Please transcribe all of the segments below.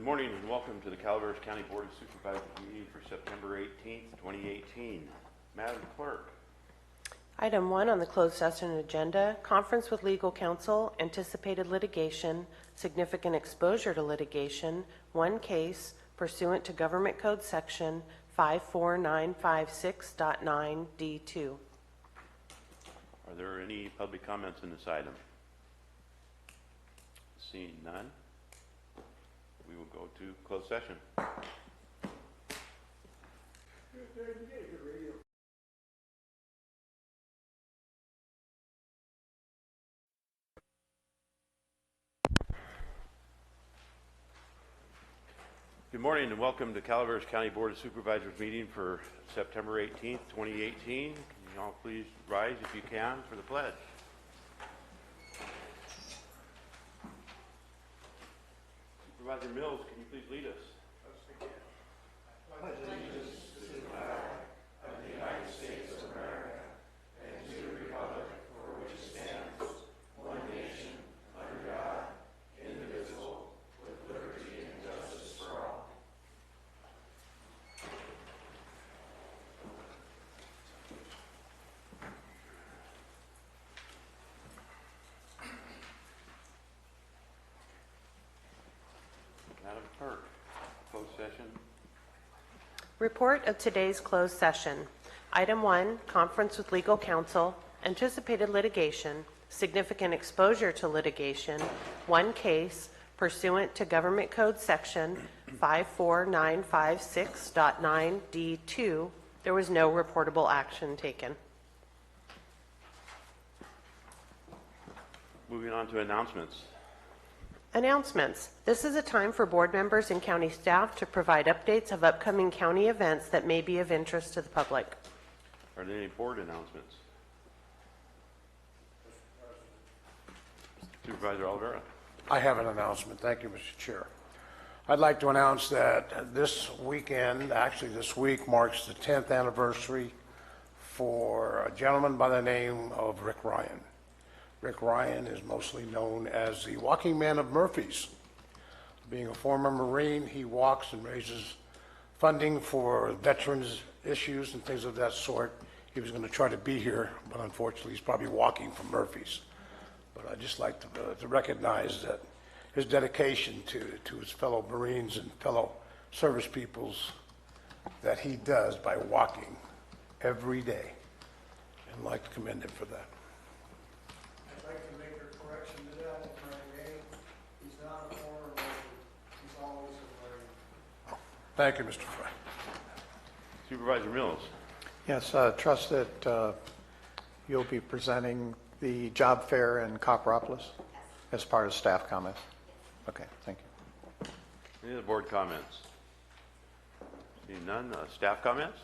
Good morning and welcome to the Calaveras County Board of Supervisors meeting for September 18th, 2018. Madam Clerk. Item 1 on the closed session agenda, conference with legal counsel, anticipated litigation, significant exposure to litigation, one case pursuant to Government Code Section 54956.9D2. Are there any public comments in this item? Seeing none, we will go to closed session. Good morning and welcome to Calaveras County Board of Supervisors meeting for September 18th, 2018. Can you all please rise if you can for the pledge? Supervisor Mills, can you please lead us? Pledge allegiance to the flag of the United States of America and to the republic for which it stands, one nation, under God, indivisible, with liberty and justice for all. Madam Clerk, closed session. Report of today's closed session. Item 1, conference with legal counsel, anticipated litigation, significant exposure to litigation, one case pursuant to Government Code Section 54956.9D2. There was no reportable action taken. Moving on to announcements. Announcements. This is a time for board members and county staff to provide updates of upcoming county events that may be of interest to the public. Are there any board announcements? Supervisor Oliveira. I have an announcement. Thank you, Mr. Chair. I'd like to announce that this weekend, actually this week, marks the 10th anniversary for a gentleman by the name of Rick Ryan. Rick Ryan is mostly known as the walking man of Murphy's. Being a former Marine, he walks and raises funding for veterans issues and things of that sort. He was going to try to be here, but unfortunately he's probably walking from Murphy's. But I'd just like to recognize that his dedication to his fellow Marines and fellow service peoples that he does by walking every day. And I'd like to commend him for that. I'd like to make a correction to that, if I may. He's not a former Marine. He's always a Marine. Thank you, Mr. Fry. Supervisor Mills. Yes, trust that you'll be presenting the job fair in Calaveras as part of staff comments. Okay, thank you. Any other board comments? Seeing none, staff comments?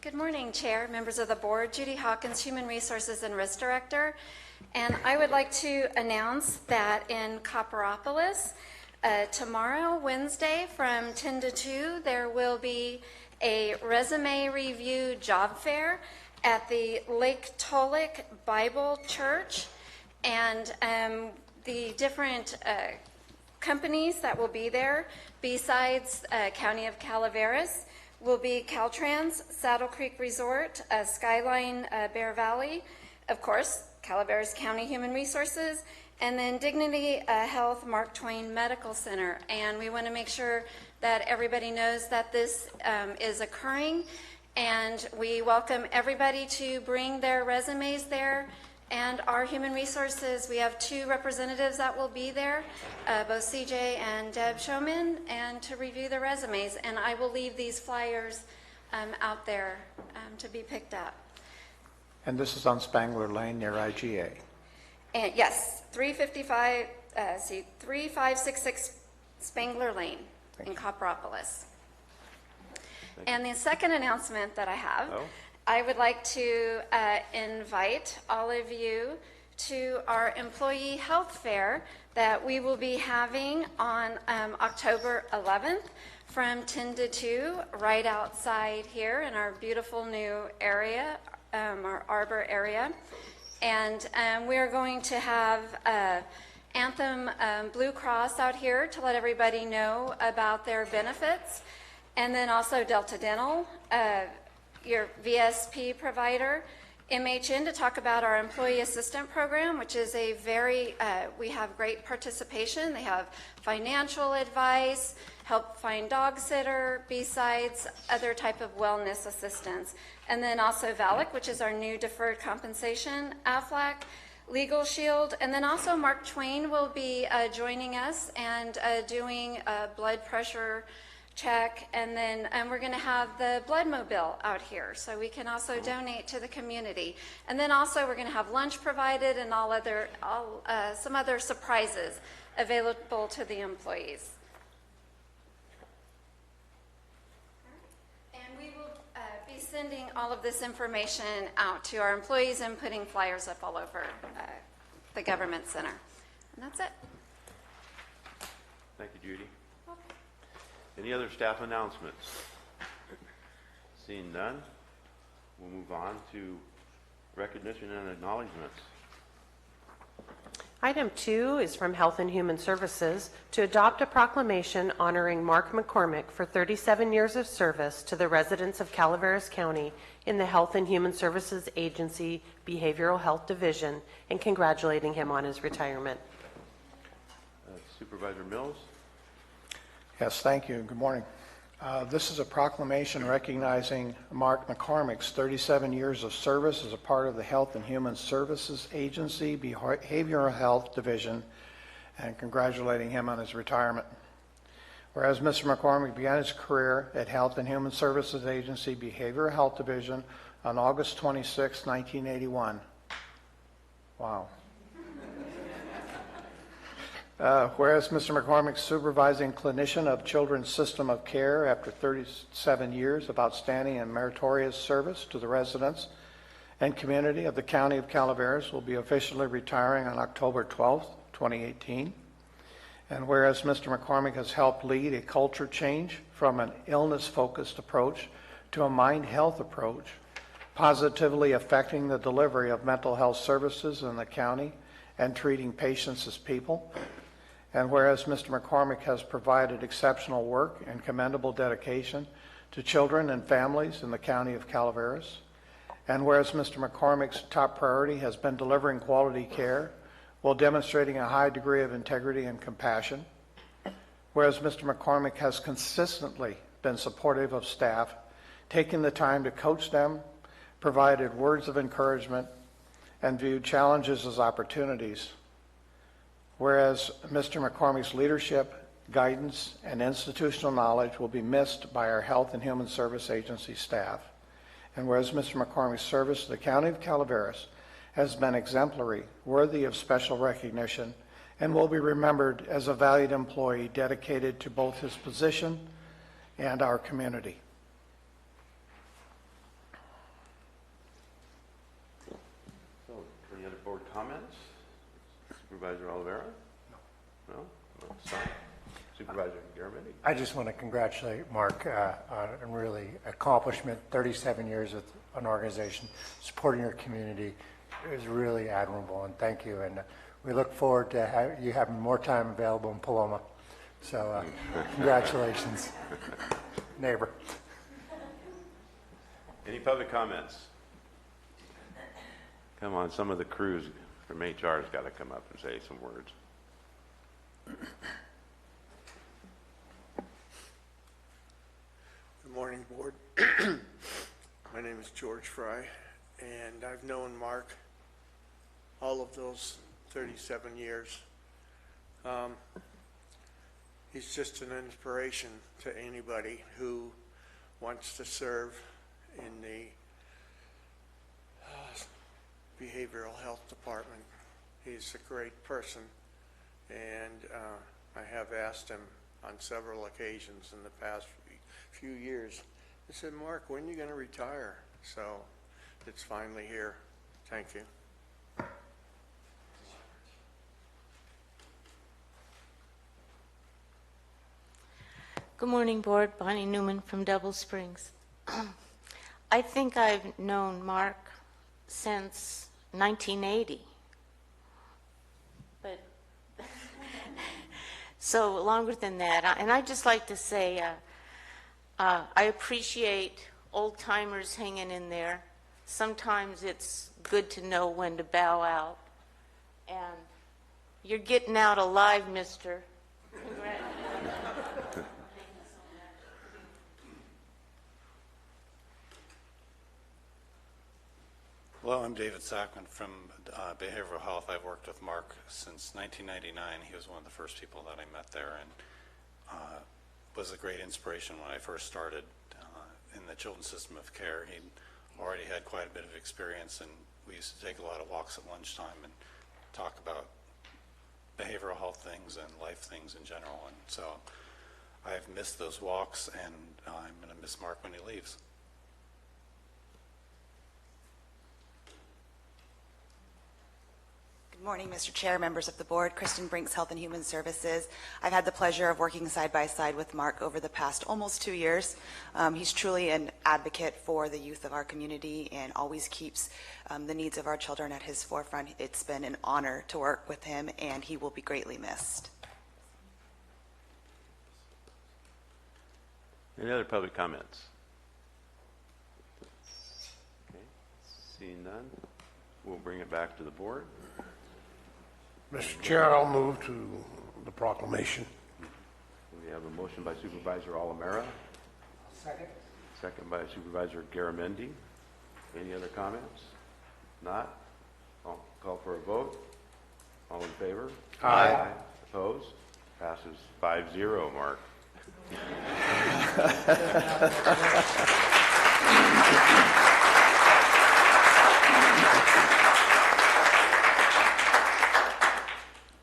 Good morning, Chair, members of the board. Judy Hawkins, Human Resources and Risk Director. And I would like to announce that in Calaveras, tomorrow, Wednesday, from 10 to 2, there will be a resume review job fair at the Lake Tolic Bible Church. And the different companies that will be there, besides County of Calaveras, will be Caltrans, Saddle Creek Resort, Skyline Bear Valley, of course, Calaveras County Human Resources, and then Dignity Health Mark Twain Medical Center. And we want to make sure that everybody knows that this is occurring, and we welcome everybody to bring their resumes there. And our Human Resources, we have 2 representatives that will be there, both CJ and Deb Showman, and to review the resumes. And I will leave these flyers out there to be picked up. And this is on Spangler Lane near IGA. And yes, 3566 Spangler Lane in Calaveras. And the second announcement that I have, I would like to invite all of you to our employee health fair that we will be having on October 11th from 10 to 2 right outside here in our beautiful new area, our Arbor area. And we are going to have Anthem Blue Cross out here to let everybody know about their benefits. And then also Delta Dental, your VSP provider, MHN to talk about our employee assistant program, which is a very, we have great participation. They have financial advice, help find dog sitter, besides other type of wellness assistance. And then also VALIC, which is our new deferred compensation, AFLAC, Legal Shield, and then also Mark Twain will be joining us and doing a blood pressure check, and then we're going to have the blood mobile out here, so we can also donate to the community. And then also we're going to have lunch provided and some other surprises available to the employees. And we will be sending all of this information out to our employees and putting flyers up all over the government center. And that's it. Thank you, Judy. Any other staff announcements? Seeing none, we'll move on to recognition and acknowledgements. Item 2 is from Health and Human Services to adopt a proclamation honoring Mark McCormick for 37 years of service to the residents of Calaveras County in the Health and Human Services Agency Behavioral Health Division and congratulating him on his retirement. Supervisor Mills. Yes, thank you. Good morning. This is a proclamation recognizing Mark McCormick's 37 years of service as a part of the Health and Human Services Agency Behavioral Health Division and congratulating him on his retirement. Whereas Mr. McCormick began his career at Health and Human Services Agency Behavioral Health Division on August 26, 1981. Wow. Whereas Mr. McCormick, supervising clinician of Children's System of Care after 37 years of outstanding and meritorious service to the residents and community of the County of Calaveras, will be officially retiring on October 12, 2018. And whereas Mr. McCormick has helped lead a culture change from an illness-focused approach to a mind health approach, positively affecting the delivery of mental health services in the county and treating patients as people. And whereas Mr. McCormick has provided exceptional work and commendable dedication to children and families in the County of Calaveras, and whereas Mr. McCormick's top priority has been delivering quality care while demonstrating a high degree of integrity and compassion, whereas Mr. McCormick has consistently been supportive of staff, taking the time to coach them, provided words of encouragement, and viewed challenges as opportunities, whereas Mr. McCormick's leadership, guidance, and institutional knowledge will be missed by our Health and Human Service Agency staff, and whereas Mr. McCormick's service to the County of Calaveras has been exemplary, worthy of special recognition, and will be remembered as a valued employee dedicated to both his position and our community. So, any other board comments? Supervisor Oliveira? No? No? Supervisor Garamendi? I just want to congratulate Mark on a really accomplishment, 37 years with an organization, supporting your community. It was really admirable, and thank you. And we look forward to you having more time available in Paloma. So congratulations, neighbor. Any public comments? Come on, some of the crews from HR has got to come up and say some words. Good morning, Board. My name is George Fry, and I've known Mark all of those 37 years. He's just an inspiration to anybody who wants to serve in the behavioral health department. He's a great person, and I have asked him on several occasions in the past few years. I said, Mark, when are you going to retire? So it's finally here. Thank you. Good morning, Board. Bonnie Newman from Double Springs. I think I've known Mark since 1980. But so longer than that. And I'd just like to say I appreciate old timers hanging in there. Sometimes it's good to know when to bow out. And you're getting out alive, mister. Congratulations. Hello, I'm David Sackman from Behavioral Health. I've worked with Mark since 1999. He was one of the first people that I met there and was a great inspiration when I first started in the children's system of care. He already had quite a bit of experience, and we used to take a lot of walks at lunchtime and talk about behavioral health things and life things in general. And so I've missed those walks, and I'm going to miss Mark when he leaves. Good morning, Mr. Chair, members of the board. Kristen Brinks, Health and Human Services. I've had the pleasure of working side by side with Mark over the past almost 2 years. He's truly an advocate for the youth of our community and always keeps the needs of our children at his forefront. It's been an honor to work with him, and he will be greatly missed. Any other public comments? Okay. Seeing none, we'll bring it back to the board. Mr. Chair, I'll move to the proclamation. We have a motion by Supervisor Alamera. Second. Second by Supervisor Garamendi. Any other comments? Not? I'll call for a vote. All in favor? Aye. Opposed? Passes 5-0, Mark.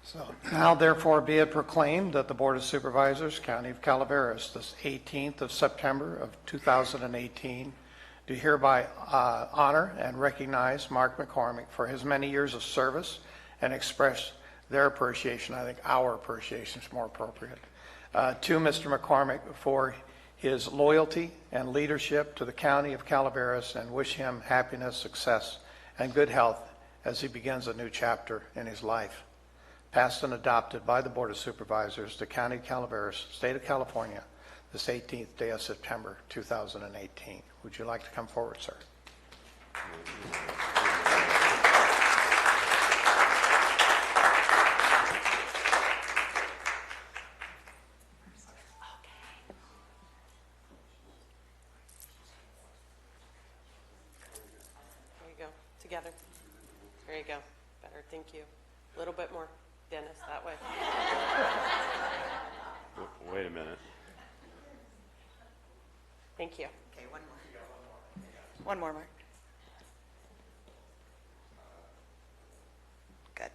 So now therefore be it proclaimed that the Board of Supervisors, County of Calaveras, this 18th of September of 2018, do hereby honor and recognize Mark McCormick for his many years of service and express their appreciation, I think our appreciation is more appropriate, to Mr. McCormick for his loyalty and leadership to the County of Calaveras, and wish him happiness, success, and good health as he begins a new chapter in his life. Passed and adopted by the Board of Supervisors, the County of Calaveras, State of California, this 18th day of September 2018. Would you like to come forward, sir? There you go. Together. There you go. Better. Thank you. A little bit more. Dennis, that way. Wait a minute. Thank you. Okay, one more. One more, Mark. Good.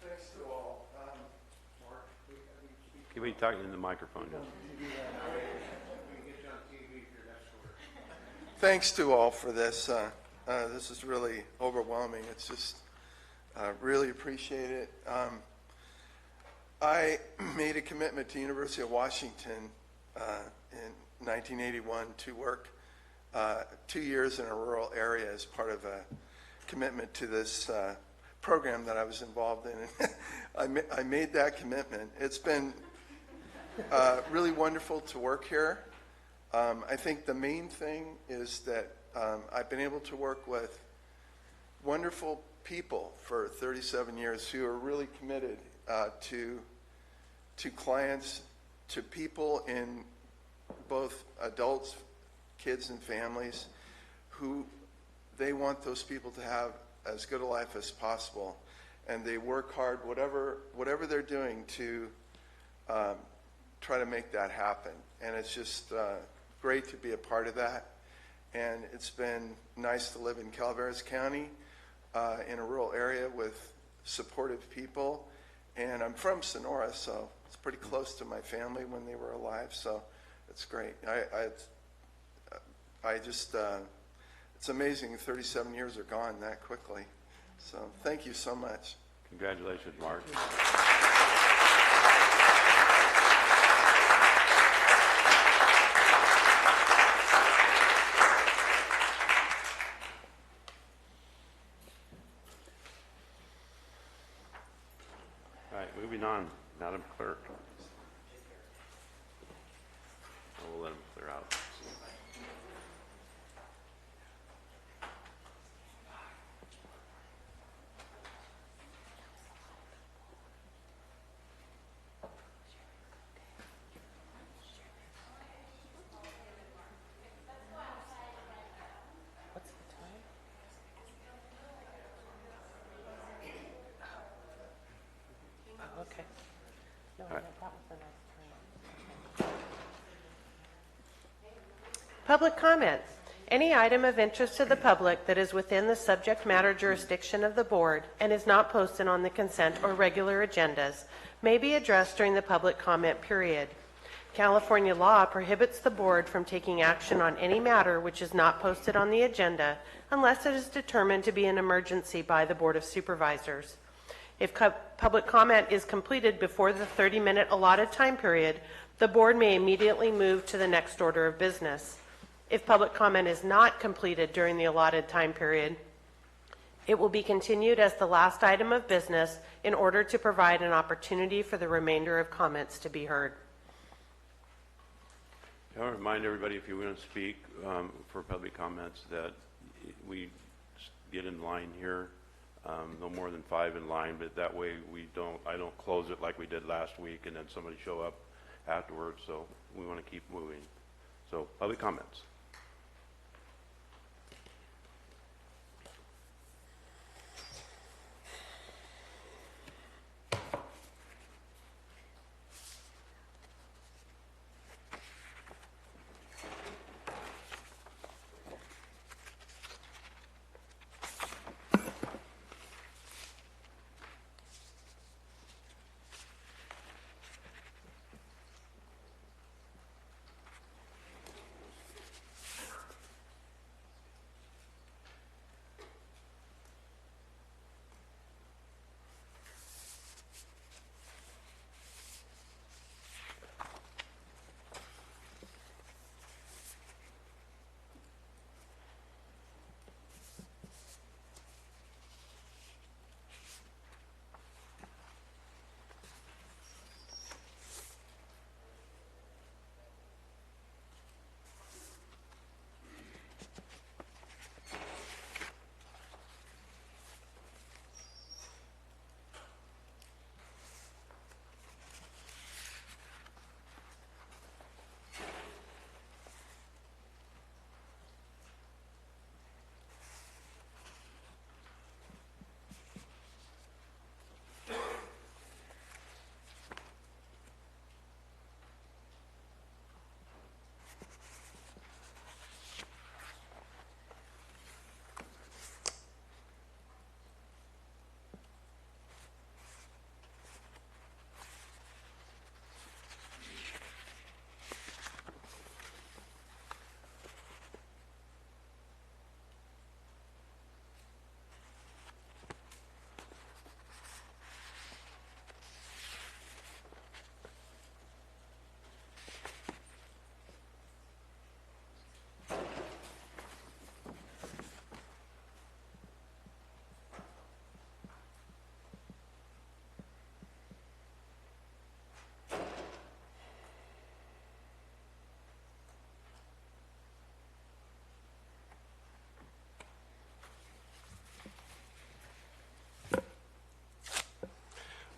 Thanks to all. Mark, Can we talk in the microphone? Thanks to all for this. This is really overwhelming. It's just really appreciate it. I made a commitment to University of Washington in 1981 to work 2 years in a rural area as part of a commitment to this program that I was involved in. I made that commitment. It's been really wonderful to work here. I think the main thing is that I've been able to work with wonderful people for 37 years who are really committed to clients, to people in both adults, kids, and families who they want those people to have as good a life as possible, and they work hard, whatever they're doing, to try to make that happen. And it's just great to be a part of that. And it's been nice to live in Calaveras County in a rural area with supportive people. And I'm from Sonora, so it's pretty close to my family when they were alive, so it's great. I just, it's amazing 37 years are gone that quickly. So thank you so much. Congratulations, Mark. All right, moving on, Madam Clerk. We'll let him clear out. What's the time? Oh, okay. No, that was the next time. Public comment. Any item of interest to the public that is within the subject matter jurisdiction of the board and is not posted on the consent or regular agendas may be addressed during the public comment period. California law prohibits the board from taking action on any matter which is not posted on the agenda unless it is determined to be an emergency by the Board of Supervisors. If public comment is completed before the 30-minute allotted time period, the board may immediately move to the next order of business. If public comment is not completed during the allotted time period, it will be continued as the last item of business in order to provide an opportunity for the remainder of comments to be heard. I want to remind everybody, if you want to speak for public comments, that we get in line here, no more than 5 in line, but that way I don't close it like we did last week and then somebody show up afterwards, so we want to keep moving. So, public comments.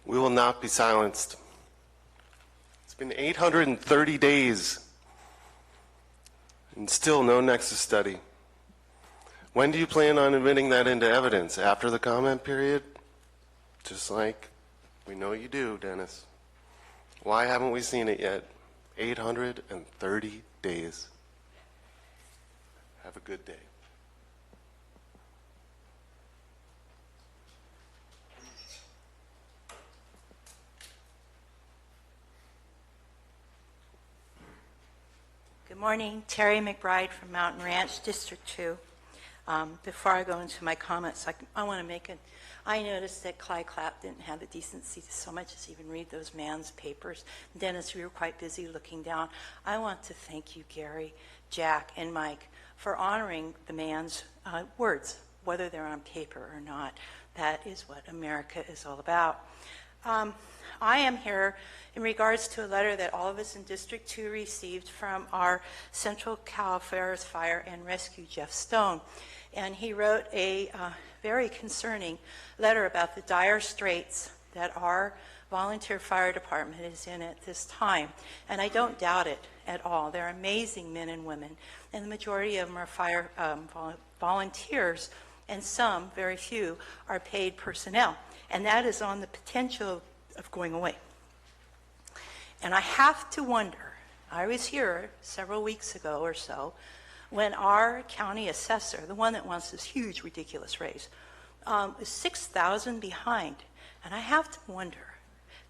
We will not be silenced. It's been 830 days and still no nexus study. When do you plan on admitting that into evidence? After the comment period? Just like we know you do, Dennis. Why haven't we seen it yet? 830 days. Have a good day. Good morning, Terry McBride from Mountain Ranch, District 2. Before I go into my comments, I want to make it. I noticed that Clyde Clapp didn't have the decency to so much as even read those man's papers. Dennis, we were quite busy looking down. I want to thank you, Gary, Jack, and Mike, for honoring the man's words, whether they're on paper or not. That is what America is all about. I am here in regards to a letter that all of us in District 2 received from our Central Calaveras Fire and Rescue, Jeff Stone. And he wrote a very concerning letter about the dire straits that our volunteer fire department is in at this time. And I don't doubt it at all. They're amazing men and women, and the majority of them are fire volunteers, and some, very few, are paid personnel. And that is on the potential of going away. And I have to wonder, I was here several weeks ago or so, when our county assessor, the one that wants this huge, ridiculous raise, is 6,000 behind. And I have to wonder,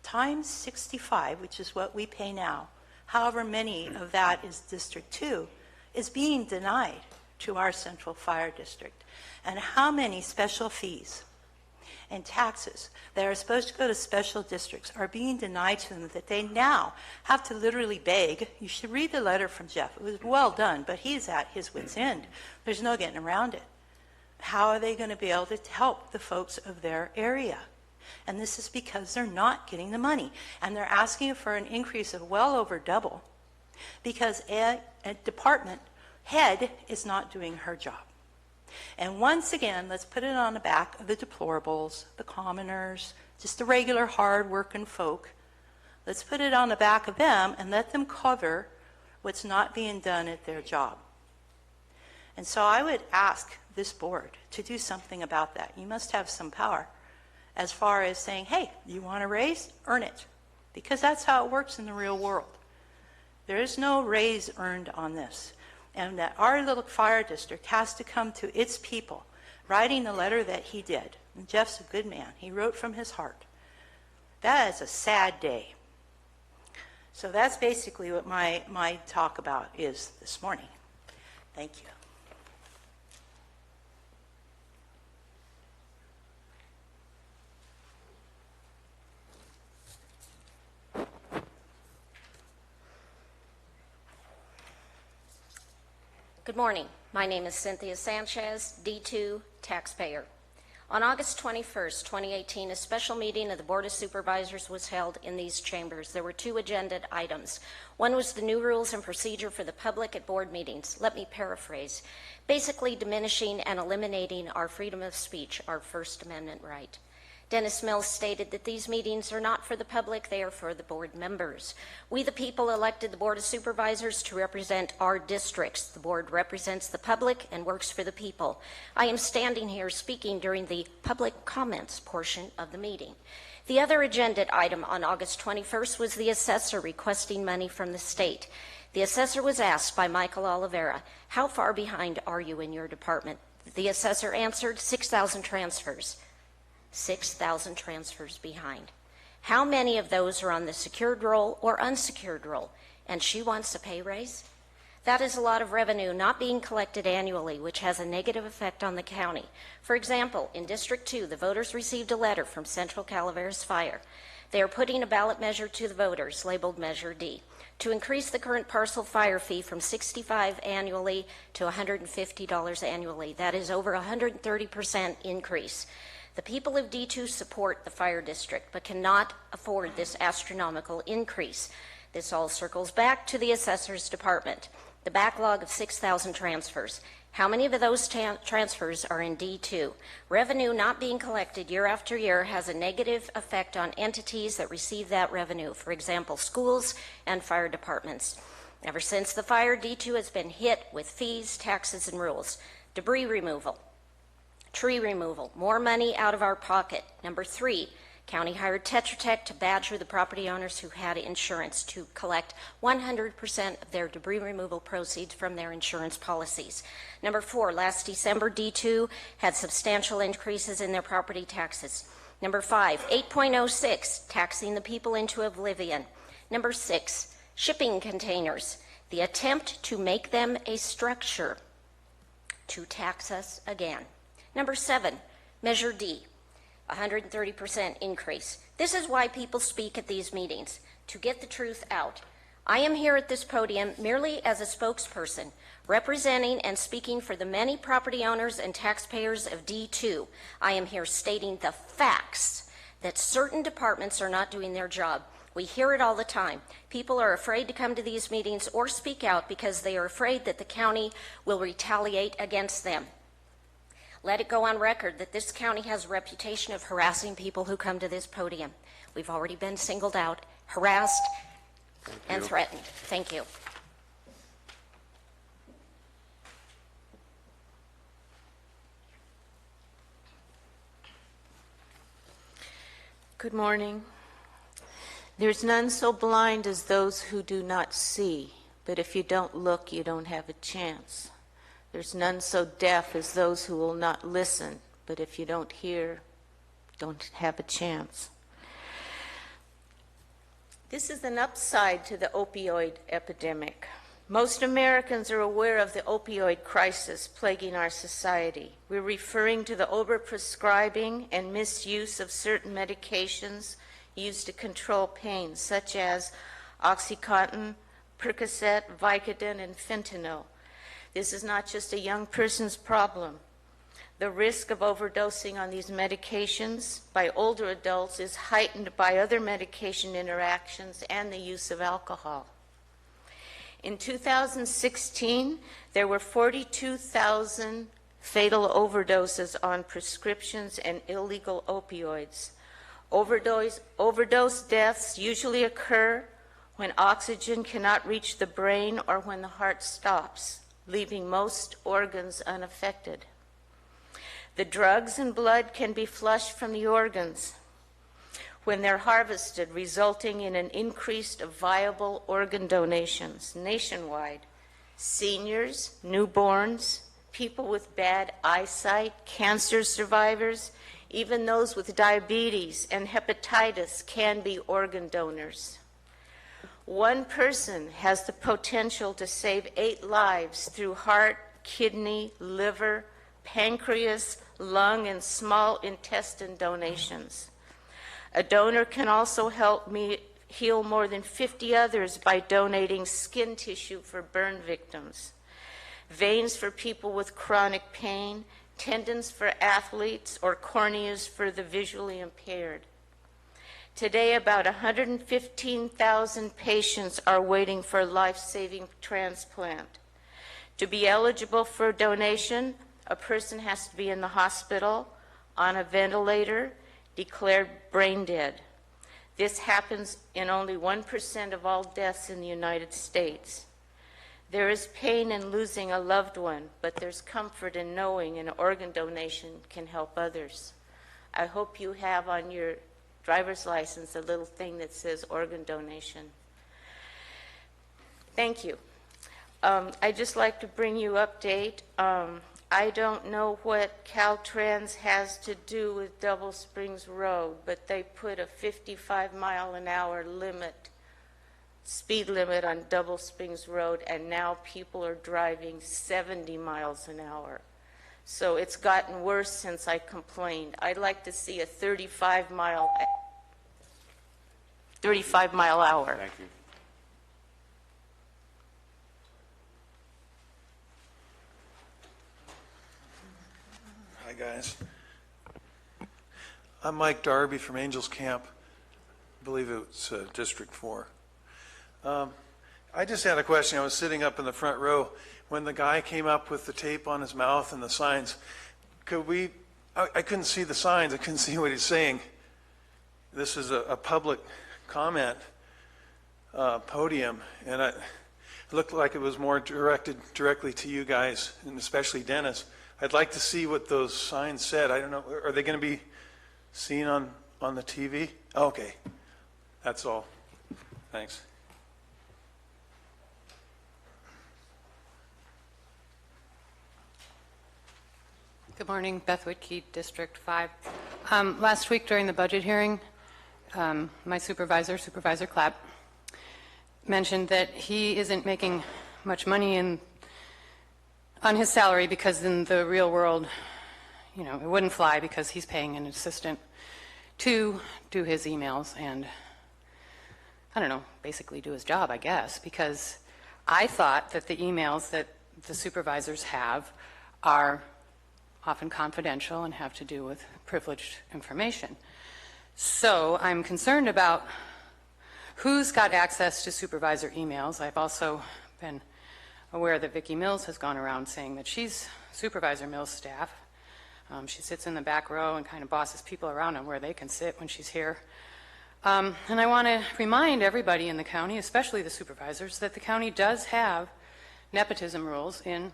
times 65, which is what we pay now, however many of that is District 2, is being denied to our Central Fire District. And how many special fees and taxes that are supposed to go to special districts are being denied to them, that they now have to literally beg. You should read the letter from Jeff. It was well done, but he's at his wit's end. There's no getting around it. How are they going to be able to help the folks of their area? And this is because they're not getting the money. And they're asking for an increase of well over double because a department head is not doing her job. And once again, let's put it on the back of the deplorables, the commoners, just the regular hard-working folk. Let's put it on the back of them and let them cover what's not being done at their job. And so I would ask this board to do something about that. You must have some power as far as saying, hey, you want a raise? Earn it. Because that's how it works in the real world. There is no raise earned on this. And that our little fire district has to come to its people, writing the letter that he did. And Jeff's a good man. He wrote from his heart. That is a sad day. So that's basically what my talk about is this morning. Thank you. Good morning. My name is Cynthia Sanchez, D2 taxpayer. On August 21st, 2018, a special meeting of the Board of Supervisors was held in these chambers. There were two agenda items. One was the new rules and procedure for the public at board meetings. Let me paraphrase. Basically diminishing and eliminating our freedom of speech, our First Amendment right. Dennis Mills stated that these meetings are not for the public, they are for the board members. We, the people, elected the Board of Supervisors to represent our districts. The board represents the public and works for the people. I am standing here speaking during the public comments portion of the meeting. The other agenda item on August 21st was the assessor requesting money from the state. The assessor was asked by Michael Oliveira, how far behind are you in your department? The assessor answered, 6,000 transfers. 6,000 transfers behind. How many of those are on the secured roll or unsecured roll? And she wants a pay raise? That is a lot of revenue not being collected annually, which has a negative effect on the county. For example, in District 2, the voters received a letter from Central Calaveras Fire. They are putting a ballot measure to the voters, labeled Measure D, to increase the current parcel fire fee from $65 annually to $150 annually. That is over 130% increase. The people of D2 support the fire district, but cannot afford this astronomical increase. This all circles back to the assessor's department. The backlog of 6,000 transfers. How many of those transfers are in D2? Revenue not being collected year after year has a negative effect on entities that receive that revenue. For example, schools and fire departments. Ever since the fire, D2 has been hit with fees, taxes, and rules. Debris removal. Tree removal, more money out of our pocket. Number 3, county hired Tetra Tech to badger the property owners who had insurance to collect 100% of their debris removal proceeds from their insurance policies. Number 4, last December, D2 had substantial increases in their property taxes. Number 5, 8.06, taxing the people into oblivion. Number 6, shipping containers, the attempt to make them a structure. to tax us again. Number 7, Measure D, 130% increase. This is why people speak at these meetings, to get the truth out. I am here at this podium merely as a spokesperson, representing and speaking for the many property owners and taxpayers of D2. I am here stating the facts that certain departments are not doing their job. We hear it all the time. People are afraid to come to these meetings or speak out because they are afraid that the county will retaliate against them. Let it go on record that this county has a reputation of harassing people who come to this podium. We've already been singled out, harassed, and threatened. Thank you. Good morning. There's none so blind as those who do not see, but if you don't look, you don't have a chance. There's none so deaf as those who will not listen, but if you don't hear, don't have a chance. This is an upside to the opioid epidemic. Most Americans are aware of the opioid crisis plaguing our society. We're referring to the overprescribing and misuse of certain medications used to control pain, such as OxyContin, Percocet, Vicodin, and fentanyl. This is not just a young person's problem. The risk of overdosing on these medications by older adults is heightened by other medication interactions and the use of alcohol. In 2016, there were 42,000 fatal overdoses on prescriptions and illegal opioids. Overdose deaths usually occur when oxygen cannot reach the brain or when the heart stops, leaving most organs unaffected. The drugs and blood can be flushed from the organs when they're harvested, resulting in an increase of viable organ donations nationwide. Seniors, newborns, people with bad eyesight, cancer survivors, even those with diabetes and hepatitis can be organ donors. One person has the potential to save 8 lives through heart, kidney, liver, pancreas, lung, and small intestine donations. A donor can also help me heal more than 50 others by donating skin tissue for burn victims, veins for people with chronic pain, tendons for athletes, or corneas for the visually impaired. Today, about 115,000 patients are waiting for a life-saving transplant. To be eligible for donation, a person has to be in the hospital, on a ventilator, declared brain dead. This happens in only 1% of all deaths in the United States. There is pain in losing a loved one, but there's comfort in knowing an organ donation can help others. I hope you have on your driver's license a little thing that says organ donation. Thank you. I'd just like to bring you update. I don't know what Caltrans has to do with Double Springs Road, but they put a 55-mile-an-hour speed limit on Double Springs Road, and now people are driving 70 miles an hour. So it's gotten worse since I complained. I'd like to see a 35-mile hour. Thank you. Hi, guys. I'm Mike Darby from Angels Camp. I believe it's District 4. I just had a question. I was sitting up in the front row when the guy came up with the tape on his mouth and the signs. I couldn't see the signs. I couldn't see what he's saying. This is a public comment podium, and it looked like it was more directed directly to you guys, and especially Dennis. I'd like to see what those signs said. I don't know. Are they going to be seen on the TV? Okay. That's all. Thanks. Good morning, Beth Whitkey, District 5. Last week during the budget hearing, my supervisor, Supervisor Clapp, mentioned that he isn't making much money in on his salary, because in the real world, you know, it wouldn't fly because he's paying an assistant to do his emails and, I don't know, basically do his job, I guess, because I thought that the emails that the supervisors have are often confidential and have to do with privileged information. So I'm concerned about who's got access to supervisor emails. I've also been aware that Vicki Mills has gone around saying that she's Supervisor Mills' staff. She sits in the back row and kind of bosses people around on where they can sit when she's here. And I want to remind everybody in the county, especially the supervisors, that the county does have nepotism rules in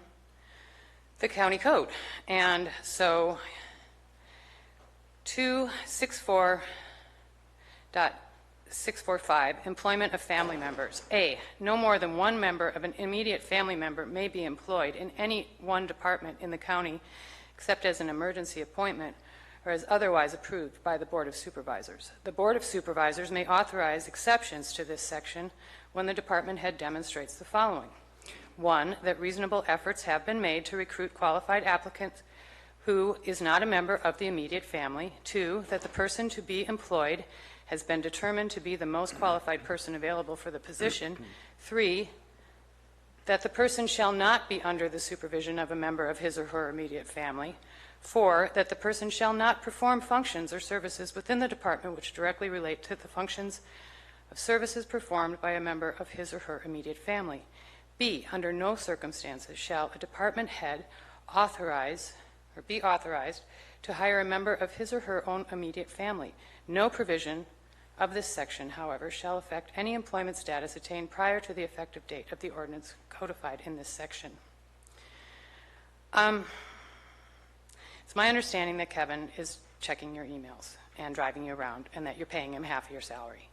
the county code. And so 264.645, employment of family members. A, no more than one member of an immediate family member may be employed in any one department in the county except as an emergency appointment or as otherwise approved by the Board of Supervisors. The Board of Supervisors may authorize exceptions to this section when the department head demonstrates the following. 1, that reasonable efforts have been made to recruit qualified applicants who is not a member of the immediate family. 2, that the person to be employed has been determined to be the most qualified person available for the position. 3, that the person shall not be under the supervision of a member of his or her immediate family. 4, that the person shall not perform functions or services within the department which directly relate to the functions of services performed by a member of his or her immediate family. B, under no circumstances shall a department head authorize or be authorized to hire a member of his or her own immediate family. No provision of this section, however, shall affect any employment status attained prior to the effective date of the ordinance codified in this section. It's my understanding that Kevin is checking your emails and driving you around and that you're paying him half of your salary.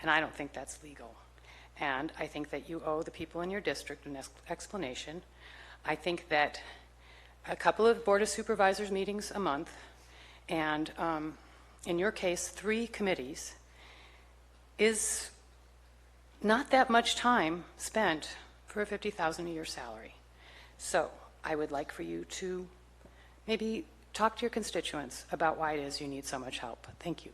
And I don't think that's legal. And I think that you owe the people in your district an explanation. I think that a couple of Board of Supervisors meetings a month and, in your case, 3 committees is not that much time spent for a $50,000 a year salary. So I would like for you to maybe talk to your constituents about why it is you need so much help. Thank you.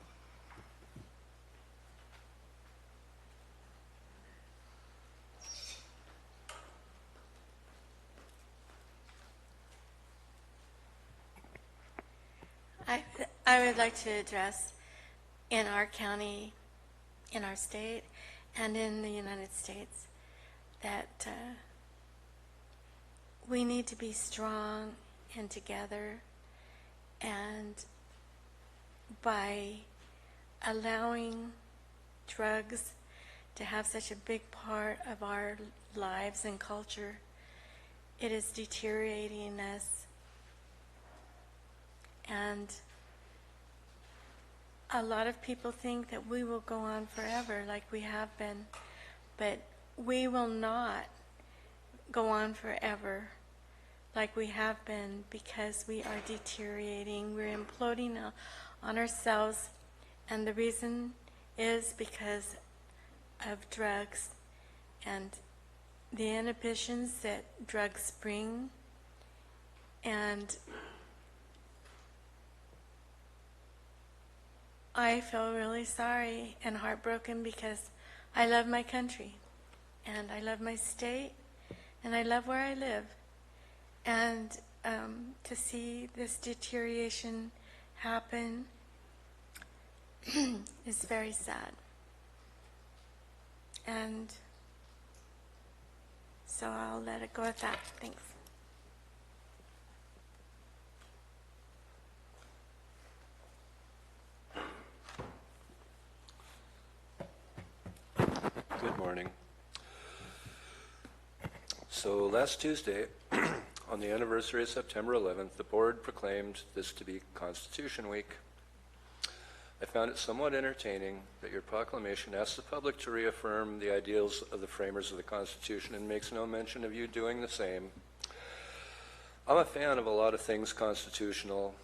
I would like to address in our county, in our state, and in the United States that we need to be strong and together, and by allowing drugs to have such a big part of our lives and culture, it is deteriorating us. And a lot of people think that we will go on forever like we have been, but we will not go on forever like we have been because we are deteriorating. We're imploding on ourselves, and the reason is because of drugs and the inhibitions that drugs bring. And I feel really sorry and heartbroken because I love my country and I love my state and I love where I live. And to see this deterioration happen is very sad. And so I'll let it go at that. Thanks. Good morning. So last Tuesday, on the anniversary of September 11th, the board proclaimed this to be Constitution Week. I found it somewhat entertaining that your proclamation asks the public to reaffirm the ideals of the framers of the Constitution and makes no mention of you doing the same. I'm a fan of a lot of things constitutional,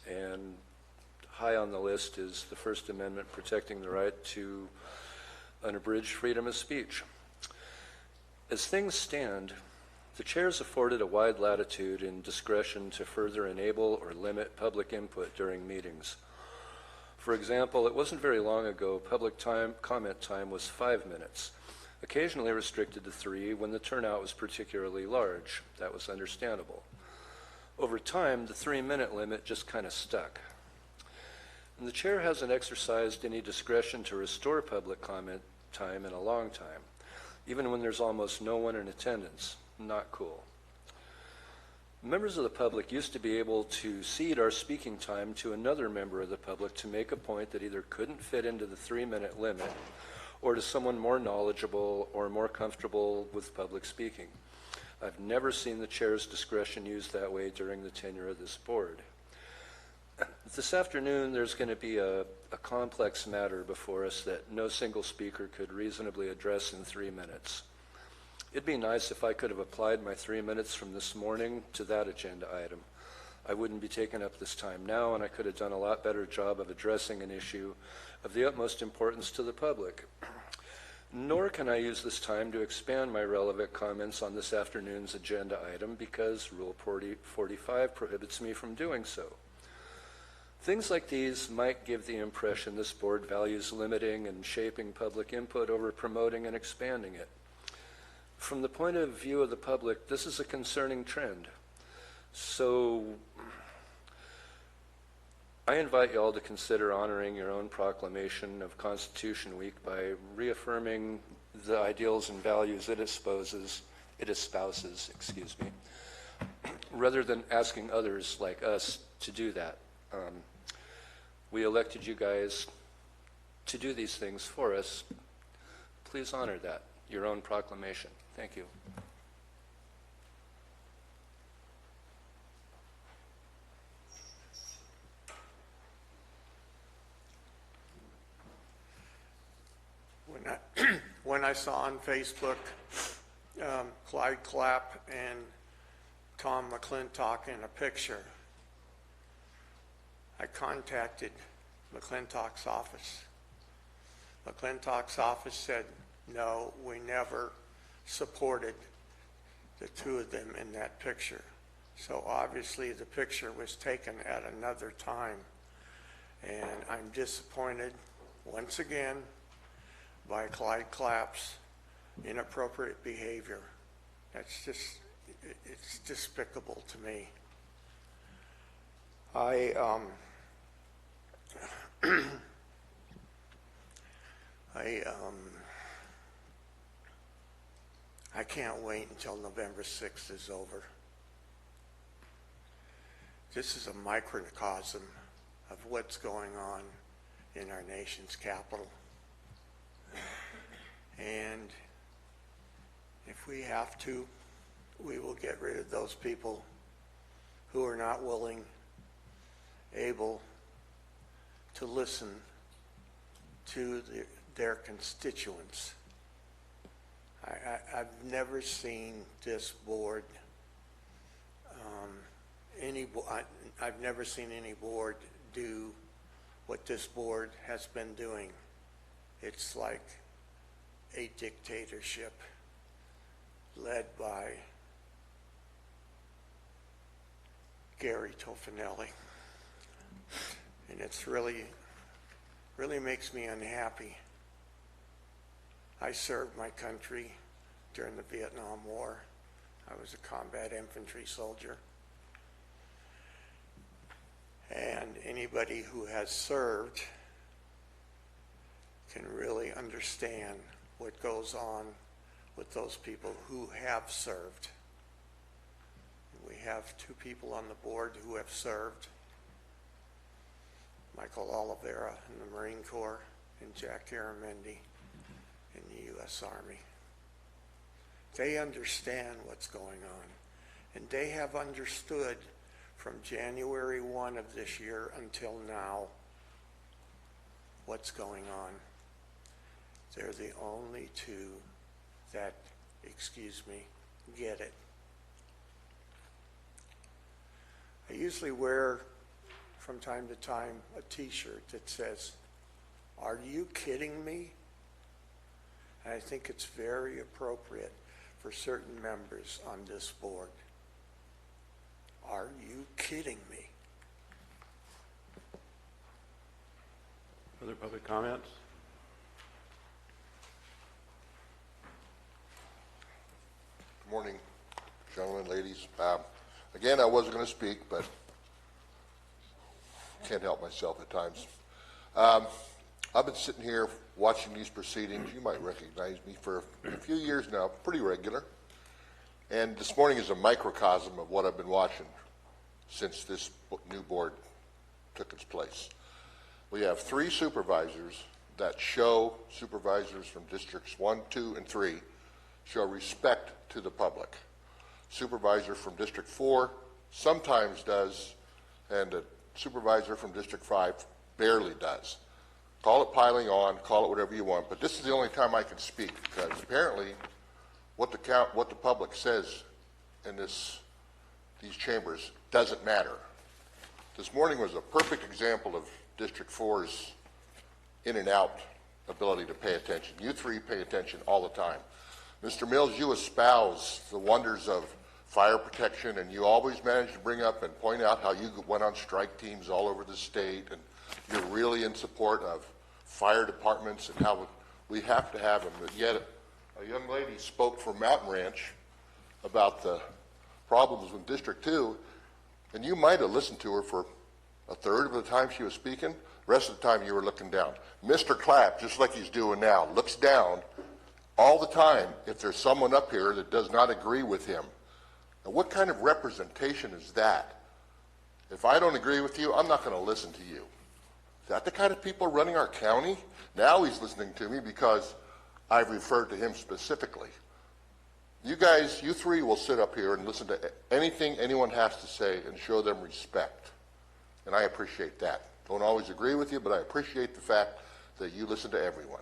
and high on the list is the First Amendment protecting the right to unabridged freedom of speech. As things stand, The chair is afforded a wide latitude in discretion to further enable or limit public input during meetings. For example, it wasn't very long ago public comment time was 5 minutes, occasionally restricted to 3 when the turnout was particularly large. That was understandable. Over time, the 3-minute limit just kind of stuck. And the chair hasn't exercised any discretion to restore public comment time in a long time, even when there's almost no one in attendance. Not cool. Members of the public used to be able to cede our speaking time to another member of the public to make a point that either couldn't fit into the 3-minute limit or to someone more knowledgeable or more comfortable with public speaking. I've never seen the chair's discretion used that way during the tenure of this board. This afternoon, there's going to be a complex matter before us that no single speaker could reasonably address in 3 minutes. It'd be nice if I could have applied my 3 minutes from this morning to that agenda item. I wouldn't be taking up this time now, and I could have done a lot better job of addressing an issue of the utmost importance to the public. Nor can I use this time to expand my relevant comments on this afternoon's agenda item because Rule 45 prohibits me from doing so. Things like these might give the impression this board values limiting and shaping public input over promoting and expanding it. From the point of view of the public, this is a concerning trend. So I invite you all to consider honoring your own proclamation of Constitution Week by reaffirming the ideals and values it espouses, rather than asking others like us to do that. We elected you guys to do these things for us. Please honor that, your own proclamation. Thank you. When I saw on Facebook Clyde Clapp and Tom McClintock in a picture, I contacted McClintock's office. McClintock's office said, no, we never supported the two of them in that picture. So obviously the picture was taken at another time. And I'm disappointed once again by Clyde Clapp's inappropriate behavior. That's just, it's despicable to me. I can't wait until November 6th is over. This is a microcosm of what's going on in our nation's capital. And if we have to, we will get rid of those people who are not willing, able to listen to their constituents. I've never seen this board, I've never seen any board do what this board has been doing. It's like a dictatorship led by Gary Tofinelli. And it's really makes me unhappy. I served my country during the Vietnam War. I was a combat infantry soldier. And anybody who has served can really understand what goes on with those people who have served. We have two people on the board who have served, Michael Oliveira in the Marine Corps and Jack Garamendi in the U.S. Army. They understand what's going on, and they have understood from January 1 of this year until now what's going on. They're the only two that, get it. I usually wear, from time to time, a t-shirt that says, "Are you kidding me?" And I think it's very appropriate for certain members on this board. Are you kidding me? Other public comments? Good morning, gentlemen, ladies. Again, I wasn't going to speak, but can't help myself at times. I've been sitting here watching these proceedings. You might recognize me for a few years now, pretty regular. And this morning is a microcosm of what I've been watching since this new board took its place. We have 3 supervisors that show, supervisors from districts 1, 2, and 3, show respect to the public. Supervisor from District 4 sometimes does, and a supervisor from District 5 barely does. Call it piling on, call it whatever you want, but this is the only time I can speak, because apparently what the public says in these chambers doesn't matter. This morning was a perfect example of District 4's in and out ability to pay attention. You 3 pay attention all the time. Mr. Mills, you espouse the wonders of fire protection, and you always manage to bring up and point out how you went on strike teams all over the state, and you're really in support of fire departments and how we have to have them. But yet a young lady spoke from Mountain Ranch about the problems with District 2, and you might have listened to her for a third of the time she was speaking. The rest of the time you were looking down. Mr. Clapp, just like he's doing now, looks down all the time if there's someone up here that does not agree with him. Now, what kind of representation is that? If I don't agree with you, I'm not going to listen to you. Is that the kind of people running our county? Now he's listening to me because I've referred to him specifically. You guys, you 3 will sit up here and listen to anything anyone has to say and show them respect. And I appreciate that. Don't always agree with you, but I appreciate the fact that you listen to everyone.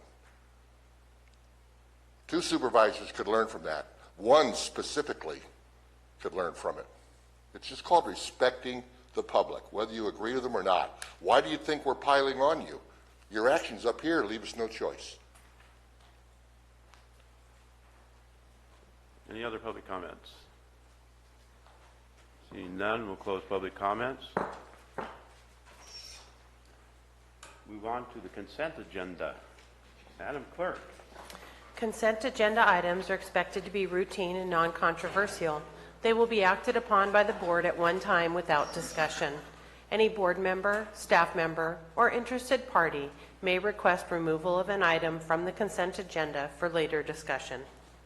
2 supervisors could learn from that. 1 specifically could learn from it. It's just called respecting the public, whether you agree with them or not. Why do you think we're piling on you? Your actions up here leave us no choice. Any other public comments? Seeing none, we'll close public comments. Move on to the consent agenda. Madam Clerk. Consent agenda items are expected to be routine and non-controversial. They will be acted upon by the board at one time without discussion. Any board member, staff member, or interested party may request removal of an item from the consent agenda for later discussion.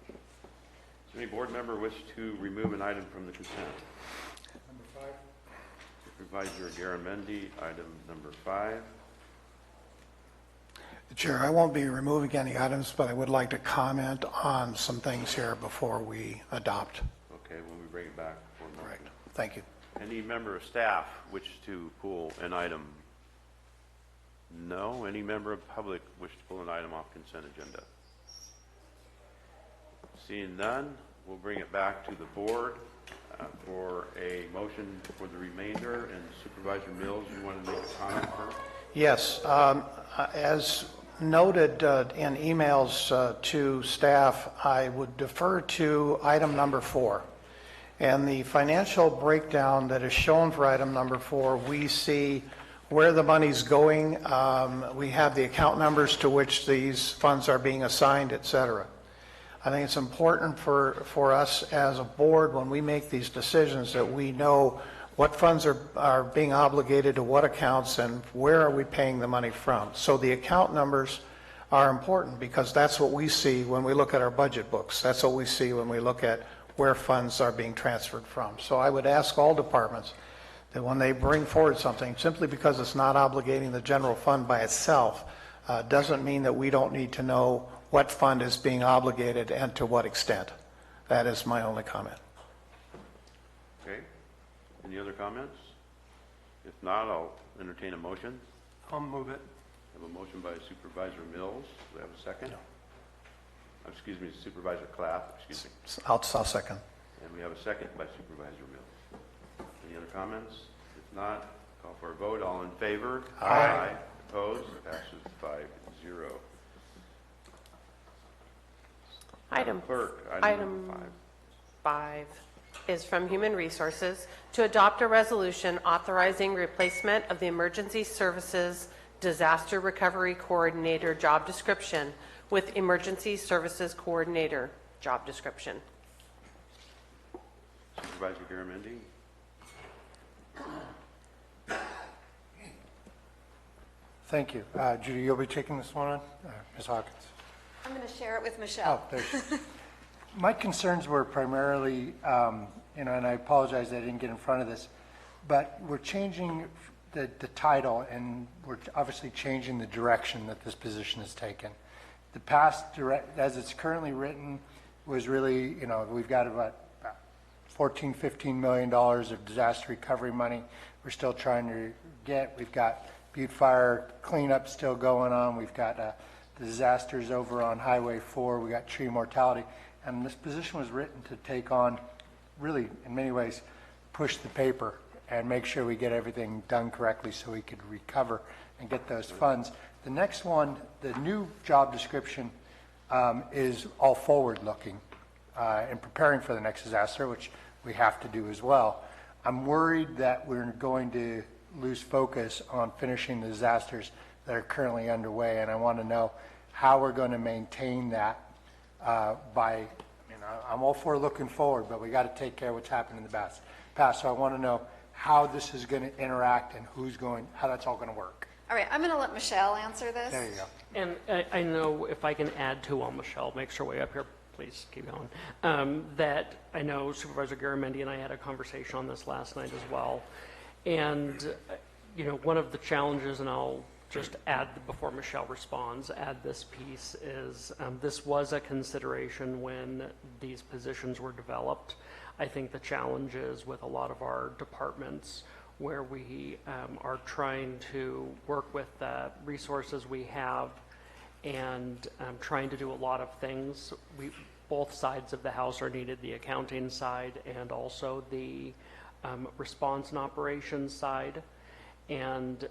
Does any board member wish to remove an item from the consent? Number 5. Supervisor Garamendi, item number 5. Chair, I won't be removing any items, but I would like to comment on some things here before we adopt. Okay, when we bring it back for motion. Right. Thank you. Any member of staff wish to pull an item? No. Any member of public wish to pull an item off consent agenda? Seeing none, we'll bring it back to the board for a motion for the remainder. And Supervisor Mills, you want to make a comment first? Yes. As noted in emails to staff, I would defer to item number 4. And the financial breakdown that is shown for item number 4, we see where the money's going. We have the account numbers to which these funds are being assigned, et cetera. I think it's important for us as a board when we make these decisions that we know what funds are being obligated to what accounts and where are we paying the money from. So the account numbers are important because that's what we see when we look at our budget books. That's what we see when we look at where funds are being transferred from. So I would ask all departments that when they bring forward something, simply because it's not obligating the general fund by itself, doesn't mean that we don't need to know what fund is being obligated and to what extent. That is my only comment. Okay. Any other comments? If not, I'll entertain a motion. I'll move it. I have a motion by Supervisor Mills. Do we have a second? No. Excuse me, Supervisor Clapp. Excuse me. I'll second. And we have a second by Supervisor Mills. Any other comments? If not, call for a vote. All in favor? Aye. Opposed? Passes 5-0. Item Clerk, item number 5 is from Human Resources to adopt a resolution authorizing replacement of the Emergency Services Disaster Recovery Coordinator job description with Emergency Services Coordinator job description. Supervisor Garamendi. Thank you. Judy, you'll be taking this one on? Ms. Hawkins? I'm going to share it with Michelle. Oh, there. My concerns were primarily, and I apologize I didn't get in front of this, but we're changing the title, and we're obviously changing the direction that this position has taken. The past, as it's currently written, was really, we've got about $14, $15 million of disaster recovery money we're still trying to get. We've got Butte Fire cleanup still going on. We've got the disasters over on Highway 4. We got tree mortality. And this position was written to take on, really, in many ways, push the paper and make sure we get everything done correctly so we could recover and get those funds. The next one, the new job description, is all forward-looking and preparing for the next disaster, which we have to do as well. I'm worried that we're going to lose focus on finishing the disasters that are currently underway, and I want to know how we're going to maintain that I'm all for looking forward, but we got to take care of what's happened in the past. So I want to know how this is going to interact and how that's all going to work. All right, I'm going to let Michelle answer this. There you go. And I know if I can add to while Michelle makes her way up here, please keep going, that I know Supervisor Garamendi and I had a conversation on this last night as well. And, one of the challenges, and I'll just add before Michelle responds, add this piece is this was a consideration when these positions were developed. I think the challenge is with a lot of our departments where we are trying to work with the resources we have and trying to do a lot of things. Both sides of the house are needed, the accounting side and also the response and operations side. And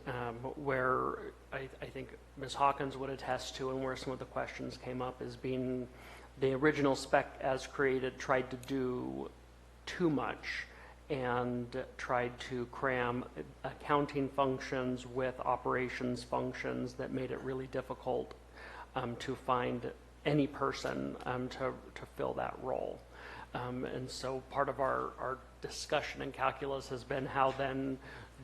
where I think Ms. Hawkins would attest to and where some of the questions came up is being the original spec as created tried to do too much and tried to cram accounting functions with operations functions that made it really difficult to find any person to fill that role. And so part of our discussion and calculus has been how then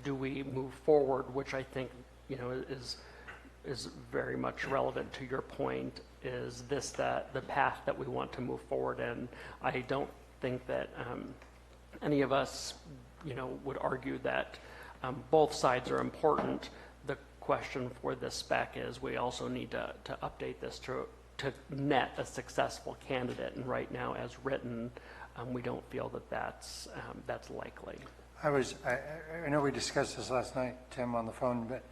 do we move forward, which I think is very much relevant to your point. Is this the path that we want to move forward in? I don't think that any of us would argue that both sides are important. The question for this spec is we also need to update this to net a successful candidate, and right now as written we don't feel that that's likely. I know we discussed this last night, Tim, on the phone, but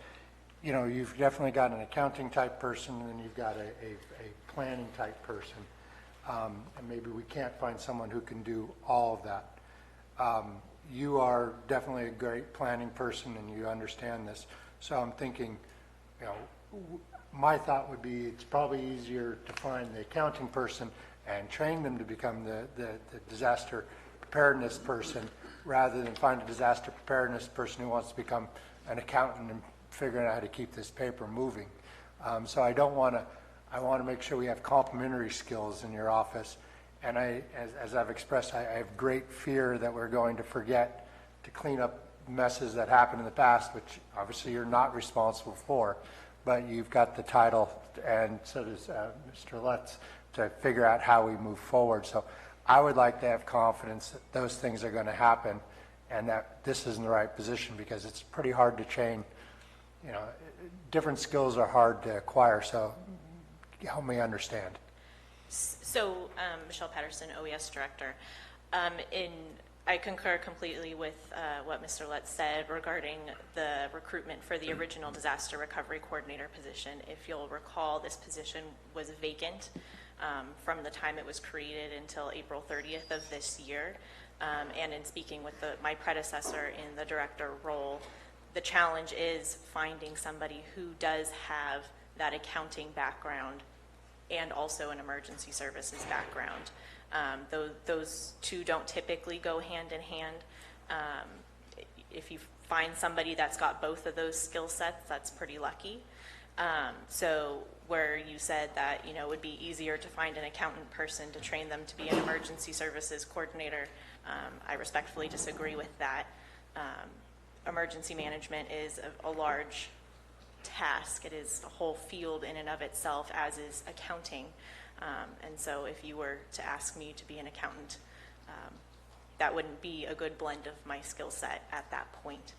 you've definitely got an accounting type person and you've got a planning type person, and maybe we can't find someone who can do all of that. You are definitely a great planning person and you understand this, so I'm thinking, my thought would be it's probably easier to find the accounting person and train them to become the disaster preparedness person rather than find a disaster preparedness person who wants to become an accountant and figuring out how to keep this paper moving. So I want to make sure we have complementary skills in your office. And as I've expressed, I have great fear that we're going to forget to clean up messes that happened in the past, which obviously you're not responsible for, but you've got the title, and so does Mr. Lutz, to figure out how we move forward. So I would like to have confidence that those things are going to happen and that this is in the right position, because it's pretty hard to train. Different skills are hard to acquire, so help me understand. So, Michelle Patterson, OES Director. I concur completely with what Mr. Lutz said regarding the recruitment for the original Disaster Recovery Coordinator position. If you'll recall, this position was vacant from the time it was created until April 30th of this year. And in speaking with my predecessor in the director role, the challenge is finding somebody who does have that accounting background and also an emergency services background. Those two don't typically go hand in hand. If you find somebody that's got both of those skill sets, that's pretty lucky. So where you said that, you know, it would be easier to find an accountant person to train them to be an emergency services coordinator, I respectfully disagree with that. Emergency management is a large task. It is a whole field in and of itself, as is accounting. And so if you were to ask me to be an accountant, that wouldn't be a good blend of my skill set at that point.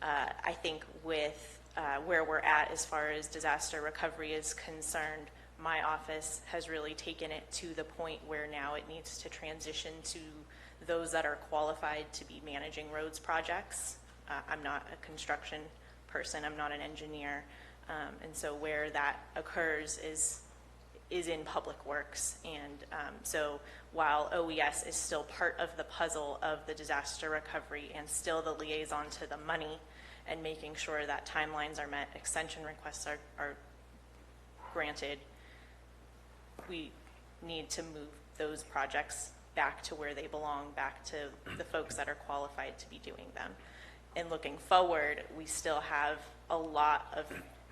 I think with where we're at as far as disaster recovery is concerned, my office has really taken it to the point where now it needs to transition to those that are qualified to be managing roads projects. I'm not a construction person, I'm not an engineer, and so where that occurs is in public works. And so while OES is still part of the puzzle of the disaster recovery and still the liaison to the money and making sure that timelines are met, extension requests are granted, we need to move those projects back to where they belong, back to the folks that are qualified to be doing them. And looking forward, we still have a lot of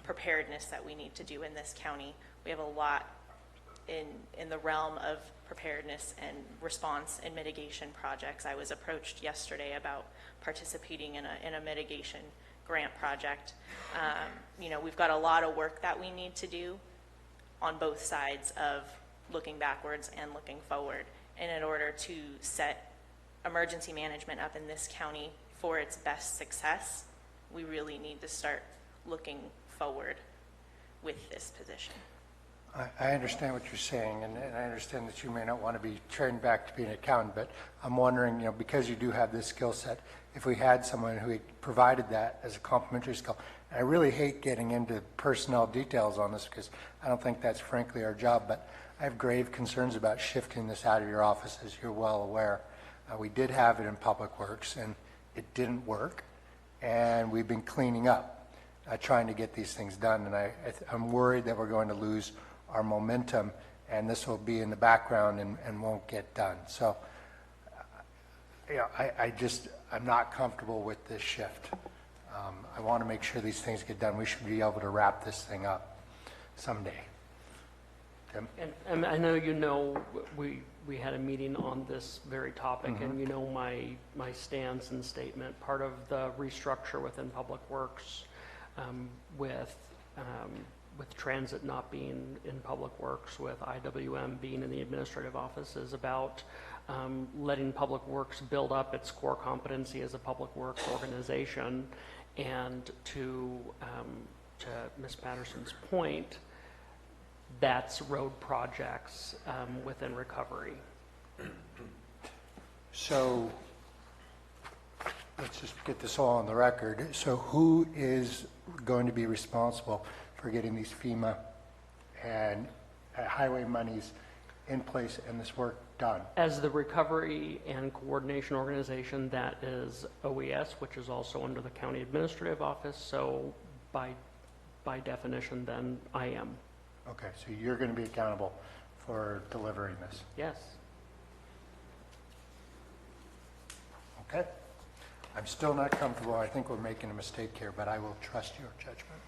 preparedness that we need to do in this county. We have a lot in the realm of preparedness and response and mitigation projects. I was approached yesterday about participating in a mitigation grant project. You know, we've got a lot of work that we need to do on both sides of looking backwards and looking forward. And in order to set emergency management up in this county for its best success, we really need to start looking forward with this position. I understand what you're saying, and I understand that you may not want to be trained back to being an accountant, but I'm wondering, you know, because you do have this skill set, if we had someone who provided that as a complementary skill. And I really hate getting into personnel details on this because I don't think that's frankly our job, but I have grave concerns about shifting this out of your office, as you're well aware. We did have it in Public Works, and it didn't work, and we've been cleaning up, trying to get these things done, and I'm worried that we're going to lose our momentum, and this will be in the background and won't get done. So, yeah, I'm not comfortable with this shift. I want to make sure these things get done. We should be able to wrap this thing up someday. Tim? And I know you know we had a meeting on this very topic, and you know my stance and statement. Part of the restructure within Public Works with transit not being in Public Works, with IWM being in the administrative office, is about letting Public Works build up its core competency as a public works organization. And to Ms. Patterson's point, that's road projects within recovery. So let's just get this all on the record. So who is going to be responsible for getting these FEMA and highway monies in place and this work done? As the recovery and coordination organization, that is OES, which is also under the county administrative office. So by definition, then I am. Okay, so you're going to be accountable for delivering this? Yes. Okay. I'm still not comfortable. I think we're making a mistake here, but I will trust your judgment.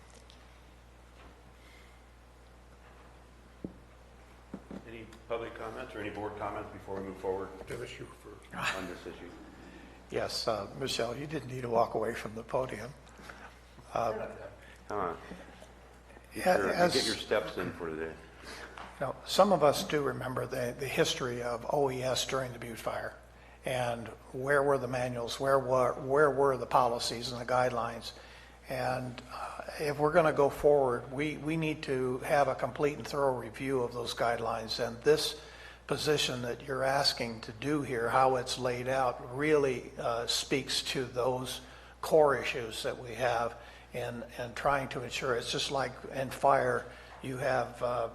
Any public comments or any board comments before we move forward on this issue? Yes, Michelle, you didn't need to walk away from the podium. Come on. Yeah, Get your steps in for today. Now, some of us do remember the history of OES during the Butte Fire, and where were the manuals, where were the policies and the guidelines, and if we're going to go forward, we need to have a complete and thorough review of those guidelines, and this position that you're asking to do here, how it's laid out, really speaks to those core issues that we have and trying to ensure. It's just like in fire, you have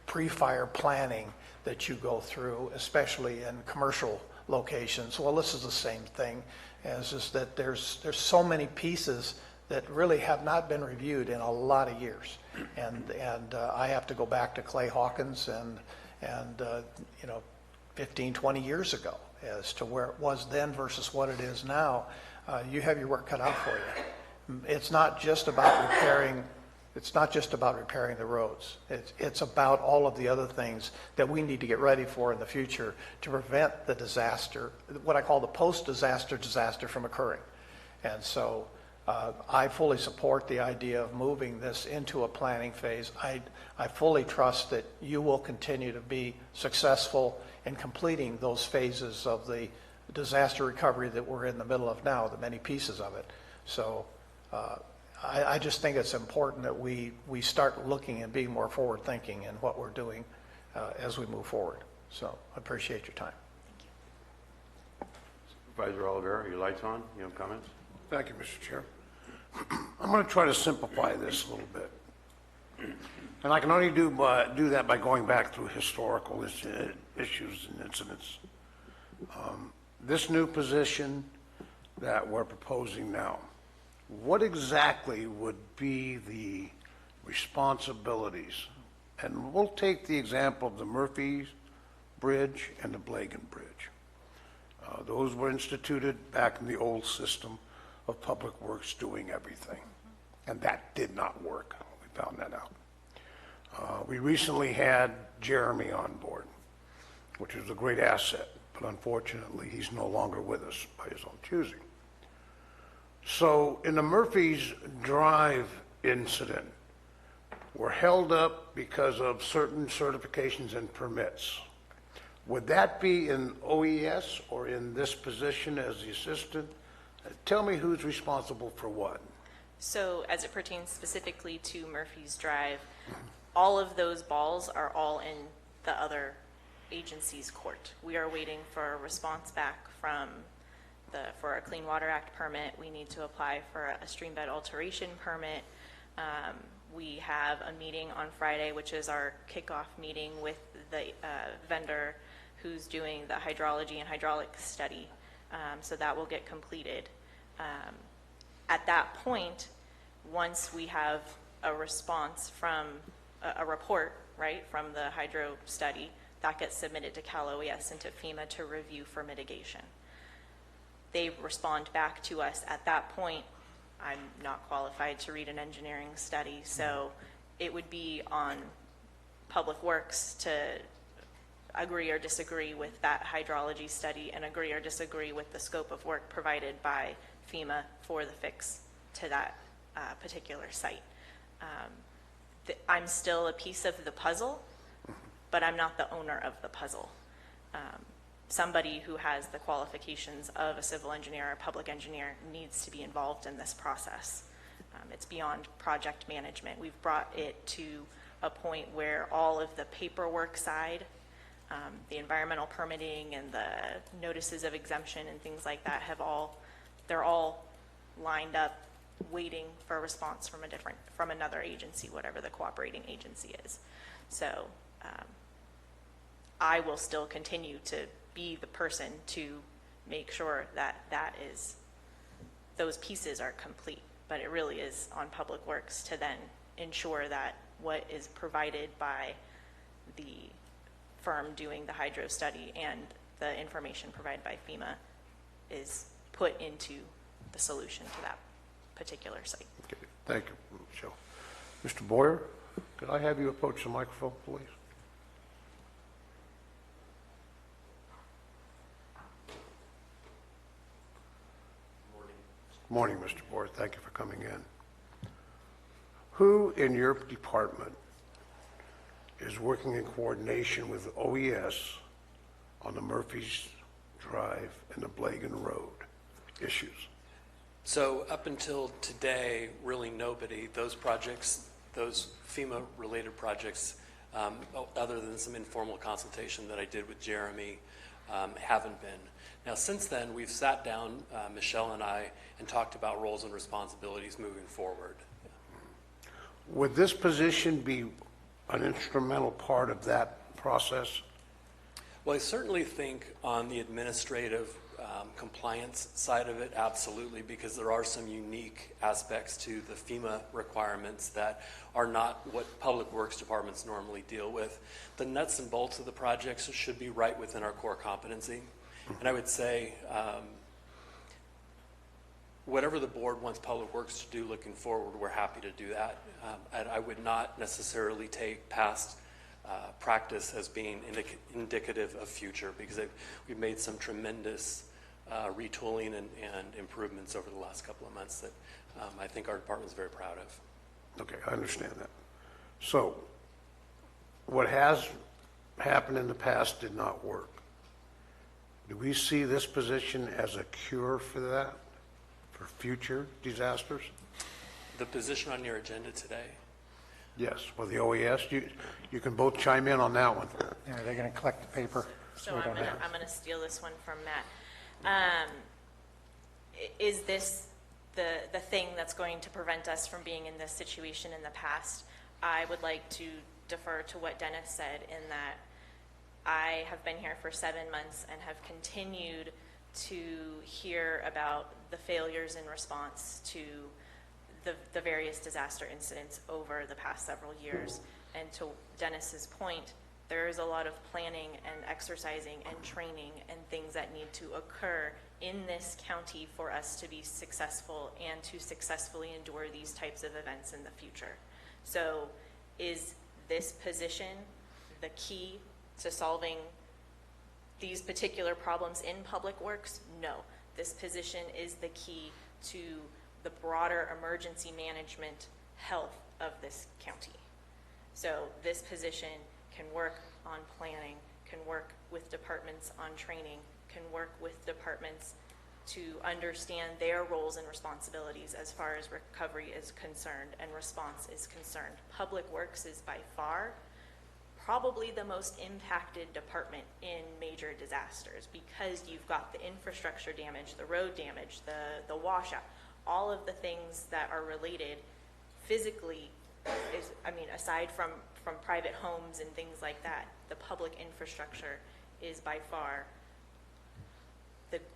pre-fire planning that you go through, especially in commercial locations. Well, this is the same thing, as is that there's so many pieces that really have not been reviewed in a lot of years. And I have to go back to Clay Hawkins and 15, 20 years ago as to where it was then versus what it is now. You have your work cut out for you. It's not just about repairing. It's not just about repairing the roads. It's about all of the other things that we need to get ready for in the future to prevent the disaster, what I call the post-disaster disaster from occurring. And so I fully support the idea of moving this into a planning phase. I fully trust that you will continue to be successful in completing those phases of the disaster recovery that we're in the middle of now, the many pieces of it. So I just think it's important that we start looking and being more forward-thinking in what we're doing as we move forward. So I appreciate your time. Supervisor Oliveira, your lights on? You have comments? Thank you, Mr. Chair. I'm going to try to simplify this a little bit. And I can only do that by going back through historical issues and incidents. This new position that we're proposing now, what exactly would be the responsibilities? And we'll take the example of the Murphy's Bridge and the Blagan Bridge. Those were instituted back in the old system of Public Works doing everything. And that did not work. We found that out. We recently had Jeremy on board, which is a great asset, but unfortunately he's no longer with us by his own choosing. So in the Murphy's Drive incident, we're held up because of certain certifications and permits. Would that be in OES or in this position as the assistant? Tell me who's responsible for what. So as it pertains specifically to Murphy's Drive, all of those balls are all in the other agency's court. We are waiting for a response back from for a Clean Water Act permit. We need to apply for a stream bed alteration permit. We have a meeting on Friday, which is our kickoff meeting with the vendor who's doing the hydrology and hydraulic study. So that will get completed. At that point, once we have a response from a report, right, from the hydro study, that gets submitted to Cal OES and to FEMA to review for mitigation. They respond back to us at that point. I'm not qualified to read an engineering study, so it would be on Public Works to agree or disagree with that hydrology study and agree or disagree with the scope of work provided by FEMA for the fix to that particular site. I'm still a piece of the puzzle, but I'm not the owner of the puzzle. Somebody who has the qualifications of a civil engineer or a public engineer needs to be involved in this process. It's beyond project management. We've brought it to a point where all of the paperwork side, the environmental permitting and the notices of exemption and things like that they're all lined up waiting for a response from another agency, whatever the cooperating agency is. So I will still continue to be the person to make sure that those pieces are complete, but it really is on Public Works to then ensure that what is provided by the firm doing the hydro study and the information provided by FEMA is put into the solution to that particular site. Okay. Thank you, Michelle. Mr. Boyer, could I have you approach the microphone, please? Morning, Mr. Boyer. Thank you for coming in. Who in your department is working in coordination with OES on the Murphy's Drive and the Blagan Road issues? So up until today, really nobody. Those projects, those FEMA-related projects, other than some informal consultation that I did with Jeremy, haven't been. Now, since then, we've sat down, Michelle and I, and talked about roles and responsibilities moving forward. Would this position be an instrumental part of that process? Well, I certainly think on the administrative compliance side of it, absolutely, because there are some unique aspects to the FEMA requirements that are not what public works departments normally deal with. The nuts and bolts of the projects should be right within our core competency. And I would say, whatever the board wants public works to do looking forward, we're happy to do that. And I would not necessarily take past practice as being indicative of future, because we've made some tremendous retooling and improvements over the last couple of months that I think our department is very proud of. Okay, I understand that. So, what has happened in the past did not work. Do we see this position as a cure for that, for future disasters? The position on your agenda today? Yes, well, the OES, you can both chime in on that one. Yeah, they're going to collect the paper. So I'm gonna steal this one from Matt. Is this the thing that's going to prevent us from being in this situation in the past? I would like to defer to what Dennis said, in that I have been here for 7 months and have continued to hear about the failures in response to the various disaster incidents over the past several years. And to Dennis's point, there is a lot of planning and exercising and training and things that need to occur in this county for us to be successful and to successfully endure these types of events in the future. So is this position the key to solving these particular problems in public works? No. This position is the key to the broader emergency management health of this county. So this position can work on planning, can work with departments on training, can work with departments to understand their roles and responsibilities as far as recovery is concerned and response is concerned. Public Works is by far probably the most impacted department in major disasters, because you've got the infrastructure damage, the road damage, the washout, all of the things that are related physically is, I mean, aside from private homes and things like that, the public infrastructure is by far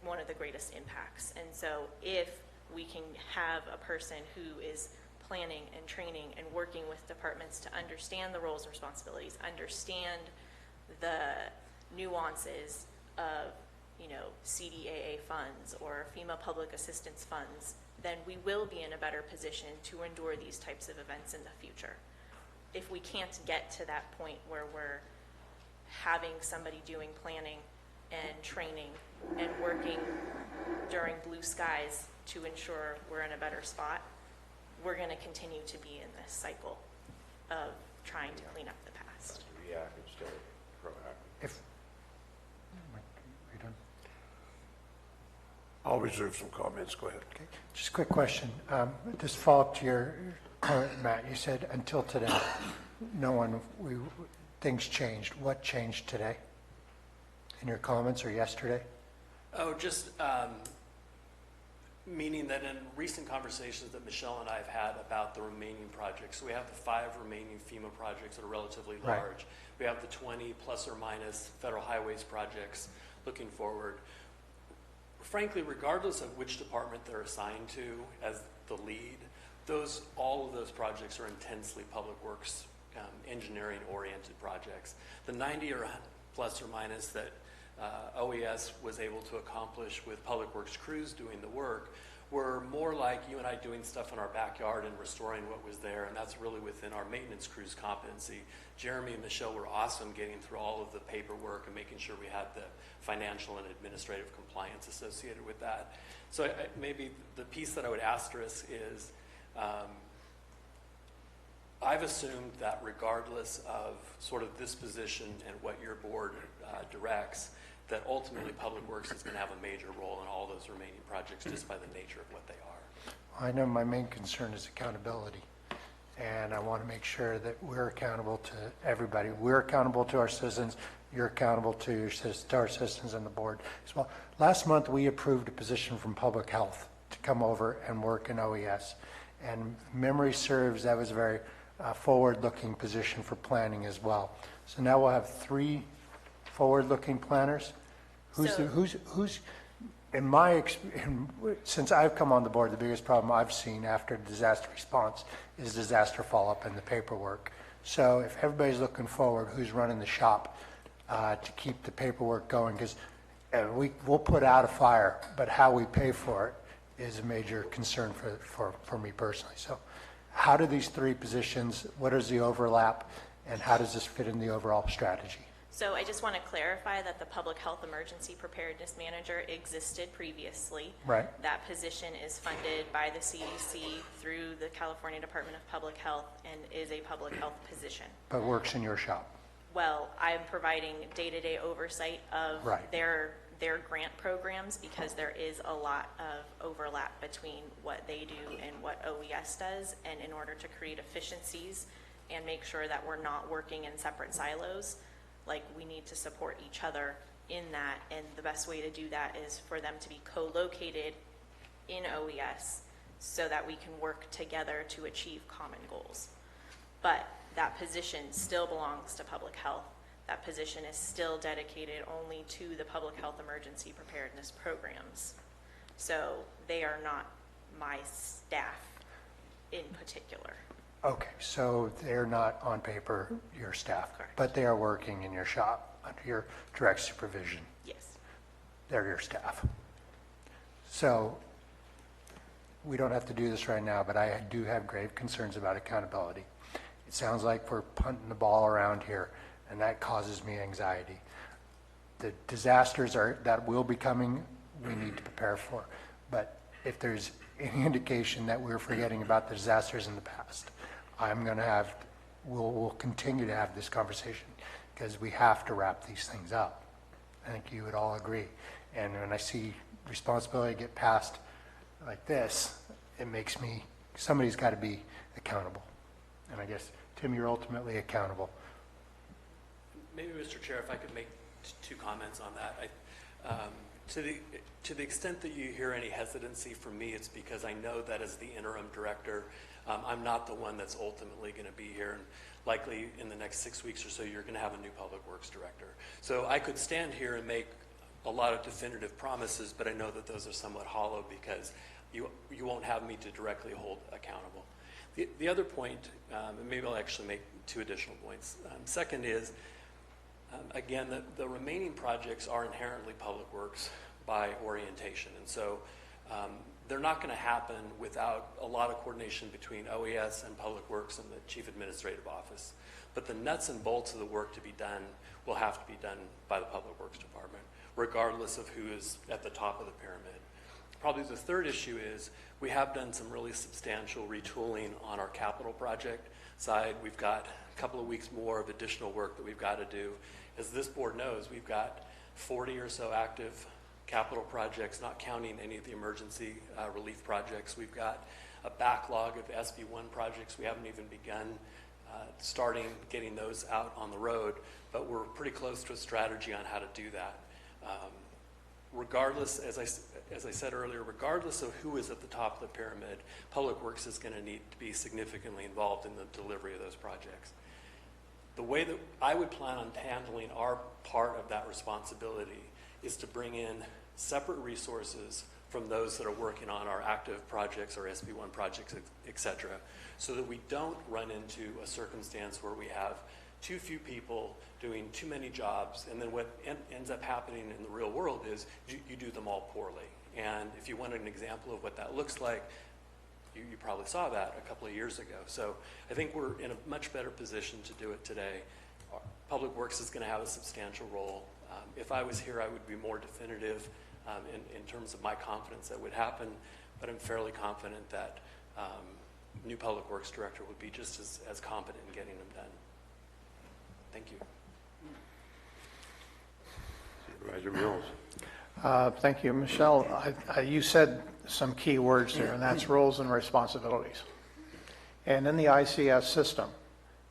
one of the greatest impacts. And so if we can have a person who is planning and training and working with departments to understand the roles and responsibilities, understand the nuances of, you know, CDAA funds or FEMA public assistance funds, then we will be in a better position to endure these types of events in the future. If we can't get to that point where we're having somebody doing planning and training and working during blue skies to ensure we're in a better spot, we're going to continue to be in this cycle of trying to clean up the past. React instead of proactive. If, are you done? I'll reserve some comments, go ahead. Okay. Just a quick question. Just follow up to your comment, Matt. You said until today, things changed. What changed today? In your comments, or yesterday? Oh, just meaning that in recent conversations that Michelle and I have had about the remaining projects, so we have the 5 remaining FEMA projects that are relatively large. Right. We have the 20 plus or minus federal highways projects looking forward. Frankly, regardless of which department they're assigned to as the lead, all of those projects are intensely public works engineering oriented projects. The 90 or plus or minus that OES was able to accomplish with public works crews doing the work were more like you and I doing stuff in our backyard and restoring what was there, and that's really within our maintenance crew's competency. Jeremy and Michelle were awesome getting through all of the paperwork and making sure we had the financial and administrative compliance associated with that. So maybe the piece that I would asterisk is I've assumed that regardless of sort of this position and what your board directs, that ultimately Public Works is going to have a major role in all those remaining projects just by the nature of what they are. I know my main concern is accountability, and I want to make sure that we're accountable to everybody. We're accountable to our citizens. You're accountable to our citizens and the board as well. Last month, we approved a position from Public Health to come over and work in OES, and memory serves, that was a very forward-looking position for planning as well. So now we'll have 3 forward-looking planners. Who's Since I've come on the board, the biggest problem I've seen after disaster response is disaster follow-up and the paperwork. So if everybody's looking forward, who's running the shop to keep the paperwork going? Because we'll put out a fire, but how we pay for it is a major concern for me personally. So how do these three positions, what is the overlap, and how does this fit in the overall strategy? So I just want to clarify that the Public Health Emergency Preparedness Manager existed previously. Right. That position is funded by the CDC through the California Department of Public Health and is a public health position. But works in your shop? Well, I'm providing day-to-day oversight of Right. their grant programs because there is a lot of overlap between what they do and what OES does. And in order to create efficiencies and make sure that we're not working in separate silos, like we need to support each other in that, and the best way to do that is for them to be co-located in OES so that we can work together to achieve common goals. But that position still belongs to public health. That position is still dedicated only to the public health emergency preparedness programs. So they are not my staff in particular. Okay, so they're not on paper your staff, Correct. but they are working in your shop under your direct supervision. Yes. They're your staff. So we don't have to do this right now, but I do have grave concerns about accountability. It sounds like we're punting the ball around here, and that causes me anxiety. The disasters that will be coming, we need to prepare for. But if there's any indication that we're forgetting about the disasters in the past, we'll continue to have this conversation because we have to wrap these things up. I think you would all agree. And when I see responsibility get passed like this, it makes me, somebody's got to be accountable. And I guess, Tim, you're ultimately accountable. Maybe, Mr. Chair, if I could make two comments on that. To the extent that you hear any hesitancy from me, it's because I know that as the interim director, I'm not the one that's ultimately going to be here, and likely in the next 6 weeks or so, you're going to have a new Public Works director. So I could stand here and make a lot of definitive promises, but I know that those are somewhat hollow because you won't have me to directly hold accountable. The other point, and maybe I'll actually make two additional points. Second is, again, the remaining projects are inherently Public Works by orientation, and so they're not going to happen without a lot of coordination between OES and Public Works and the Chief Administrative Office. But the nuts and bolts of the work to be done will have to be done by the Public Works Department, regardless of who is at the top of the pyramid. Probably the third issue is we have done some really substantial retooling on our capital project side. We've got a couple of weeks more of additional work that we've got to do. As this board knows, we've got 40 or so active capital projects, not counting any of the emergency relief projects. We've got a backlog of SB1 projects. We haven't even begun starting getting those out on the road, but we're pretty close to a strategy on how to do that. Regardless, as I said earlier, regardless of who is at the top of the pyramid, Public Works is going to need to be significantly involved in the delivery of those projects. The way that I would plan on handling our part of that responsibility is to bring in separate resources from those that are working on our active projects, our SB1 projects, et cetera, so that we don't run into a circumstance where we have too few people doing too many jobs, and then what ends up happening in the real world is you do them all poorly. And if you want an example of what that looks like, you probably saw that a couple of years ago. So I think we're in a much better position to do it today. Public Works is going to have a substantial role. If I was here, I would be more definitive in terms of my confidence that would happen, but I'm fairly confident that new Public Works director would be just as competent in getting them done. Thank you. Supervisor Mills. Thank you, Michelle. You said some key words there, and that's roles and responsibilities. And in the ICS system,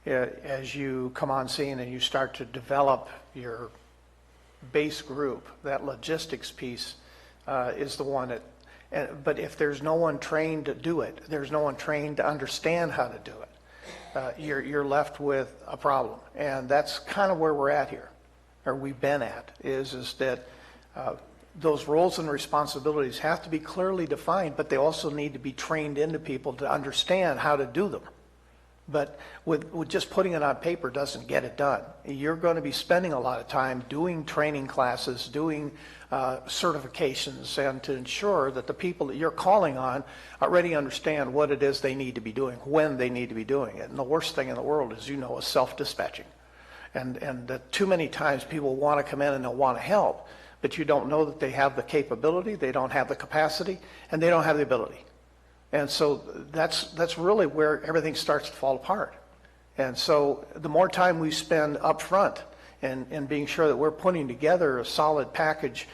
as you come on scene and you start to develop your base group, that logistics piece is the one that, but if there's no one trained to do it, there's no one trained to understand how to do it, you're left with a problem. And that's kind of where we're at here, or we've been at, is that those roles and responsibilities have to be clearly defined, but they also need to be trained into people to understand how to do them. But with just putting it on paper doesn't get it done. You're going to be spending a lot of time doing training classes, doing certifications, and to ensure that the people that you're calling on already understand what it is they need to be doing, when they need to be doing it. And the worst thing in the world, as you know, is self-dispatching. And too many times people want to come in and they'll want to help, but you don't know that they have the capability, they don't have the capacity, and they don't have the ability. And so that's really where everything starts to fall apart. And so the more time we spend up front in being sure that we're putting together a solid package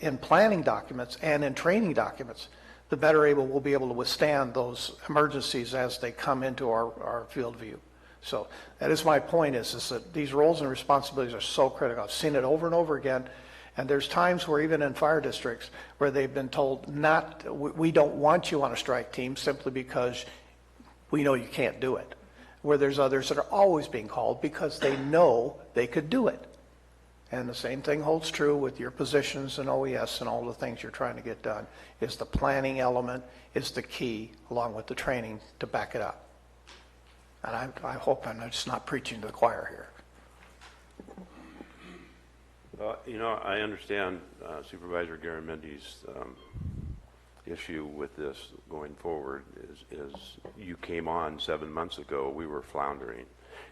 in planning documents and in training documents, the better we'll be able to withstand those emergencies as they come into our field view. So that is my point, is that these roles and responsibilities are so critical. I've seen it over and over again. And there's times where even in fire districts where they've been told we don't want you on a strike team simply because we know you can't do it. Where there's others that are always being called because they know they could do it. And the same thing holds true with your positions in OES and all the things you're trying to get done, is the planning element is the key along with the training to back it up. And I hope I'm just not preaching to the choir here. Well, I understand Supervisor Garamendi's issue with this going forward is you came on 7 months ago, we were floundering.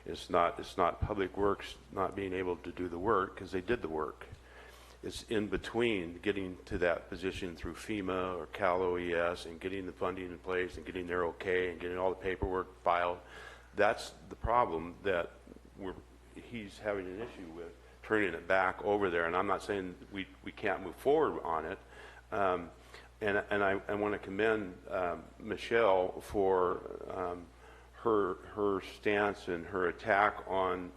It's not Public Works not being able to do the work, because they did the work. It's in between getting to that position through FEMA or Cal OES and getting the funding in place and getting their okay and getting all the paperwork filed. That's the problem that he's having an issue with, turning it back over there. And I'm not saying we can't move forward on it. And I want to commend Michelle for her stance and her attack on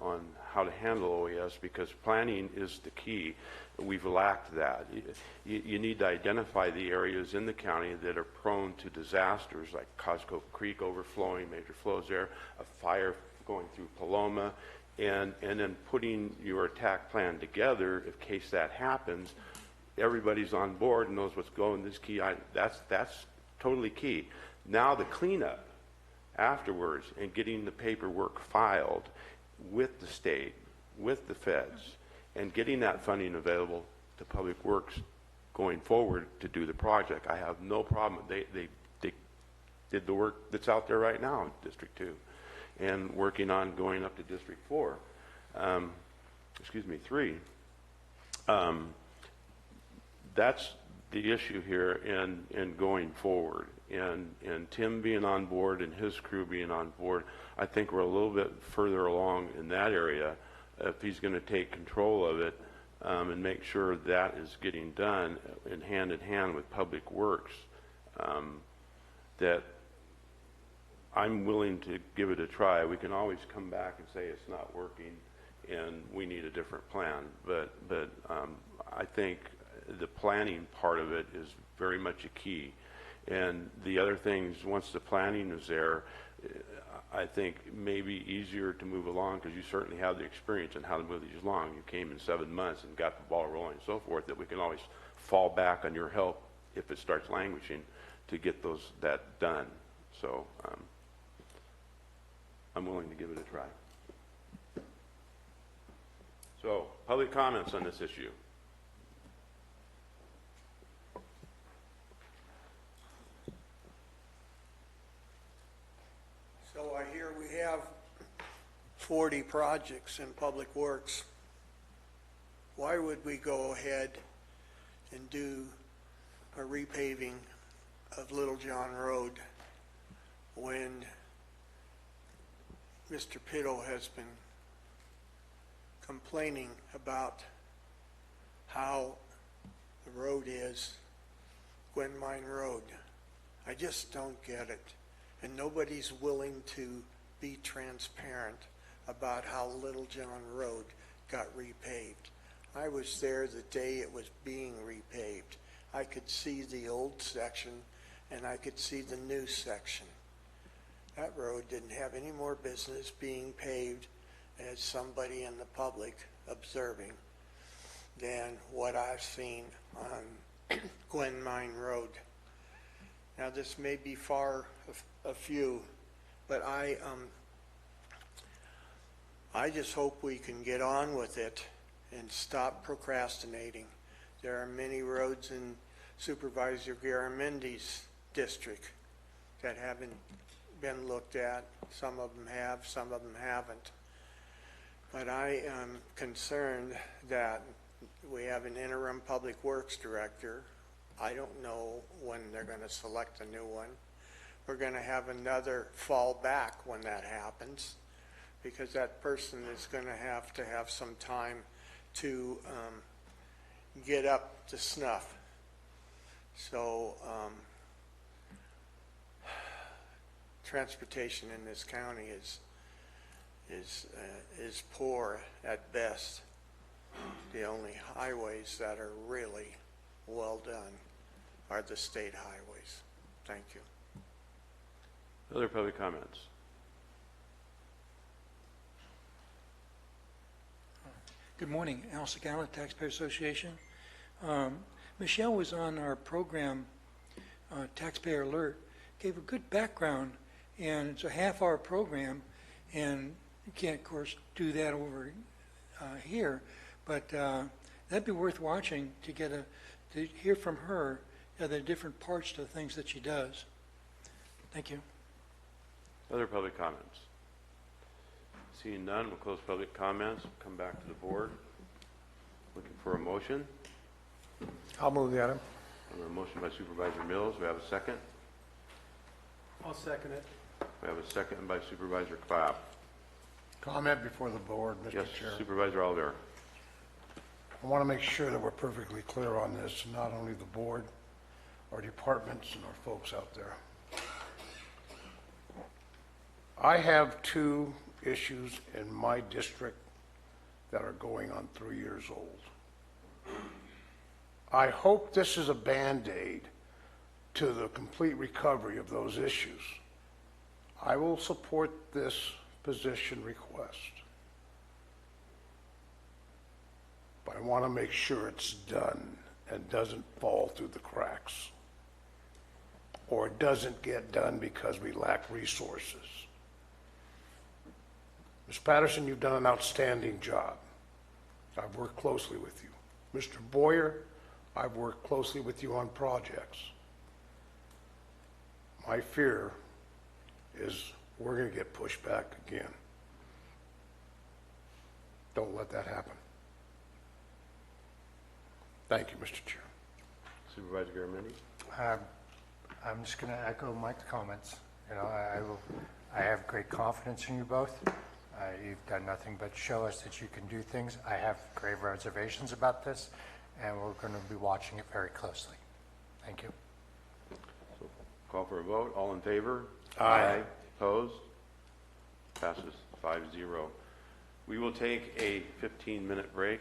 how to handle OES, because planning is the key. We've lacked that. You need to identify the areas in the county that are prone to disasters, like Cosco Creek overflowing, major flows there, a fire going through Paloma, and then putting your attack plan together in case that happens. Everybody's on board and knows what's going. This key, that's totally key. Now the cleanup afterwards and getting the paperwork filed with the state, with the feds, and getting that funding available to Public Works going forward to do the project. I have no problem. They did the work that's out there right now in District 2 and working on going up to District 4. 3. That's the issue here in going forward. And Tim being on board and his crew being on board, I think we're a little bit further along in that area if he's going to take control of it and make sure that is getting done in hand with Public Works. That I'm willing to give it a try. We can always come back and say it's not working and we need a different plan. But I think the planning part of it is very much a key. And the other things, once the planning is there, I think it may be easier to move along, because you certainly have the experience in how to move these along. You came in 7 months and got the ball rolling and so forth, that we can always fall back on your help if it starts languishing to get that done. So I'm willing to give it a try. So, public comments on this issue. So I hear we have 40 projects in Public Works. Why would we go ahead and do a repaving of Little John Road when Mr. Pitto has been complaining about how the road is, Gwen Mine Road? I just don't get it. And nobody's willing to be transparent about how Little John Road got repaved. I was there the day it was being repaved. I could see the old section and I could see the new section. That road didn't have any more business being paved as somebody in the public observing than what I've seen on Gwen Mine Road. Now, this may be far a few, but I just hope we can get on with it and stop procrastinating. There are many roads in Supervisor Garamendi's district that haven't been looked at. Some of them have, some of them haven't. But I am concerned that we have an interim public works director. I don't know when they're going to select a new one. We're going to have another fall back when that happens, because that person is going to have some time to get up to snuff. So transportation in this county is poor at best. The only highways that are really well done are the state highways. Thank you. Other public comments? Good morning, Al Sagala, Taxpayer Association. Michelle was on our program, Taxpayer Alert, gave a good background, and it's a half-hour program, and you can't, of course, do that over here, but that'd be worth watching to get to hear from her the different parts to the things that she does. Thank you. Other public comments? Seeing none, we'll close public comments. Come back to the board. Looking for a motion. I'll move the item. We have a motion by Supervisor Mills. We have a second. I'll second it. We have a second by Supervisor Clapp. Comment before the board, Mr. Yes, Chair. Supervisor Alder. I want to make sure that we're perfectly clear on this, not only the board, our departments, and our folks out there. I have two issues in my district that are going on 3 years old. I hope this is a Band-Aid to the complete recovery of those issues. I will support this position request, but I want to make sure it's done and doesn't fall through the cracks, or it doesn't get done because we lack resources. Ms. Patterson, you've done an outstanding job. I've worked closely with you. Mr. Boyer, I've worked closely with you on projects. My fear is we're going to get pushed back again. Don't let that happen. Thank you, Mr. Chair. Supervisor Garamendi. I'm just going to echo Mike's comments. You know, I have great confidence in you both. You've done nothing but show us that you can do things. I have grave reservations about this, and we're going to be watching it very closely. Thank you. So, call for a vote. All in favor? Aye. Opposed? Passes 5-0. We will take a 15-minute break.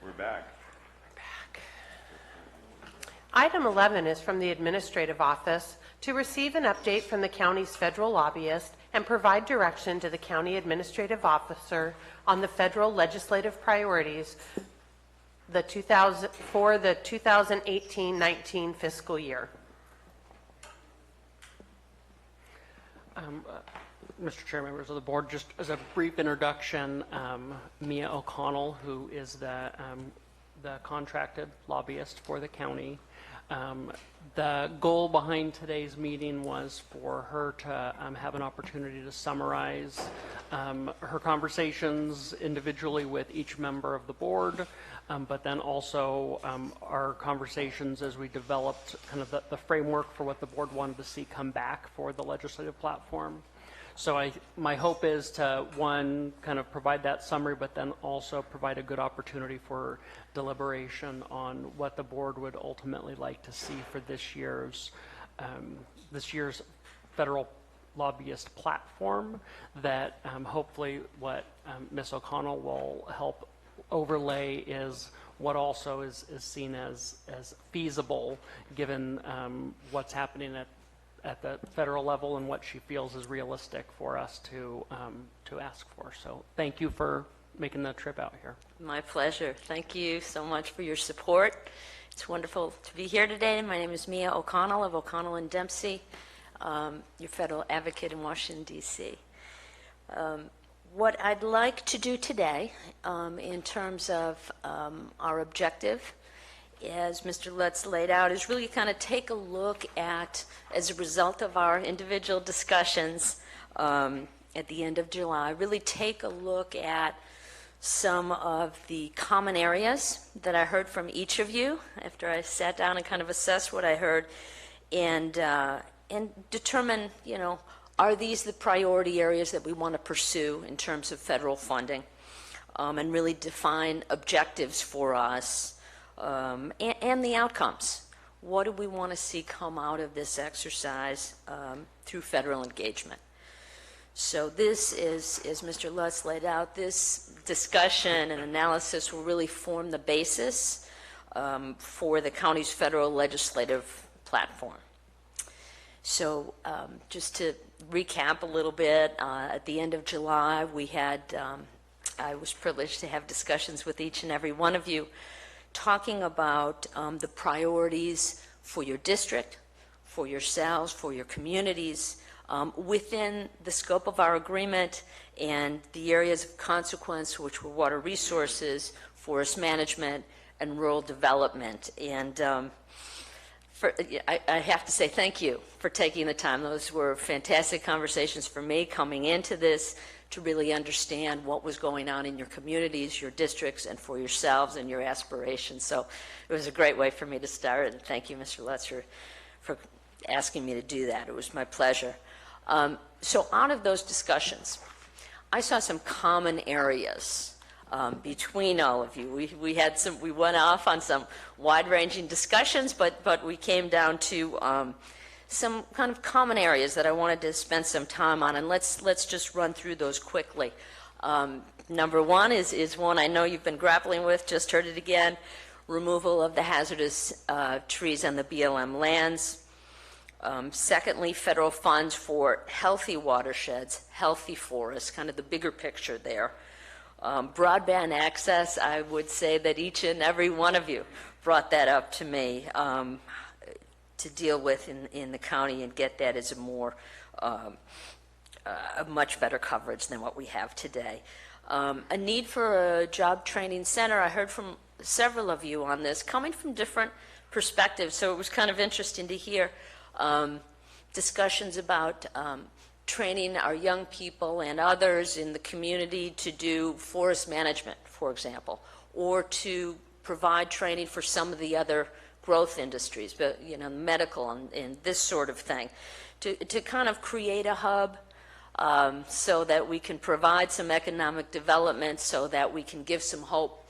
We're back. Item 11 is from the Administrative Office to receive an update from the county's federal lobbyist and provide direction to the County Administrative Officer on the federal legislative priorities for the 2018-19 fiscal year. Mr. Chair, members of the board, just as a brief introduction, Mia O'Connell, who is the contracted lobbyist for the county. The goal behind today's meeting was for her to have an opportunity to summarize her conversations individually with each member of the board, but then also our conversations as we developed kind of the framework for what the board wanted to see come back for the legislative platform. So my hope is to, one, kind of provide that summary, but then also provide a good opportunity for deliberation on what the board would ultimately like to see for this year's federal lobbyist platform that hopefully what Ms. O'Connell will help overlay is what also is seen as feasible, given what's happening at the federal level and what she feels is realistic for us to ask for. So thank you for making the trip out here. My pleasure. Thank you so much for your support. It's wonderful to be here today. My name is Mia O'Connell of O'Connell and Dempsey, your federal advocate in Washington, D.C. What I'd like to do today, in terms of our objective, as Mr. Lutz laid out, is really kind of take a look at, as a result of our individual discussions at the end of July, really take a look at some of the common areas that I heard from each of you after I sat down and kind of assessed what I heard, and determine, are these the priority areas that we want to pursue in terms of federal funding, and really define objectives for us, and the outcomes. What do we want to see come out of this exercise through federal engagement? So this is, as Mr. Lutz laid out, this discussion and analysis will really form the basis for the county's federal legislative platform. So just to recap a little bit, at the end of July, we had, I was privileged to have discussions with each and every one of you talking about the priorities for your district, for yourselves, for your communities, within the scope of our agreement, and the areas of consequence, which were water resources, forest management, and rural development. And I have to say thank you for taking the time. Those were fantastic conversations for me coming into this, to really understand what was going on in your communities, your districts, and for yourselves and your aspirations. So it was a great way for me to start, and thank you, Mr. Lutz, for asking me to do that. It was my pleasure. So out of those discussions, I saw some common areas between all of you. We went off on some wide-ranging discussions, but we came down to some kind of common areas that I wanted to spend some time on, and let's just run through those quickly. Number one is one I know you've been grappling with, just heard it again, removal of the hazardous trees on the BLM lands. Secondly, federal funds for healthy watersheds, healthy forests, kind of the bigger picture there. Broadband access, I would say that each and every one of you brought that up to me to deal with in the county and get that as a much better coverage than what we have today. A need for a job training center. I heard from several of you on this, coming from different perspectives, so it was kind of interesting to hear discussions about training our young people and others in the community to do forest management, for example, or to provide training for some of the other growth industries, but medical and this sort of thing, to kind of create a hub so that we can provide some economic development, so that we can give some hope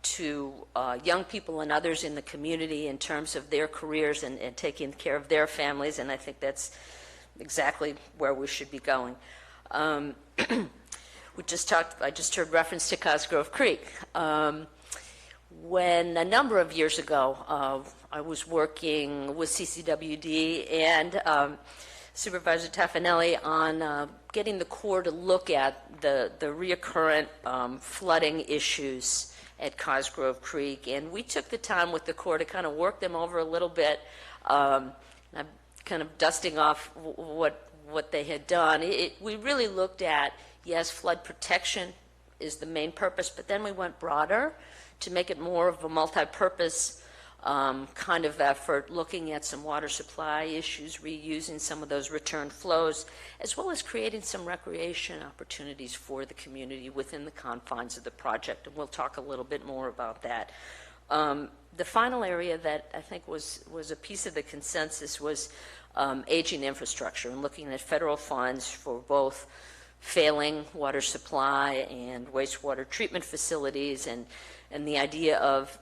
to young people and others in the community in terms of their careers and taking care of their families, and I think that's exactly where we should be going. I just heard reference to Cosgrove Creek. When a number of years ago, I was working with CCWD and Supervisor Taffanelli on getting the Corps to look at the reoccurrent flooding issues at Cosgrove Creek, and we took the time with the Corps to kind of work them over a little bit. I'm kind of dusting off what they had done. We really looked at, yes, flood protection is the main purpose, but then we went broader to make it more of a multi-purpose kind of effort, looking at some water supply issues, reusing some of those return flows, as well as creating some recreation opportunities for the community within the confines of the project. And we'll talk a little bit more about that. The final area that I think was a piece of the consensus was aging infrastructure and looking at federal funds for both failing water supply and wastewater treatment facilities, and the idea of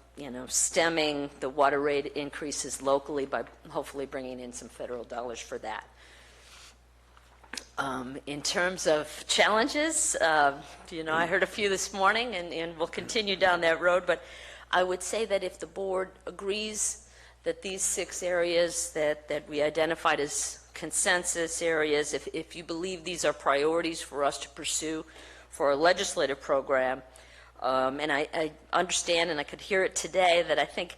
stemming the water rate increases locally by hopefully bringing in some federal dollars for that. In terms of challenges, I heard a few this morning, and we'll continue down that road, but I would say that if the board agrees that these 6 areas that we identified as consensus areas, if you believe these are priorities for us to pursue for a legislative program, and I understand and I could hear it today that I think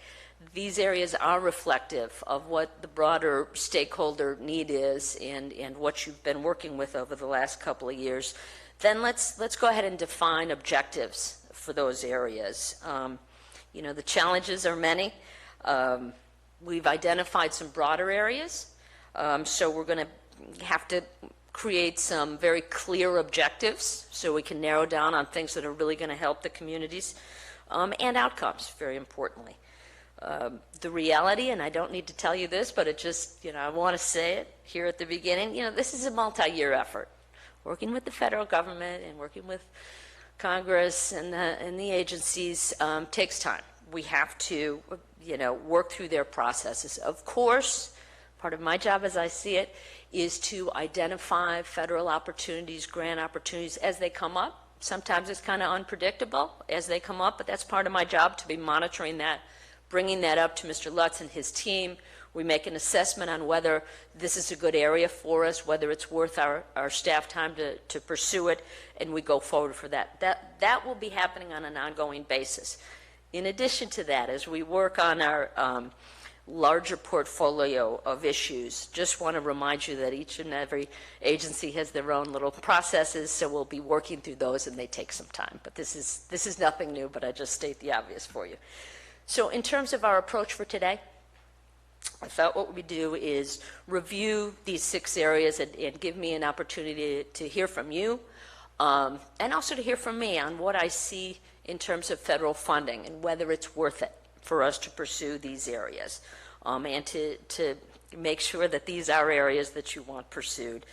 these areas are reflective of what the broader stakeholder need is and what you've been working with over the last couple of years, then let's go ahead and define objectives for those areas. You know, the challenges are many. We've identified some broader areas, so we're going to have to create some very clear objectives so we can narrow down on things that are really going to help the communities, and outcomes, very importantly. The reality, and I don't need to tell you this, but it just, you know, I want to say it here at the beginning, you know, this is a multi-year effort. Working with the federal government and working with Congress and the agencies takes time. We have to, you know, work through their processes. Of course, part of my job as I see it is to identify federal opportunities, grant opportunities as they come up. Sometimes it's kind of unpredictable as they come up, but that's part of my job, to be monitoring that, bringing that up to Mr. Lutz and his team. We make an assessment on whether this is a good area for us, whether it's worth our staff time to pursue it, and we go forward for that. That will be happening on an ongoing basis. In addition to that, as we work on our larger portfolio of issues, just want to remind you that each and every agency has their own little processes, so we'll be working through those, and they take some time. But this is nothing new, but I just state the obvious for you. So in terms of our approach for today, I thought what we do is review these 6 areas and give me an opportunity to hear from you, and also to hear from me on what I see in terms of federal funding and whether it's worth it for us to pursue these areas, and to make sure that these are areas that you want pursued.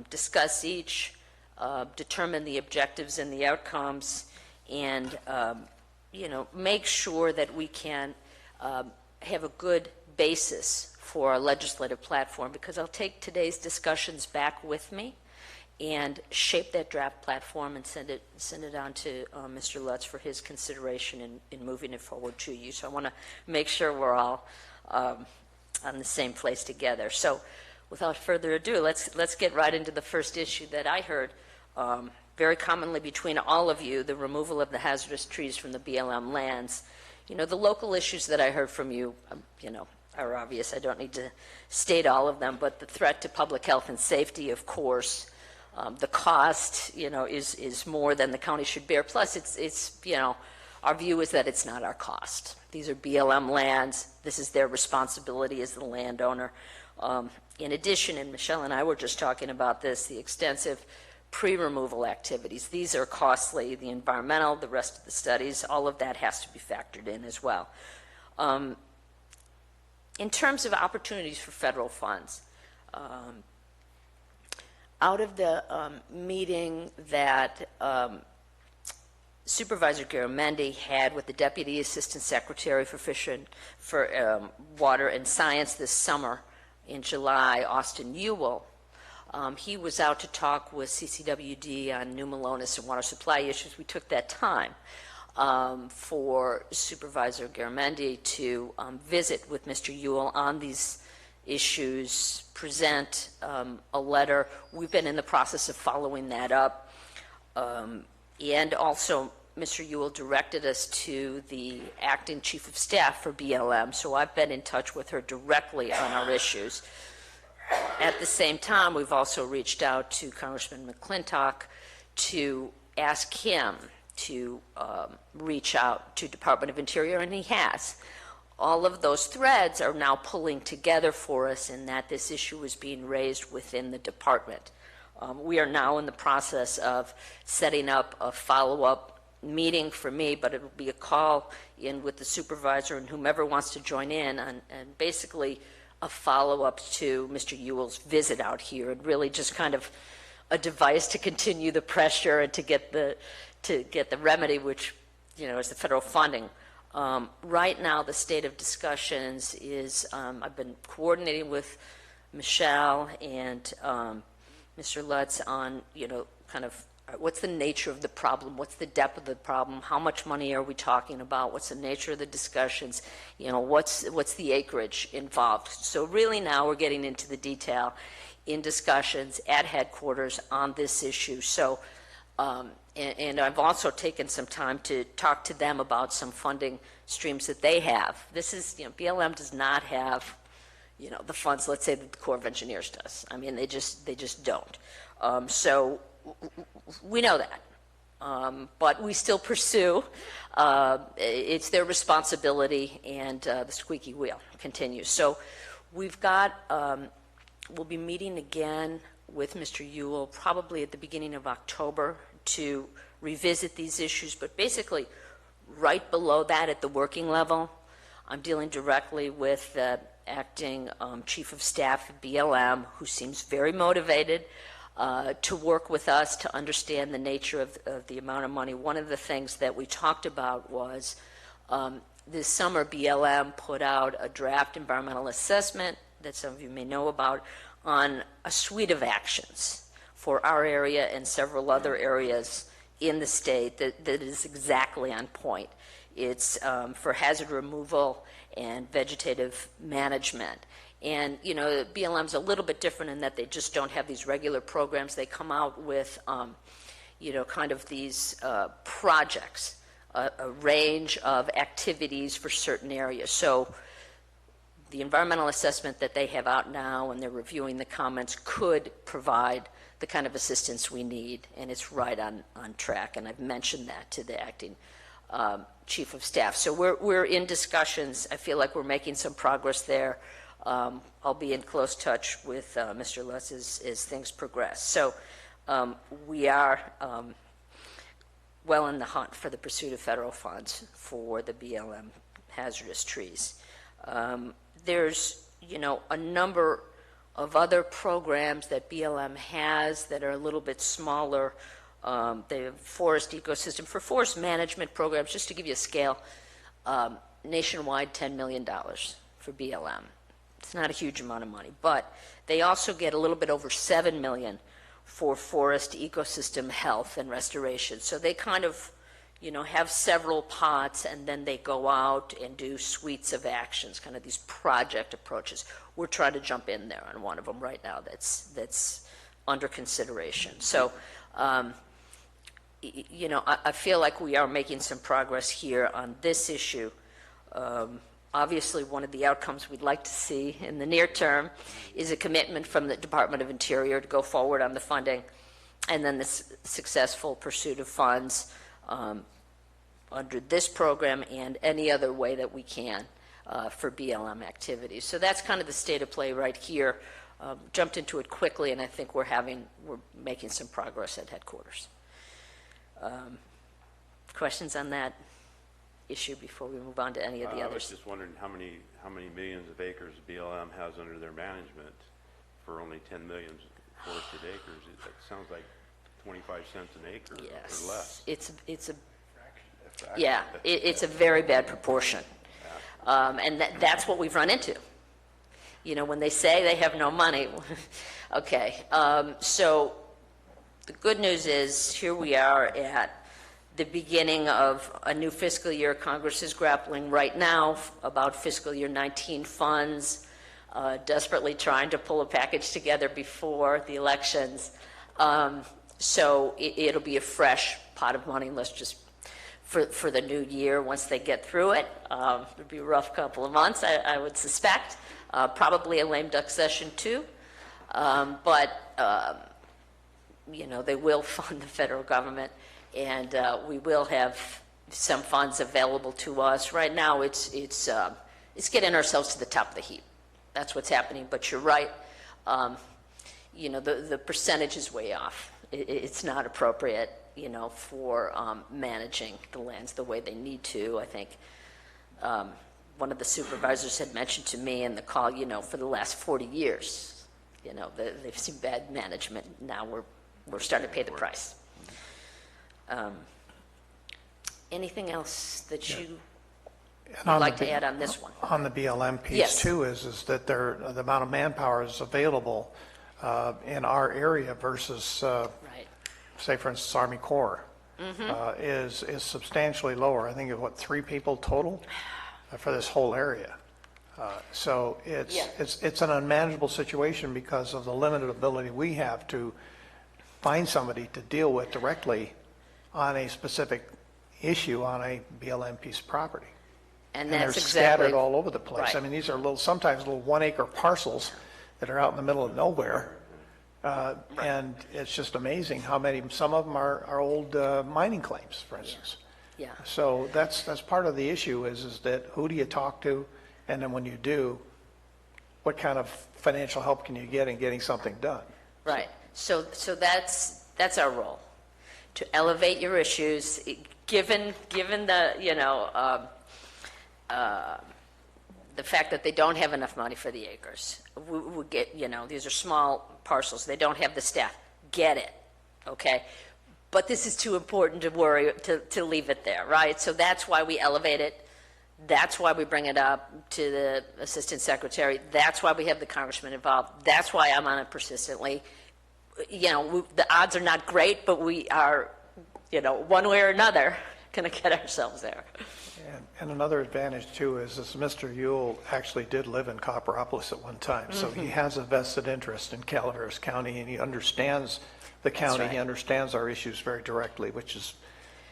Discuss each, determine the objectives and the outcomes, and you know, make sure that we can have a good basis for a legislative platform, because I'll take today's discussions back with me and shape that draft platform and send it on to Mr. Lutz for his consideration in moving it forward to you. So I want to make sure we're all on the same place together. So without further ado, let's get right into the first issue that I heard very commonly between all of you, the removal of the hazardous trees from the BLM lands. You know, the local issues that I heard from you, you know, are obvious. I don't need to state all of them, but the threat to public health and safety, of course. The cost, you know, is more than the county should bear. Plus, it's you know, our view is that it's not our cost. These are BLM lands. This is their responsibility as the landowner. In addition, and Michelle and I were just talking about this, the extensive pre-removal activities. These are costly. The environmental, the rest of the studies, all of that has to be factored in as well. In terms of opportunities for federal funds, out of the meeting that Supervisor Garamendi had with the Deputy Assistant Secretary for Water and Science this summer in July, Austin Ewell, he was out to talk with CCWD on New Melones and water supply issues. We took that time for Supervisor Garamendi to visit with Mr. Ewell on these issues, present a letter. We've been in the process of following that up. And also, Mr. Ewell directed us to the acting chief of staff for BLM, so I've been in touch with her directly on our issues. At the same time, we've also reached out to Congressman McClintock to ask him to reach out to Department of Interior, and he has. All of those threads are now pulling together for us in that this issue is being raised within the department. We are now in the process of setting up a follow-up meeting for me, but it will be a call in with the supervisor and whomever wants to join in, and basically a follow-up to Mr. Ewell's visit out here, and really just kind of a device to continue the pressure and to get the remedy, which, you know, is the federal funding. Right now, the state of discussions is I've been coordinating with Michelle and Mr. Lutz on, you know, kind of what's the nature of the problem? What's the depth of the problem? How much money are we talking about? What's the nature of the discussions? You know, what's the acreage involved? So really now we're getting into the detail in discussions at headquarters on this issue. So, and I've also taken some time to talk to them about some funding streams that they have. This is, you know, BLM does not have, you know, the funds, let's say, that the Corps of Engineers does. I mean, they just don't. So we know that, but we still pursue. It's their responsibility, and the squeaky wheel continues. So we've got, we'll be meeting again with Mr. Ewell probably at the beginning of October to revisit these issues, but basically right below that at the working level, I'm dealing directly with the acting chief of staff at BLM, who seems very motivated to work with us to understand the nature of the amount of money. One of the things that we talked about was this summer BLM put out a draft environmental assessment that some of you may know about on a suite of actions for our area and several other areas in the state that is exactly on point. It's for hazard removal and vegetative management. And, you know, BLM's a little bit different in that they just don't have these regular programs. They come out with, you know, kind of these projects, a range of activities for certain areas. So the environmental assessment that they have out now, and they're reviewing the comments, could provide the kind of assistance we need, and it's right on track. And I've mentioned that to the acting chief of staff. So we're in discussions. I feel like we're making some progress there. I'll be in close touch with Mr. Lutz as things progress. So we are well in the hunt for the pursuit of federal funds for the BLM hazardous trees. There's, you know, a number of other programs that BLM has that are a little bit smaller. They have forest ecosystem for forest management programs. Just to give you a scale, nationwide $10 million for BLM. It's not a huge amount of money, but they also get a little bit over $7 million for forest ecosystem health and restoration. So they kind of, you know, have several pots, and then they go out and do suites of actions, kind of these project approaches. We're trying to jump in there on one of them right now that's under consideration. So, you know, I feel like we are making some progress here on this issue. Obviously, one of the outcomes we'd like to see in the near term is a commitment from the Department of Interior to go forward on the funding, and then the successful pursuit of funds under this program and any other way that we can for BLM activities. So that's kind of the state of play right here. Jumped into it quickly, and I think we're making some progress at headquarters. Questions on that issue before we move on to any of the others? I was just wondering how many millions of acres BLM has under their management for only 10 million forested acres. That sounds like 25 cents an acre or less. It's a very bad proportion, and that's what we've run into. You know, when they say they have no money, okay. So the good news is here we are at the beginning of a new fiscal year. Congress is grappling right now about fiscal year 19 funds, desperately trying to pull a package together before the elections. So it'll be a fresh pot of money. Let's just for the new year. Once they get through it, it'll be a rough couple of months, I would suspect. Probably a lame duck session too, but you know, they will fund the federal government, and we will have some funds available to us. Right now, it's getting ourselves to the top of the heap. That's what's happening. But you're right. You know, the percentage is way off. It's not appropriate, you know, for managing the lands the way they need to. I think one of the supervisors had mentioned to me in the call, you know, for the last 40 years, you know, they've seen bad management. Now we're starting to pay the price. Anything else that you would like to add on this one? On the BLM piece, yes. too, is that the amount of manpower is available in our area versus right. say for instance, Army Corps, is substantially lower. I think of what, 3 people total for this whole area. So it's an unmanageable situation because of the limited ability we have to find somebody to deal with directly on a specific issue on a BLM piece of property. And they're that's exactly scattered all over the place. right. I mean, these are sometimes little 1-acre parcels that are out in the middle of nowhere. And it's just amazing how many, some of them are old mining claims, for instance. Yeah. So that's part of the issue is that who do you talk to? And then when you do, what kind of financial help can you get in getting something done? Right. So that's our role, to elevate your issues, given the, the fact that they don't have enough money for the acres. We get, these are small parcels. They don't have the staff. Get it, okay? But this is too important to worry, to leave it there, right? So that's why we elevate it. That's why we bring it up to the assistant secretary. That's why we have the congressman involved. That's why I'm on it persistently. The odds are not great, but we are, one way or another, going to get ourselves there. And another advantage too is Mr. Ewell actually did live in Copperopolis at one time, so he has a vested interest in Calaveras County, and he understands the county. right. He understands our issues very directly, which is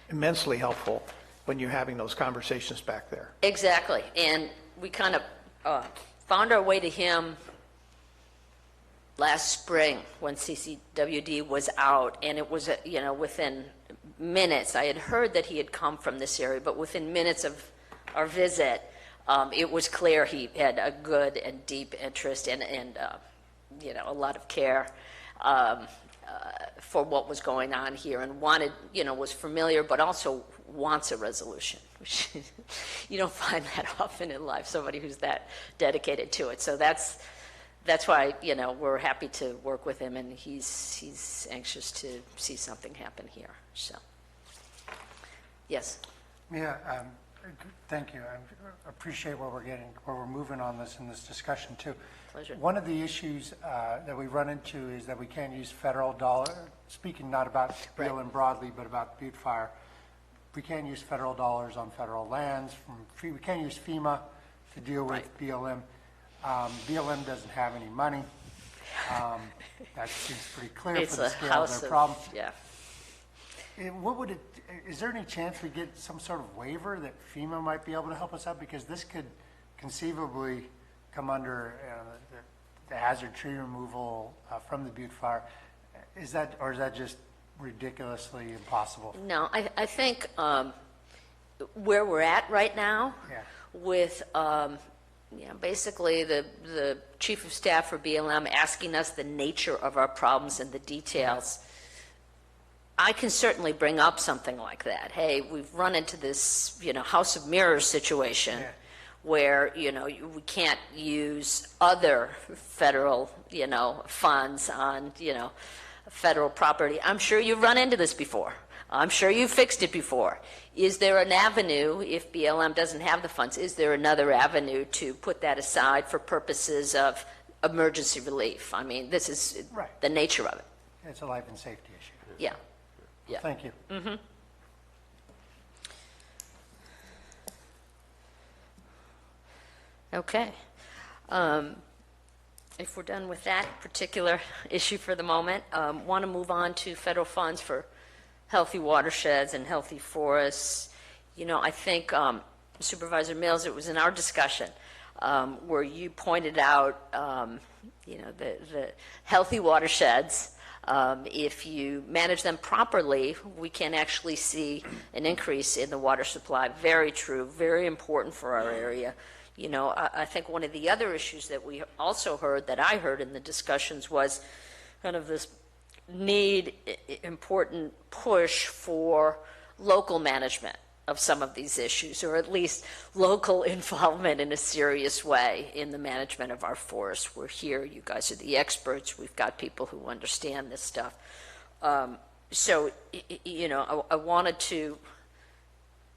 immensely helpful when you're having those conversations back there. Exactly. And we kind of found our way to him last spring when CCWD was out, and it was, within minutes. I had heard that he had come from this area, but within minutes of our visit, it was clear he had a good and deep interest and a lot of care for what was going on here, and wanted, was familiar, but also wants a resolution. You don't find that often in life, somebody who's that dedicated to it. So that's why, we're happy to work with him, and he's anxious to see something happen here. So, yes. Yeah, thank you. I appreciate where we're moving on this in this discussion too. Pleasure. One of the issues that we run into is that we can't use federal dollar, speaking not about BLM broadly, but about Butte Fire. We can't use federal dollars on federal lands. We can't use FEMA to deal with BLM. BLM doesn't have any money. That seems pretty clear for the scale of their problem. Yeah. Is there any chance we get some sort of waiver that FEMA might be able to help us out? Because this could conceivably come under the hazard tree removal from the Butte Fire. Is that just ridiculously impossible? No, I think where we're at right now with basically the chief of staff for BLM asking us the nature of our problems and the details, I can certainly bring up something like that. Hey, we've run into this, House of Mirrors situation where, we can't use other federal, funds on, federal property. I'm sure you've run into this before. I'm sure you've fixed it before. Is there an avenue, if BLM doesn't have the funds, is there another avenue to put that aside for purposes of emergency relief? I mean, this is the nature of it. It's a life and safety issue. Yeah. Yeah. Thank you. Mm-hmm. Okay. If we're done with that particular issue for the moment, want to move on to federal funds for healthy watersheds and healthy forests. I think Supervisor Mills, it was in our discussion where you pointed out, the healthy watersheds. If you manage them properly, we can actually see an increase in the water supply. Very true, very important for our area. I think one of the other issues that we also heard, that I heard in the discussions, was kind of this important push for local management of some of these issues, or at least local involvement in a serious way in the management of our forests. We're here, you guys are the experts, we've got people who understand this stuff. So, I wanted to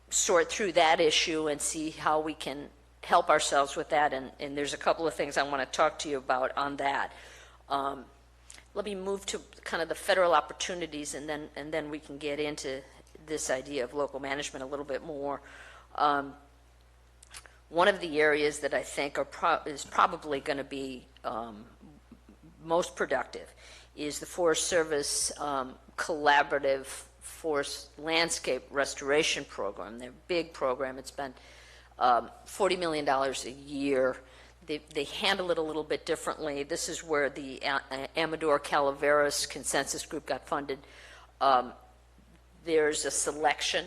sort through that issue and see how we can help ourselves with that, and there's a couple of things I want to talk to you about on that. me move to kind of the federal opportunities, and then we can get into this idea of local management a little bit more. One of the areas that I think is probably going to be most productive is the Forest Service Collaborative Forest Landscape Restoration Program. Their big program. It's been $40 million a year. They handle it a little bit differently. This is where the Amador Calaveras Consensus Group got funded. There's a selection.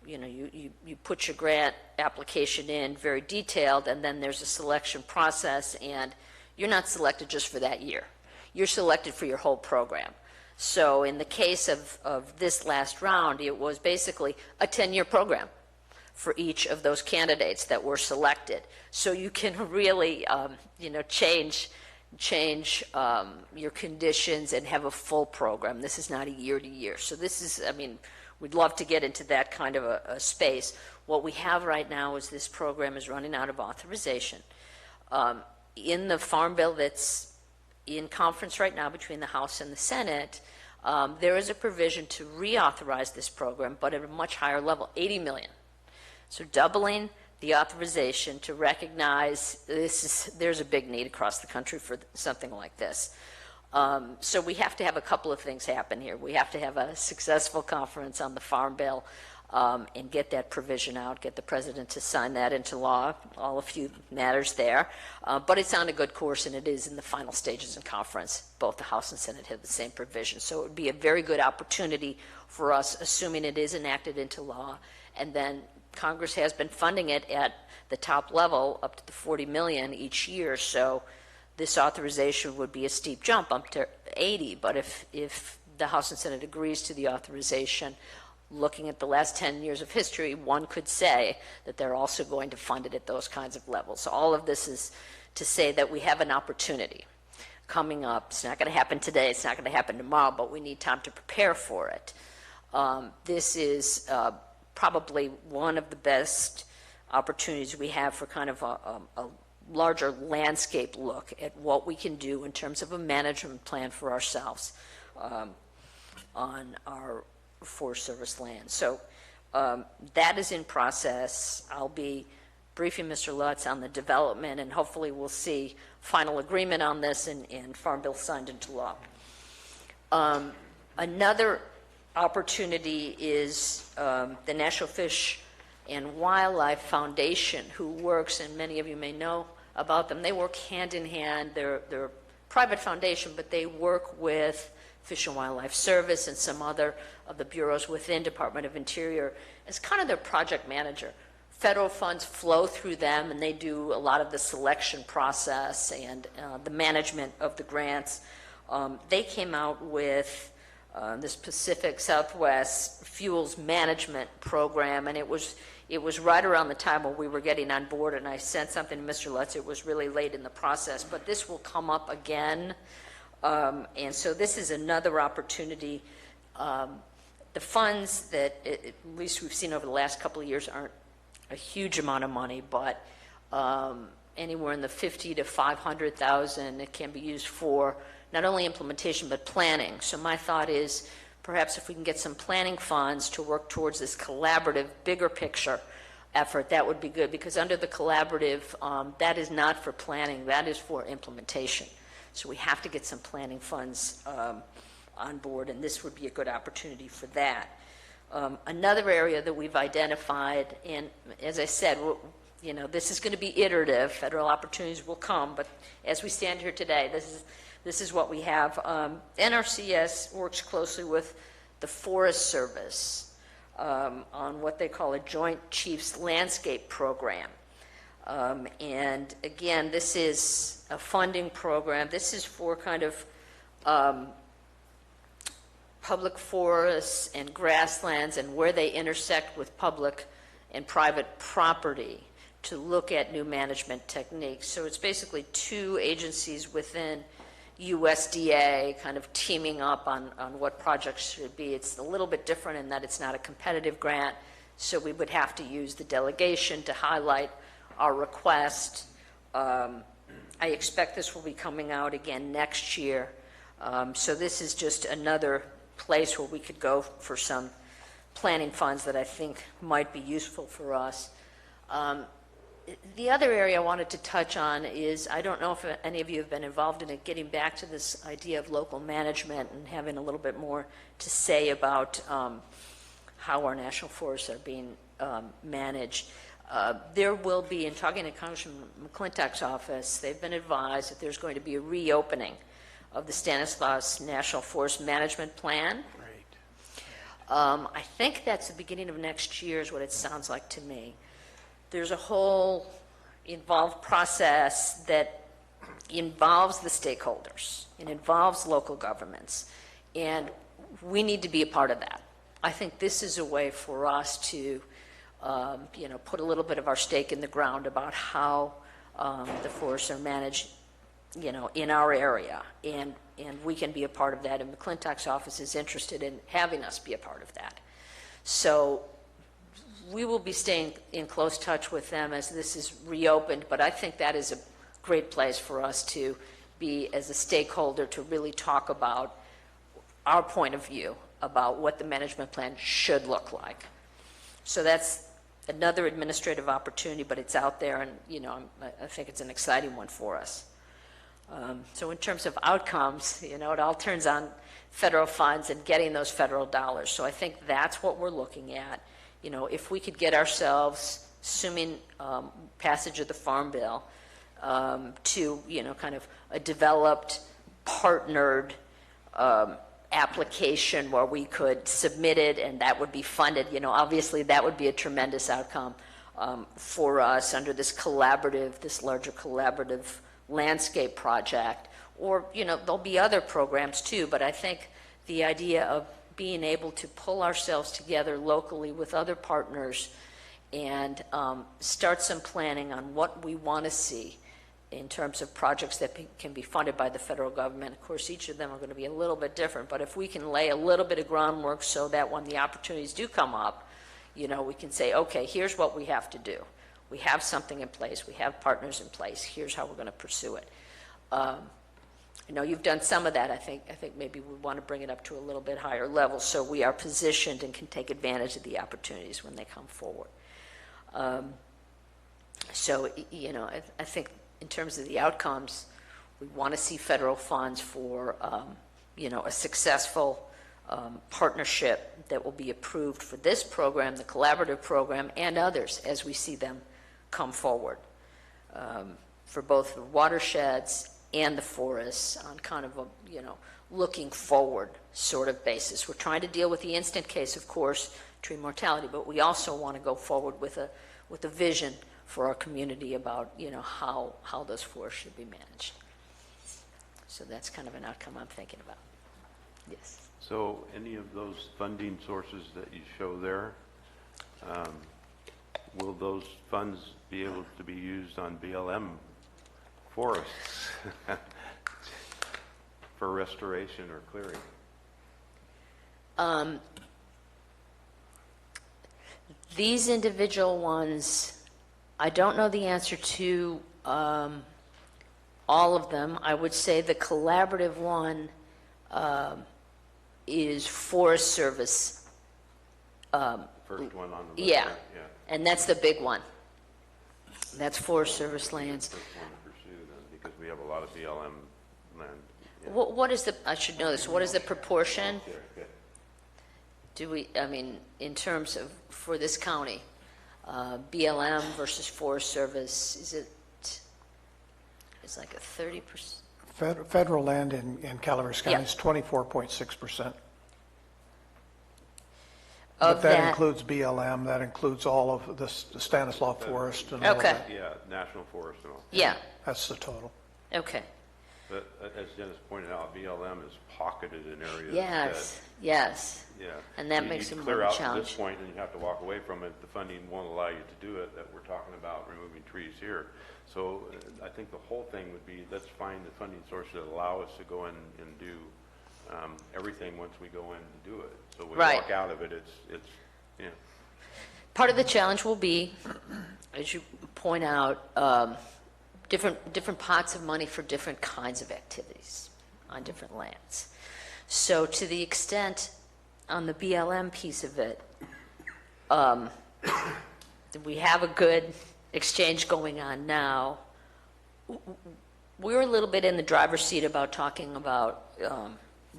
You know, you put your grant application in, very detailed, and then there's a selection process, and you're not selected just for that year. You're selected for your whole program. So in the case of this last round, it was basically a 10-year program for each of those candidates that were selected. So you can really, change your conditions and have a full program. This is not a year-to-year. So this is, we'd love to get into that kind of a space. What we have right now is this program is running out of authorization. In the Farm Bill that's in conference right now between the House and the Senate, there is a provision to reauthorize this program, but at a much higher level, $80 million. So doubling the authorization to recognize there's a big need across the country for something like this. So we have to have a couple of things happen here. We have to have a successful conference on the Farm Bill and get that provision out, get the president to sign that into law, all a few matters there. But it's on a good course, and it is in the final stages in conference. Both the House and Senate have the same provision. So it would be a very good opportunity for us, assuming it is enacted into law, and then Congress has been funding it at the top level up to the $40 million each year. So this authorization would be a steep jump up to 80. But if the House and Senate agrees to the authorization, looking at the last 10 years of history, one could say that they're also going to fund it at those kinds of levels. So all of this is to say that we have an opportunity coming up. It's not going to happen today. It's not going to happen tomorrow, but we need time to prepare for it. This is probably one of the best opportunities we have for kind of a larger landscape look at what we can do in terms of a management plan for ourselves on our Forest Service land. So that is in process. I'll be briefing Mr. Lutz on the development, and hopefully we'll see final agreement on this and Farm Bill signed into law. Another opportunity is the National Fish and Wildlife Foundation, who works, and many of you may know about them. They work hand in hand. They're a private foundation, but they work with Fish and Wildlife Service and some other of the bureaus within Department of Interior as kind of their project manager. Federal funds flow through them, and they do a lot of the selection process and the management of the grants. They came out with this Pacific Southwest Fuels Management Program, and it was right around the time when we were getting on board, and I sent something to Mr. Lutz. It was really late in the process, but this will come up again, and so this is another opportunity. The funds that at least we've seen over the last couple of years aren't a huge amount of money, but anywhere in the $50,000 to $500,000 it can be used for not only implementation but planning. So my thought is perhaps if we can get some planning funds to work towards this collaborative, bigger picture effort, that would be good, because under the collaborative, that is not for planning, that is for implementation. So we have to get some planning funds on board, and this would be a good opportunity for that. Another area that we've identified, and as I said, this is going to be iterative. Federal opportunities will come, but as we stand here today, this is what we have. NRCS works closely with the Forest Service on what they call a Joint Chiefs Landscape Program. And again, this is a funding program. This is for kind of public forests and grasslands and where they intersect with public and private property to look at new management techniques. So it's basically two agencies within USDA kind of teaming up on what projects should be. It's a little bit different in that it's not a competitive grant, so we would have to use the delegation to highlight our request. I expect this will be coming out again next year. So this is just another place where we could go for some planning funds that I think might be useful for us. The other area I wanted to touch on is, I don't know if any of you have been involved in it, getting back to this idea of local management and having a little bit more to say about how our national forests are being managed. There will be, in talking to Congressman McClintock's office, they've been advised that there's going to be a reopening of the Stanislaus National Forest Management Plan. I think that's the beginning of next year is what it sounds like to me. There's a whole involved process that involves the stakeholders. It involves local governments. And we need to be a part of that. I think this is a way for us to put a little bit of our stake in the ground about how the forests are managed, in our area. And we can be a part of that. And McClintock's office is interested in having us be a part of that. So we will be staying in close touch with them as this is reopened, but I think that is a great place for us to be as a stakeholder to really talk about our point of view about what the management plan should look like. So that's another administrative opportunity, but it's out there, and I think it's an exciting one for us. So in terms of outcomes, it all turns on federal funds and getting those federal dollars. So I think that's what we're looking at. If we could get ourselves, assuming passage of the Farm Bill, to, kind of a developed, partnered application where we could submit it and that would be funded, obviously that would be a tremendous outcome for us under this larger collaborative landscape project. Or, there'll be other programs too, but I think the idea of being able to pull ourselves together locally with other partners and start some planning on what we want to see in terms of projects that can be funded by the federal government. Of course, each of them are going to be a little bit different, but if we can lay a little bit of groundwork so that when the opportunities do come up, we can say, okay, here's what we have to do. We have something in place. We have partners in place. Here's how we're going to pursue it. You've done some of that. I think maybe we want to bring it up to a little bit higher level so we are positioned and can take advantage of the opportunities when they come forward. I think in terms of the outcomes, we want to see federal funds for, a successful partnership that will be approved for this program, the collaborative program, and others as we see them come forward for both the watersheds and the forests on kind of a, looking forward sort of basis. We're trying to deal with the instant case, of course, tree mortality, but we also want to go forward with a vision for our community about, how those forests should be managed. So that's kind of an outcome I'm thinking about. Yes. So any of those funding sources that you show there, will those funds be able to be used on BLM forests for restoration or clearing? These individual ones, I don't know the answer to all of them. I would say the collaborative one is Forest Service. First one on the list. Yeah, and that's the big one. That's Forest Service lands. First one to pursue then, because we have a lot of BLM land. Yeah. What is the, I should know this, what is the proportion? Okay. Do we, in terms of, for this county, BLM versus Forest Service, it's like a 30%? Federal land in Calaveras County Yeah. is 24.6%. Of But that that- includes BLM, that includes all of the Stanislaus Forest and all of Okay. that. Yeah, national forest and all. Yeah, That's the total. okay. But as Dennis pointed out, BLM is pocketed in areas Yes, yes. that, yeah. And that You- makes you it clear more of a out to challenge. this point and you have to walk away from it. The funding won't allow you to do it, that we're talking about removing trees here. So I think the whole thing would be, let's find the funding sources that allow us to go in and do everything once we go in to do it. So we Right. walk out of it, it's. Part of the challenge will be, as you point out, different pots of money for different kinds of activities. on different lands. So to the extent on the BLM piece of it, we have a good exchange going on now. We're a little bit in the driver's seat about talking about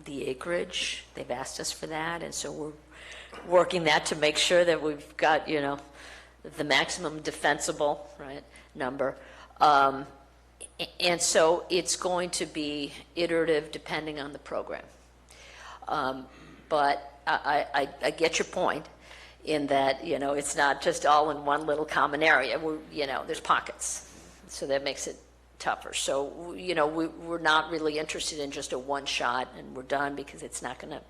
the acreage. They've asked us for that, and so we're working that to make sure that we've got, you know, the maximum defensible, right, number. And so it's going to be iterative depending on the program. But I get your point in that, you know, it's not just all in one little common area. You know, there's pockets, so that makes it tougher. So, you know, we're not really interested in just a one shot and we're done, because it's not going to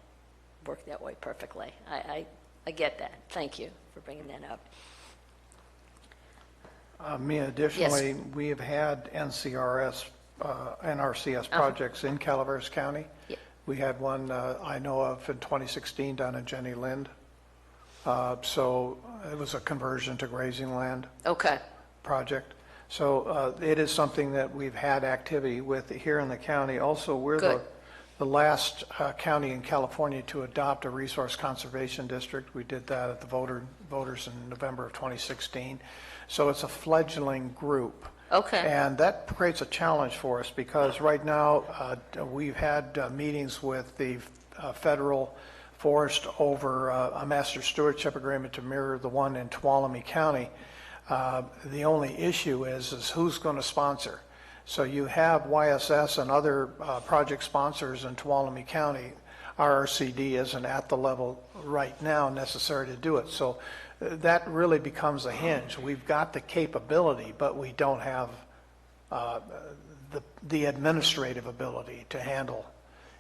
work that way perfectly. I get that. Thank you for bringing that up. Mia, additionally, we have had NRCS projects in Calaveras County. Yeah. We had one I know of in 2016 down in Jenny Lind. So it was a conversion to grazing land project. So it is something that we've had activity with here in the county. Also, we're the last county in California to adopt a resource conservation district. We did that at the voters in November of 2016. So it's a fledgling group. And that creates a challenge for us, because right now we've had meetings with the federal forest over a master stewardship agreement to mirror the one in Tuolumne County. The only issue is who's going to sponsor. So you have YSS and other project sponsors in Tuolumne County. Our RCD isn't at the level right now necessary to do it. So that really becomes a hinge. We've got the capability, but we don't have the administrative ability to handle.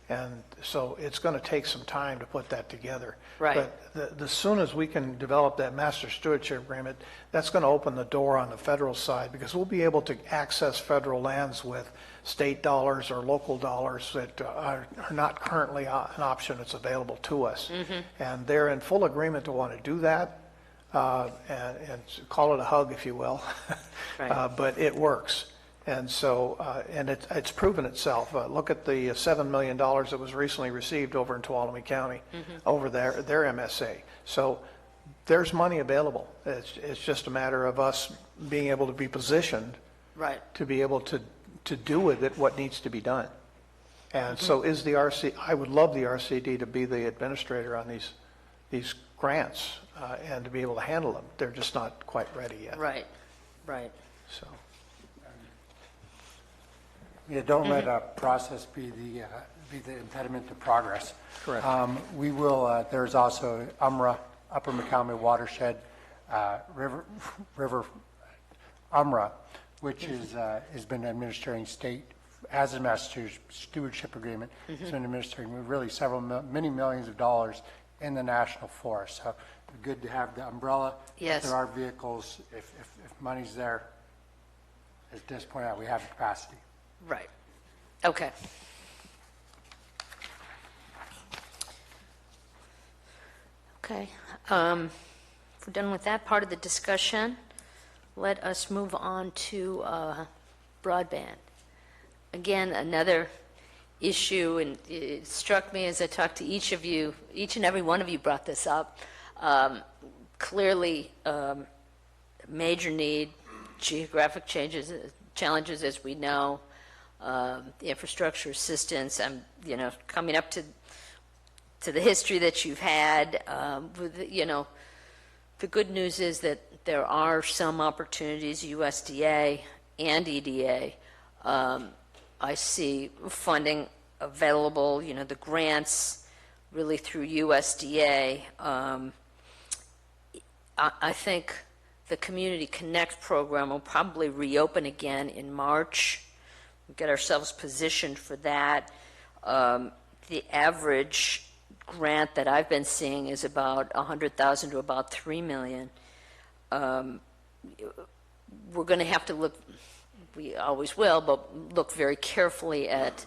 And so it's going to take some time to put that together. Right. But the soon as we can develop that master stewardship agreement, that's going to open the door on the federal side, because we'll be able to access federal lands with state dollars or local dollars that are not currently an option that's available to us. And they're in full agreement to want to do that, and call it a hug, if you will. But it works. And so, and it's proven itself. Look at the $7 million that was recently received over in Tuolumne County, over their MSA. So there's money available. It's just a matter of us being able to be positioned to be able to do with it what needs to be done. And so is the I would love the RCD to be the administrator on these grants and to be able to handle them. They're just not quite ready yet. Right. So. Yeah, don't let a process be the impediment to progress. Correct. We will. There's also UMRA, Upper McCalmay Watershed River UMRA, which has been administering state as a master stewardship agreement. It's been administering really many millions of dollars in the national forest. So good to have the umbrella. Yes. If there are vehicles, if money's there, as Des pointed out, we have the capacity. Right. Okay. Okay. If we're done with that part of the discussion, let us move on to broadband. Again, another issue, and it struck me as I talked to each of you, each and every one of you brought this up. Clearly, major need, geographic challenges, as we know. The infrastructure assistance. I'm, coming up to the history that you've had. The good news is that there are some opportunities, USDA and EDA. I see funding available. The grants really through USDA. I think the Community Connect program will probably reopen again in March. Get ourselves positioned for that. The average grant that I've been seeing is about $100,000 to about $3 million. We're going to have to look, we always will, but look very carefully at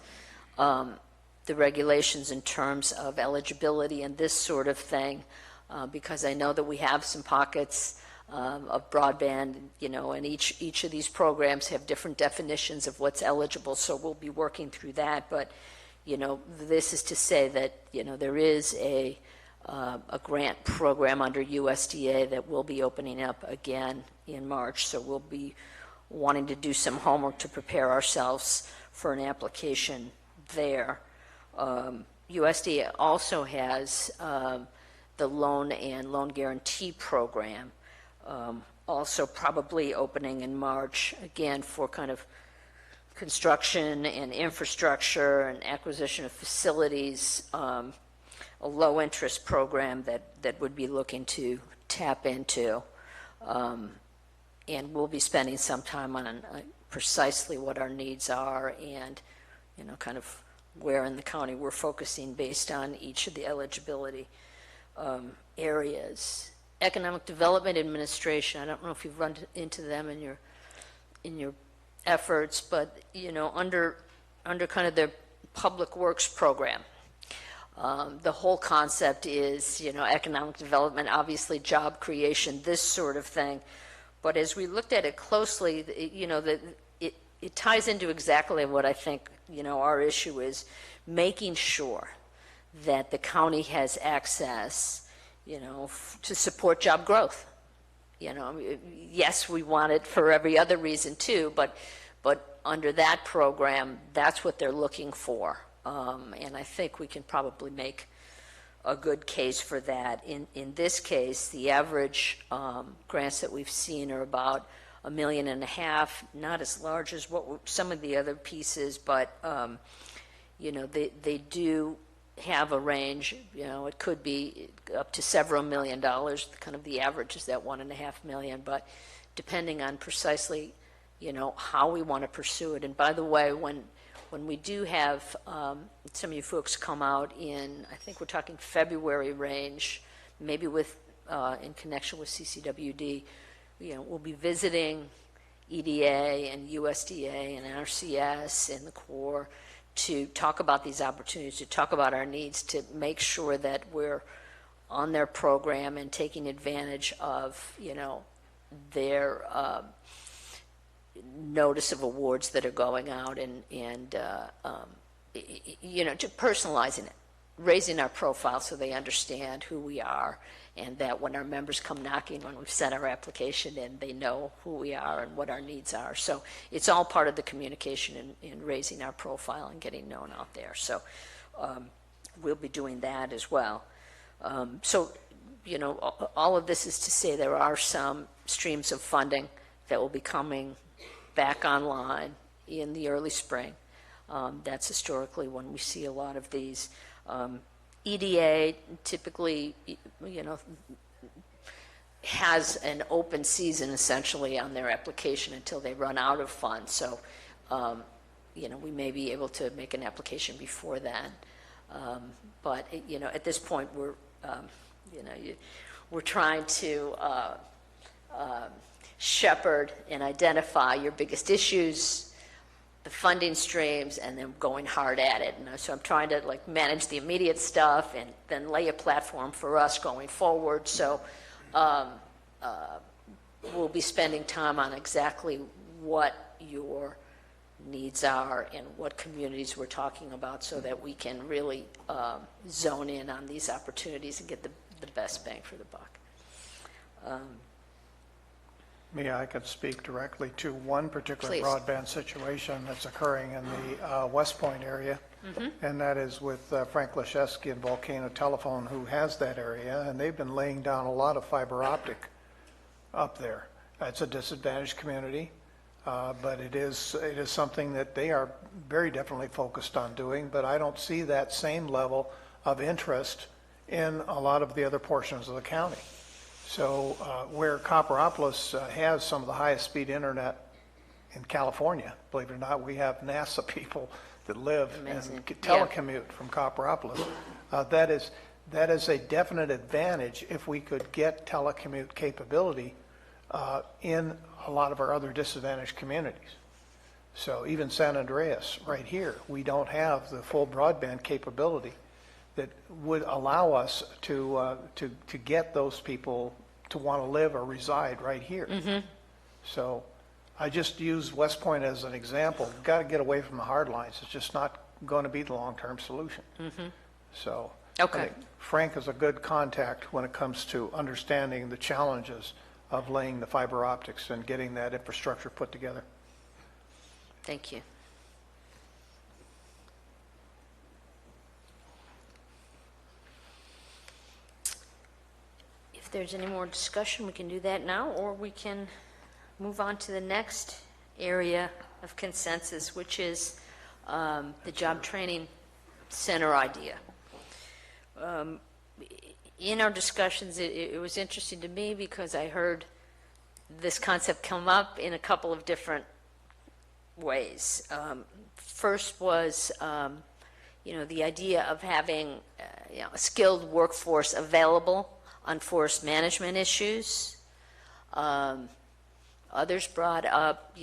the regulations in terms of eligibility and this sort of thing, because I know that we have some pockets of broadband, and each of these programs have different definitions of what's eligible, so we'll be working through that. But, this is to say that, there is a grant program under USDA that will be opening up again in March, so we'll be wanting to do some homework to prepare ourselves for an application there. USDA also has the loan and loan guarantee program, also probably opening in March, again, for kind of construction and infrastructure and acquisition of facilities, a low-interest program that would be looking to tap into. And we'll be spending some time on precisely what our needs are and, kind of where in the county we're focusing based on each of the eligibility areas. Economic Development Administration, I don't know if you've run into them in your efforts, but, under kind of their Public Works program, the whole concept is, economic development, obviously job creation, this sort of thing. But as we looked at it closely, it ties into exactly what I think, our issue is, making sure that the county has access, to support job growth. Yes, we want it for every other reason too, but under that program, that's what they're looking for. And I think we can probably make a good case for that. In this case, the average grants that we've seen are about $1.5 million, not as large as what some of the other pieces, but they do have a range. It could be up to several $1 million. Kind of the average is that $1.5 million, but depending on precisely, how we want to pursue it. And by the way, when we do have some of you folks come out in, I think we're talking February range, maybe with in connection with CCWD, we'll be visiting EDA and USDA and NRCS and the Corps to talk about these opportunities, to talk about our needs, to make sure that we're on their program and taking advantage of, their notice of awards that are going out and to personalizing it, raising our profile so they understand who we are, and that when our members come knocking, when we've sent our application in, they know who we are and what our needs are. So it's all part of the communication in raising our profile and getting known out there. So we'll be doing that as well. So, all of this is to say there are some streams of funding that will be coming back online in the early spring. That's historically when we see a lot of these. EDA typically, has an open season essentially on their application until they run out of funds. So, we may be able to make an application before then. But, at this point, we're trying to shepherd and identify your biggest issues, the funding streams, and then going hard at it. And so I'm trying to manage the immediate stuff and then lay a platform for us going forward. So we'll be spending time on exactly what your needs are and what communities we're talking about so that we can really zone in on these opportunities and get the best bang for the buck. I could speak directly to one particular Please. broadband situation that's occurring in the West Point area, and that is with Frank Leszewski and Volcano Telephone, who has that area, and they've been laying down a lot of fiber optic up there. It's a disadvantaged community, but it is something that they are very definitely focused on doing, but I don't see that same level of interest in a lot of the other portions of the county. So where Copperopolis has some of the highest speed internet in California, believe it or not, we have NASA people that live and telecommute from Copperopolis. That is a definite advantage if we could get telecommute capability in a lot of our other disadvantaged communities. So even San Andreas, right here, we don't have the full broadband capability that would allow us to get those people to want to live or reside right here. So I just use West Point as an example. We've got to get away from the hard lines. It's just not going to be the long-term solution. So Okay. I think Frank is a good contact when it comes to understanding the challenges of laying the fiber optics and getting that infrastructure put together. Thank you. If there's any more discussion, we can do that now, or we can move on to the next area of consensus, which is the job training center idea. In our discussions, it was interesting to me because I heard this concept come up in a couple of different ways. First was, the idea of having a skilled workforce available on forest management issues. Others brought up,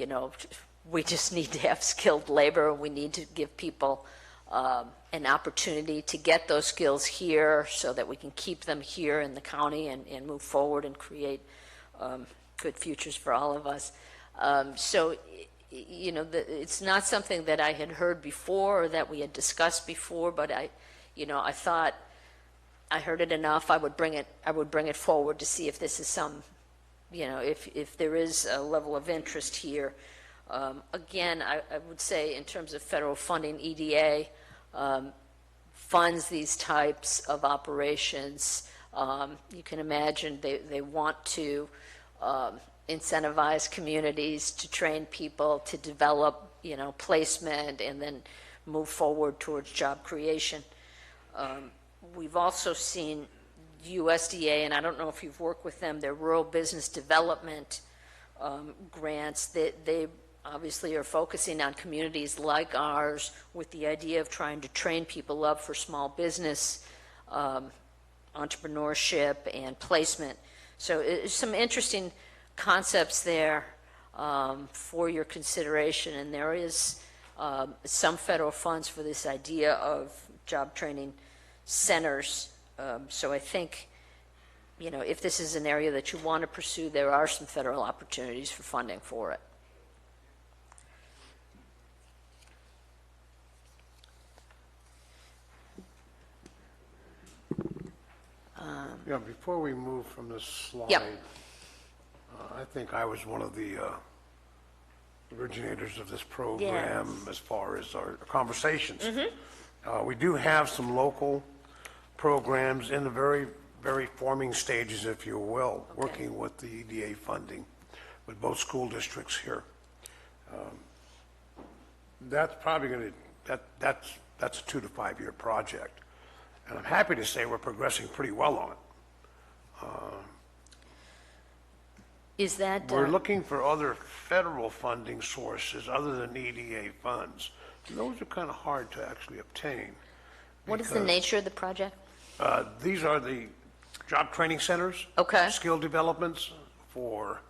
we just need to have skilled labor. We need to give people an opportunity to get those skills here so that we can keep them here in the county and move forward and create good futures for all of us. It's not something that I had heard before or that we had discussed before, but I thought I heard it enough. I would bring it forward to see if this is if there is a level of interest here. Again, I would say in terms of federal funding, EDA funds these types of operations. You can imagine they want to incentivize communities to train people to develop, placement and then move forward towards job creation. We've also seen USDA, and I don't know if you've worked with them, their rural business development grants. They obviously are focusing on communities like ours with the idea of trying to train people up for small business entrepreneurship and placement. So it's some interesting concepts there for your consideration, and there is some federal funds for this idea of job training centers. So I think, if this is an area that you want to pursue, there are some federal opportunities for funding for it. Before we move from this slide, Yep. I think I was one of the originators of this program as far as our conversations. We do have some local programs in the very, very forming stages, if you will, working with the EDA funding with both school districts here. That's probably going to, that's a 2 to 5 year project. And I'm happy to say we're progressing pretty well on it. Is that... We're looking for other federal funding sources other than EDA funds. And those are kind of hard to actually obtain. What is the nature of the project? These are the job training centers. Okay. Skill developments for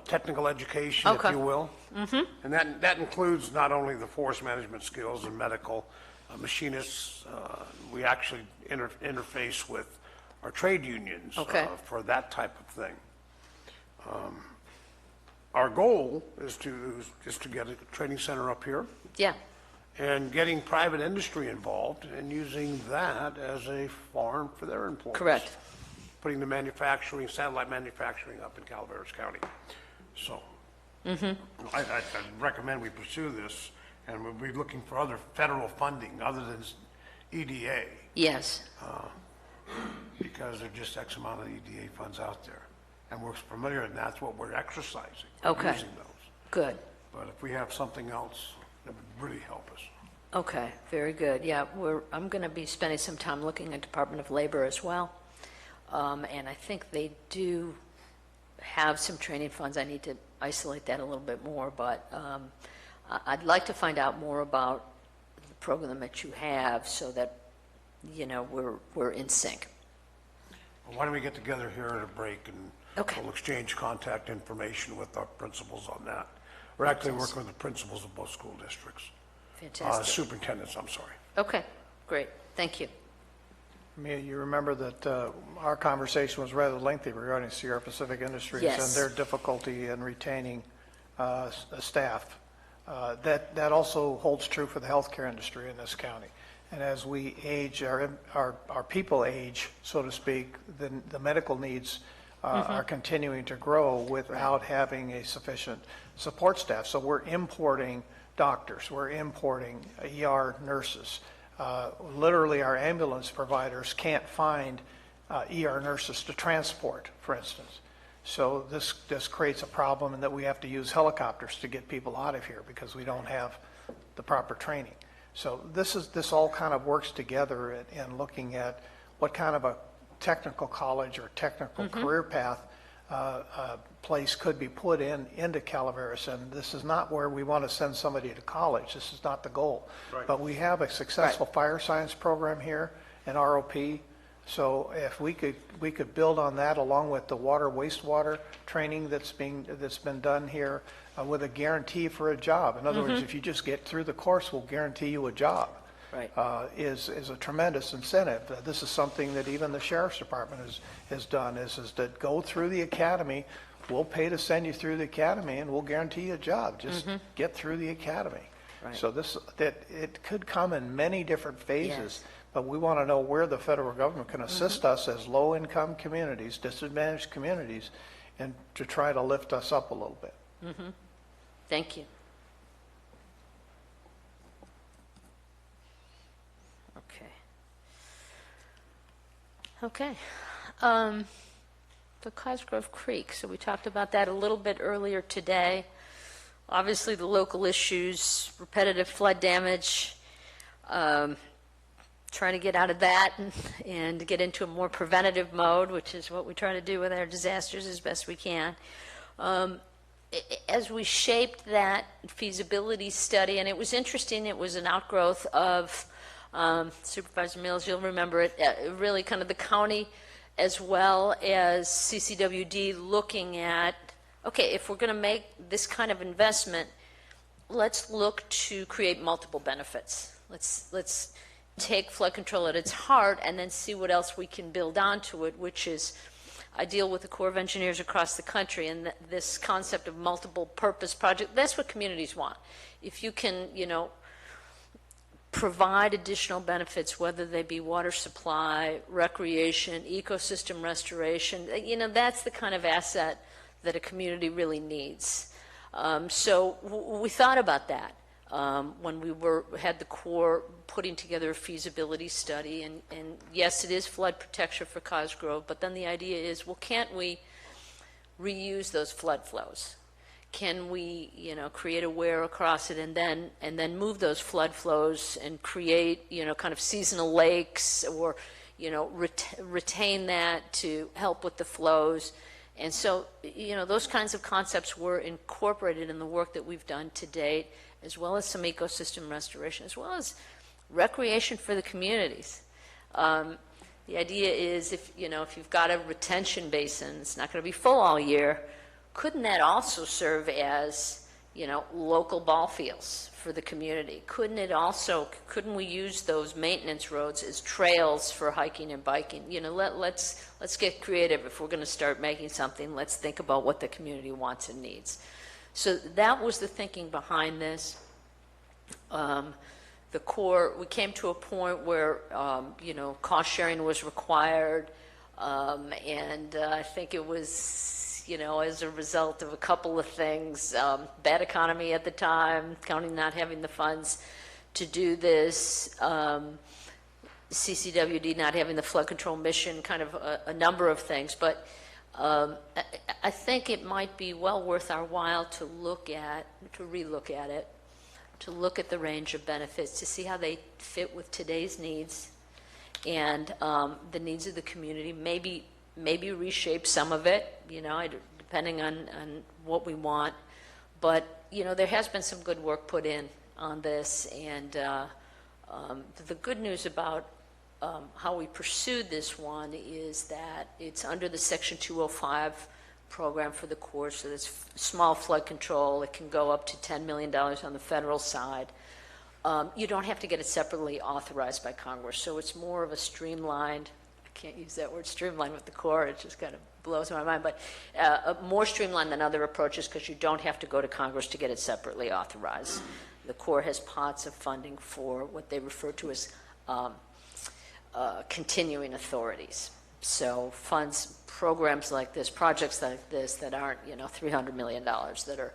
technical education, if you will. And that includes not only the forest management skills and medical machinists. We actually interface with our trade unions for that type of thing. Our goal is to get a training center up here. Yeah. And getting private industry involved and using that as a farm for their employees. Correct. Putting the manufacturing, satellite manufacturing up in Calaveras County. So I recommend we pursue this, and we'll be looking for other federal funding other than EDA. Yes. Because there are just X amount of EDA funds out there. And we're familiar, and that's what we're exercising. Okay. Using those. Good. But if we have something else, that would really help us. Okay, very good. Yeah, I'm going to be spending some time looking at Department of Labor as well. And I think they do have some training funds. I need to isolate that a little bit more, but I'd like to find out more about the program that you have so that, we're in sync. Well, why don't we get together here at a break and we'll exchange contact information with our principals on that. We're actually working with the principals of both school districts. Fantastic. Superintendents, I'm sorry. Okay, great. Thank you. Mia, you remember that our conversation was rather lengthy regarding Sierra Pacific Industries and their difficulty in retaining staff. That also holds true for the healthcare industry in this county. And as we age, our people age, so to speak, the medical needs are continuing to grow without having a sufficient support staff. So we're importing doctors, we're importing ER nurses. Literally, our ambulance providers can't find ER nurses to transport, for instance. So this creates a problem in that we have to use helicopters to get people out of here because we don't have the proper training. So this all kind of works together in looking at what kind of a technical college or technical career path place could be put into Calaveras. And this is not where we want to send somebody to college. This is not the goal. Right. But we have a successful fire science program here in ROP. So if we could build on that along with the water wastewater training that's been done here with a guarantee for a job. In other words, if you just get through the course, we'll guarantee you a job. Right. Is a tremendous incentive. This is something that even the sheriff's department has done. Is that go through the academy. We'll pay to send you through the academy, and we'll guarantee you a job. Just get through the academy. Right. So it could come in many different phases. Yes. But we want to know where the federal government can assist us as low-income communities, disadvantaged communities, and to try to lift us up a little bit. Thank you. Okay. The Cosgrove Creek, so we talked about that a little bit earlier today. Obviously, the local issues, repetitive flood damage, trying to get out of that and get into a more preventative mode, which is what we try to do with our disasters as best we can. As we shaped that feasibility study, and it was interesting, it was an outgrowth of Supervisor Mills, you'll remember it, really kind of the county as well as CCWD looking at, okay, if we're going to make this kind of investment, let's look to create multiple benefits. Let's take flood control at its heart and then see what else we can build onto it, which is I deal with the Corps of Engineers across the country, and this concept of multiple purpose project, that's what communities want. If you can, provide additional benefits, whether they be water supply, recreation, ecosystem restoration, that's the kind of asset that a community really needs. So we thought about that when we had the Corps putting together a feasibility study, and yes, it is flood protection for Cosgrove, but then the idea is, well, can't we reuse those flood flows? Can we, create a weir across it and then move those flood flows and create, kind of seasonal lakes or, retain that to help with the flows. And so, those kinds of concepts were incorporated in the work that we've done to date, as well as some ecosystem restoration, as well as recreation for the communities. The idea is if you've got a retention basin, it's not going to be full all year. Couldn't that also serve as, local ball fields for the community? Couldn't we use those maintenance roads as trails for hiking and biking? Let's get creative. If we're going to start making something, let's think about what the community wants and needs. So that was the thinking behind this. The Corps, we came to a point where, cost sharing was required, and I think it was, as a result of a couple of things, bad economy at the time, county not having the funds to do this, CCWD not having the flood control mission, kind of a number of things. But I think it might be well worth our while to relook at it, to look at the range of benefits, to see how they fit with today's needs and the needs of the community, maybe reshape some of it, depending on what we want. But, there has been some good work put in on this, and the good news about how we pursued this one is that it's under the Section 205 program for the Corps, so that's small flood control. It can go up to $10 million on the federal side. You don't have to get it separately authorized by Congress, so it's more of a streamlined can't use that word streamlined with the Corps, it just kind of blows my mind, but more streamlined than other approaches because you don't have to go to Congress to get it separately authorized. The Corps has pots of funding for what they refer to as continuing authorities. So funds, programs like this, projects like this that aren't, $300 million, that are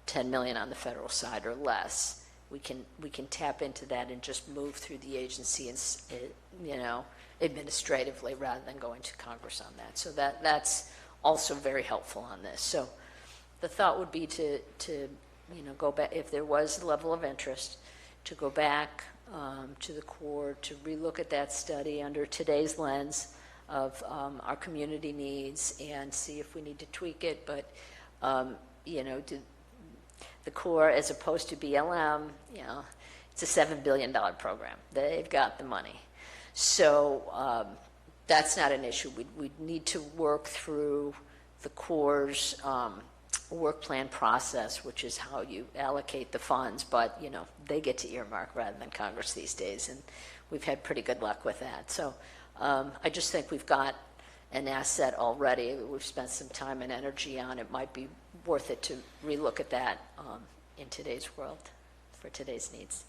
$10 million on the federal side or less, we can tap into that and just move through the agency and, administratively rather than going to Congress on that. So that's also very helpful on this. So the thought would be to go back, if there was a level of interest, to go back to the Corps to relook at that study under today's lens of our community needs and see if we need to tweak it. But, the Corps, as opposed to BLM, it's a $7 billion program. They've got the money. So that's not an issue. We need to work through the Corps' work plan process, which is how you allocate the funds, but they get to earmark rather than Congress these days, and we've had pretty good luck with that. So I just think we've got an asset already. We've spent some time and energy on. It might be worth it to relook at that in today's world for today's needs.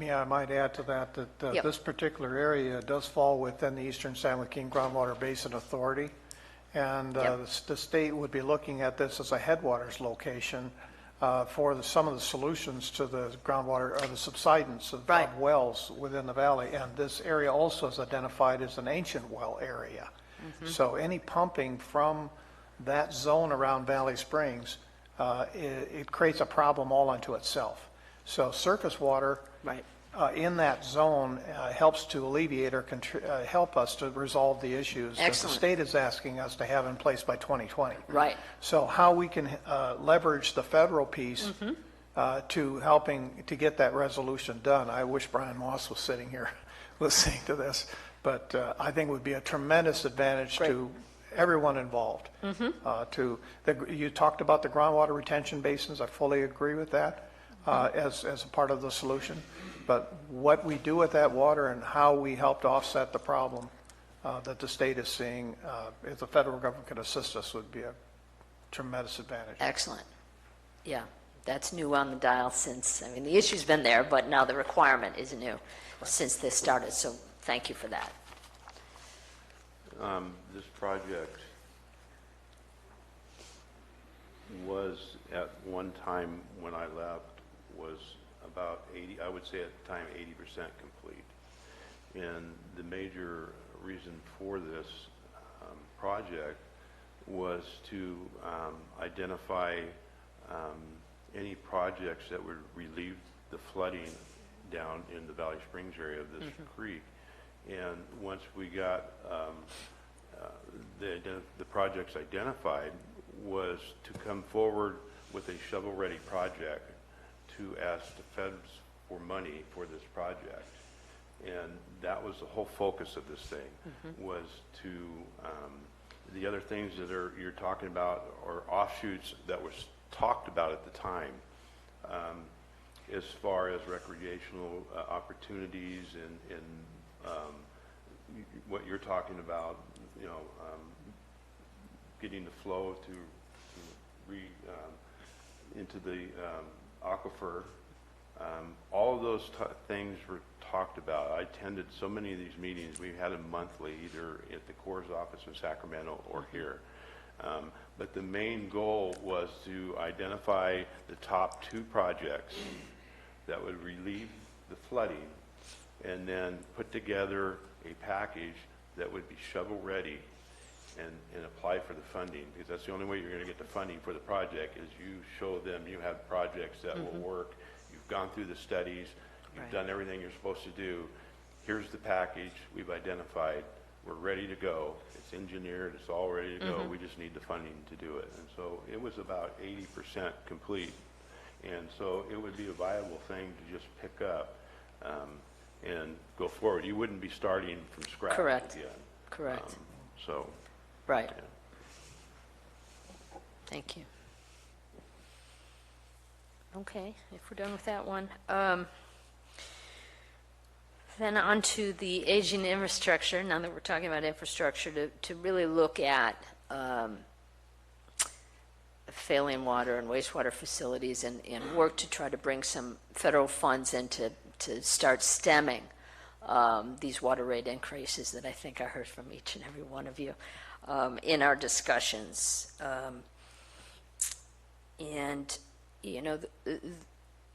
I might add to that Yep. this particular area does fall within the Eastern San Joaquin Groundwater Basin Authority, and the state would be looking at this as a headwaters location for some of the solutions to the groundwater or the subsidence of wells within the valley. And this area also is identified as an ancient well area. Mm-hmm. So any pumping from that zone around Valley Springs, it creates a problem all unto itself. So surface water in that zone helps to alleviate or help us to resolve the issues that the state is asking us to have in place by 2020. Right. So how we can leverage the federal piece to helping to get that resolution done. I wish Brian Moss was sitting here listening to this, but I think it would be a tremendous advantage to everyone involved. You talked about the groundwater retention basins. I fully agree with that. As a part of the solution, but what we do with that water and how we help to offset the problem that the state is seeing, if the federal government could assist us, would be a tremendous advantage. Excellent. Yeah, that's new on the dial since, the issue's been there, but now the requirement is new since this started, so thank you for that. This project was at one time when I left was about 80, I would say at the time 80% complete. And the major reason for this project was to identify any projects that would relieve the flooding down in the Valley Springs area of this creek. And once we got the projects identified, was to come forward with a shovel-ready project to ask the feds for money for this project. And that was the whole focus of this thing, was to, the other things that you're talking about are offshoots that was talked about at the time, as far as recreational opportunities and what you're talking about, getting the flow into the aquifer. All of those things were talked about. I attended so many of these meetings. We had them monthly, either at the Corps' office in Sacramento or here. But the main goal was to identify the top 2 projects that would relieve the flooding and then put together a package that would be shovel-ready and apply for the funding, because that's the only way you're going to get the funding for the project is you show them you have projects that will work. You've gone through the studies. You've done everything you're supposed to do. Here's the package we've identified. We're ready to go. It's engineered. It's all ready to go. We just need the funding to do it. And so it was about 80% complete. And so it would be a viable thing to just pick up and go forward. You wouldn't be starting from scratch again. Correct. Right. Yeah. Thank you. Okay, if we're done with that one. Then on to the aging infrastructure, now that we're talking about infrastructure, to really look at failing water and wastewater facilities and work to try to bring some federal funds in to start stemming these water rate increases that I think I heard from each and every one of you in our discussions. And, you know,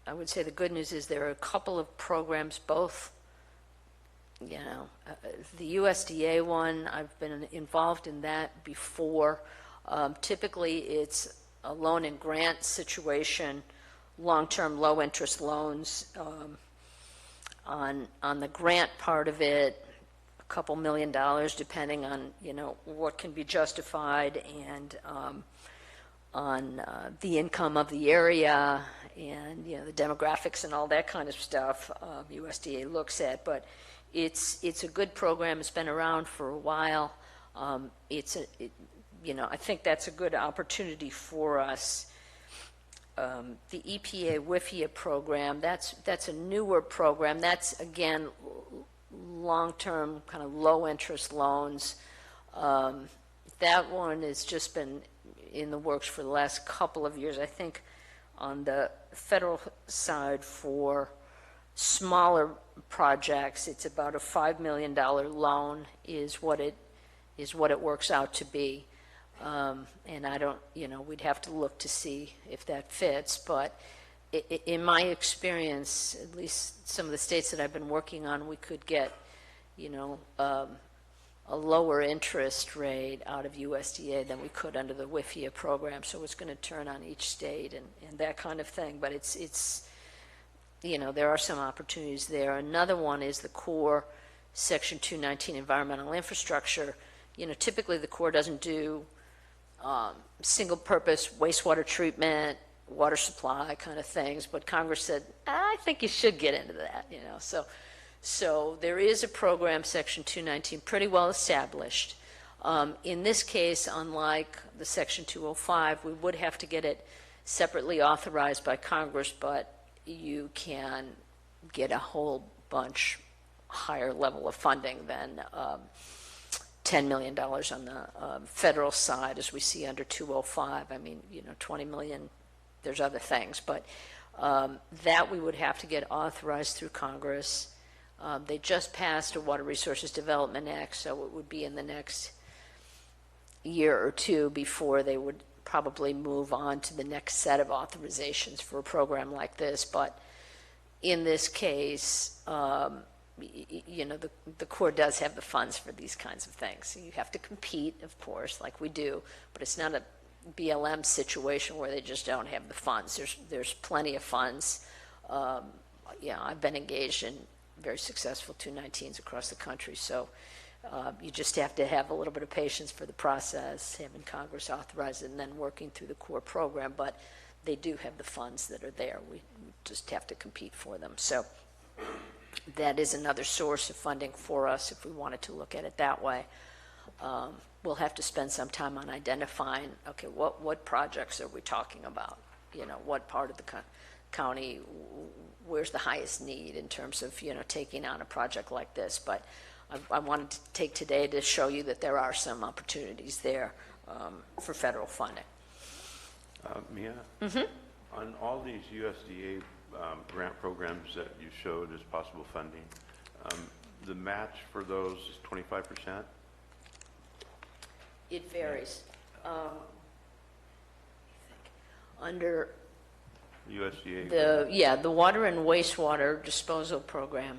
I would say the good news is there are a couple of programs, both, you know, the USDA one, I've been involved in that before. Typically, it's a loan and grant situation, long-term, low-interest loans. On the grant part of it, a couple $1 million, depending on, you know, what can be justified, and on the income of the area and, you know, the demographics and all that kind of stuff USDA looks at. But it's a good program. It's been around for a while. You know, I think that's a good opportunity for us. The EPA WIFIA program, that's a newer program. That's, again, long-term, kind of low-interest loans. That one has just been in the works for the last couple of years. I think on the federal side for smaller projects, it's about a $5 million loan is what it works out to be. And I don't, you know, we'd have to look to see if that fits, but in my experience, at least some of the states that I've been working on, we could get, you know, a lower interest rate out of USDA than we could under the WIFIA program. So it's going to turn on each state and that kind of thing. But it's, you know, there are some opportunities there. Another one is the Corps Section 219 environmental infrastructure. You know, typically the Corps doesn't do single-purpose wastewater treatment, water supply kind of things, but Congress said, I think you should get into that, you know. So there is a program, Section 219, pretty well established. In this case, unlike the Section 205, we would have to get it separately authorized by Congress, but you can get a whole bunch higher level of funding than $10 million on the federal side, as we see under 205. I mean, you know, 20 million, there's other things, but that we would have to get authorized through Congress. They just passed a Water Resources Development Act, so it would be in the next year or two before they would probably move on to the next set of authorizations for a program like this. But in this case, you know, the Corps does have the funds for these kinds of things. So you have to compete, of course, like we do, but it's not a BLM situation where they just don't have the funds. There's plenty of funds. Yeah, I've been engaged in very successful 219s across the country, so you just have to have a little bit of patience for the process, having Congress authorize it, and then working through the Corps program, but they do have the funds that are there. We just have to compete for them. So that is another source of funding for us if we wanted to look at it that way. We'll have to spend some time on identifying, okay, what projects are we talking about? You know, what part of the county, where's the highest need in terms of, you know, taking on a project like this? But I wanted to take today to show you that there are some opportunities there for federal funding. Mia, on all these USDA grant programs that you showed as possible funding, the match for those is 25%? It varies. Under USDA? The water and wastewater disposal program.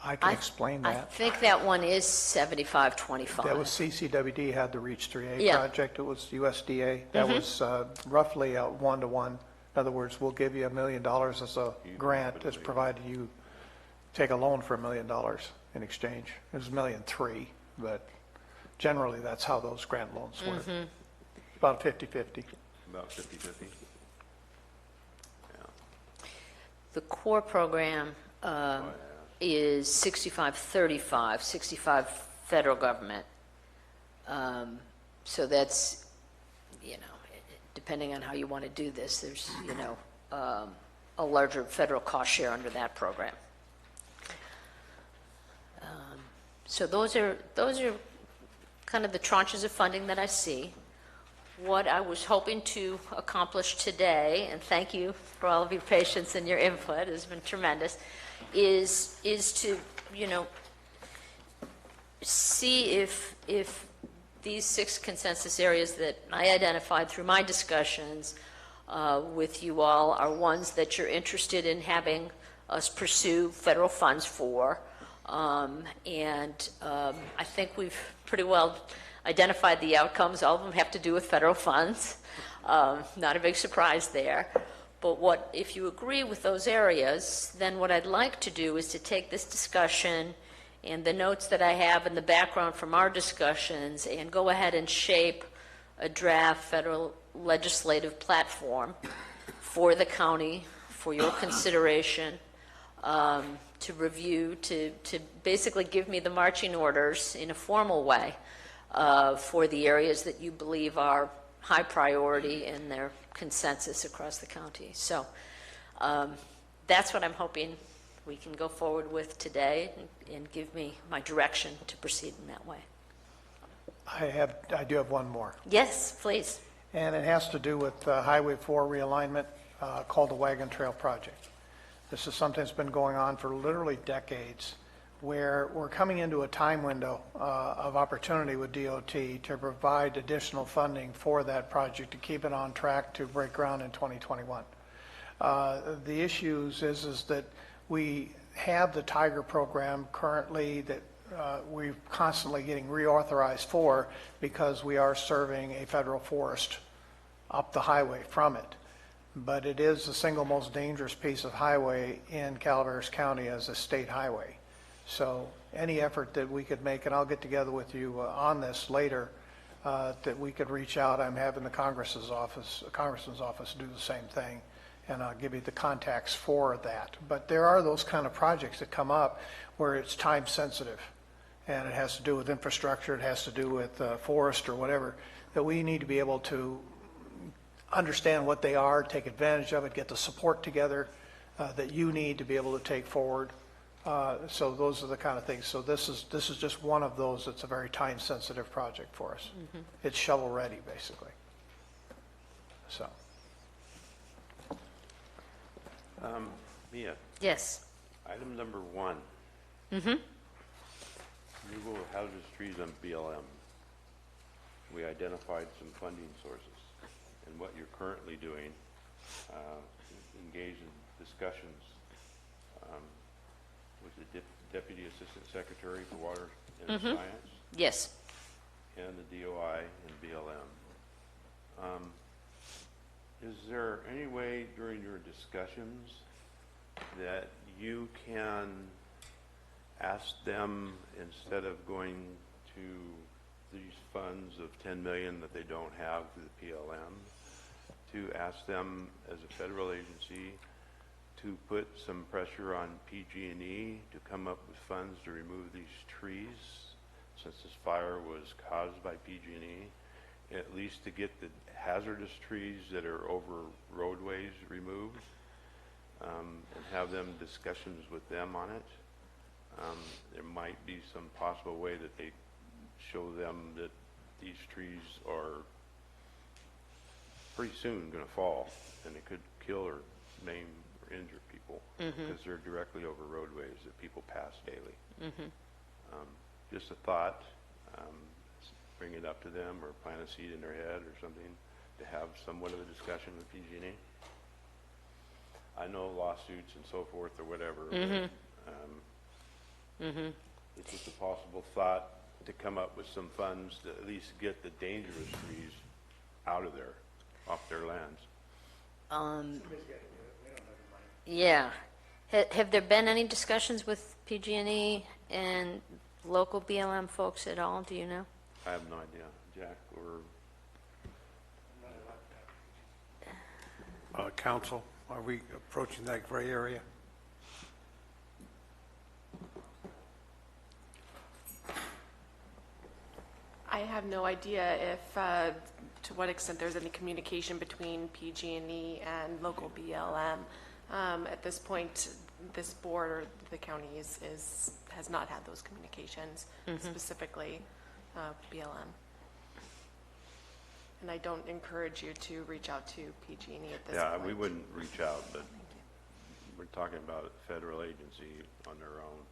I can explain that. I think that one is 75-25. That was CCWD had the Reach 3A Yeah. project. It was USDA. That was roughly a 1-to-1. In other words, we'll give you $1 million as a grant that's provided you take a loan for $1 million in exchange. It was $1.3 million, but generally that's how those grant loans work. About 50-50. About 50-50. Yeah. The core program is 65-35, 65 federal government. So that's, you know, depending on how you want to do this, there's, you know, a larger federal cost share under that program. So those are kind of the tranches of funding that I see. What I was hoping to accomplish today, and thank you for all of your patience and your input, has been tremendous, is to, see if these 6 consensus areas that I identified through my discussions with you all are ones that you're interested in having us pursue federal funds for. I think we've pretty well identified the outcomes. All of them have to do with federal funds. Not a big surprise there. But if you agree with those areas, then what I'd like to do is to take this discussion and the notes that I have in the background from our discussions and go ahead and shape a draft federal legislative platform for the county for your consideration, to review, to basically give me the marching orders in a formal way for the areas that you believe are high priority in their consensus across the county. So that's what I'm hoping we can go forward with today and give me my direction to proceed in that way. I do have one more. Yes, please. And it has to do with Highway 4 realignment called the Wagon Trail Project. This is something that's been going on for literally decades, where we're coming into a time window of opportunity with DOT to provide additional funding for that project to keep it on track to break ground in 2021. The issues is that we have the Tiger program currently that we're constantly getting reauthorized for because we are serving a federal forest up the highway from it. But it is the single most dangerous piece of highway in Calaveras County as a state highway. So any effort that we could make, and I'll get together with you on this later, that we could reach out. I'm having the Congressman's office do the same thing, and I'll give you the contacts for that. But there are those kind of projects that come up where it's time sensitive, and it has to do with infrastructure, it has to do with forest or whatever, that we need to be able to understand what they are, take advantage of it, get the support together that you need to be able to take forward. So those are the kind of things. So this is just one of those that's a very time sensitive project for us. Mm-hmm. It's shovel ready basically. So. Mia. Yes. Item number 1. Mm-hmm. Removal of hazardous trees on BLM. We identified some funding sources and what you're currently doing. Engage in discussions with the Deputy Assistant Secretary for Water and Mm-hmm. Science. Yes. And the DOI and BLM. Is there any way during your discussions that you can ask them, instead of going to these funds of $10 million that they don't have through the PLM, to ask them as a federal agency to put some pressure on PG&E to come up with funds to remove these trees, since this fire was caused by PG&E, at least to get the hazardous trees that are over roadways removed, and have them discussions with them on it. There might be some possible way that they show them that these trees are pretty soon going to fall, and it could kill or maim or injure people, because they're directly over roadways that people pass daily. Mm-hmm. Just a thought. Bring it up to them, or plant a seed in their head or something, to have somewhat of a discussion with PG&E. I know lawsuits and so forth or whatever. Mm-hmm. But, it's just a possible thought to come up with some funds to at least get the dangerous trees out of there, off their lands. Yeah. Have there been any discussions with PG&E and local BLM folks at all? Do you know? I have no idea, Jack, or Council, are we approaching that gray area? I have no idea if, to what extent there's any communication between PG&E and local BLM. At this point, this board or the county has not had those communications, specifically BLM. And I don't encourage you to reach out to PG&E at this point. Yeah, we wouldn't reach out, but we're talking about a federal agency on their own.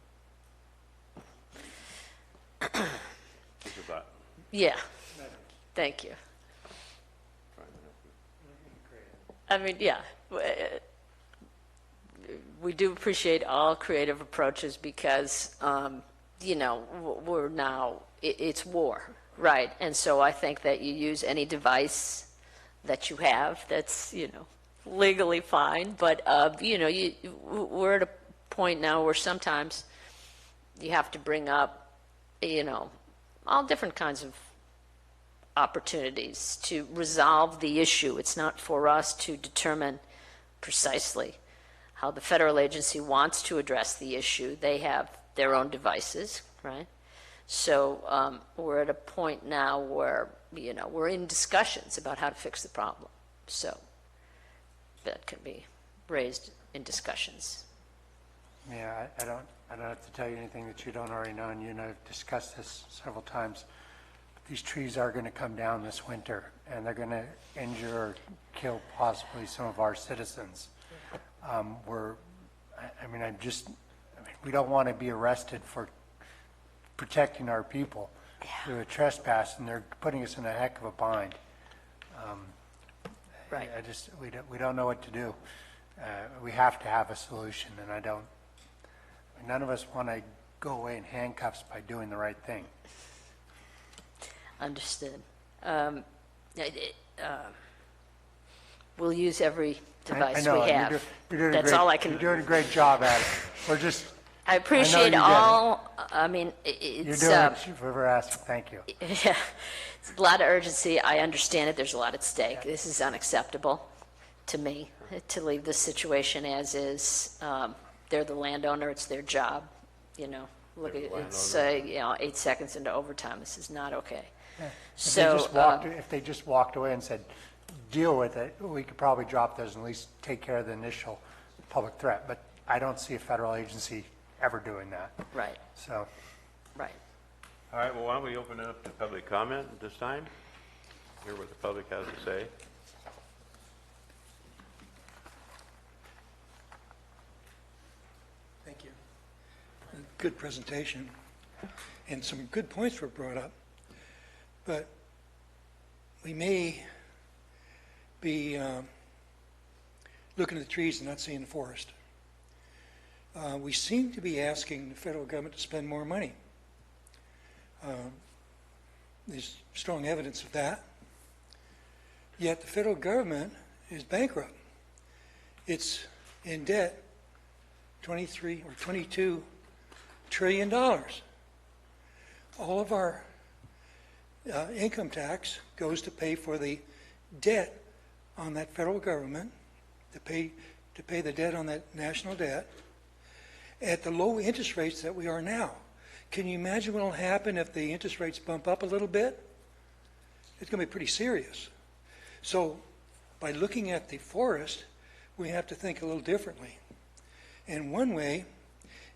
What's your thought? Yeah, thank you. I mean, yeah, we do appreciate all creative approaches because, you know, we're now, it's war, right? And so I think that you use any device that you have that's, you know, legally fine. But, you know, we're at a point now where sometimes you have to bring up, you know, all different kinds of opportunities to resolve the issue. It's not for us to determine precisely how the federal agency wants to address the issue. They have their own devices, right? So we're at a point now where, you know, we're in discussions about how to fix the problem. So that can be raised in discussions. Yeah, I don't have to tell you anything that you don't already know, and you and I have discussed this several times. These trees are going to come down this winter, and they're going to injure or kill possibly some of our citizens. We don't want to be arrested for protecting our people through a trespass, and they're putting us in a heck of a bind. Right. We don't know what to do. We have to have a solution, and none of us want to go away in handcuffs by doing the right thing. Understood. We'll use every device I know, we have. That's all I can. You're doing a great job at it. I appreciate all. I mean, it's. You're doing it. We're asking. Thank you. Yeah, it's a lot of urgency. I understand it. There's a lot at stake. Yeah. This is unacceptable to me to leave this situation as is. They're the landowner. It's their job. You know, look at it's 8 seconds into overtime. This is not okay. Yeah. So if they just walked away and said, deal with it, we could probably drop those and at least take care of the initial public threat. But I don't see a federal agency ever doing that. Right. So. Right. All right, well, why don't we open it up to public comment at this time? Hear what the public has to say. Thank you. Good presentation. And some good points were brought up. But we may be looking at the trees and not seeing the forest. We seem to be asking the federal government to spend more money. There's strong evidence of that. Yet the federal government is bankrupt. It's in debt, 23 or 22 trillion dollars. All of our income tax goes to pay for the debt on that federal government, to pay the debt on that national debt at the low interest rates that we are now. Can you imagine what will happen if the interest rates bump up a little bit? It's going to be pretty serious. So by looking at the forest, we have to think a little differently. And one way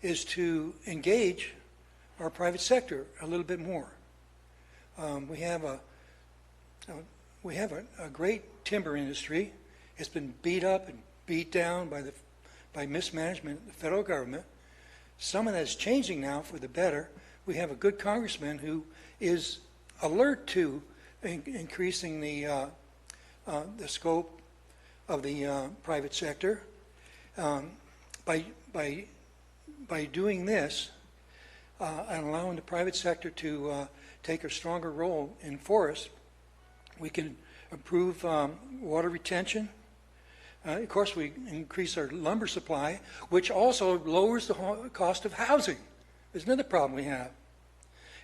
is to engage our private sector a little bit more. We have a great timber industry. It's been beat up and beat down by mismanagement of the federal government. Some of that is changing now for the better. We have a good congressman who is alert to increasing the scope of the private sector. By doing this and allowing the private sector to take a stronger role in forests, we can improve water retention. Of course, we increase our lumber supply, which also lowers the cost of housing. There's another problem we have.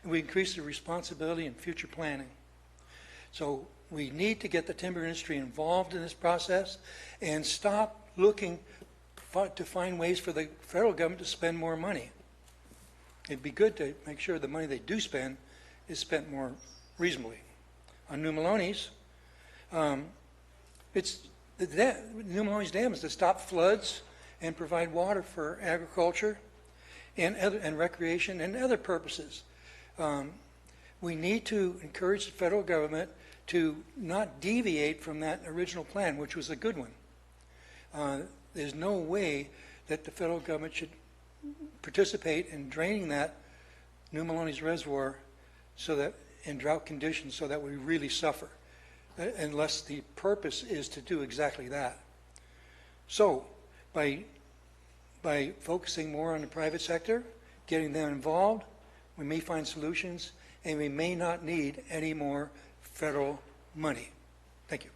And we increase the responsibility and future planning. So we need to get the timber industry involved in this process and stop looking to find ways for the federal government to spend more money. It'd be good to make sure the money they do spend is spent more reasonably. On New Melones, New Melones Dam is to stop floods and provide water for agriculture and recreation and other purposes. We need to encourage the federal government to not deviate from that original plan, which was a good one. There's no way that the federal government should participate in draining that New Melones Reservoir so that in drought conditions so that we really suffer, unless the purpose is to do exactly that. So by focusing more on the private sector, getting them involved, we may find solutions, and we may not need any more federal money. Thank you.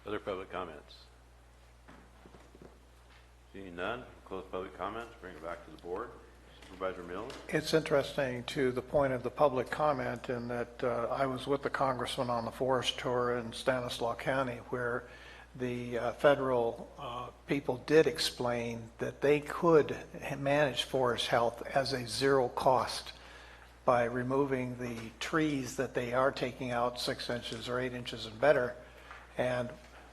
Other public comments? Seeing none, close public comments, bring it back to the board. Supervisor Mills? It's interesting to the point of the public comment in that I was with the congressman on the forest tour in Stanislaus County where the federal people did explain that they could manage forest health as a zero cost by removing the trees that they are taking out 6 inches or 8 inches and better, and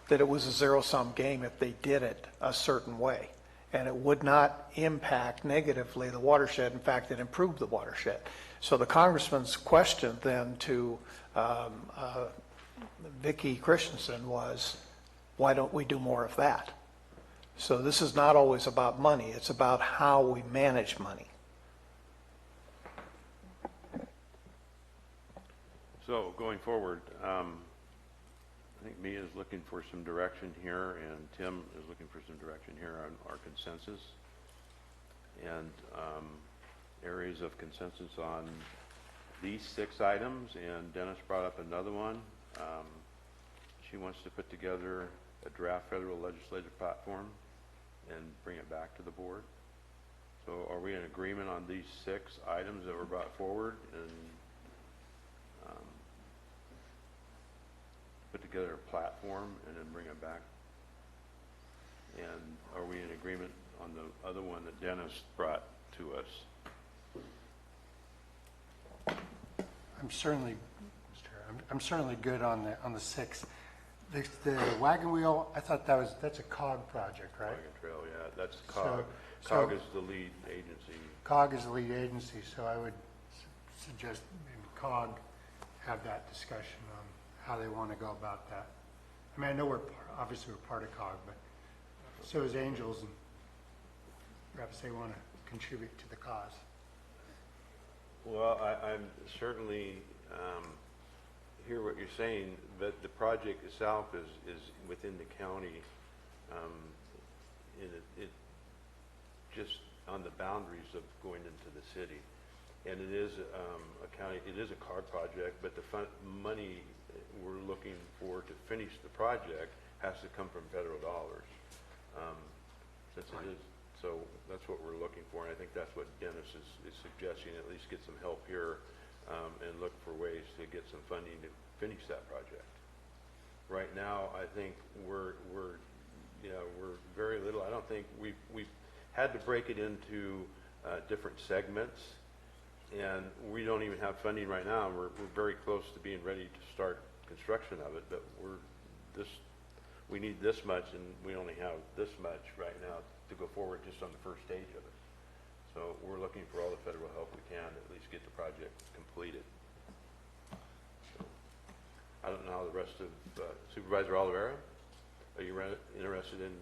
that it was a zero-sum game if they did it a certain way. And it would not impact negatively the watershed. In fact, it improved the watershed. So the congressman's question then to Vicki Christensen was, why don't we do more of that? So this is not always about money. It's about how we manage money. So going forward, I think Mia is looking for some direction here, and Tim is looking for some direction here on our consensus and areas of consensus on these 6 items. And Dennis brought up another one. She wants to put together a draft federal legislative platform and bring it back to the board. So are we in agreement on these 6 items that were brought forward and put together a platform and then bring it back? And are we in agreement on the other one that Dennis brought to us? I'm certainly good on the 6. The wagon wheel, I thought that's a COG project, right? Wagon Trail, yeah, that's COG. COG is the lead agency. COG is the lead agency, so I would suggest maybe COG have that discussion on how they want to go about that. I mean, I know obviously we're part of COG, but so is Angels, and perhaps they want to contribute to the cause. Well, I'm certainly hear what you're saying, but the project itself is within the county, and it just on the boundaries of going into the city. And it is a county, it is a COG project, but the money we're looking for to finish the project has to come from federal dollars. Since it is, so that's what we're looking for, and I think that's what Dennis is suggesting, at least get some help here and look for ways to get some funding to finish that project. Right now, I think we're very little. I don't think we've had to break it into different segments, and we don't even have funding right now. We're very close to being ready to start construction of it, but we need this much, and we only have this much right now to go forward just on the first stage of it. So we're looking for all the federal help we can to at least get the project completed. So, I don't know how the rest of Supervisor Oliveira, are you interested in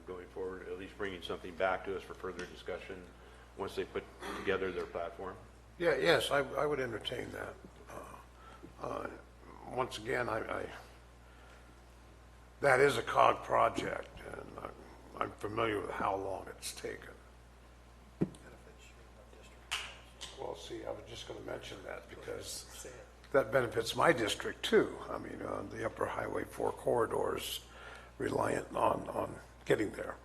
going forward, at least bringing something back to us for further discussion once they put together their platform? Yeah, yes, I would entertain that. Once again, that is a COG project, and I'm familiar with how long it's taken. Well, see, I was just going to mention that because that benefits my district too. I mean, the upper Highway 4 corridors reliant on getting there.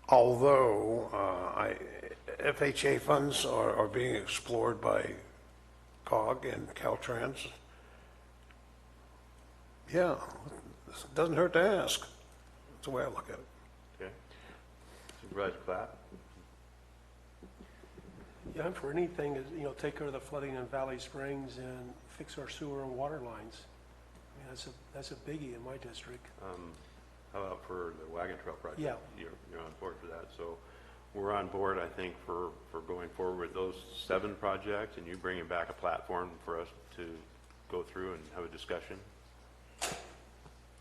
Although FHA funds are being explored by COG and Caltrans, yeah, it doesn't hurt to ask. That's the way I look at it. Okay. Supervisor Platt? Yeah, I'm for anything, take care of the flooding in Valley Springs and fix our sewer and water lines. I mean, that's a biggie in my district. How about for the wagon trail project? Yeah. You're on board for that. So we're on board, I think, for going forward with those 7 projects, and you bringing back a platform for us to go through and have a discussion.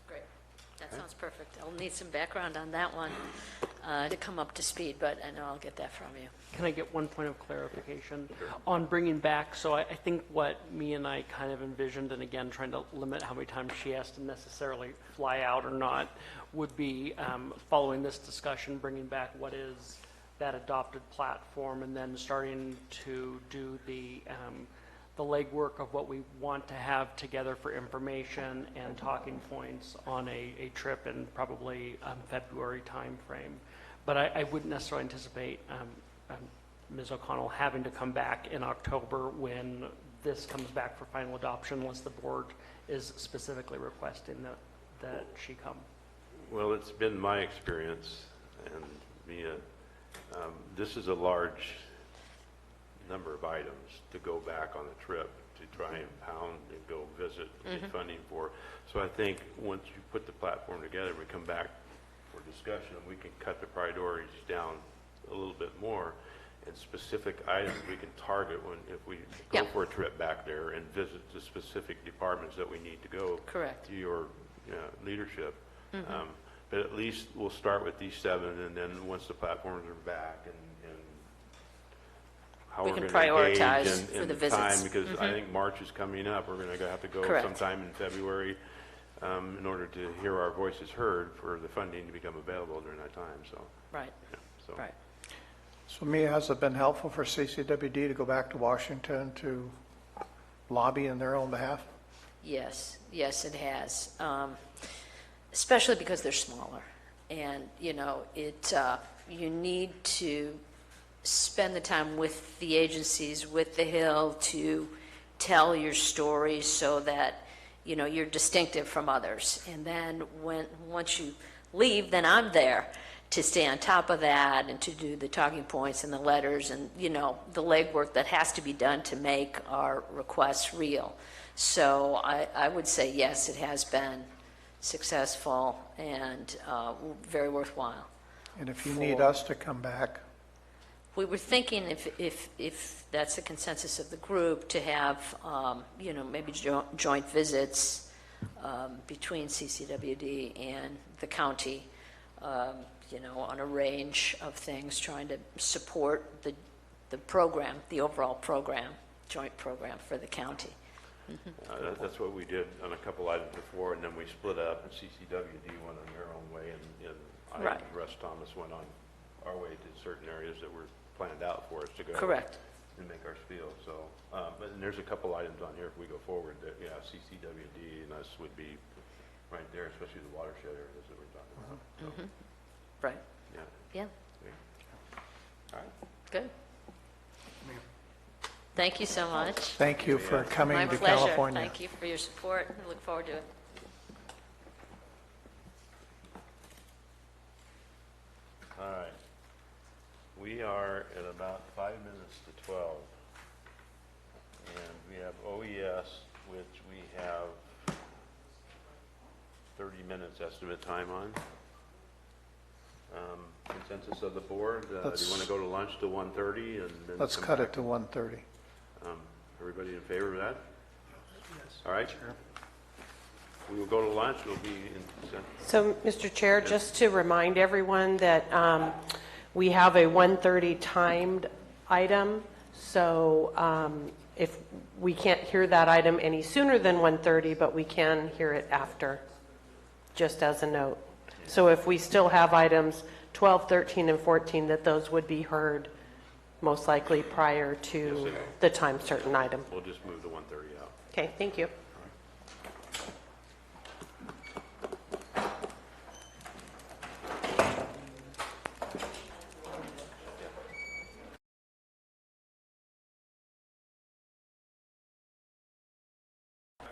Great. That sounds perfect. I'll need some background on that one to come up to speed, but I know I'll get that from you. Can I get one point of clarification on bringing back? So I think what me and I kind of envisioned, and again, trying to limit how many times she has to necessarily fly out or not, would be following this discussion, bringing back what is that adopted platform, and then starting to do the legwork of what we want to have together for information and talking points on a trip in probably February timeframe. But I wouldn't necessarily anticipate Ms. O'Connell having to come back in October when this comes back for final adoption, unless the board is specifically requesting that she come. Well, it's been my experience, and Mia, this is a large number of items to go back on a trip to try and pound and go visit and get funding for. So I think once you put the platform together, we come back for discussion, we can cut the priorities down a little bit more, and specific items we can target if we go for a trip back there and visit the specific departments that we need to go. Correct. To your leadership. But at least we'll start with these 7, and then once the platforms are back and how We we're can going to engage prioritize for in the time, visits. because I think March is coming up. We're going to have to go Correct. sometime in February in order to hear our voices heard for the funding to become available during that time. So Right. yeah, so. Right. So Mia, has it been helpful for CCWD to go back to Washington to lobby in their own behalf? Yes, yes, it has. Especially because they're smaller, and you need to spend the time with the agencies, with the Hill, to tell your story so that you're distinctive from others. And then once you leave, then I'm there to stay on top of that and to do the talking points and the letters and the legwork that has to be done to make our requests real. So I would say yes, it has been successful and very worthwhile. And if you need us to come back, we were thinking if that's the consensus of the group, to have maybe joint visits between CCWD and the county, on a range of things, trying to support the program, the overall program, joint program for the county. That's what we did on a couple items before, and then we split up, and CCWD went on their own way, and I Right. and Russ Thomas went on our way to certain areas that were planned out for us to go. Correct. And make our spiel. So, but and there's a couple items on here if we go forward that, CCWD and us would be right there, especially the watershed areas that we're talking about. So, Right. yeah. Yeah. All right. Good. Thank you so much. thank you for coming My to pleasure. California. Thank you for your support. I look forward to it. All right. We are at about 5 minutes to 12. And we have OES, which we have 30 minutes estimate time on. Consensus of the board, do you want to go to lunch to 1:30 and then Let's come cut back? it to 1:30. Everybody in favor of that? Yes. All right. We will go to lunch. We'll be in consent. So, Mr. Chair, just to remind everyone that we have a 1:30 timed item, so if we can't hear that item any sooner than 1:30, but we can hear it after, just as a note. So if we still have items 12, 13, and 14, that those would be heard most likely prior to the time certain item. We'll just move the 1:30 out. Okay, thank you.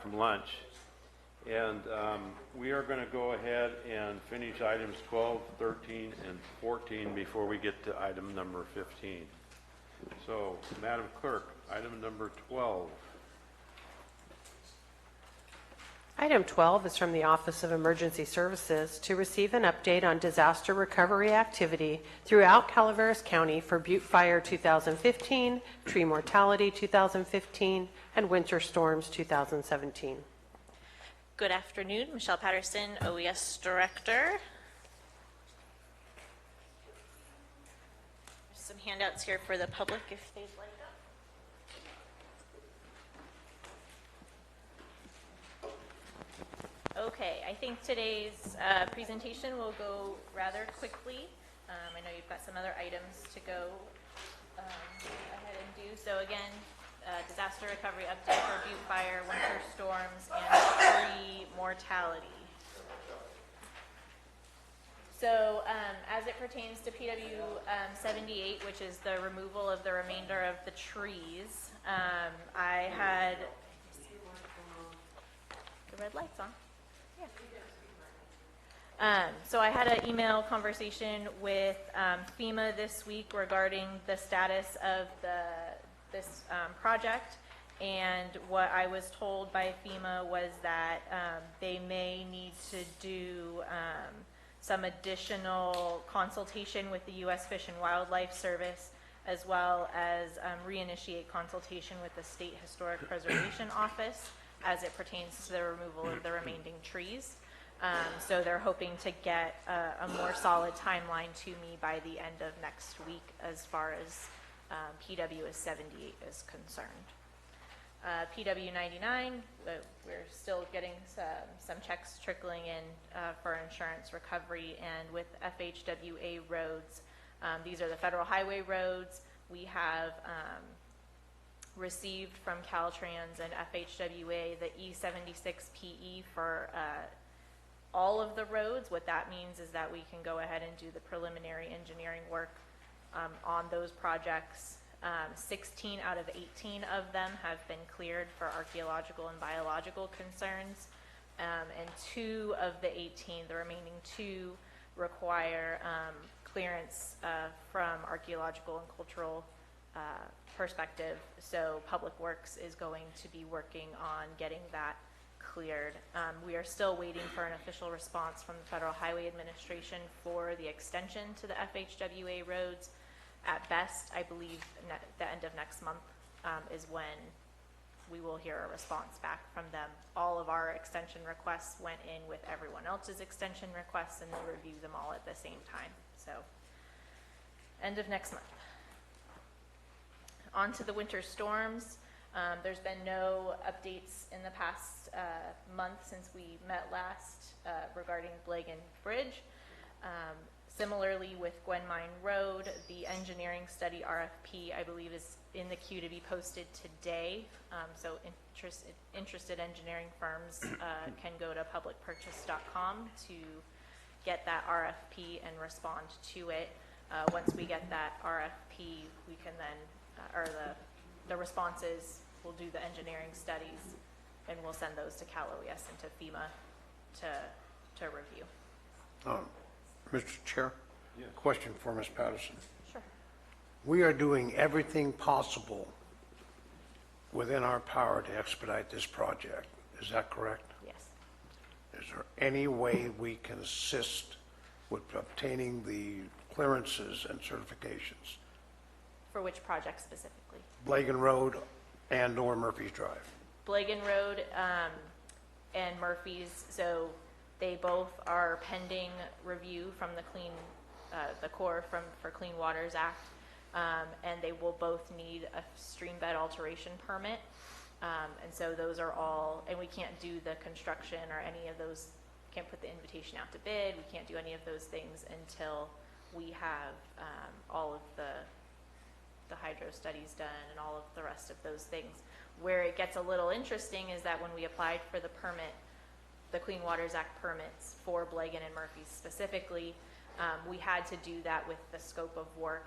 From lunch, and we are going to go ahead and finish items 12, 13, and 14 before we get to item number 15. So, Madam Clerk, item number 12. Item 12 is from the Office of Emergency Services to receive an update on disaster recovery activity throughout Calaveras County for Butte Fire 2015, tree mortality 2015, and winter storms 2017. Good afternoon, Michelle Patterson, OES Director. There's some handouts here for the public if they'd like them. Okay, I think today's presentation will go rather quickly. I know you've got some other items to go ahead and do. So again, disaster recovery update for Butte Fire, winter storms, and tree mortality. So as it pertains to PW 78, which is the removal of the remainder of the trees, I had the red lights on. So I had an email conversation with FEMA this week regarding the status of this project, and what I was told by FEMA was that they may need to do some additional consultation with the U.S. Fish and Wildlife Service, as well as reinitiate consultation with the State Historic Preservation Office as it pertains to the removal of the remaining trees. So they're hoping to get a more solid timeline to me by the end of next week as far as PW 78 is concerned. PW 99, we're still getting some checks trickling in for insurance recovery, and with FHWA roads, these are the federal highway roads. We have received from Caltrans and FHWA the E76 PE for all of the roads. What that means is that we can go ahead and do the preliminary engineering work on those projects. 16 out of 18 of them have been cleared for archaeological and biological concerns, and 2 of the 18, the remaining 2, require clearance from archaeological and cultural perspective. So Public Works is going to be working on getting that cleared. We are still waiting for an official response from the Federal Highway Administration for the extension to the FHWA roads. At best, I believe the end of next month is when we will hear a response back from them. All of our extension requests went in with everyone else's extension requests, and they review them all at the same time. So end of next month. On to the winter storms. There's been no updates in the past month since we met last regarding Blagan Bridge. Similarly with Gwen Mine Road, the engineering study RFP, I believe, is in the queue to be posted today. So interested engineering firms can go to publicpurchase.com to get that RFP and respond to it. Once we get that RFP, we can then, or the responses, we'll do the engineering studies, and we'll send those to Cal OES and to FEMA to review. Mr. Chair? Yes. Question for Ms. Patterson. Sure. We are doing everything possible within our power to expedite this project. Is that correct? Yes. Is there any way we can assist with obtaining the clearances and certifications? For which project specifically? Blagan Road and/or Murphy's Drive. Blagan Road and Murphy's, so they both are pending review from the Corps for Clean Waters Act, and they will both need a stream bed alteration permit. And so those are all, and we can't do the construction or any of those, can't put the invitation out to bid, we can't do any of those things until we have all of the hydro studies done and all of the rest of those things. Where it gets a little interesting is that when we applied for the permit, the Clean Waters Act permits for Blagan and Murphy specifically, we had to do that with the scope of work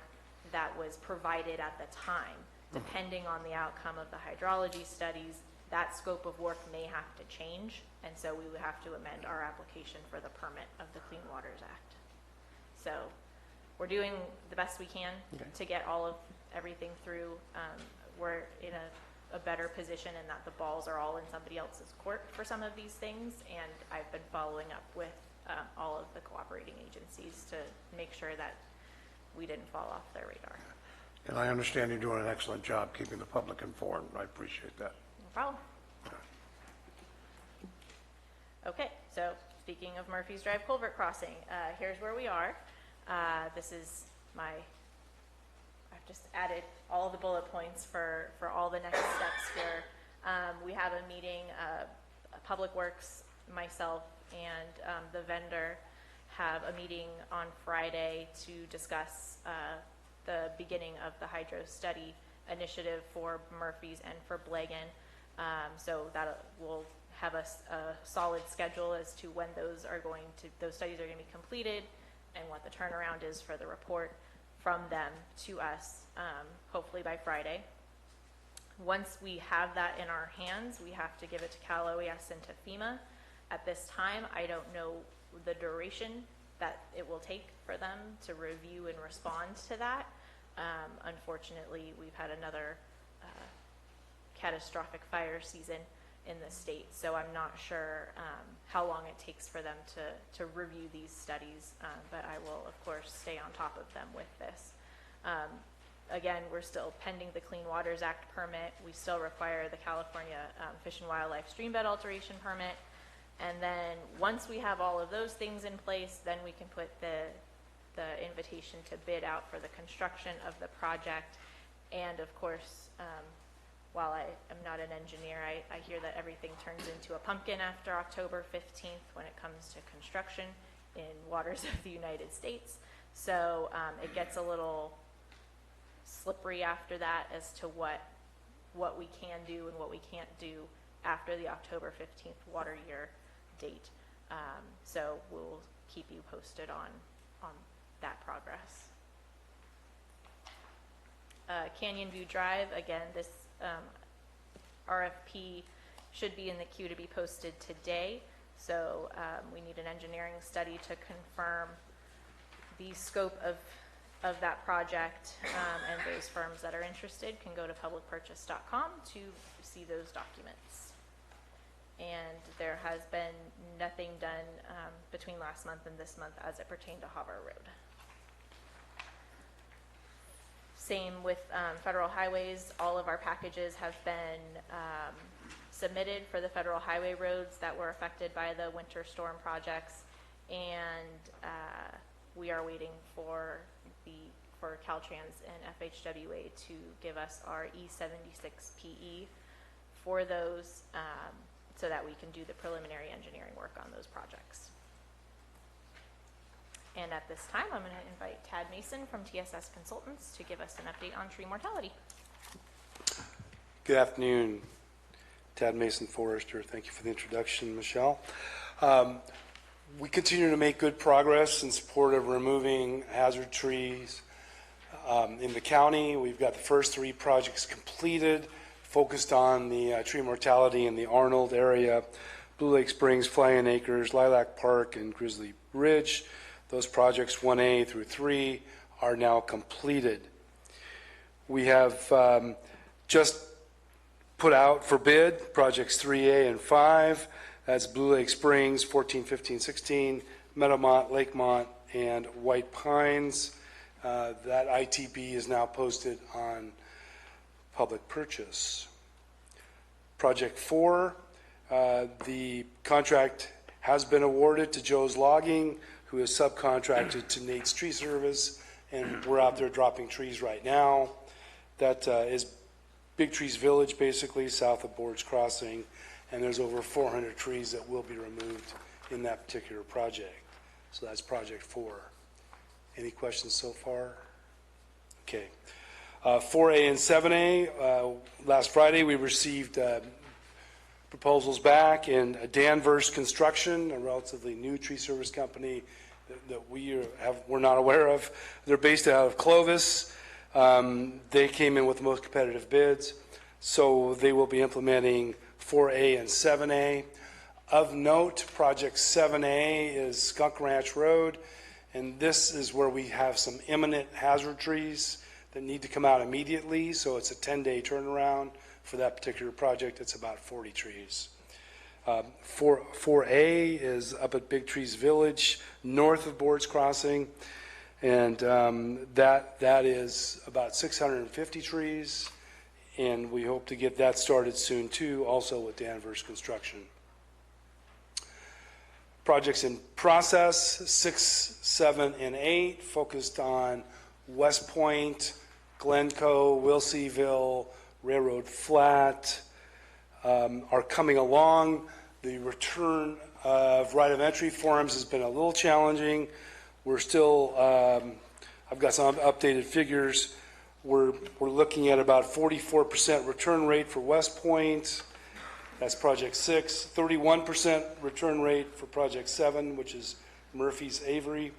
that was provided at the time. Depending on the outcome of the hydrology studies, that scope of work may have to change, and so we would have to amend our application for the permit of the Clean Waters Act. So we're doing the best we can to get all of everything through. We're in a better position and that the balls are all in somebody else's court for some of these things. And I've been following up with all of the cooperating agencies to make sure that we didn't fall off their radar. And I understand you're doing an excellent job keeping the public informed. I appreciate that. No problem. Okay, so speaking of Murphy's Drive Culvert Crossing, here's where we are. This is I've just added all the bullet points for all the next steps here. We have a meeting, Public Works, myself, and the vendor have a meeting on Friday to discuss the beginning of the hydro study initiative for Murphy's and for Blagan. So that will have a solid schedule as to when those studies are going to be completed and what the turnaround is for the report from them to us, hopefully by Friday. Once we have that in our hands, we have to give it to Cal OES and to FEMA. At this time, I don't know the duration that it will take for them to review and respond to that. Unfortunately, we've had another catastrophic fire season in the state, so I'm not sure how long it takes for them to review these studies, but I will, of course, stay on top of them with this. Again, we're still pending the Clean Waters Act permit. We still require the California Fish and Wildlife Streambed Alteration Permit. And then once we have all of those things in place, then we can put the invitation to bid out for the construction of the project. And of course, while I am not an engineer, I hear that everything turns into a pumpkin after October 15th when it comes to construction in waters of the United States. So it gets a little slippery after that as to what we can do and what we can't do after the October 15th water year date. So we'll keep you posted on that progress. Canyon View Drive, again, this RFP should be in the queue to be posted today. So we need an engineering study to confirm the scope of that project, and those firms that are interested can go to publicpurchase.com to see those documents. And there has been nothing done between last month and this month as it pertained to Haver Road. Same with federal highways. All of our packages have been submitted for the federal highway roads that were affected by the winter storm projects, and we are waiting for Caltrans and FHWA to give us our E76PE for those, so that we can do the preliminary engineering work on those projects. And at this time, I'm going to invite Tad Mason from TSS Consultants to give us an update on tree mortality. Good afternoon, Tad Mason, Forester. Thank you for the introduction, Michelle. We continue to make good progress in support of removing hazard trees in the county. We've got the first 3 projects completed, focused on the tree mortality in the Arnold area, Blue Lake Springs, Flying Acres, Lilac Park, and Grizzly Ridge. Those projects 1A through 3 are now completed. We have just put out for bid projects 3A and 5. That's Blue Lake Springs, 14, 15, 16, Meadowmont, Lakemont, and White Pines. That ITP is now posted on public purchase. Project 4, the contract has been awarded to Joe's Logging, who is subcontracted to Nate's Tree Service, and we're out there dropping trees right now. That is Big Trees Village, basically, south of Boards Crossing, and there's over 400 trees that will be removed in that particular project. So that's Project 4. Any questions so far? Okay. 4A and 7A, last Friday we received proposals back, and Danvers Construction, a relatively new tree service company that we're not aware of. They're based out of Clovis. They came in with the most competitive bids, so they will be implementing 4A and 7A. Of note, Project 7A is Skunk Ranch Road, and this is where we have some imminent hazard trees that need to come out immediately, so it's a 10-day turnaround for that particular project, it's about 40 trees. 4A is up at Big Trees Village, north of Boards Crossing, and that is about 650 trees, and we hope to get that started soon too, also with Danvers Construction. Projects in process, 6, 7, and 8, focused on West Point, Glencoe, Wilseyville, Railroad Flat, are coming along. The return of right of entry forms has been a little challenging. We're still, I've got some updated figures. We're looking at about 44% return rate for West Point. That's project 6, 31% return rate for project 7, which is Murphy's Avery,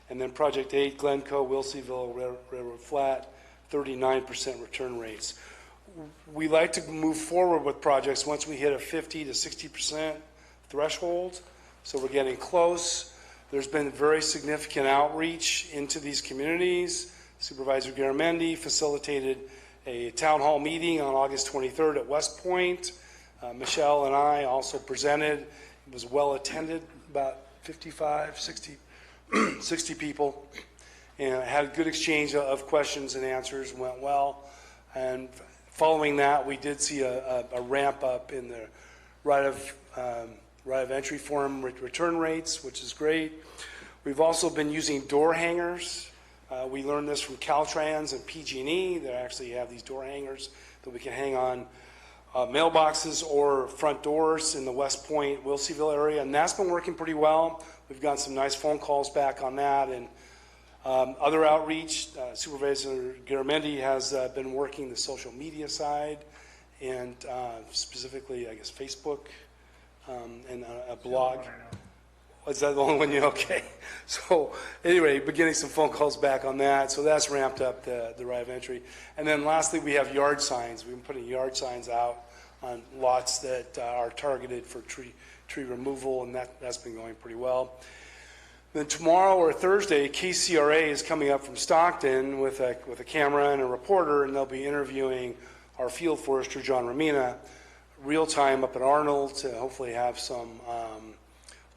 and then project 8, Glencoe, Wilseyville, Railroad Flat, 39% return rates. We like to move forward with projects once we hit a 50 to 60% threshold, so we're getting close. There's been very significant outreach into these communities. Supervisor Garamendi facilitated a town hall meeting on August 23rd at West Point. Michelle and I also presented. It was well attended, about 55, 60 people, and had a good exchange of questions and answers, went well. And following that, we did see a ramp up in the right of entry form return rates, which is great. We've also been using door hangers. We learned this from Caltrans and PG&E. They actually have these door hangers that we can hang on mailboxes or front doors in the West Point, Wilseyville area, and that's been working pretty well. We've gotten some nice phone calls back on that, and other outreach. Supervisor Garamendi has been working the social media side, and specifically, I guess, Facebook and a blog. Is that the only one you okay? So anyway, we're getting some phone calls back on that, so that's ramped up the right of entry. And then lastly, we have yard signs. We've been putting yard signs out on lots that are targeted for tree removal, and that's been going pretty well. Then tomorrow or Thursday, KCRA is coming up from Stockton with a camera and a reporter, and they'll be interviewing our field forester, John Romina, real time up at Arnold, to hopefully have some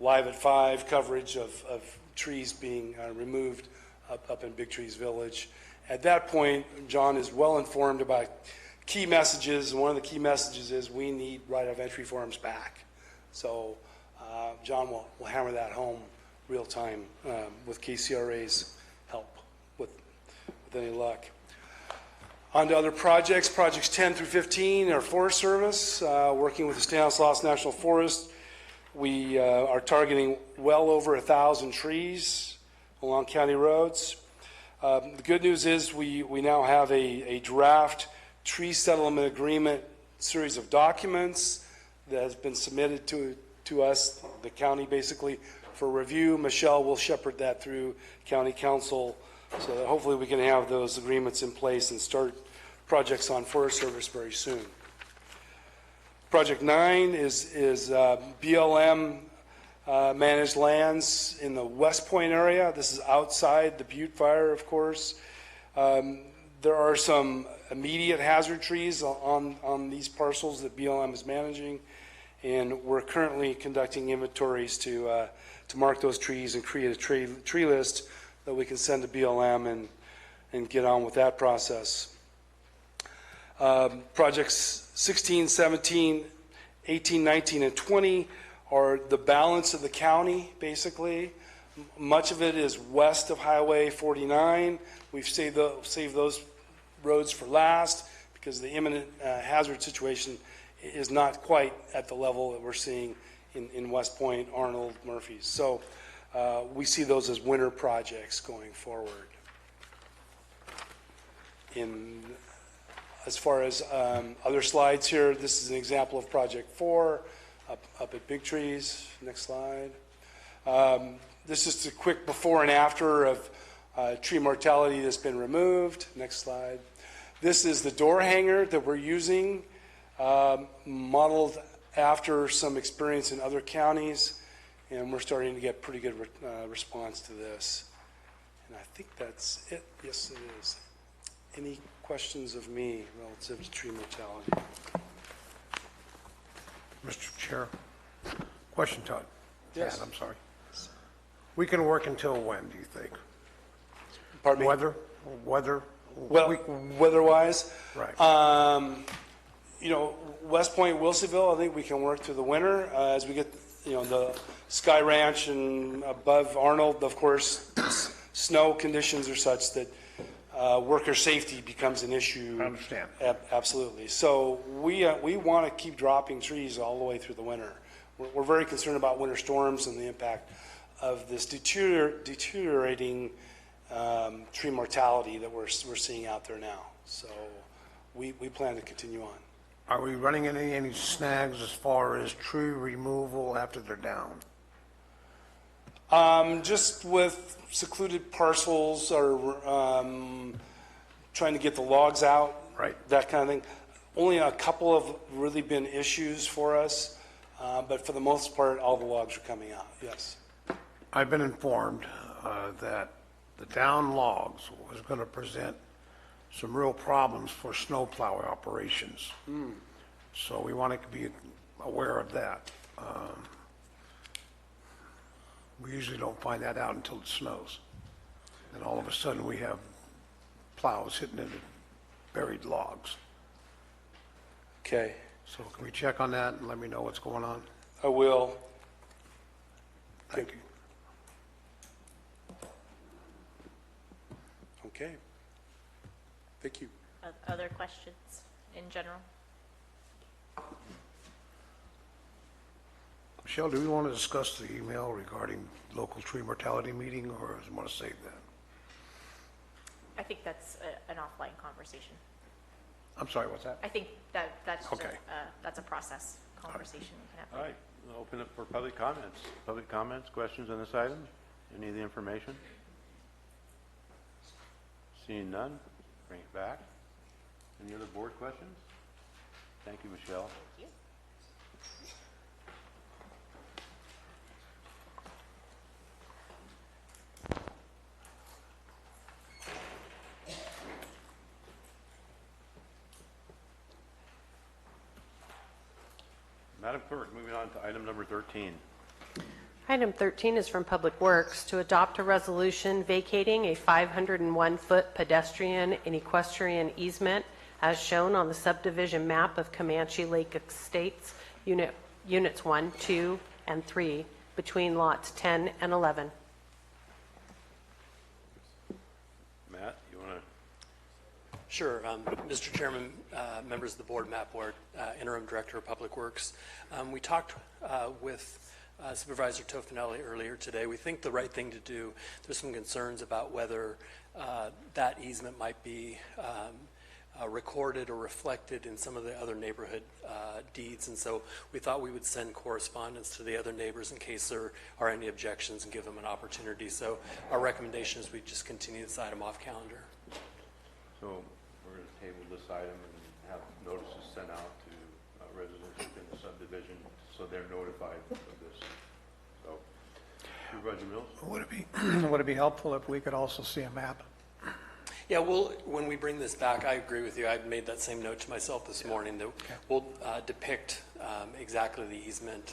live at 5 coverage of trees being removed up in Big Trees Village. At that point, John is well informed about key messages, and one of the key messages is we need right of entry forms back. So John will hammer that home real time with KCRA's help, with any luck. On to other projects. Projects 10 through 15 are Forest Service, working with the Stanislaus National Forest. We are targeting well over 1,000 trees along county roads. The good news is we now have a draft tree settlement agreement series of documents that has been submitted to us, the county basically, for review. Michelle will shepherd that through county council so that hopefully we can have those agreements in place and start projects on Forest Service very soon. Project 9 is BLM managed lands in the West Point area. This is outside the Butte Fire, of course. There are some immediate hazard trees on these parcels that BLM is managing, and we're currently conducting inventories to mark those trees and create a tree list that we can send to BLM and get on with that process. Projects 16, 17, 18, 19, and 20 are the balance of the county, basically. Much of it is west of Highway 49. We've saved those roads for last because the imminent hazard situation is not quite at the level that we're seeing in West Point, Arnold, Murphy's. So we see those as winter projects going forward. As far as other slides here, this is an example of Project 4 up at Big Trees. Next slide. This is a quick before and after of tree mortality that's been removed. Next slide. This is the door hanger that we're using, modeled after some experience in other counties, and we're starting to get pretty good response to this. And I think that's it. Yes, it is. Any questions of me relative to tree mortality? Mr. Chair, question, Todd. Yes. Tad, I'm sorry. We can work until when, do you think? Pardon me? Weather? Well, weather-wise? Right. You know, West Point, Wilsonville, I think we can work through the winter. As we get, you know, the Sky Ranch and above Arnold, of course, snow conditions are such that worker safety becomes an issue. I understand. Absolutely. So we want to keep dropping trees all the way through the winter. We're very concerned about winter storms and the impact of this deteriorating tree mortality that we're seeing out there now. So we plan to continue on. Are we running into any snags as far as tree removal after they're down? Just with secluded parcels or trying to get the logs out, right? That kind of thing. Only a couple have really been issues for us, but for the most part, all the logs are coming out, yes. I've been informed that the down logs was going to present some real problems for snowplow operations. So we want to be aware of that. We usually don't find that out until it snows. And all of a sudden we have plows hitting into buried logs. Okay. So can we check on that and let me know what's going on? I will. Thank you. Okay. Thank you. Other questions in general? Michelle, do we want to discuss the email regarding local tree mortality meeting, or do you want to save that? I think that's an offline conversation. I'm sorry, what's that? I think that's just Okay. that's a process conversation we can have. All right, we'll open it for public comments. Public comments, questions on this item? Any of the information? Seeing none, bring it back. Any other board questions? Thank you, Michelle. Thank you. Madam Clerk, moving on to item number 13. Item 13 is from Public Works to adopt a resolution vacating a 501-foot pedestrian and equestrian easement as shown on the subdivision map of Comanche Lake Estates, Units 1, 2, and 3, between lots 10 and 11. Matt, you want to? Sure. Mr. Chairman, members of the board, Matt Ward, Interim Director of Public Works. We talked with Supervisor Tofinelli earlier today. We think the right thing to do, there's some concerns about whether that easement might be recorded or reflected in some of the other neighborhood deeds, and so we thought we would send correspondence to the other neighbors in case there are any objections and give them an opportunity. So our recommendation is we just continue this item off calendar. So we're going to table this item and have notices sent out to residents within the subdivision so they're notified of this. So, Supervisor Mills? Would it be helpful if we could also see a map? Yeah, when we bring this back, I agree with you. I made that same note to myself this morning that we'll depict exactly the easement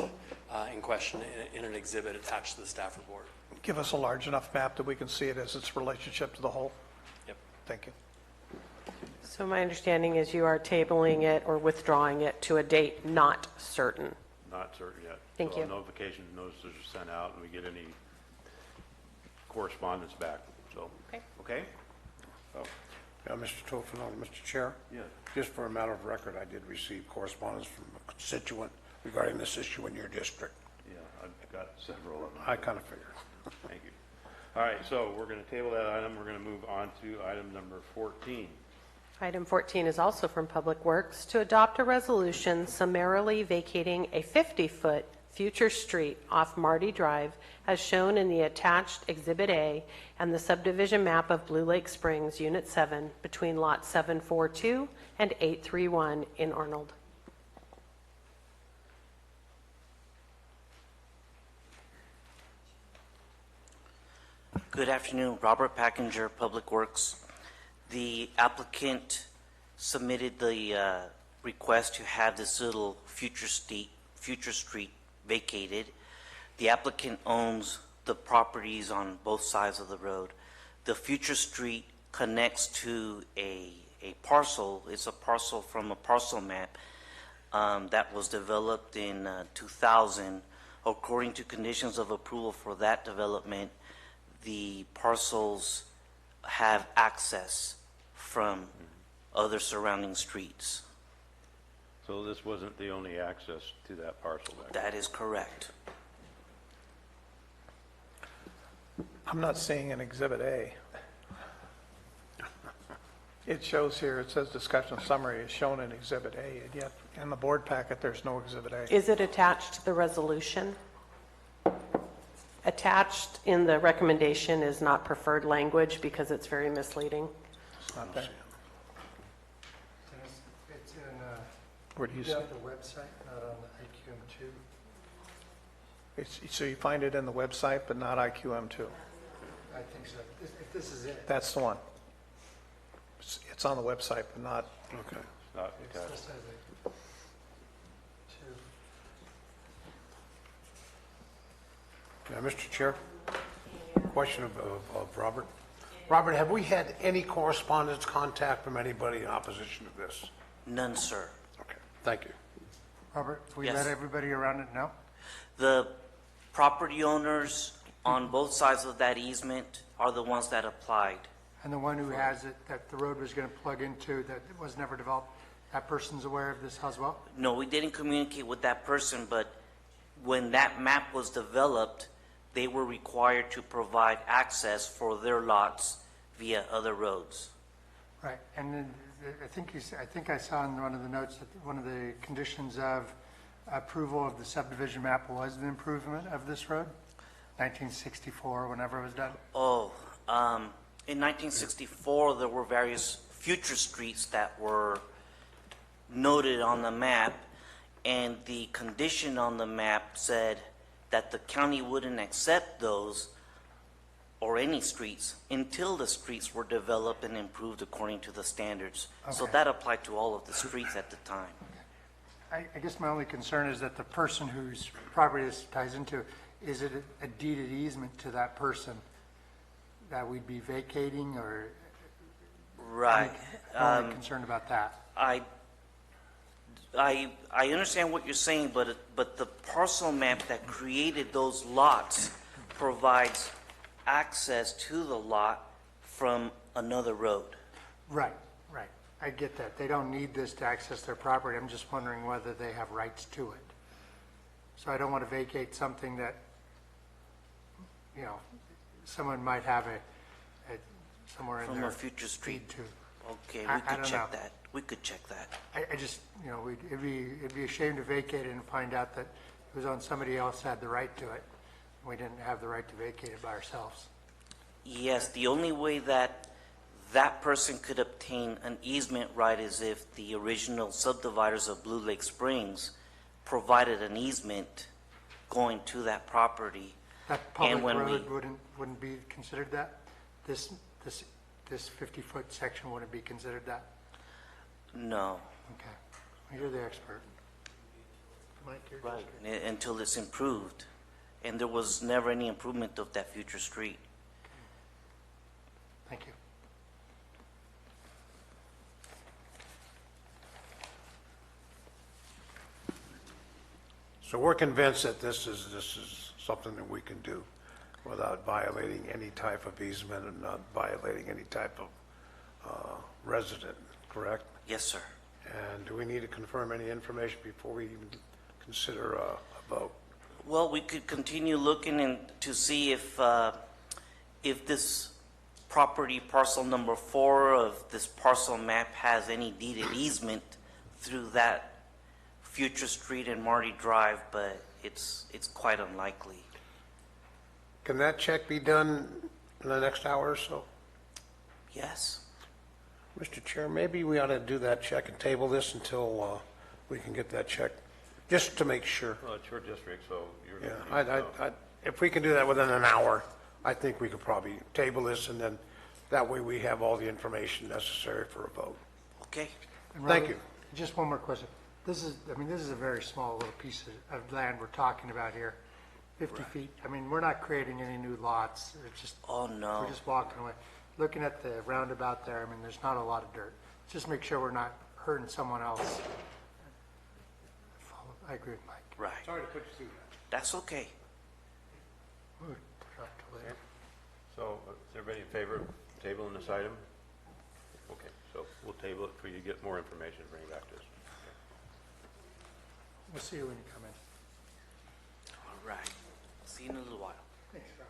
in question in an exhibit attached to the staff report. Give us a large enough map that we can see it as its relationship to the whole? Yep. Thank you. So my understanding is you are tabling it or withdrawing it to a date not certain. Not certain yet. Thank you. Notification notices are sent out and we get any correspondence back. So, okay? Oh. Yeah, Mr. Tofinelli, Mr. Chair? Yes. Just for a matter of record, I did receive correspondence from a constituent regarding this issue in your district. Yeah, I've got several of them. I kind of figured. Thank you. All right, so we're going to table that item. We're going to move on to item number 14. Item 14 is also from Public Works to adopt a resolution summarily vacating a 50-foot future street off Marty Drive as shown in the attached Exhibit A and the subdivision map of Blue Lake Springs, Unit 7, between lots 742 and 831 in Arnold. Good afternoon, Robert Packinger, Public Works. The applicant submitted the request to have this little future street vacated. The applicant owns the properties on both sides of the road. The future street connects to a parcel. It's a parcel from a parcel map that was developed in 2000. According to conditions of approval for that development, the parcels have access from other surrounding streets. So this wasn't the only access to that parcel then? That is correct. I'm not seeing an Exhibit A. It shows here, it says discussion summary is shown in Exhibit A, and yet in the board packet, there's no Exhibit A. Is it attached to the resolution? Attached in the recommendation is not preferred language because it's very misleading. It's not there. It's in, Where do you see it? the website, not on the IQM2. So you find it in the website, but not IQM2? I think so. If this is it. That's the one. It's on the website, but not. Okay. Not It attached. just has a two. Mr. Chair, question of Robert. Robert, have we had any correspondence, contact from anybody in opposition to this? None, sir. Okay, thank you. Robert, we Yes. let everybody around it know? The property owners on both sides of that easement are the ones that applied. And the one who has it, that the road was going to plug into, that was never developed, that person's aware of this as well? No, we didn't communicate with that person, but when that map was developed, they were required to provide access for their lots via other roads. Right, and then I think I saw in one of the notes that one of the conditions of approval of the subdivision map was the improvement of this road, 1964, whenever it was done. Oh, in 1964, there were various future streets that were noted on the map, and the condition on the map said that the county wouldn't accept those or any streets until the streets were developed and improved according to the standards. So Okay. that applied to all of the streets at the time. I guess my only concern is that the person whose property this ties into, is it a deeded easement to that person that we'd be vacating, or? Right. I'm only concerned about that. I understand what you're saying, but the parcel map that created those lots provides access to the lot from another road. Right, right. I get that. They don't need this to access their property. I'm just wondering whether they have rights to it. So I don't want to vacate something that, you know, someone might have somewhere in From there. a future street. To. Okay, I we could don't check know. that. We could check that. I just, you know, it'd be a shame to vacate it and find out that it was on somebody else had the right to it. We didn't have the right to vacate it by ourselves. Yes, the only way that that person could obtain an easement right is if the original subdividers of Blue Lake Springs provided an easement going to that property. That public And when road wouldn't be considered that? This 50-foot section wouldn't be considered that? No. Okay. Well, you're the expert. Mike, you're the expert. Until it's improved. And there was never any improvement of that future street. Thank you. So we're convinced that this is something that we can do without violating any type of easement and not violating any type of resident, correct? Yes, sir. And do we need to confirm any information before we even consider a vote? Well, we could continue looking to see if this property, parcel number 4 of this parcel map, has any deeded easement through that future street and Marty Drive, but it's quite unlikely. Can that check be done in the next hour or so? Yes. Mr. Chair, maybe we ought to do that check and table this until we can get that check, just to make sure. Well, it's your district, so you're. Yeah, if we can do that within an hour, I think we could probably table this and then That way we have all the information necessary for a vote. Okay. And Thank Robert, you. Just one more question. This is a very small little piece of land we're talking about here, 50 feet. I mean, we're not creating any new lots. It's just, Oh, no. we're just walking away. Looking at the roundabout there, I mean, there's not a lot of dirt. Just make sure we're not hurting someone else. I agree with Mike. Right. Sorry to put you through that. That's okay. We'll put it off till later. So, is everybody in favor of tabling this item? Okay, so we'll table it till you get more information and bring it back to us. We'll see you when you come in. All right. See you in a little while. Thanks, Rob.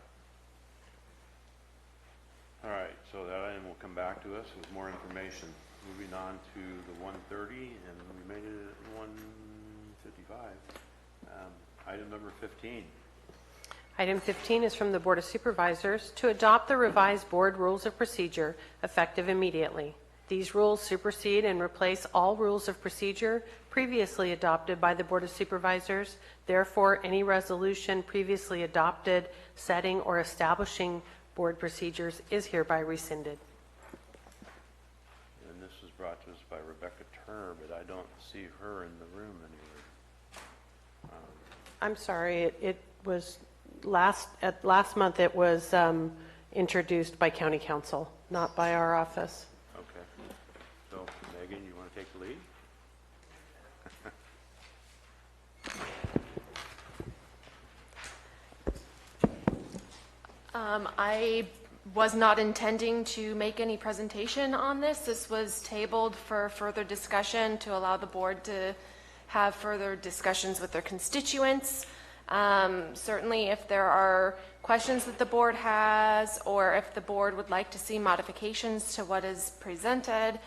All right, so that item will come back to us with more information. Moving on to the 130, and we made it at 155. Item number 15. Item 15 is from the Board of Supervisors to adopt the revised Board Rules of Procedure effective immediately. These rules supersede and replace all rules of procedure previously adopted by the Board of Supervisors. Therefore, any resolution previously adopted setting or establishing board procedures is hereby rescinded. And this was brought to us by Rebecca Turner, but I don't see her in the room anywhere. I'm sorry, it was last month it was introduced by County Council, not by our office. Okay. So, Megan, you want to take the lead? I was not intending to make any presentation on this. This was tabled for further discussion to allow the board to have further discussions with their constituents. Certainly, if there are questions that the board has, or if the board would like to see modifications to what is presented,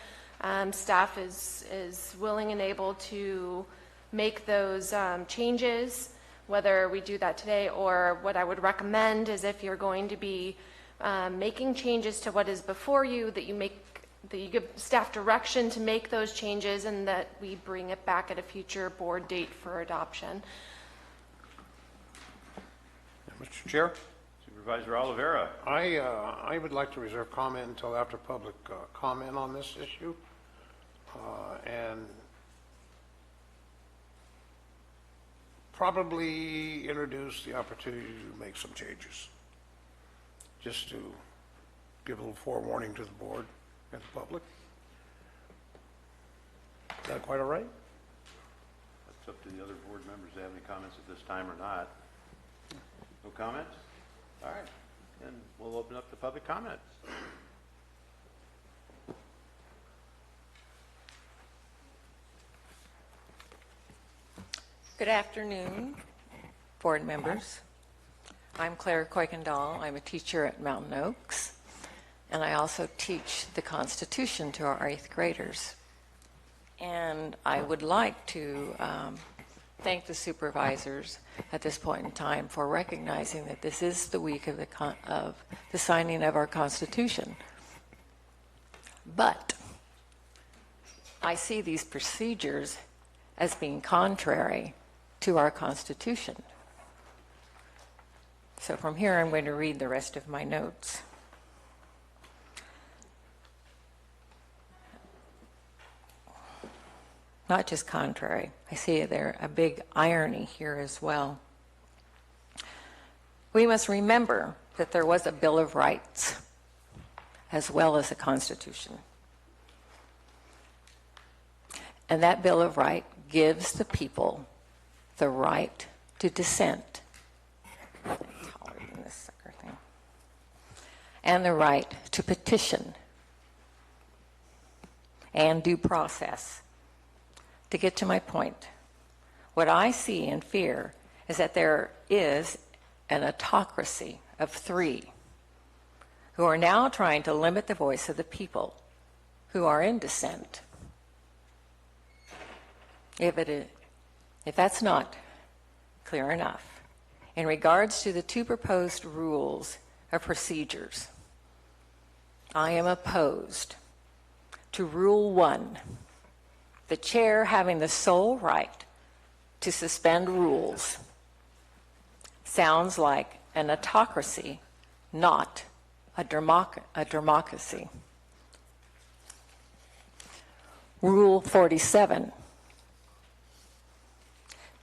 staff is willing and able to make those changes, whether we do that today, or what I would recommend is if you're going to be making changes to what is before you, that you give staff direction to make those changes and that we bring it back at a future board date for adoption. Mr. Chair? Supervisor Oliveira. I would like to reserve comment until after public comment on this issue. And probably introduce the opportunity to make some changes. Just to give a little forewarning to the board and the public. Is that quite all right? It's up to the other board members to have any comments at this time or not. No comments? All right, then we'll open up the public comment. Good afternoon, board members. I'm Claire Kuykendall. I'm a teacher at Mountain Oaks, and I also teach the Constitution to our 8th graders. And I would like to thank the supervisors at this point in time for recognizing that this is the week of the signing of our Constitution. But I see these procedures as being contrary to our Constitution. So from here, I'm going to read the rest of my notes. Not just contrary. I see there a big irony here as well. We must remember that there was a Bill of Rights as well as a Constitution. And that Bill of Rights gives the people the right to dissent. And the right to petition and due process. To get to my point, what I see and fear is that there is an autocracy of 3 who are now trying to limit the voice of the people who are in dissent. If that's not clear enough, in regards to the 2 proposed rules of procedures, I am opposed to Rule 1, the chair having the sole right to suspend rules. Sounds like an autocracy, not a democracy. Rule 47,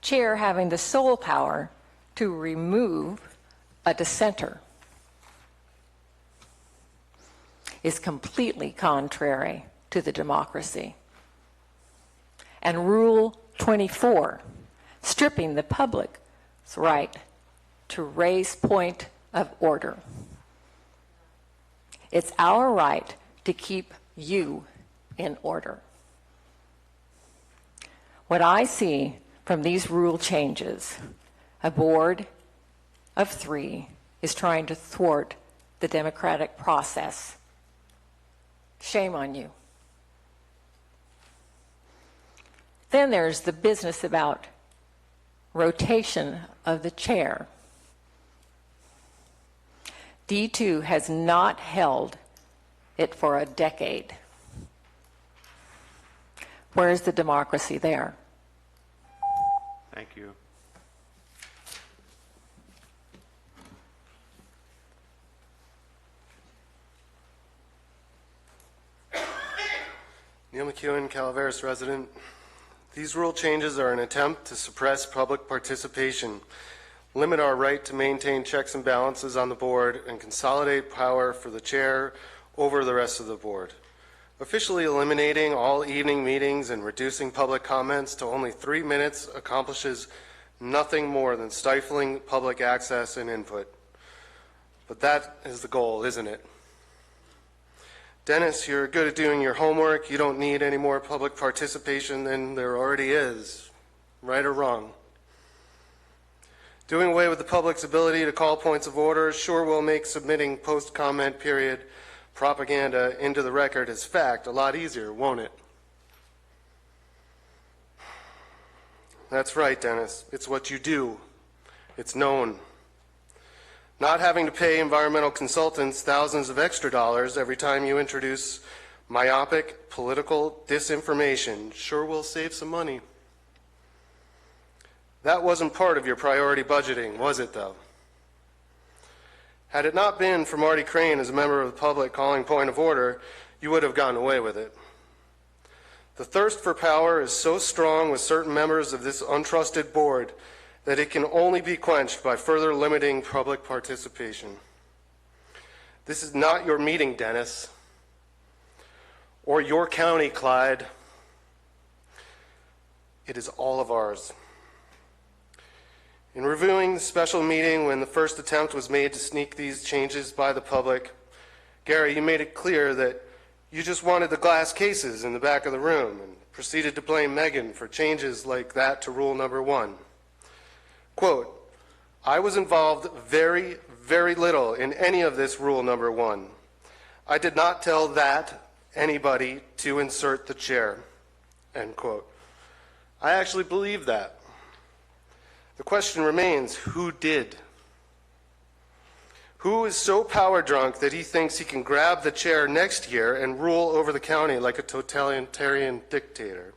chair having the sole power to remove a dissenter, is completely contrary to the democracy. And Rule 24, stripping the public's right to raise point of order. It's our right to keep you in order. What I see from these rule changes, a board of 3 is trying to thwart the democratic process. Shame on you. Then there's the business about rotation of the chair. D2 has not held it for a decade. Where is the democracy there? Thank you. Neil McEwen, Calaveras resident. These rule changes are an attempt to suppress public participation, limit our right to maintain checks and balances on the board, and consolidate power for the chair over the rest of the board. Officially eliminating all evening meetings and reducing public comments to only 3 minutes accomplishes nothing more than stifling public access and input. But that is the goal, isn't it? Dennis, you're good at doing your homework. You don't need any more public participation than there already is, right or wrong. Doing away with the public's ability to call points of order sure will make submitting post-comment period propaganda into the record as fact a lot easier, won't it? That's right, Dennis. It's what you do. It's known. Not having to pay environmental consultants thousands of extra dollars every time you introduce myopic political disinformation sure will save some money. That wasn't part of your priority budgeting, was it, though? Had it not been for Marty Crane as a member of the public calling point of order, you would have gotten away with it. The thirst for power is so strong with certain members of this untrusted board that it can only be quenched by further limiting public participation. This is not your meeting, Dennis, or your county, Clyde. It is all of ours. In reviewing the special meeting when the first attempt was made to sneak these changes by the public, Gary, you made it clear that you just wanted the glass cases in the back of the room and proceeded to blame Megan for changes like that to rule number 1. Quote, I was involved very, very little in any of this rule number 1. I did not tell that anybody to insert the chair, end quote. I actually believe that. The question remains, who did? Who is so power drunk that he thinks he can grab the chair next year and rule over the county like a totalitarian dictator?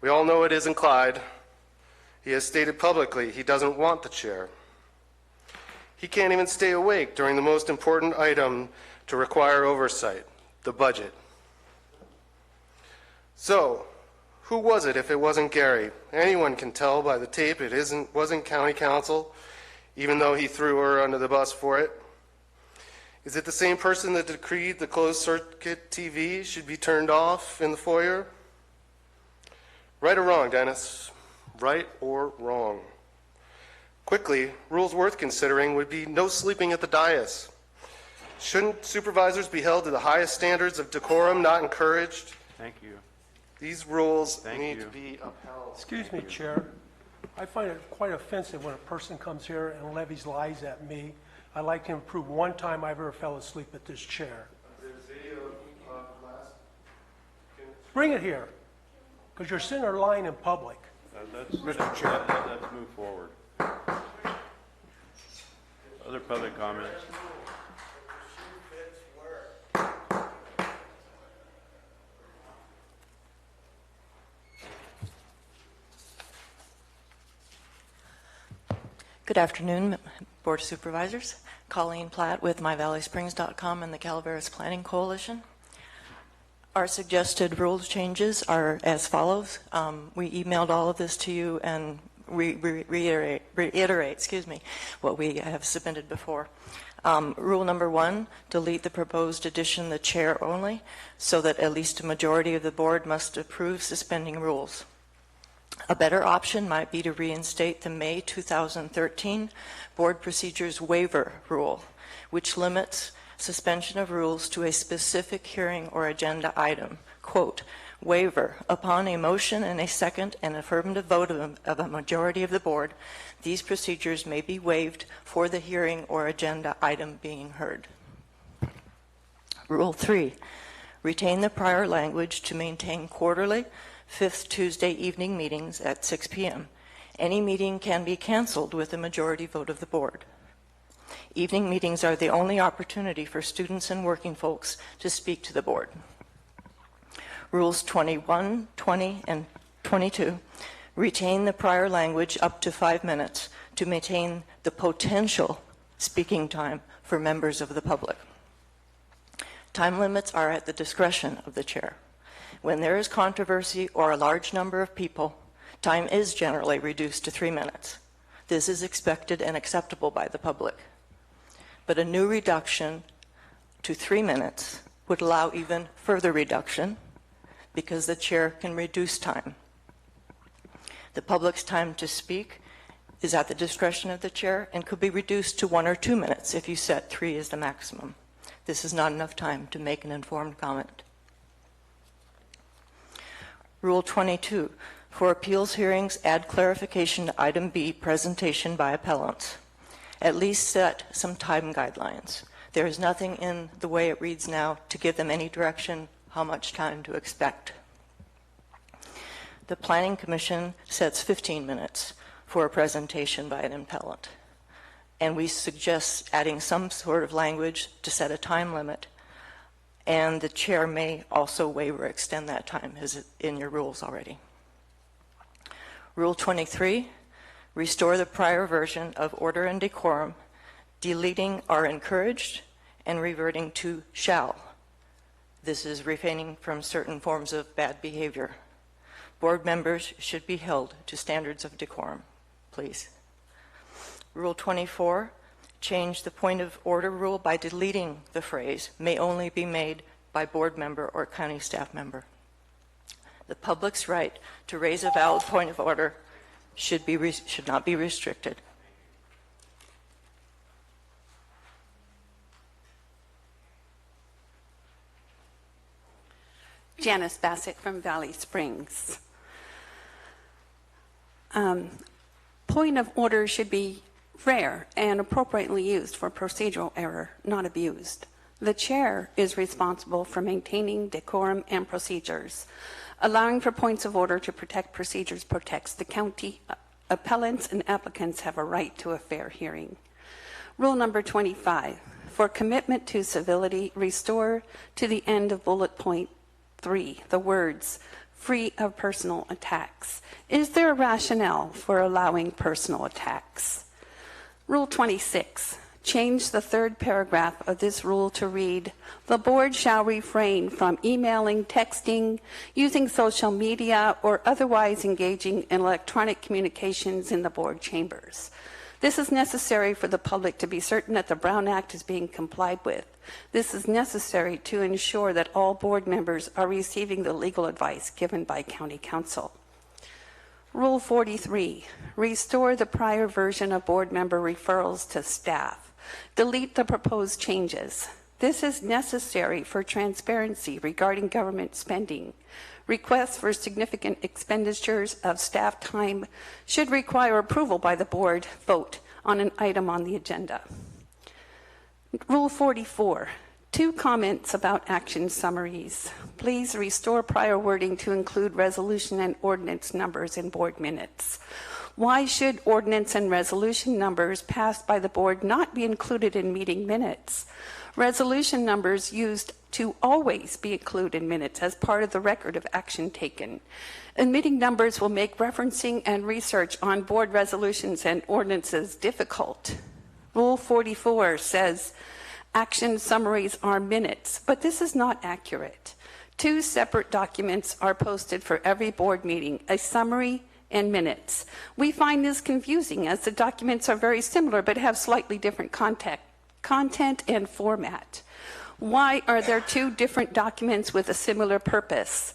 We all know it isn't Clyde. He has stated publicly he doesn't want the chair. He can't even stay awake during the most important item to require oversight, the budget. So, who was it if it wasn't Gary? Anyone can tell by the tape it wasn't county council, even though he threw her under the bus for it. Is it the same person that decreed the closed circuit TV should be turned off in the foyer? Right or wrong, Dennis? Right or wrong? Quickly, rules worth considering would be no sleeping at the dais. Shouldn't supervisors be held to the highest standards of decorum, not encouraged? Thank you. These rules need to be upheld. Excuse me, Chair. I find it quite offensive when a person comes here and levies lies at me. I'd like to prove one time I've ever fell asleep at this chair. There's video of last. Bring it here, because you're sitting there lying in public. Mr. Chair. Let's move forward. Other public comments? Good afternoon, Board of Supervisors. Colleen Platt with MyValleySprings.com and the Calaveras Planning Coalition. Our suggested rules changes are as follows. We emailed all of this to you and reiterate what we have submitted before. Rule number 1, delete the proposed addition, the chair only, so that at least a majority of the board must approve suspending rules. A better option might be to reinstate the May 2013 Board Procedures Waiver Rule, which limits suspension of rules to a specific hearing or agenda item. Quote, waiver, upon a motion and a second and affirmative vote of a majority of the board, these procedures may be waived for the hearing or agenda item being heard. Rule 3, retain the prior language to maintain quarterly, 5th Tuesday evening meetings at 6 p.m. Any meeting can be canceled with a majority vote of the board. Evening meetings are the only opportunity for students and working folks to speak to the board. Rules 21, 20, and 22 retain the prior language up to 5 minutes to maintain the potential speaking time for members of the public. Time limits are at the discretion of the chair. When there is controversy or a large number of people, time is generally reduced to 3 minutes. This is expected and acceptable by the public. But a new reduction to 3 minutes would allow even further reduction because the chair can reduce time. The public's time to speak is at the discretion of the chair and could be reduced to 1 or 2 minutes if you set 3 as the maximum. This is not enough time to make an informed comment. Rule 22, for appeals hearings, add clarification to item B, presentation by appellants. At least set some time guidelines. There is nothing in the way it reads now to give them any direction how much time to expect. The Planning Commission sets 15 minutes for a presentation by an appellant. And we suggest adding some sort of language to set a time limit. And the chair may also waive or extend that time, as in your rules already. Rule 23, restore the prior version of order and decorum, deleting are encouraged and reverting to shall. This is refraining from certain forms of bad behavior. Board members should be held to standards of decorum, please. Rule 24, change the point of order rule by deleting the phrase, may only be made by board member or county staff member. The public's right to raise a valid point of order should not be restricted. Janice Bassett from Valley Springs. Point of order should be rare and appropriately used for procedural error, not abused. The chair is responsible for maintaining decorum and procedures. Allowing for points of order to protect procedures protects the county. Appellants and applicants have a right to a fair hearing. Rule number 25, for commitment to civility, restore to the end of bullet point 3 the words, free of personal attacks. Is there a rationale for allowing personal attacks? Rule 26, change the third paragraph of this rule to read, the board shall refrain from emailing, texting, using social media, or otherwise engaging in electronic communications in the board chambers. This is necessary for the public to be certain that the Brown Act is being complied with. This is necessary to ensure that all board members are receiving the legal advice given by County Council. Rule 43, restore the prior version of board member referrals to staff. Delete the proposed changes. This is necessary for transparency regarding government spending. Requests for significant expenditures of staff time should require approval by the board vote on an item on the agenda. Rule 44, 2 comments about action summaries. Please restore prior wording to include resolution and ordinance numbers in board minutes. Why should ordinance and resolution numbers passed by the board not be included in meeting minutes? Resolution numbers used to always be included in minutes as part of the record of action taken. Omitting numbers will make referencing and research on board resolutions and ordinances difficult. Rule 44 says action summaries are minutes, but this is not accurate. 2 separate documents are posted for every board meeting, a summary and minutes. We find this confusing as the documents are very similar but have slightly different content and format. Why are there 2 different documents with a similar purpose?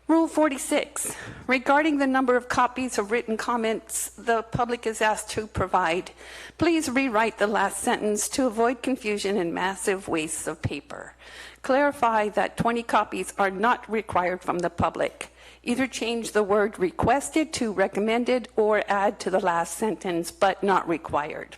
Rule 46, regarding the number of copies of written comments the public is asked to provide, please rewrite the last sentence to avoid confusion and massive wastes of paper. Clarify that 20 copies are not required from the public. Either change the word requested to recommended or add to the last sentence, but not required.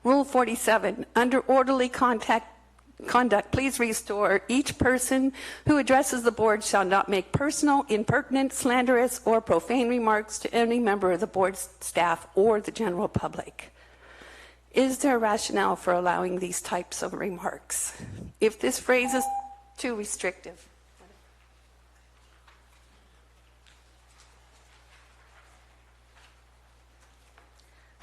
Rule 47, under orderly conduct, please restore each person who addresses the board shall not make personal, impertinent, slanderous, or profane remarks to any member of the board's staff or the general public. Is there rationale for allowing these types of remarks? If this phrase is too restrictive.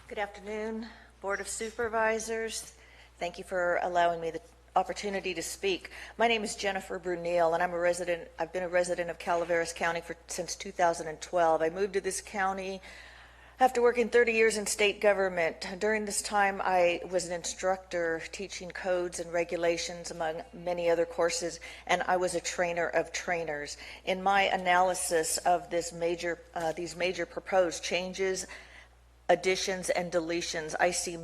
Good afternoon, Board of Supervisors. Thank you for allowing me the opportunity to speak. My name is Jennifer Brunel, and I've been a resident of Calaveras County since 2012. I moved to this county after working 30 years in state government. During this time, I was an instructor teaching codes and regulations among many other courses, and I was a trainer of trainers. In my analysis of these major proposed changes, additions and deletions, I see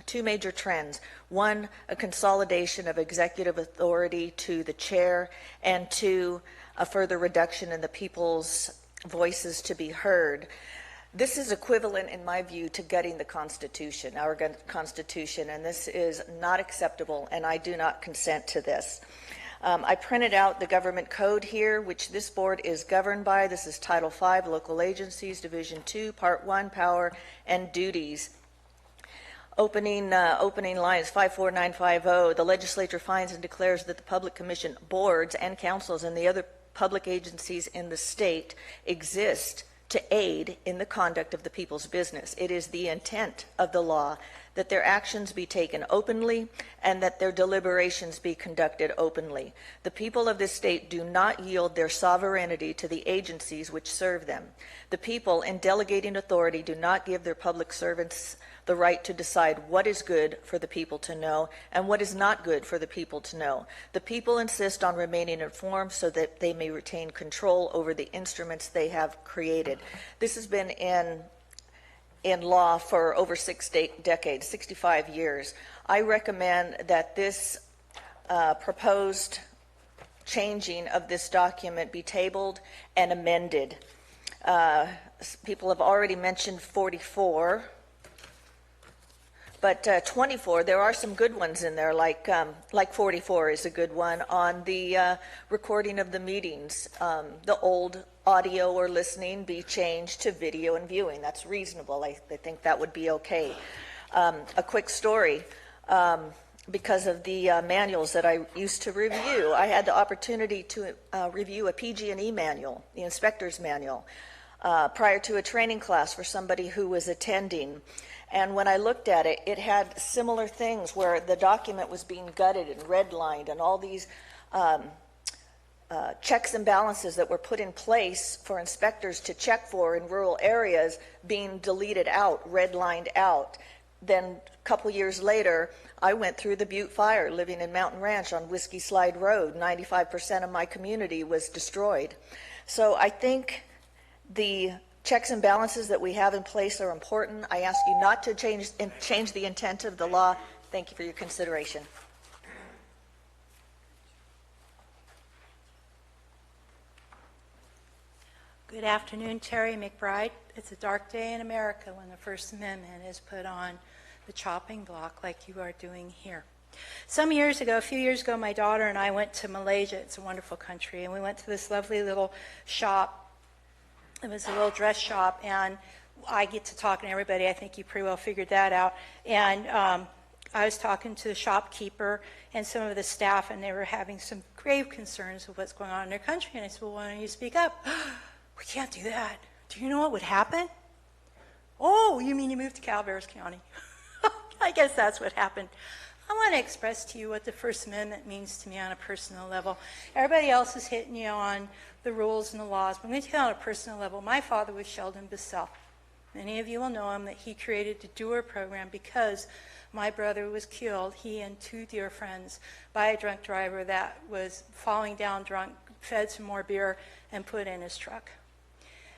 2 major trends. One, a consolidation of executive authority to the chair, and 2, a further reduction in the people's voices to be heard. This is equivalent, in my view, to gutting the Constitution, our Constitution, and this is not acceptable, and I do not consent to this. I printed out the government code here, which this board is governed by. This is Title V, Local Agencies, Division 2, Part 1, Power and Duties. Opening lines 54950, the legislature finds and declares that the Public Commission boards and councils and the other public agencies in the state exist to aid in the conduct of the people's business. It is the intent of the law that their actions be taken openly and that their deliberations be conducted openly. The people of this state do not yield their sovereignty to the agencies which serve them. The people, in delegating authority, do not give their public servants the right to decide what is good for the people to know and what is not good for the people to know. The people insist on remaining informed so that they may retain control over the instruments they have created. This has been in law for over 6 decades, 65 years. I recommend that this proposed changing of this document be tabled and amended. People have already mentioned 44. But 24, there are some good ones in there, like 44 is a good one on the recording of the meetings. The old audio or listening be changed to video and viewing. That's reasonable. I think that would be okay. A quick story. Because of the manuals that I used to review, I had the opportunity to review a PG&E manual, the inspector's manual, prior to a training class for somebody who was attending. And when I looked at it, it had similar things where the document was being gutted and redlined, and all these checks and balances that were put in place for inspectors to check for in rural areas being deleted out, redlined out. Then a couple years later, I went through the Butte Fire, living in Mountain Ranch on Whiskey Slide Road. 95% of my community was destroyed. So I think the checks and balances that we have in place are important. I ask you not to change the intent of the law. Thank you for your consideration. Good afternoon, Terry McBride. It's a dark day in America when the First Amendment is put on the chopping block like you are doing here. Some years ago, a few years ago, my daughter and I went to Malaysia. It's a wonderful country, and we went to this lovely little shop. It was a little dress shop, and I get to talking to everybody. I think you pretty well figured that out. And I was talking to the shopkeeper and some of the staff, and they were having some grave concerns with what's going on in their country. And I said, well, why don't you speak up? We can't do that. Do you know what would happen? Oh, you mean you moved to Calaveras County? I guess that's what happened. I want to express to you what the First Amendment means to me on a personal level. Everybody else is hitting you on the rules and the laws, but I'm going to tell you on a personal level. My father was Sheldon Bissell. Many of you will know him, that he created the Doer program because my brother was killed, he and two dear friends, by a drunk driver that was falling down drunk, fed some more beer, and put in his truck.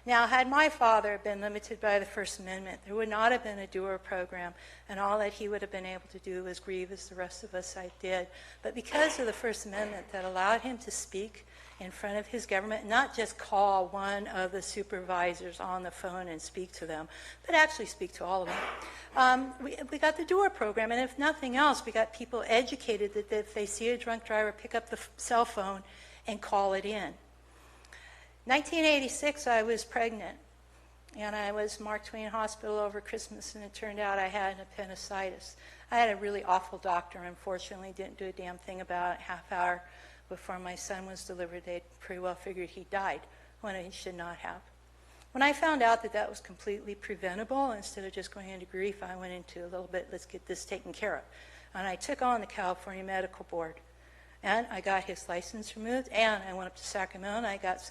Now, had my father been limited by the First Amendment, there would not have been a Doer program, and all that he would have been able to do was grieve as the rest of us did. But because of the First Amendment that allowed him to speak in front of his government, not just call one of the supervisors on the phone and speak to them, but actually speak to all of them, we got the Doer program, and if nothing else, we got people educated that if they see a drunk driver, pick up the cell phone and call it in. 1986, I was pregnant, and I was Mark Twain Hospital over Christmas, and it turned out I had an appendicitis. I had a really awful doctor, unfortunately, didn't do a damn thing about it. Half hour before my son was delivered, they pretty well figured he died when he should not have. When I found out that that was completely preventable, instead of just going into grief, I went into a little bit, let's get this taken care of. And I took on the California Medical Board. And I got his license removed, and I went up to Sacramento, and I got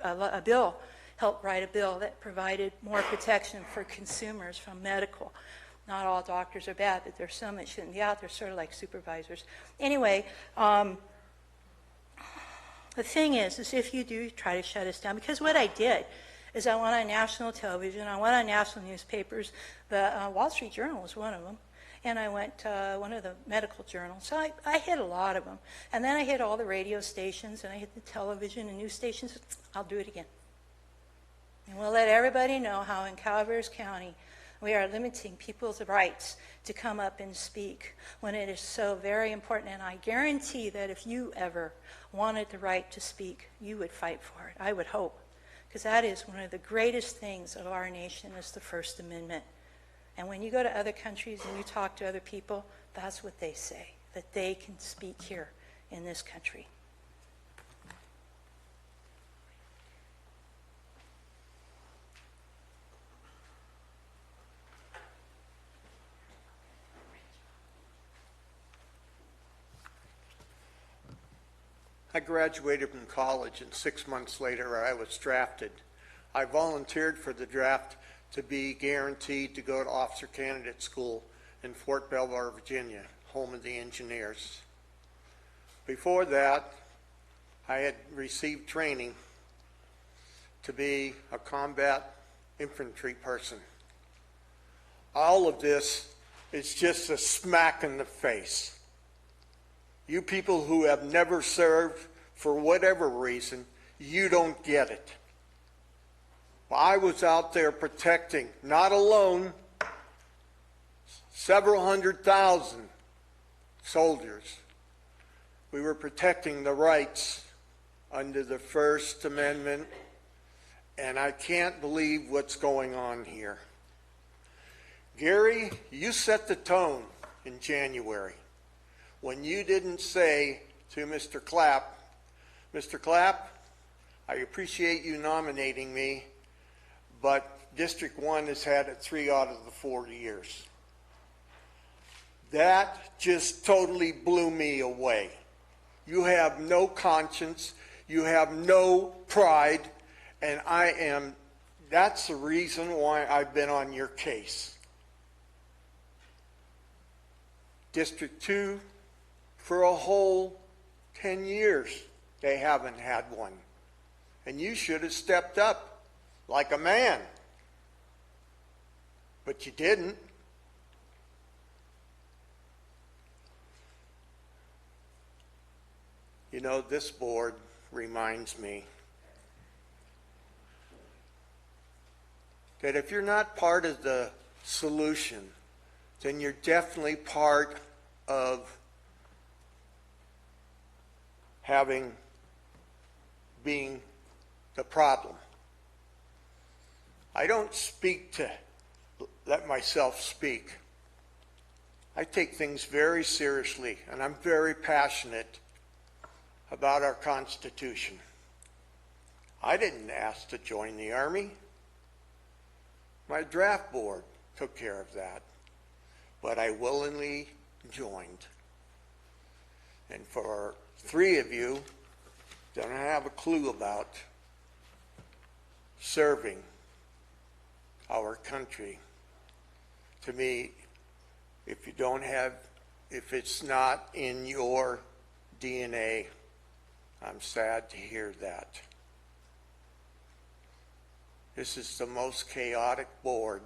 a bill, helped write a bill that provided more protection for consumers from medical. Not all doctors are bad, but there's some that shouldn't be out there, sort of like supervisors. Anyway, the thing is if you do try to shut us down, because what I did is I went on national television, I went on national newspapers, the Wall Street Journal was one of them, and I went to one of the medical journals. So I hit a lot of them. And then I hit all the radio stations, and I hit the television and news stations. I'll do it again. And we'll let everybody know how in Calaveras County we are limiting people's rights to come up and speak when it is so very important. And I guarantee that if you ever wanted the right to speak, you would fight for it. I would hope. Because that is one of the greatest things of our nation is the First Amendment. And when you go to other countries and you talk to other people, that's what they say, that they can speak here in this country. I graduated from college, and 6 months later I was drafted. I volunteered for the draft to be guaranteed to go to officer candidate school in Fort Belvoir, Virginia, home of the engineers. Before that, I had received training to be a combat infantry person. All of this is just a smack in the face. You people who have never served, for whatever reason, you don't get it. I was out there protecting, not alone, several 100,000 soldiers. We were protecting the rights under the First Amendment, and I can't believe what's going on here. Gary, you set the tone in January when you didn't say to Mr. Clapp, Mr. Clapp, I appreciate you nominating me, but District 1 has had it 3 out of the 4 years. That just totally blew me away. You have no conscience, you have no pride, and that's the reason why I've been on your case. District 2, for a whole 10 years, they haven't had one. And you should have stepped up like a man. But you didn't. You know, this board reminds me that if you're not part of the solution, then you're definitely part of being the problem. I don't speak to let myself speak. I take things very seriously, and I'm very passionate about our Constitution. I didn't ask to join the Army. My draft board took care of that, but I willingly joined. And for 3 of you that don't have a clue about serving our country, to me, if it's not in your DNA, I'm sad to hear that. This is the most chaotic board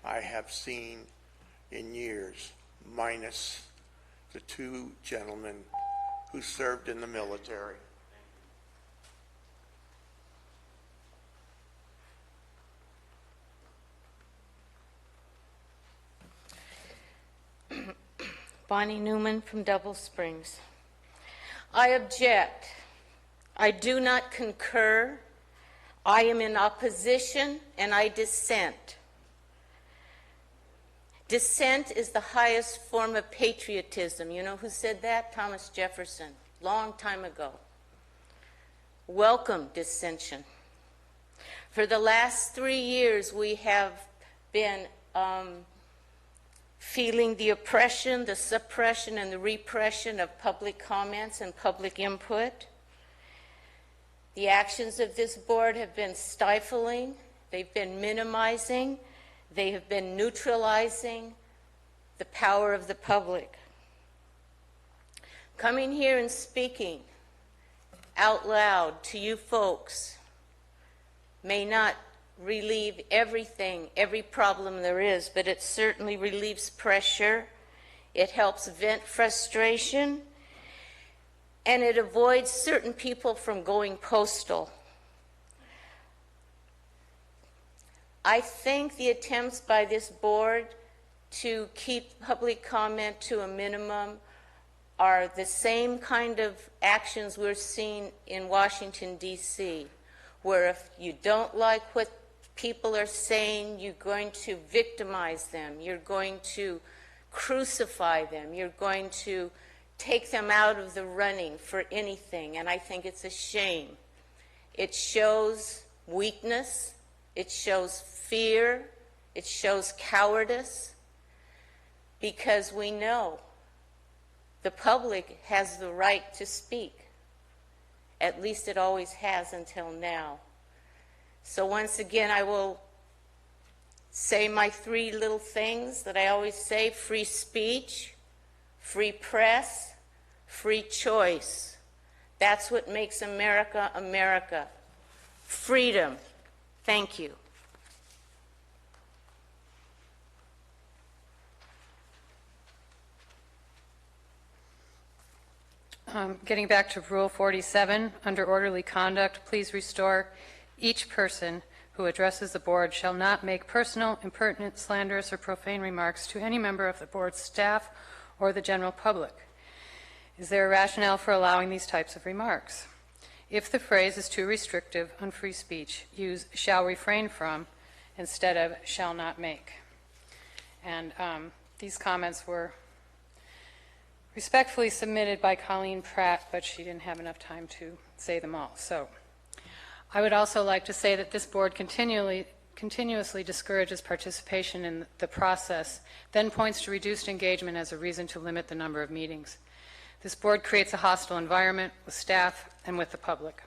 I have seen in years, minus the 2 gentlemen who served in the military. Bonnie Newman from Double Springs. I object. I do not concur. I am in opposition and I dissent. Dissent is the highest form of patriotism. You know who said that? Thomas Jefferson, long time ago. Welcome dissension. For the last 3 years, we have been feeling the oppression, the suppression, and the repression of public comments and public input. The actions of this board have been stifling, they've been minimizing, they have been neutralizing the power of the public. Coming here and speaking out loud to you folks may not relieve everything, every problem there is, but it certainly relieves pressure. It helps vent frustration, and it avoids certain people from going postal. I think the attempts by this board to keep public comment to a minimum are the same kind of actions we're seeing in Washington, D.C., where if you don't like what people are saying, you're going to victimize them, you're going to crucify them, you're going to take them out of the running for anything, and I think it's a shame. It shows weakness, it shows fear, it shows cowardice, because we know the public has the right to speak. At least it always has until now. So once again, I will say my 3 little things that I always say: free speech, free press, free choice. That's what makes America, America. Freedom. Thank you. Getting back to Rule 47, under orderly conduct, please restore: each person who addresses the board shall not make personal, impertinent, slanderous, or profane remarks to any member of the board's staff or the general public. Is there a rationale for allowing these types of remarks? If the phrase is too restrictive on free speech, use shall refrain from instead of shall not make. And these comments were respectfully submitted by Colleen Pratt, but she didn't have enough time to say them all. So I would also like to say that this board continuously discourages participation in the process, then points to reduced engagement as a reason to limit the number of meetings. This board creates a hostile environment with staff and with the public.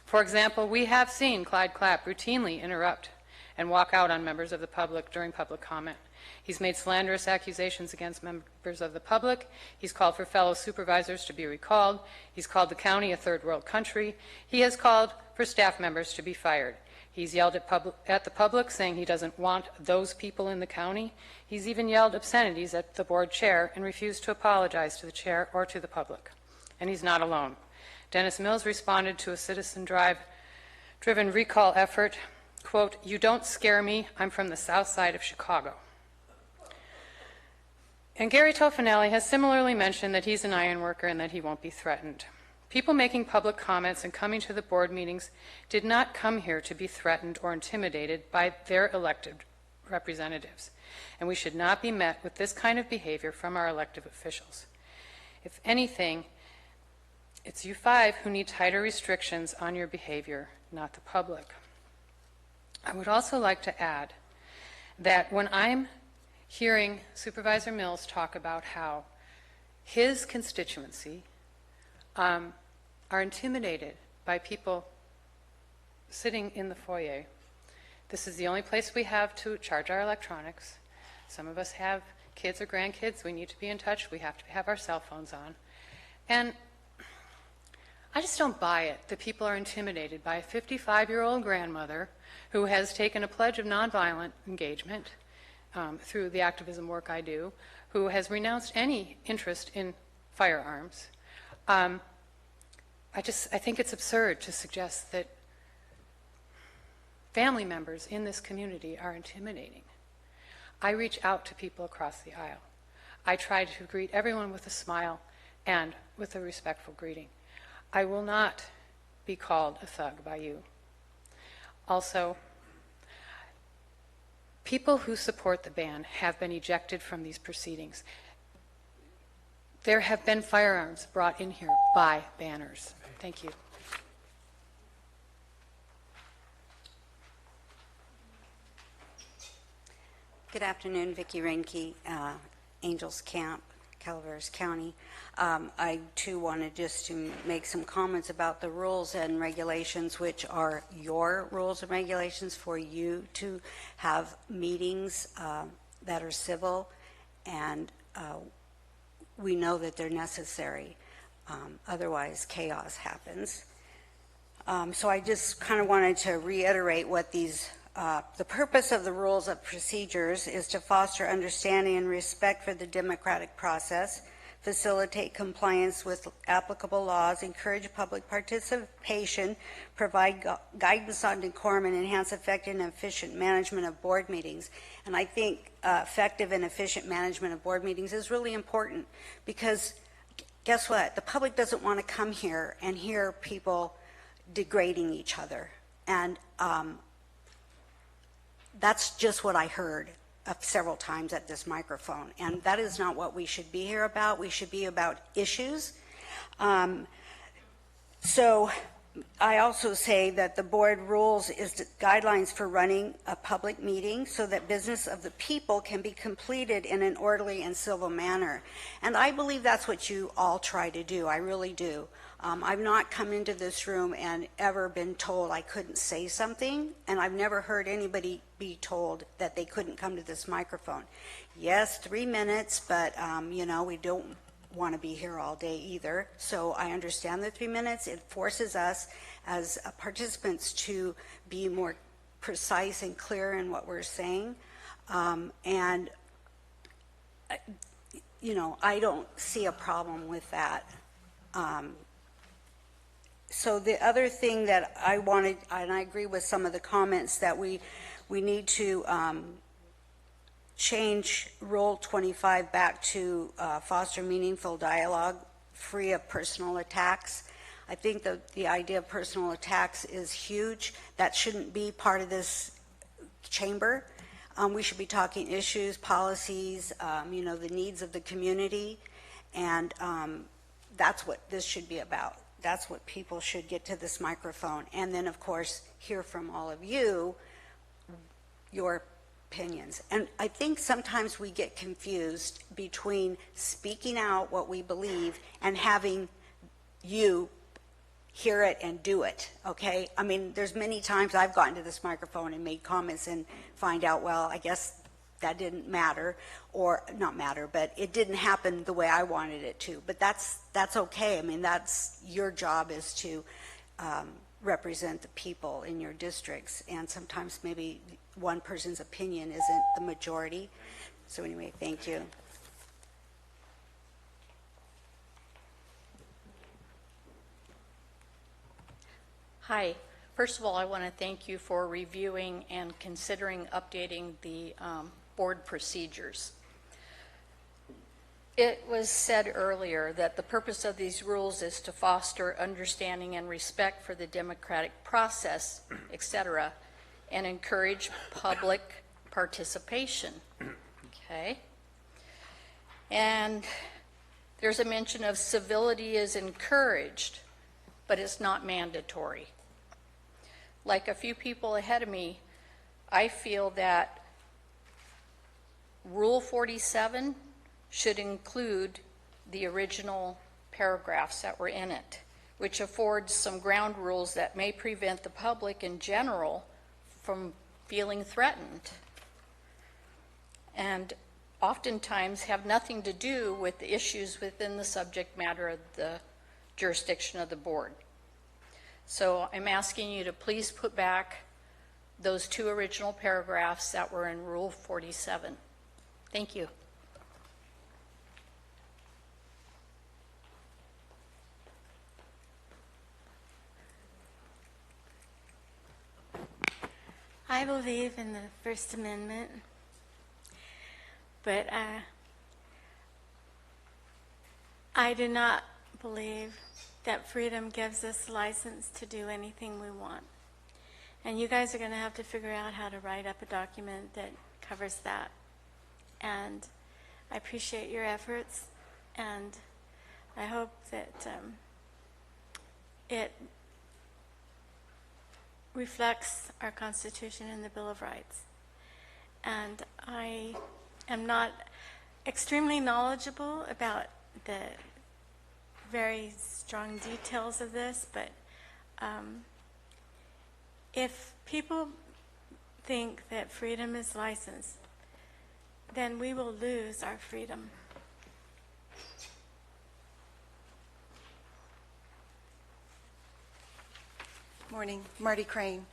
For example, we have seen Clyde Clapp routinely interrupt and walk out on members of the public during public comment. He's made slanderous accusations against members of the public. He's called for fellow supervisors to be recalled. He's called the county a third world country. He has called for staff members to be fired. He's yelled at the public, saying he doesn't want those people in the county. He's even yelled obscenities at the board chair and refused to apologize to the chair or to the public. And he's not alone. Dennis Mills responded to a citizen-driven recall effort, quote, "You don't scare me. I'm from the south side of Chicago." And Gary Tofanelli has similarly mentioned that he's an iron worker and that he won't be threatened. People making public comments and coming to the board meetings did not come here to be threatened or intimidated by their elected representatives, and we should not be met with this kind of behavior from our elected officials. If anything, it's you 5 who need tighter restrictions on your behavior, not the public. I would also like to add that when I'm hearing Supervisor Mills talk about how his constituency are intimidated by people sitting in the foyer. This is the only place we have to charge our electronics. Some of us have kids or grandkids. We need to be in touch. We have to have our cell phones on. And I just don't buy it that people are intimidated by a 55-year-old grandmother who has taken a pledge of nonviolent engagement through the activism work I do, who has renounced any interest in firearms. I think it's absurd to suggest that family members in this community are intimidating. I reach out to people across the aisle. I try to greet everyone with a smile and with a respectful greeting. I will not be called a thug by you. Also, people who support the ban have been ejected from these proceedings. There have been firearms brought in here by banners. Thank you. Good afternoon, Vicki Reinke, Angels Camp, Calaveras County. I too wanted just to make some comments about the rules and regulations, which are your rules and regulations for you to have meetings that are civil, and we know that they're necessary. Otherwise, chaos happens. So I just kind of wanted to reiterate what these the purpose of the rules of procedures is to foster understanding and respect for the democratic process, facilitate compliance with applicable laws, encourage public participation, provide guidance on decorum, and enhance effective and efficient management of board meetings. And I think effective and efficient management of board meetings is really important, because guess what? The public doesn't want to come here and hear people degrading each other. And that's just what I heard several times at this microphone, and that is not what we should be here about. We should be about issues. So I also say that the board rules is the guidelines for running a public meeting so that business of the people can be completed in an orderly and civil manner. And I believe that's what you all try to do. I really do. I've not come into this room and ever been told I couldn't say something, and I've never heard anybody be told that they couldn't come to this microphone. Yes, 3 minutes, but you know, we don't want to be here all day either. So I understand the 3 minutes. It forces us as participants to be more precise and clear in what we're saying. And you know, I don't see a problem with that. So the other thing that I wanted, and I agree with some of the comments, that we need to change Rule 25 back to foster meaningful dialogue, free of personal attacks. I think the idea of personal attacks is huge. That shouldn't be part of this chamber. We should be talking issues, policies, you know, the needs of the community, and that's what this should be about. That's what people should get to this microphone. And then, of course, hear from all of you, your opinions. And I think sometimes we get confused between speaking out what we believe and having you hear it and do it, okay? I mean, there's many times I've gotten to this microphone and made comments and find out, well, I guess that didn't matter, or not matter, but it didn't happen the way I wanted it to. But that's okay. I mean, that's your job, is to represent the people in your districts, and sometimes maybe one person's opinion isn't the majority. So anyway, thank you. Hi. First of all, I want to thank you for reviewing and considering updating the board procedures. It was said earlier that the purpose of these rules is to foster understanding and respect for the democratic process, etc., and encourage public participation. Okay? And there's a mention of civility is encouraged, but it's not mandatory. Like a few people ahead of me, I feel that Rule 47 should include the original paragraphs that were in it, which affords some ground rules that may prevent the public in general from feeling threatened, and oftentimes have nothing to do with the issues within the subject matter of the jurisdiction of the board. So I'm asking you to please put back those 2 original paragraphs that were in Rule 47. Thank you. I believe in the First Amendment, but I do not believe that freedom gives us license to do anything we want. And you guys are going to have to figure out how to write up a document that covers that. And I appreciate your efforts, and I hope that it reflects our Constitution and the Bill of Rights. And I am not extremely knowledgeable about the very strong details of this, but if people think that freedom is license, then we will lose our freedom. Morning, Marty Crane.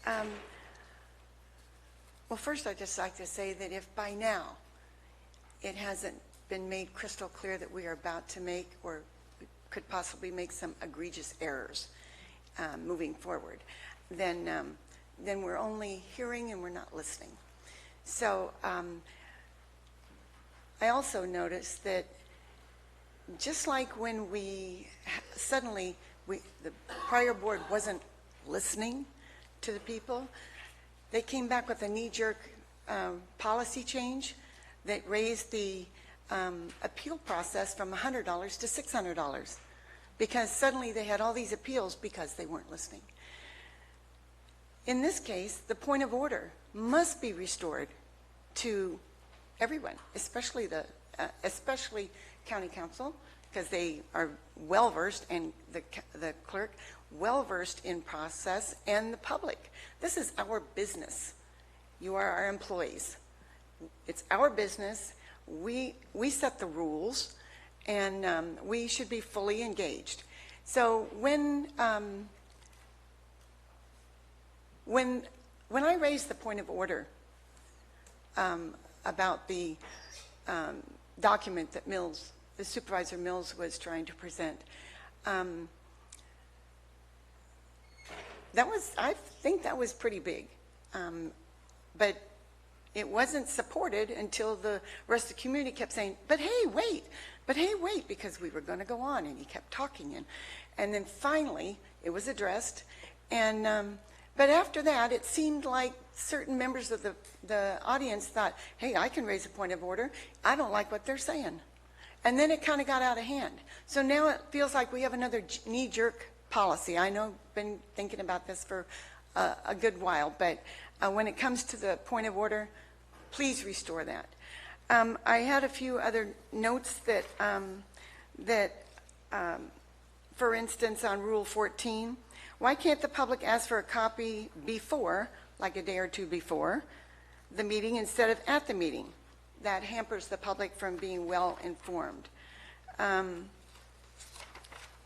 Well, first I'd just like to say that if by now it hasn't been made crystal clear that we are about to make or could possibly make some egregious errors moving forward, then we're only hearing and we're not listening. So I also noticed that just like when we suddenly, the prior board wasn't listening to the people, they came back with a knee-jerk policy change that raised the appeal process from $100 to $600 because suddenly they had all these appeals because they weren't listening. In this case, the point of order must be restored to everyone, especially county council, because they are well-versed, and the clerk well-versed in process, and the public. This is our business. You are our employees. It's our business. We set the rules, and we should be fully engaged. So when I raised the point of order about the document that the Supervisor Mills was trying to present, I think that was pretty big, but it wasn't supported until the rest of the community kept saying, but hey, wait, because we were going to go on, and he kept talking, and then finally it was addressed, and but after that it seemed like certain members of the audience thought, hey, I can raise a point of order, I don't like what they're saying, and then it kind of got out of hand. So now it feels like we have another knee-jerk policy. I know I've been thinking about this for a good while, but when it comes to the point of order, please restore that. I had a few other notes that, for instance, on Rule 14, why can't the public ask for a copy before, like a day or two before, the meeting instead of at the meeting? That hampers the public from being well informed.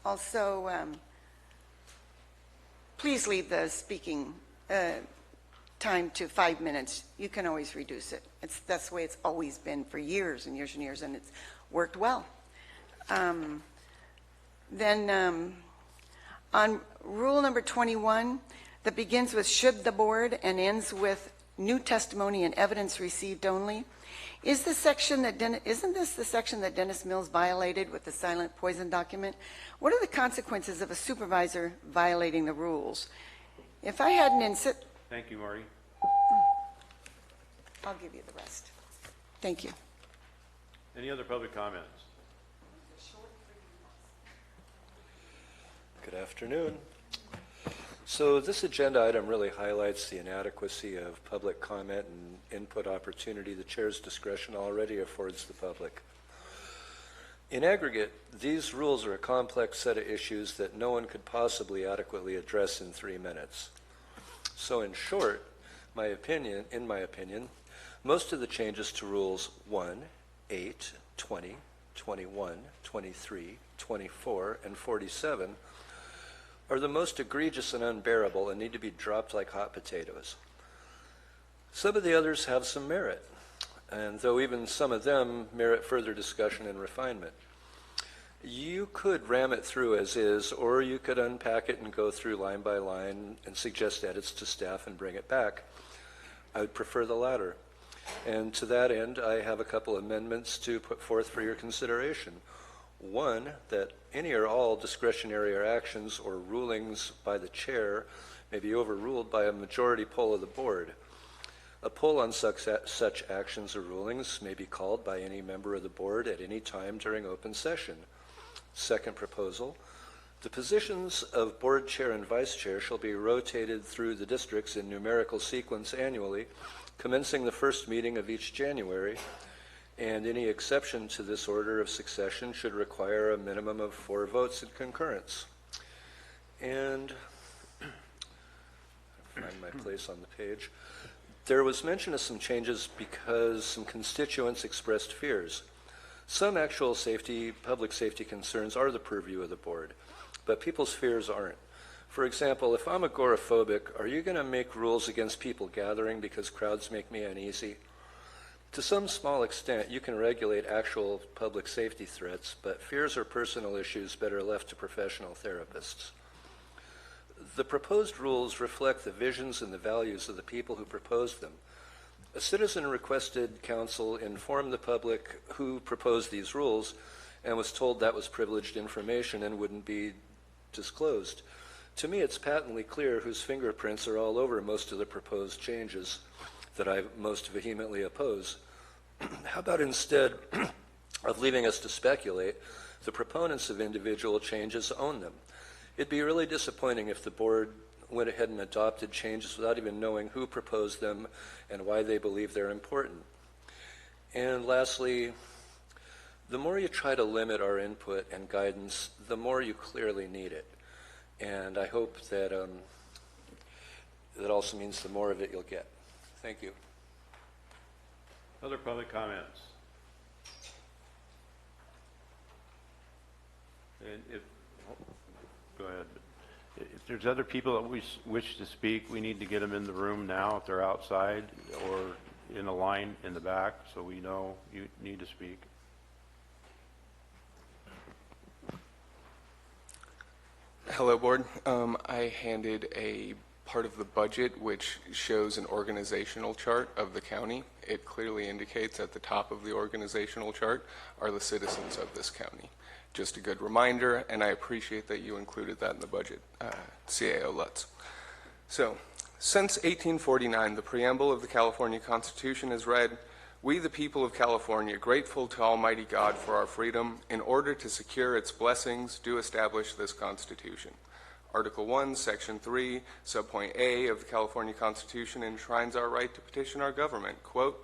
Also, please leave the speaking time to 5 minutes. You can always reduce it. That's the way it's always been for years and years and years, and it's worked well. Then on rule number 21, that begins with should the board and ends with new testimony and evidence received only. Isn't this the section that Dennis Mills violated with the silent poison document? What are the consequences of a supervisor violating the rules? If I hadn't Thank you, Marty. I'll give you the rest. Thank you. Any other public comments? Good afternoon. So this agenda item really highlights the inadequacy of public comment and input opportunity the chair's discretion already affords the public. In aggregate, these rules are a complex set of issues that no one could possibly adequately address in 3 minutes. So in short, in my opinion, most of the changes to rules 1, 8, 20, 21, 23, 24, and 47 are the most egregious and unbearable and need to be dropped like hot potatoes. Some of the others have some merit, and though even some of them merit further discussion and refinement. You could ram it through as is, or you could unpack it and go through line by line and suggest edits to staff and bring it back. I would prefer the latter. And to that end, I have a couple amendments to put forth for your consideration. One, that any or all discretionary actions or rulings by the chair may be overruled by a majority poll of the board. A poll on such actions or rulings may be called by any member of the board at any time during open session. Second proposal, the positions of board chair and vice chair shall be rotated through the districts in numerical sequence annually, commencing the first meeting of each January, and any exception to this order of succession should require a minimum of 4 votes in concurrence. And find my place on the page. There was mention of some changes because some constituents expressed fears. Some actual public safety concerns are the purview of the board, but people's fears aren't. For example, if I'm agoraphobic, are you going to make rules against people gathering because crowds make me uneasy? To some small extent, you can regulate actual public safety threats, but fears or personal issues better left to professional therapists. The proposed rules reflect the visions and the values of the people who proposed them. A citizen requested counsel inform the public who proposed these rules and was told that was privileged information and wouldn't be disclosed. To me, it's patently clear whose fingerprints are all over most of the proposed changes that I most vehemently oppose. How about instead of leaving us to speculate, the proponents of individual changes own them? It'd be really disappointing if the board went ahead and adopted changes without even knowing who proposed them and why they believe they're important. And lastly, the more you try to limit our input and guidance, the more you clearly need it. And I hope that that also means the more of it you'll get. Thank you. Other public comments? And go ahead. If there's other people that wish to speak, we need to get them in the room now if they're outside or in a line in the back so we know you need to speak. Hello, Board. I handed a part of the budget which shows an organizational chart of the county. It clearly indicates at the top of the organizational chart are the citizens of this county. Just a good reminder, and I appreciate that you included that in the budget, CAO Lutz. So, since 1849, the preamble of the California Constitution has read, "We, the people of California, grateful to Almighty God for our freedom, in order to secure its blessings, do establish this Constitution." Article 1, Section 3, Subpoint A of the California Constitution enshrines our right to petition our government. Quote,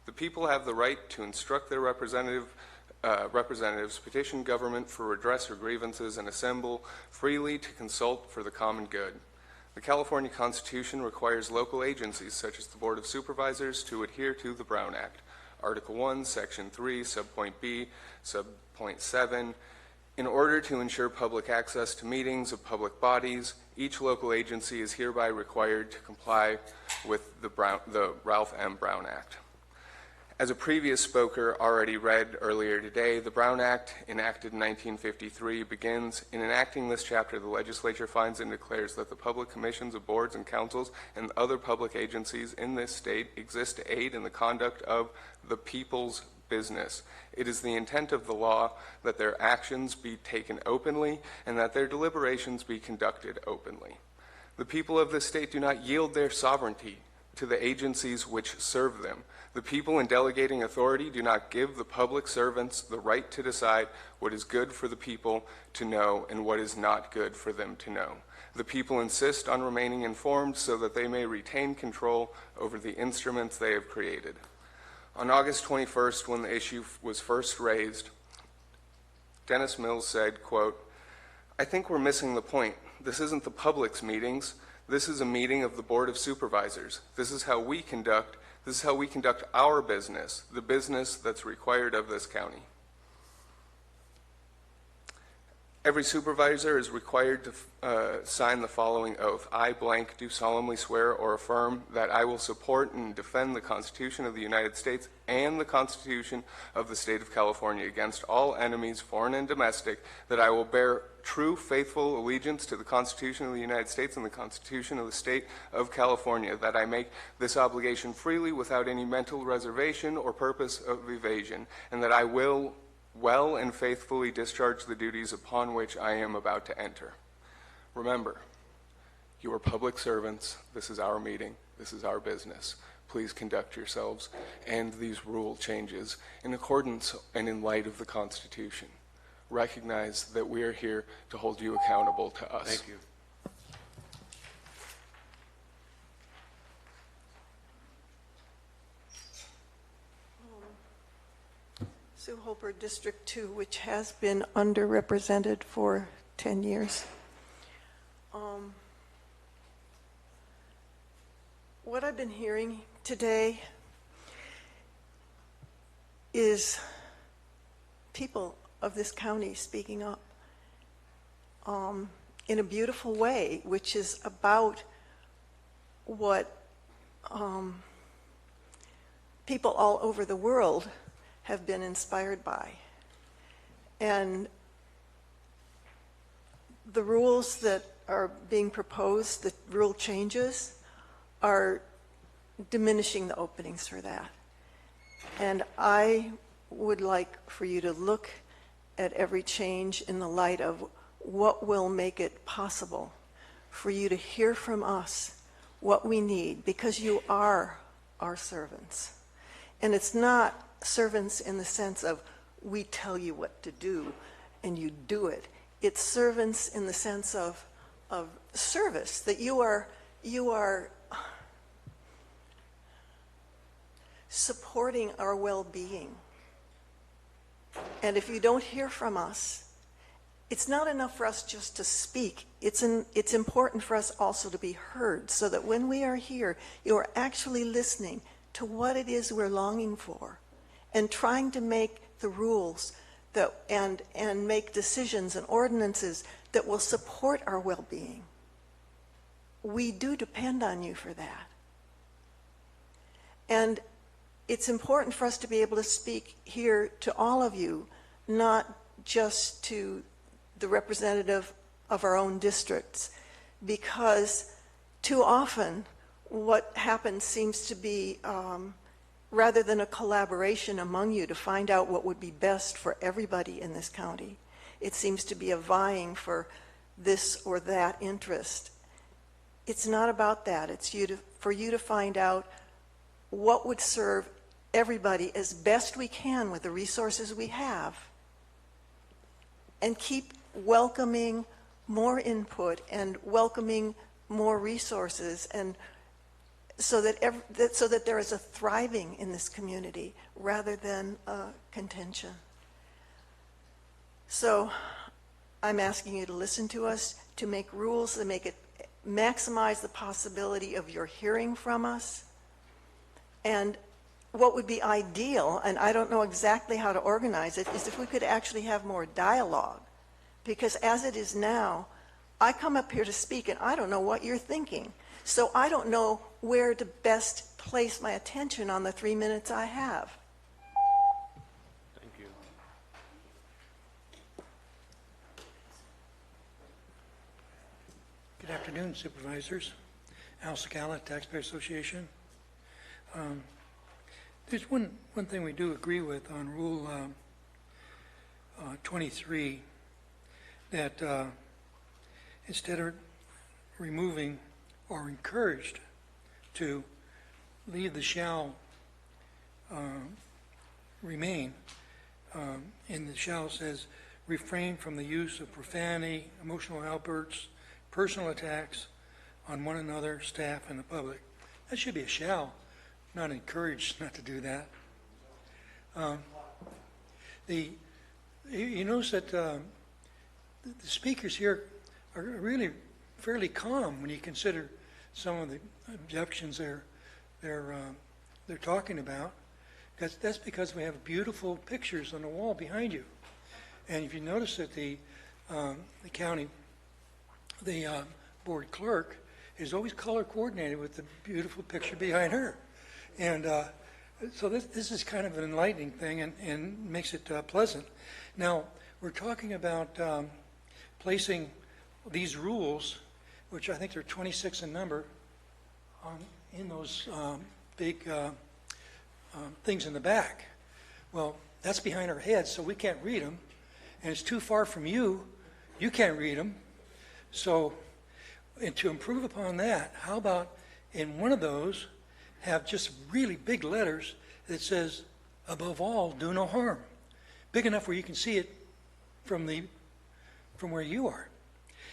"The people have the right to instruct their representatives, petition government for redress or grievances, and assemble freely to consult for the common good." The California Constitution requires local agencies, such as the Board of Supervisors, to adhere to the Brown Act. Article 1, Section 3, Subpoint B, Subpoint 7, in order to ensure public access to meetings of public bodies, each local agency is hereby required to comply with the Ralph M. Brown Act. As a previous speaker already read earlier today, the Brown Act, enacted in 1953, begins, "In enacting this chapter, the legislature finds and declares that the public commissions of boards and councils and other public agencies in this state exist to aid in the conduct of the people's business. It is the intent of the law that their actions be taken openly and that their deliberations be conducted openly. The people of this state do not yield their sovereignty to the agencies which serve them. The people in delegating authority do not give the public servants the right to decide what is good for the people to know and what is not good for them to know. The people insist on remaining informed so that they may retain control over the instruments they have created. On August 21st, when the issue was first raised, Dennis Mills said, quote, "I think we're missing the point. This isn't the public's meetings. This is a meeting of the Board of Supervisors. This is how we conduct our business, the business that's required of this county." Every supervisor is required to sign the following oath. I blank do solemnly swear or affirm that I will support and defend the Constitution of the United States and the Constitution of the State of California against all enemies, foreign and domestic, that I will bear true, faithful allegiance to the Constitution of the United States and the Constitution of the State of California, that I make this obligation freely without any mental reservation or purpose of evasion, and that I will well and faithfully discharge the duties upon which I am about to enter. Remember, you are public servants. This is our meeting. This is our business. Please conduct yourselves and these rule changes in accordance and in light of the Constitution. Recognize that we are here to hold you accountable to us. Thank you. Sue Holper, District 2, which has been underrepresented for 10 years. What I've been hearing today is people of this county speaking up in a beautiful way, which is about what people all over the world have been inspired by. And the rules that are being proposed, the rule changes, are diminishing the openings for that. And I would like for you to look at every change in the light of what will make it possible for you to hear from us what we need, because you are our servants. And it's not servants in the sense of we tell you what to do and you do it. It's servants in the sense of service, that you are supporting our well-being. And if you don't hear from us, it's not enough for us just to speak. It's important for us also to be heard, so that when we are here, you are actually listening to what it is we're longing for and trying to make the rules that and make decisions and ordinances that will support our well-being. We do depend on you for that. And it's important for us to be able to speak here to all of you, not just to the representative of our own districts, because too often what happens seems to be, rather than a collaboration among you to find out what would be best for everybody in this county, it seems to be a vying for this or that interest. It's not about that. It's for you to find out what would serve everybody as best we can with the resources we have, and keep welcoming more input and welcoming more resources, and so that there is a thriving in this community rather than a contention. So I'm asking you to listen to us, to make rules that make it maximize the possibility of your hearing from us. And what would be ideal, and I don't know exactly how to organize it, is if we could actually have more dialogue. Because as it is now, I come up here to speak and I don't know what you're thinking. So I don't know where to best place my attention on the 3 minutes I have. Thank you. Good afternoon, Supervisors. Al Sakala, Taxpayer Association. There's one thing we do agree with on Rule 23, that instead of removing or encouraged to leave the shall remain. And the shall says, refrain from the use of profanity, emotional outbursts, personal attacks on one another, staff, and the public. That should be a shall, not encouraged not to do that. You notice that the speakers here are really fairly calm when you consider some of the objections they're talking about. That's because we have beautiful pictures on the wall behind you. And if you notice that the board clerk is always color coordinated with the beautiful picture behind her. And so this is kind of an enlightening thing and makes it pleasant. Now, we're talking about placing these rules, which I think they're 26 in number, in those big things in the back. Well, that's behind our heads, so we can't read them. And it's too far from you. You can't read them. So, and to improve upon that, how about in one of those have just really big letters that says, above all, do no harm. Big enough where you can see it from where you are.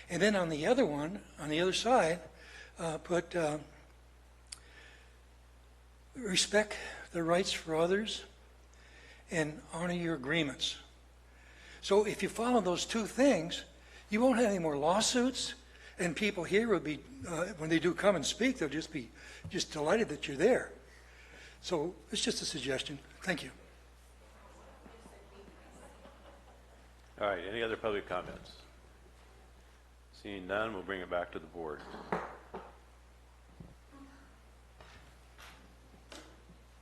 And then on the other one, on the other side, put respect the rights for others and honor your agreements. So if you follow those two things, you won't have any more lawsuits, and people here will be, when they do come and speak, they'll just be delighted that you're there. So it's just a suggestion. Thank you. All right, any other public comments? Seeing none, we'll bring it back to the board.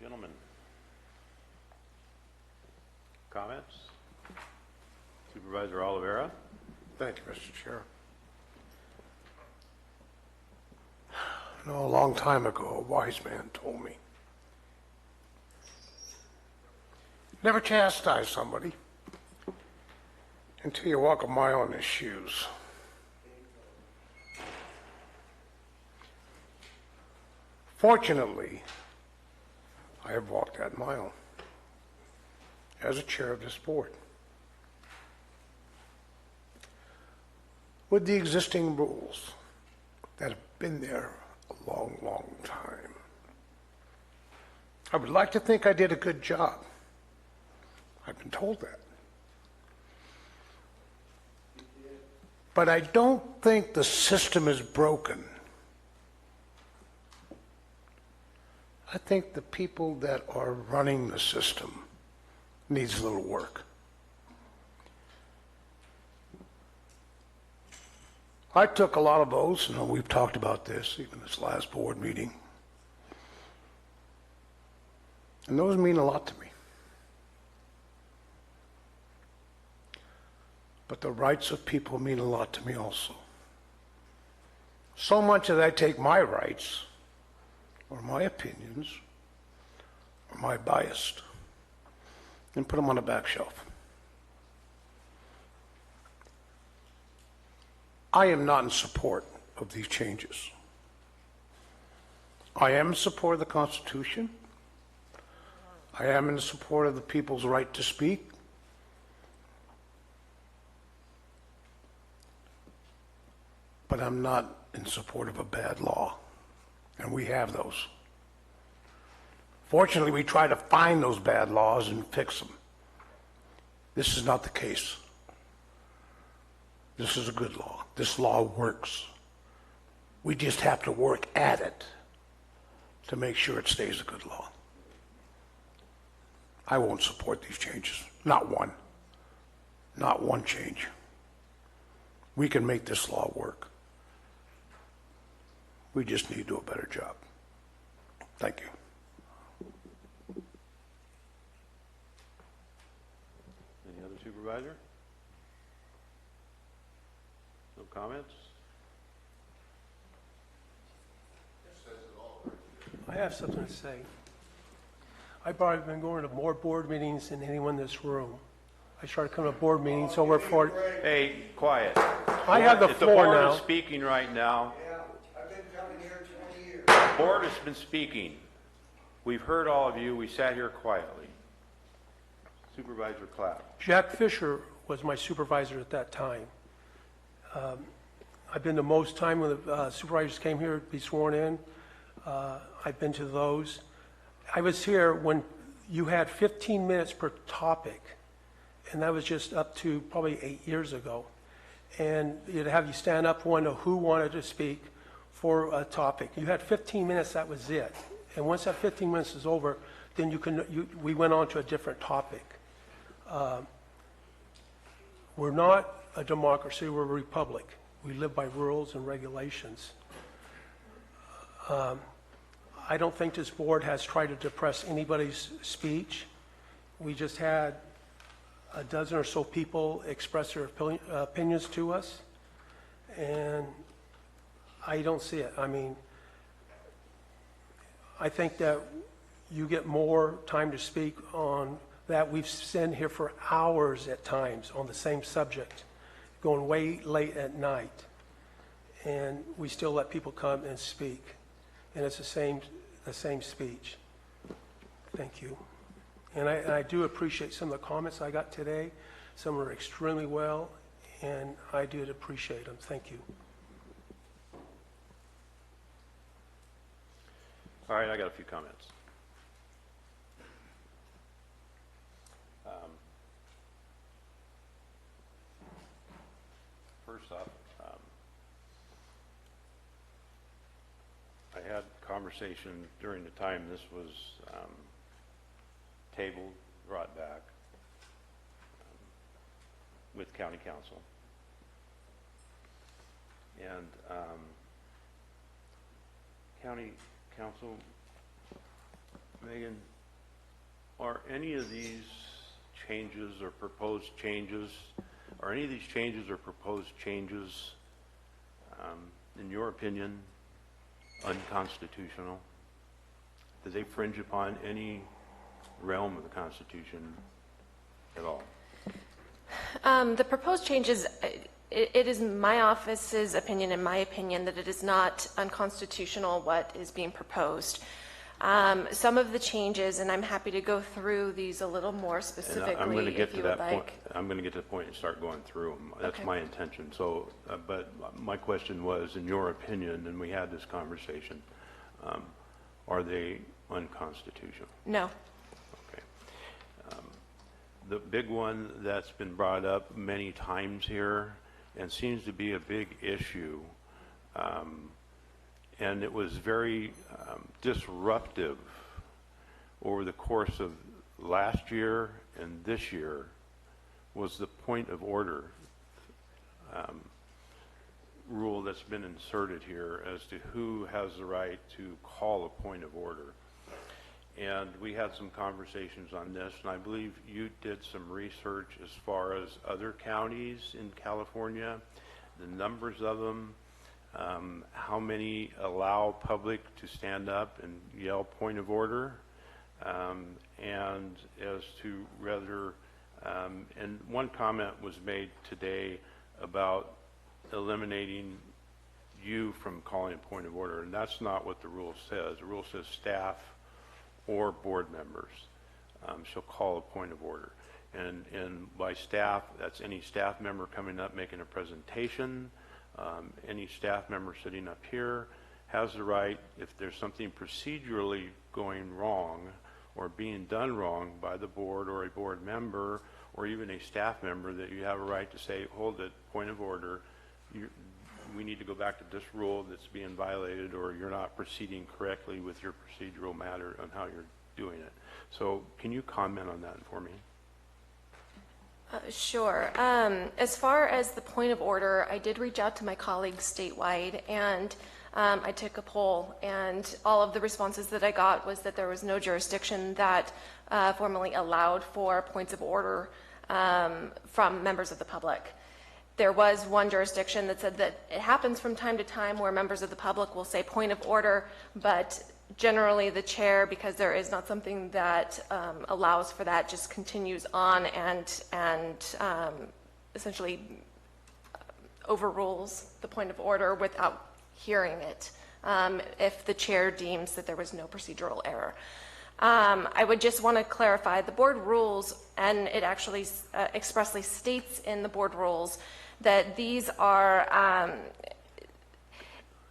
Gentlemen, comments? Supervisor Oliveira. Thank you, Mr. Chair. You know, a long time ago, a wise man told me, never chastise somebody until you walk a mile in his shoes. Fortunately, I have walked that mile as a chair of this board. With the existing rules that have been there a long, long time, I would like to think I did a good job. I've been told that. But I don't think the system is broken. I think the people that are running the system needs a little work. I took a lot of votes, and we've talked about this, even this last board meeting. And those mean a lot to me. But the rights of people mean a lot to me also. So much that I take my rights, or my opinions, or my bias, and put them on the back shelf. I am not in support of these changes. I am in support of the Constitution. I am in support of the people's right to speak. But I'm not in support of a bad law. And we have those. Fortunately, we try to find those bad laws and fix them. This is not the case. This is a good law. This law works. We just have to work at it to make sure it stays a good law. I won't support these changes. Not one. Not one change. We can make this law work. We just need to do a better job. Thank you. Any other supervisor? No comments? I have something to say. I've probably been going to more board meetings than anyone in this room. I started coming to board meetings over 40. Hey, quiet. I have the floor The board now. is speaking right now. I've been coming here 20 years. The board has been speaking. We've heard all of you. We sat here quietly. Supervisor Clapp. Jack Fisher was my supervisor at that time. I've been to most time when the supervisors came here to be sworn in. I've been to those. I was here when you had 15 minutes per topic, and that was just up to probably 8 years ago. And you'd have you stand up, who wanted to speak for a topic. You had 15 minutes, that was it. And once that 15 minutes is over, then we went on to a different topic. We're not a democracy, we're a republic. We live by rules and regulations. I don't think this board has tried to depress anybody's speech. We just had a dozen or so people express their opinions to us, and I don't see it. I mean, I think that you get more time to speak on that. We've been here for hours at times on the same subject, going way late at night, and we still let people come and speak, and it's the same speech. Thank you. And I do appreciate some of the comments I got today. Some are extremely well, and I did appreciate them. Thank you. All right, I got a few comments. First off, I had conversation during the time this was tabled, brought back with County Council. And County Council, Megan, are any of these changes or proposed changes, in your opinion, unconstitutional? Do they fringe upon any realm of the Constitution at all? The proposed changes, it is my office's opinion, in my opinion, that it is not unconstitutional what is being proposed. Some of the changes, and I'm happy to go through these a little more specifically I'm going to get if to you that would point. like. I'm going to get to the point and start going through them. That's Okay. my intention. So, but my question was, in your opinion, and we had this conversation, are they unconstitutional? No. Okay. The big one that's been brought up many times here and seems to be a big issue, and it was very disruptive over the course of last year and this year, was the point of order rule that's been inserted here as to who has the right to call a point of order. And we had some conversations on this, and I believe you did some research as far as other counties in California, the numbers of them, how many allow public to stand up and yell point of order, and as to whether, and one comment was made today about eliminating you from calling a point of order, and that's not what the rule says. The rule says staff or board members shall call a point of order. And by staff, that's any staff member coming up making a presentation, any staff member sitting up here has the right, if there's something procedurally going wrong or being done wrong by the board or a board member or even a staff member, that you have a right to say, hold it, point of order, we need to go back to this rule that's being violated, or you're not proceeding correctly with your procedural matter on how you're doing it. So can you comment on that for me? Sure. As far as the point of order, I did reach out to my colleagues statewide, and I took a poll, and all of the responses that I got was that there was no jurisdiction that formally allowed for points of order from members of the public. There was one jurisdiction that said that it happens from time to time where members of the public will say point of order, but generally the chair, because there is not something that allows for that, just continues on and essentially overrules the point of order without hearing it if the chair deems that there was no procedural error. I would just want to clarify, the board rules, and it actually expressly states in the board rules that these are,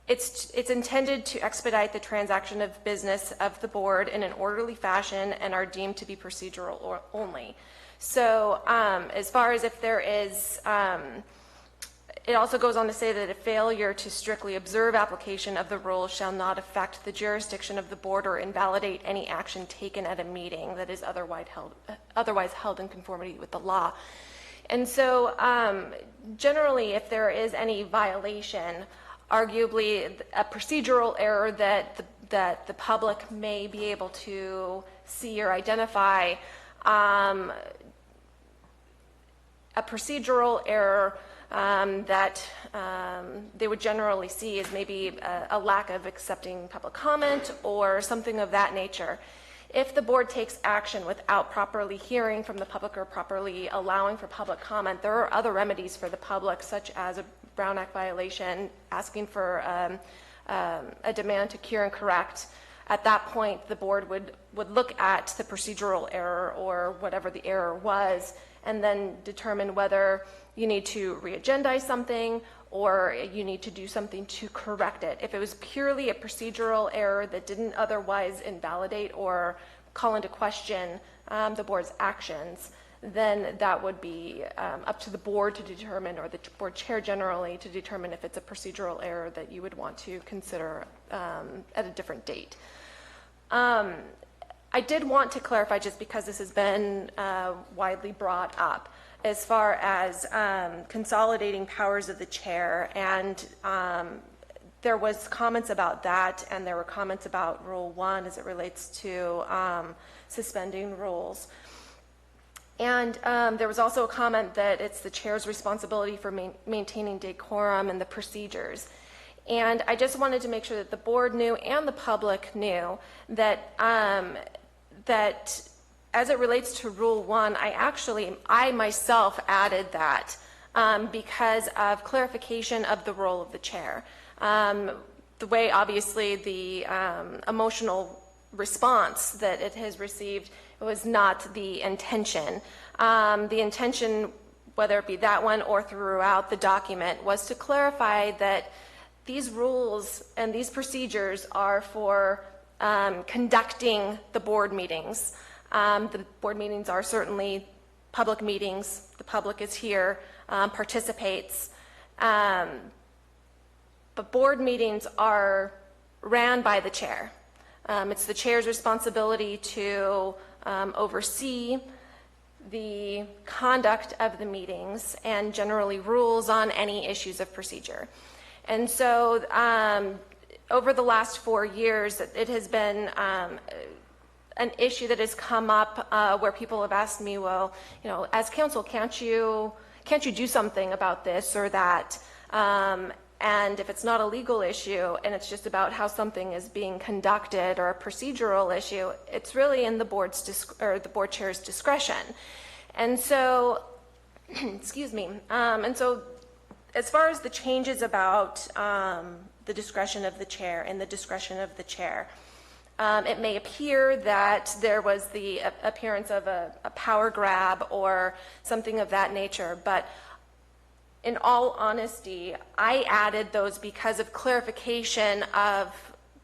it's intended to expedite the transaction of business of the board in an orderly fashion and are deemed to be procedural or only. So as far as if there is, it also goes on to say that a failure to strictly observe application of the rules shall not affect the jurisdiction of the board or invalidate any action taken at a meeting that is otherwise held in conformity with the law. And so generally, if there is any violation, arguably a procedural error that the public may be able to see or identify, a procedural error that they would generally see is maybe a lack of accepting public comment or something of that nature. If the board takes action without properly hearing from the public or properly allowing for public comment, there are other remedies for the public, such as a Brown Act violation, asking for a demand to cure and correct. At that point, the board would look at the procedural error or whatever the error was, and then determine whether you need to re-agendize something or you need to do something to correct it. If it was purely a procedural error that didn't otherwise invalidate or call into question the board's actions, then that would be up to the board to determine, or the board chair generally, to determine if it's a procedural error that you would want to consider at a different date. I did want to clarify, just because this has been widely brought up, as far as consolidating powers of the chair, and there was comments about that, and there were comments about Rule 1 as it relates to suspending rules. And there was also a comment that it's the chair's responsibility for maintaining decorum and the procedures. And I just wanted to make sure that the board knew and the public knew that that as it relates to Rule 1, I myself added that because of clarification of the role of the chair. The way, obviously, the emotional response that it has received was not the intention. The intention, whether it be that one or throughout the document, was to clarify that these rules and these procedures are for conducting the board meetings. The board meetings are certainly public meetings. The public is here, participates. But board meetings are ran by the chair. It's the chair's responsibility to oversee the conduct of the meetings and generally rules on any issues of procedure. And so over the last 4 years, it has been an issue that has come up where people have asked me, well, you know, as counsel, can't you do something about this or that? And if it's not a legal issue and it's just about how something is being conducted or a procedural issue, it's really in the board chair's discretion. And so, excuse me. And so, as far as the changes about the discretion of the chair and the discretion of the chair, it may appear that there was the appearance of a power grab or something of that nature, but in all honesty, I added those because of clarification of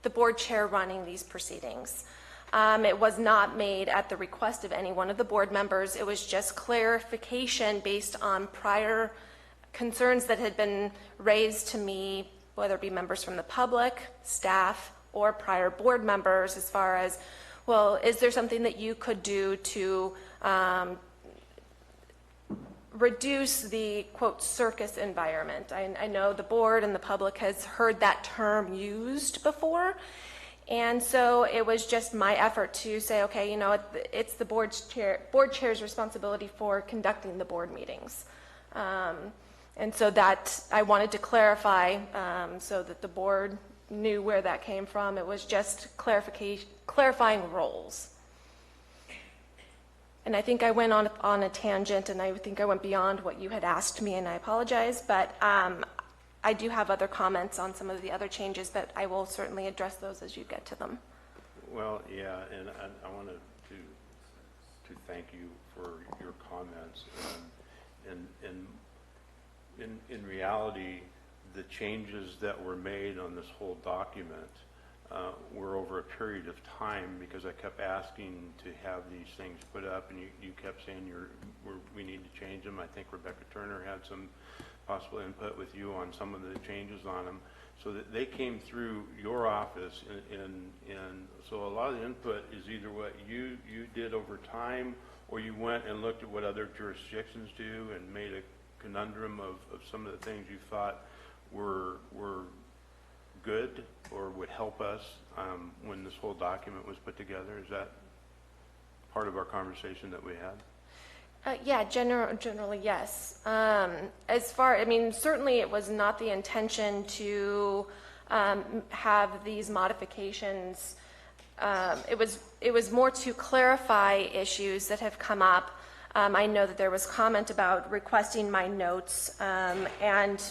the board chair running these proceedings. It was not made at the request of any one of the board members. It was just clarification based on prior concerns that had been raised to me, whether it be members from the public, staff, or prior board members, as far as, well, is there something that you could do to reduce the, quote, circus environment? I know the board and the public has heard that term used before, and so it was just my effort to say, okay, you know, it's the board chair's responsibility for conducting the board meetings. And so that I wanted to clarify so that the board knew where that came from. It was just clarifying roles. And I think I went on a tangent, and I think I went beyond what you had asked me, and I apologize, but I do have other comments on some of the other changes, but I will certainly address those as you get to them. Well, yeah, and I wanted to thank you for your comments. And in reality, the changes that were made on this whole document were over a period of time, because I kept asking to have these things put up, and you kept saying we need to change them. I think Rebecca Turner had some possible input with you on some of the changes on them, so that they came through your office, and so a lot of the input is either what you did over time, or you went and looked at what other jurisdictions do and made a conundrum of some of the things you thought were good or would help us when this whole document was put together. Is that part of our conversation that we had? Yeah, generally, yes. Certainly it was not the intention to have these modifications. It was more to clarify issues that have come up. I know that there was comment about requesting my notes, and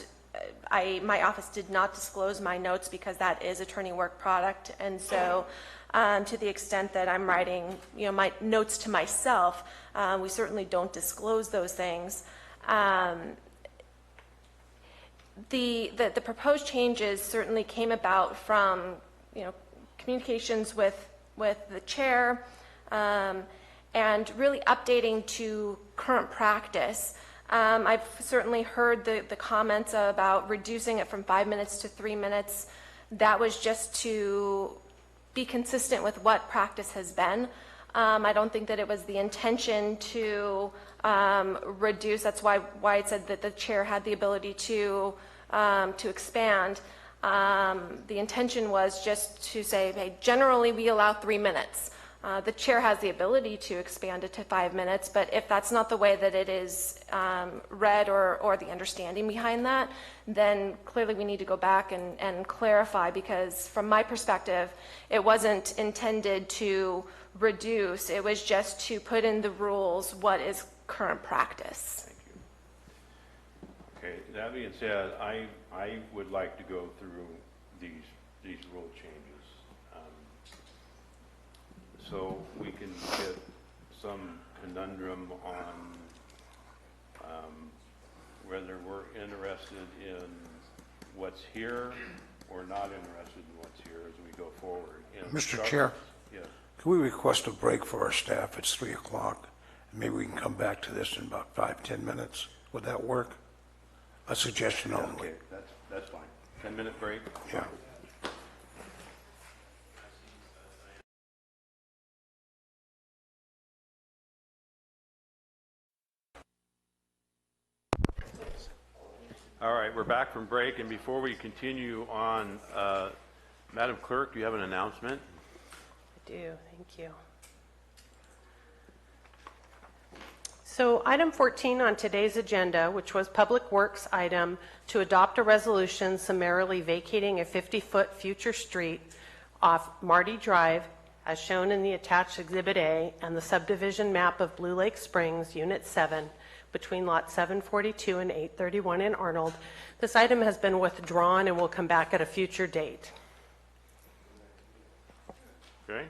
my office did not disclose my notes because that is attorney work product, and so to the extent that I'm writing, my notes to myself, we certainly don't disclose those things. The proposed changes certainly came about from communications with the chair, and really updating to current practice. I've certainly heard the comments about reducing it from 5 minutes to 3 minutes. That was just to be consistent with what practice has been. I don't think that it was the intention to reduce. That's why I said that the chair had the ability to expand. The intention was just to say, hey, generally we allow 3 minutes. The chair has the ability to expand it to 5 minutes, but if that's not the way that it is read or the understanding behind that, then clearly we need to go back and clarify, because from my perspective, it wasn't intended to reduce. It was just to put in the rules what is current practice. Thank you. Okay, that being said, I would like to go through these rule changes. So we can get some conundrum on whether we're interested in what's here or not interested in what's here as we go forward. Mr. Chair? Yes. Can we request a break for our staff? It's 3 o'clock. And maybe we can come back to this in about 5-10 minutes. Would that work? A suggestion only. Okay, that's fine. 10-minute break? Yeah. All right, we're back from break, and before we continue on, Madam Clerk, do you have an announcement? I do, thank you. So item 14 on today's agenda, which was Public Works item to adopt a resolution summarily vacating a 50-foot future street off Marty Drive, as shown in the attached Exhibit A and the subdivision map of Blue Lake Springs, Unit 7, between lot 742 and 831 in Arnold. This item has been withdrawn and will come back at a future date. Okay.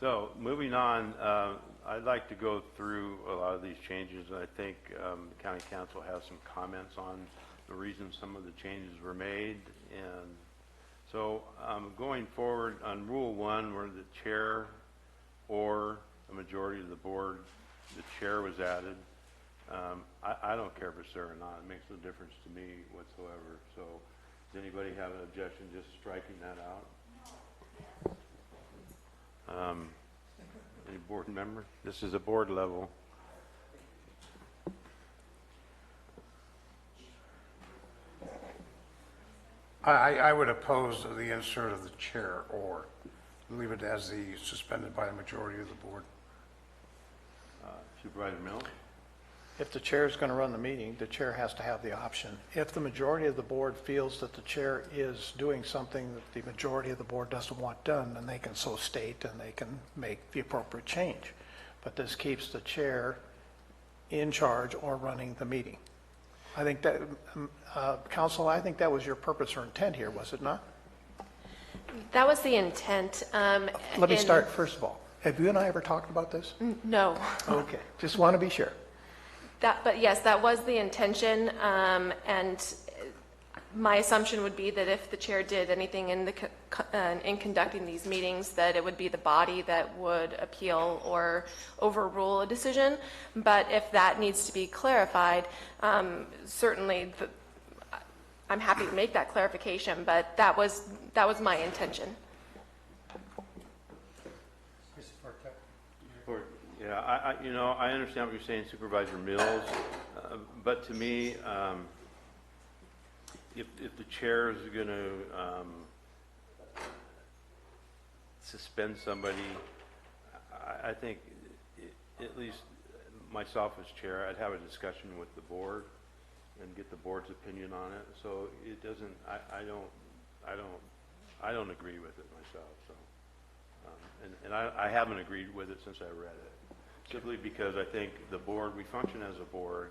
So moving on, I'd like to go through a lot of these changes. I think the County Council has some comments on the reasons some of the changes were made. And so going forward on Rule 1, where the chair or a majority of the board, the chair was added. I don't care if it's there or not. It makes no difference to me whatsoever. So does anybody have an objection just striking that out? Any board member? This is a board level. I would oppose the insert of the chair or leave it as the suspended by a majority of the board. Supervisor Mills? If the chair is going to run the meeting, the chair has to have the option. If the majority of the board feels that the chair is doing something that the majority of the board doesn't want done, then they can so state and they can make the appropriate change. But this keeps the chair in charge or running the meeting. I think that, Council, I think that was your purpose or intent here, was it not? That was the intent. Let me start, first of all. Have you and I ever talked about this? No. Okay, just want to be sure. But yes, that was the intention, and my assumption would be that if the chair did anything in conducting these meetings, that it would be the body that would appeal or overrule a decision. But if that needs to be clarified, certainly I'm happy to make that clarification, but that was my intention. Yeah, I understand what you're saying, Supervisor Mills, but to me, if the chair is going to suspend somebody, I think, at least myself as chair, I'd have a discussion with the board and get the board's opinion on it. So it doesn't. I don't agree with it myself. So, and I haven't agreed with it since I read it. Simply because I think the board, we function as a board,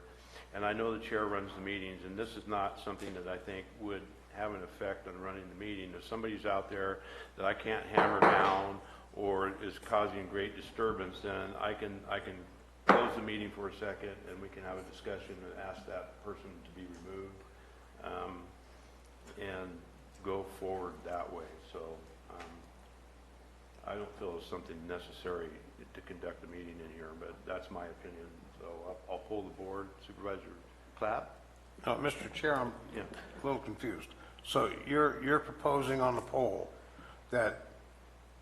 and I know the chair runs the meetings, and this is not something that I think would have an effect on running the meeting. If somebody's out there that I can't hammer down or is causing great disturbance, then I can close the meeting for a second and we can have a discussion and ask that person to be removed and go forward that way. So I don't feel it's something necessary to conduct a meeting in here, but that's my opinion. So I'll pull the board. Supervisor Clapp? Mr. Chair, I'm a little confused. So you're proposing on the poll that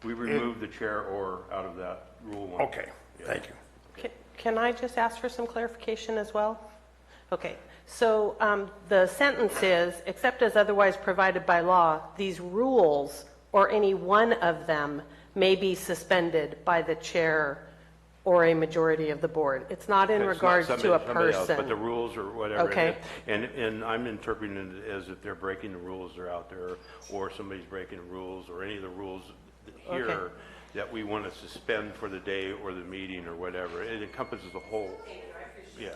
we remove the chair or out of that rule one. Okay, thank you. Can I just ask for some clarification as well? Okay, so the sentence is, except as otherwise provided by law, these rules or any one of them may be suspended by the chair or a majority of the board. It's not in regards to a somebody else, person. but the rules or whatever. Okay. And I'm interpreting it as if they're breaking the rules that are out there, or somebody's breaking the rules, or any of the rules here Okay. that we want to suspend for the day or the meeting or whatever. It encompasses the whole. Yeah,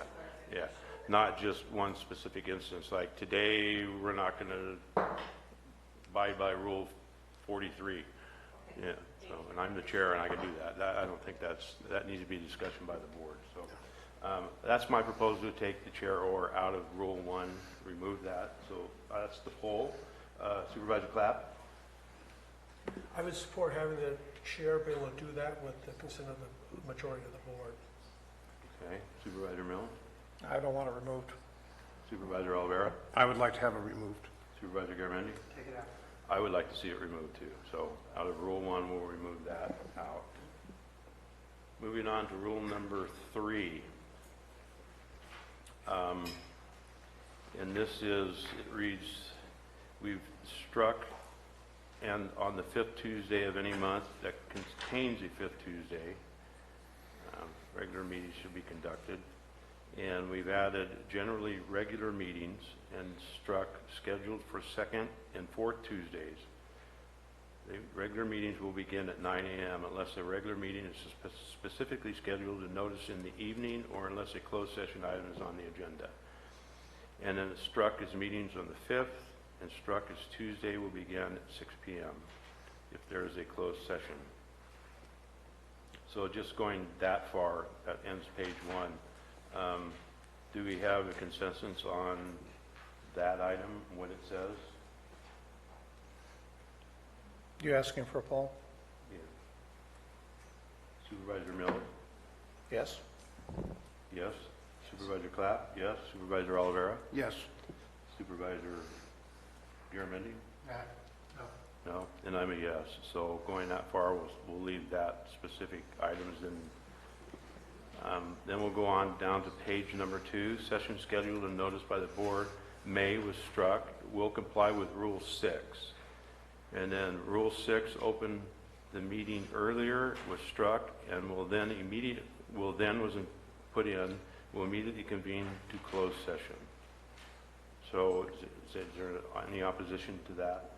yeah. Not just one specific instance. Like today, we're not going to abide by Rule 43. Yeah. So, and I'm the chair, and I can do that. I don't think that needs to be a discussion by the board. So that's my proposal, to take the chair or out of Rule 1, remove that. So that's the poll. Supervisor Clapp? I would support having the chair be able to do that with the consent of the majority of the board. Okay. Supervisor Mills? I don't want it removed. Supervisor Oliveira? I would like to have it removed. Supervisor Garamendi? Take it out. I would like to see it removed too. So out of Rule 1, we'll remove that out. Moving on to Rule number 3. And this is, it reads, we've struck, and on the 5th Tuesday of any month that contains a 5th Tuesday, regular meetings should be conducted. And we've added generally regular meetings and struck scheduled for 2nd and 4th Tuesdays. The regular meetings will begin at 9 a.m. unless a regular meeting is specifically scheduled and noticed in the evening, or unless a closed session item is on the agenda. And then struck as meetings on the 5th, and struck as Tuesday will begin at 6 p.m. if there is a closed session. So just going that far, that ends page 1. Do we have a consensus on that item, what it says? You asking for a poll? Yeah. Supervisor Miller? Yes. Yes. Supervisor Clapp? Yes. Supervisor Oliveira? Yes. Supervisor Garamendi? No. No. And I'm a yes. So going that far, we'll leave that specific items in. Then we'll go on down to page number 2. Session scheduled and noticed by the board. May was struck. Will comply with Rule 6. And then Rule 6, open the meeting earlier, was struck, and will immediately convene to closed session. So is there any opposition to that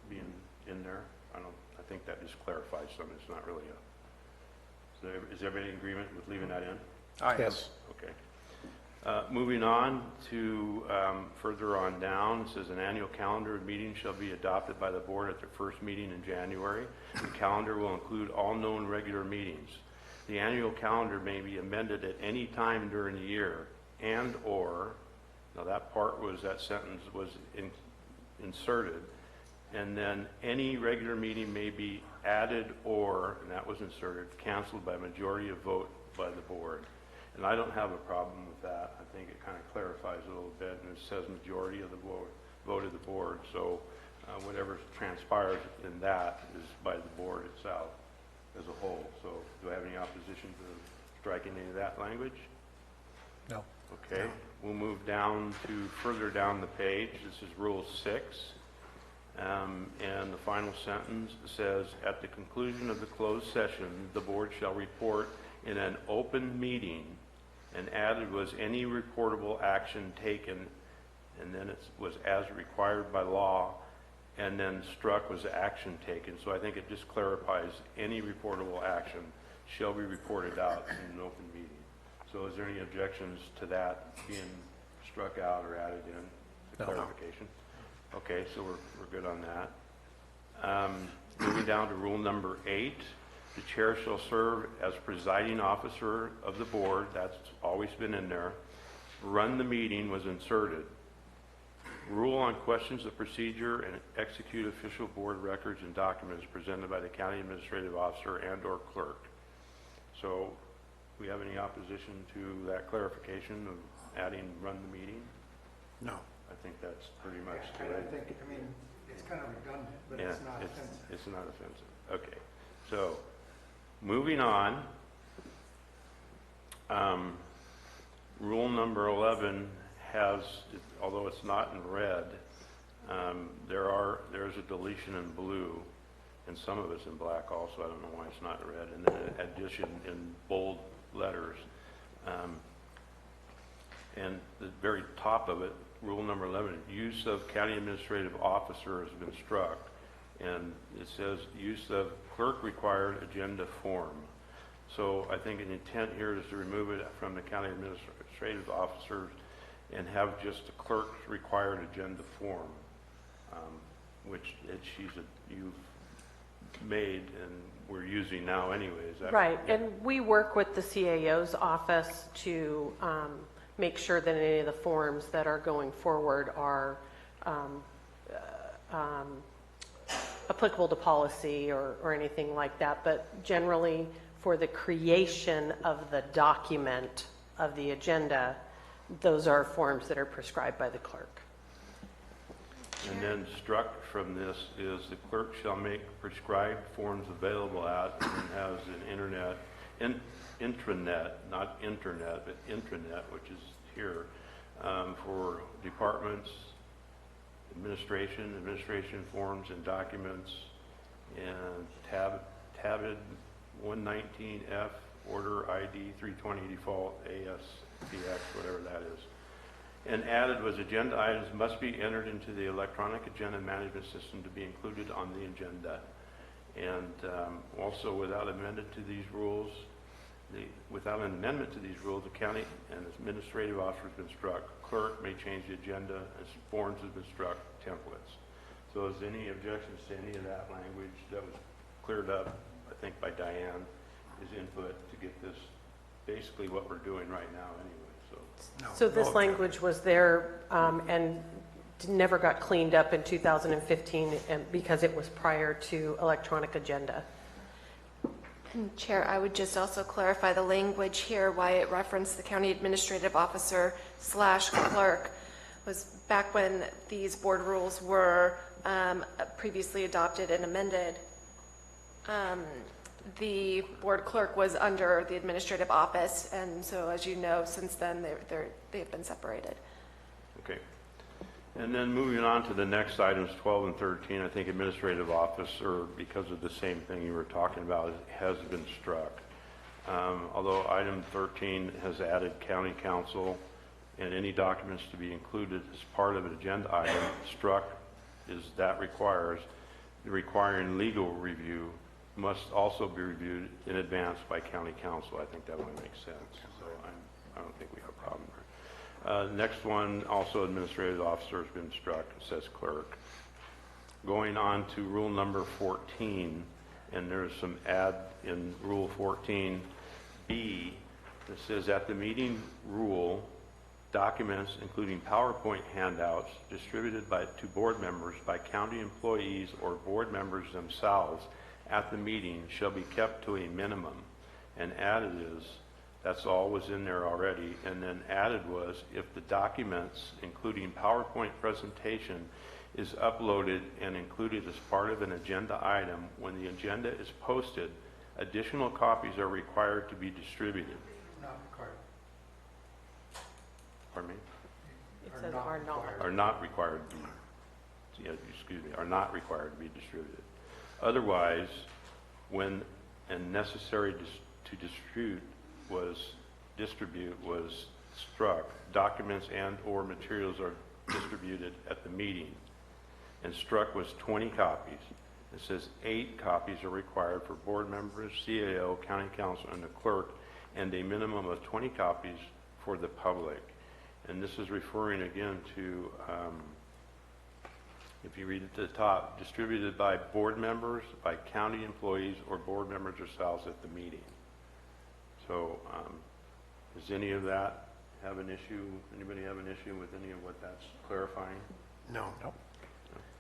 being in there? I think that just clarifies something. It's not really a. Is everybody in agreement with leaving that in? Yes. Okay. Moving on to further on down, it says an annual calendar of meetings shall be adopted by the board at their first meeting in January. The calendar will include all known regular meetings. The annual calendar may be amended at any time during the year and/or, now that sentence was inserted, and then any regular meeting may be added or, and that was inserted, canceled by majority of vote by the board. And I don't have a problem with that. I think it kind of clarifies a little bit, and it says majority of the vote of the board. So whatever transpires in that is by the board itself as a whole. So do I have any opposition to striking any of that language? No. Okay. No. We'll move down to further down the page. This is Rule 6. And the final sentence says, at the conclusion of the closed session, the board shall report in an open meeting, and added was any reportable action taken, and then it was as required by law, and then struck was action taken. So I think it just clarifies any reportable action shall be reported out in an open meeting. So is there any objections to that being struck out or added in, the clarification? Okay, so we're good on that. Moving down to rule number 8, the chair shall serve as presiding officer of the board. That's always been in there. Run the meeting was inserted. Rule on questions of procedure and execute official board records and documents presented by the county administrative officer and/or clerk. So, we have any opposition to that clarification of adding run the meeting? No. I think that's pretty much I the way. don't think, I mean, it's kind of redundant, but Yeah, it's not offensive. it's not offensive. Okay. So, moving on, rule number 11 has, although it's not in red, there's a deletion in blue, and some of it's in black also. I don't know why it's not in red, and then an addition in bold letters. And the very top of it, rule number 11, use of county administrative officer has been struck, and it says use of clerk required agenda form. So I think an intent here is to remove it from the county administrative officers and have just the clerk's required agenda form, which you've made and we're using now anyway. Is that right? And we work with the CAO's office to make sure that any of the forms that are going forward are applicable to policy or anything like that. But generally, for the creation of the document of the agenda, those are forms that are prescribed by the clerk. And then struck from this is the clerk shall make prescribed forms available at and has an intranet, not internet, but intranet, which is here, for departments, administration forms and documents, and tabid 119F, order ID 320 default ASPX, whatever that is. And added was agenda items must be entered into the electronic agenda management system to be included on the agenda. And also without amendment to these rules, without an amendment to these rules, the county and administrative officer has been struck. Clerk may change the agenda as forms have been struck, templates. So is any objections to any of that language that was cleared up, I think by Diane, his input to get this basically what we're doing right now anyway. So this language was there and never got cleaned up in 2015 because it was prior to electronic agenda. And Chair, I would just also clarify the language here, why it referenced the county administrative officer / clerk was back when these board rules were previously adopted and amended. The board clerk was under the administrative office, and so as you know, since then they've been separated. Okay. And then moving on to the next items, 12 and 13, I think administrative officer, because of the same thing you were talking about, has been struck. Although item 13 has added county council and any documents to be included as part of an agenda item, struck is that requiring legal review must also be reviewed in advance by county council. I think that one makes sense. So I don't think we have a problem there. Next one, also administrative officer has been struck, it says clerk. Going on to rule number 14, and there's some add in rule 14B that says at the meeting rule, documents including PowerPoint handouts distributed to board members by county employees or board members themselves at the meeting shall be kept to a minimum. And added is, that's all was in there already, and then added was, if the documents, including PowerPoint presentation, is uploaded and included as part of an agenda item, when the agenda is posted, additional copies are required to be distributed. Not required. Pardon me? It says are not. Are not required to be, yeah, excuse me, are not required to be distributed. Otherwise, when and necessary to distribute was struck, documents and or materials are distributed at the meeting. And struck was 20 copies. It says 8 copies are required for board members, CAO, county council, and the clerk, and a minimum of 20 copies for the public. And this is referring again to, if you read at the top, distributed by board members, by county employees, or board members themselves at the meeting. So does any of that have an issue? Anybody have an issue with any of what that's clarifying? No. Nope.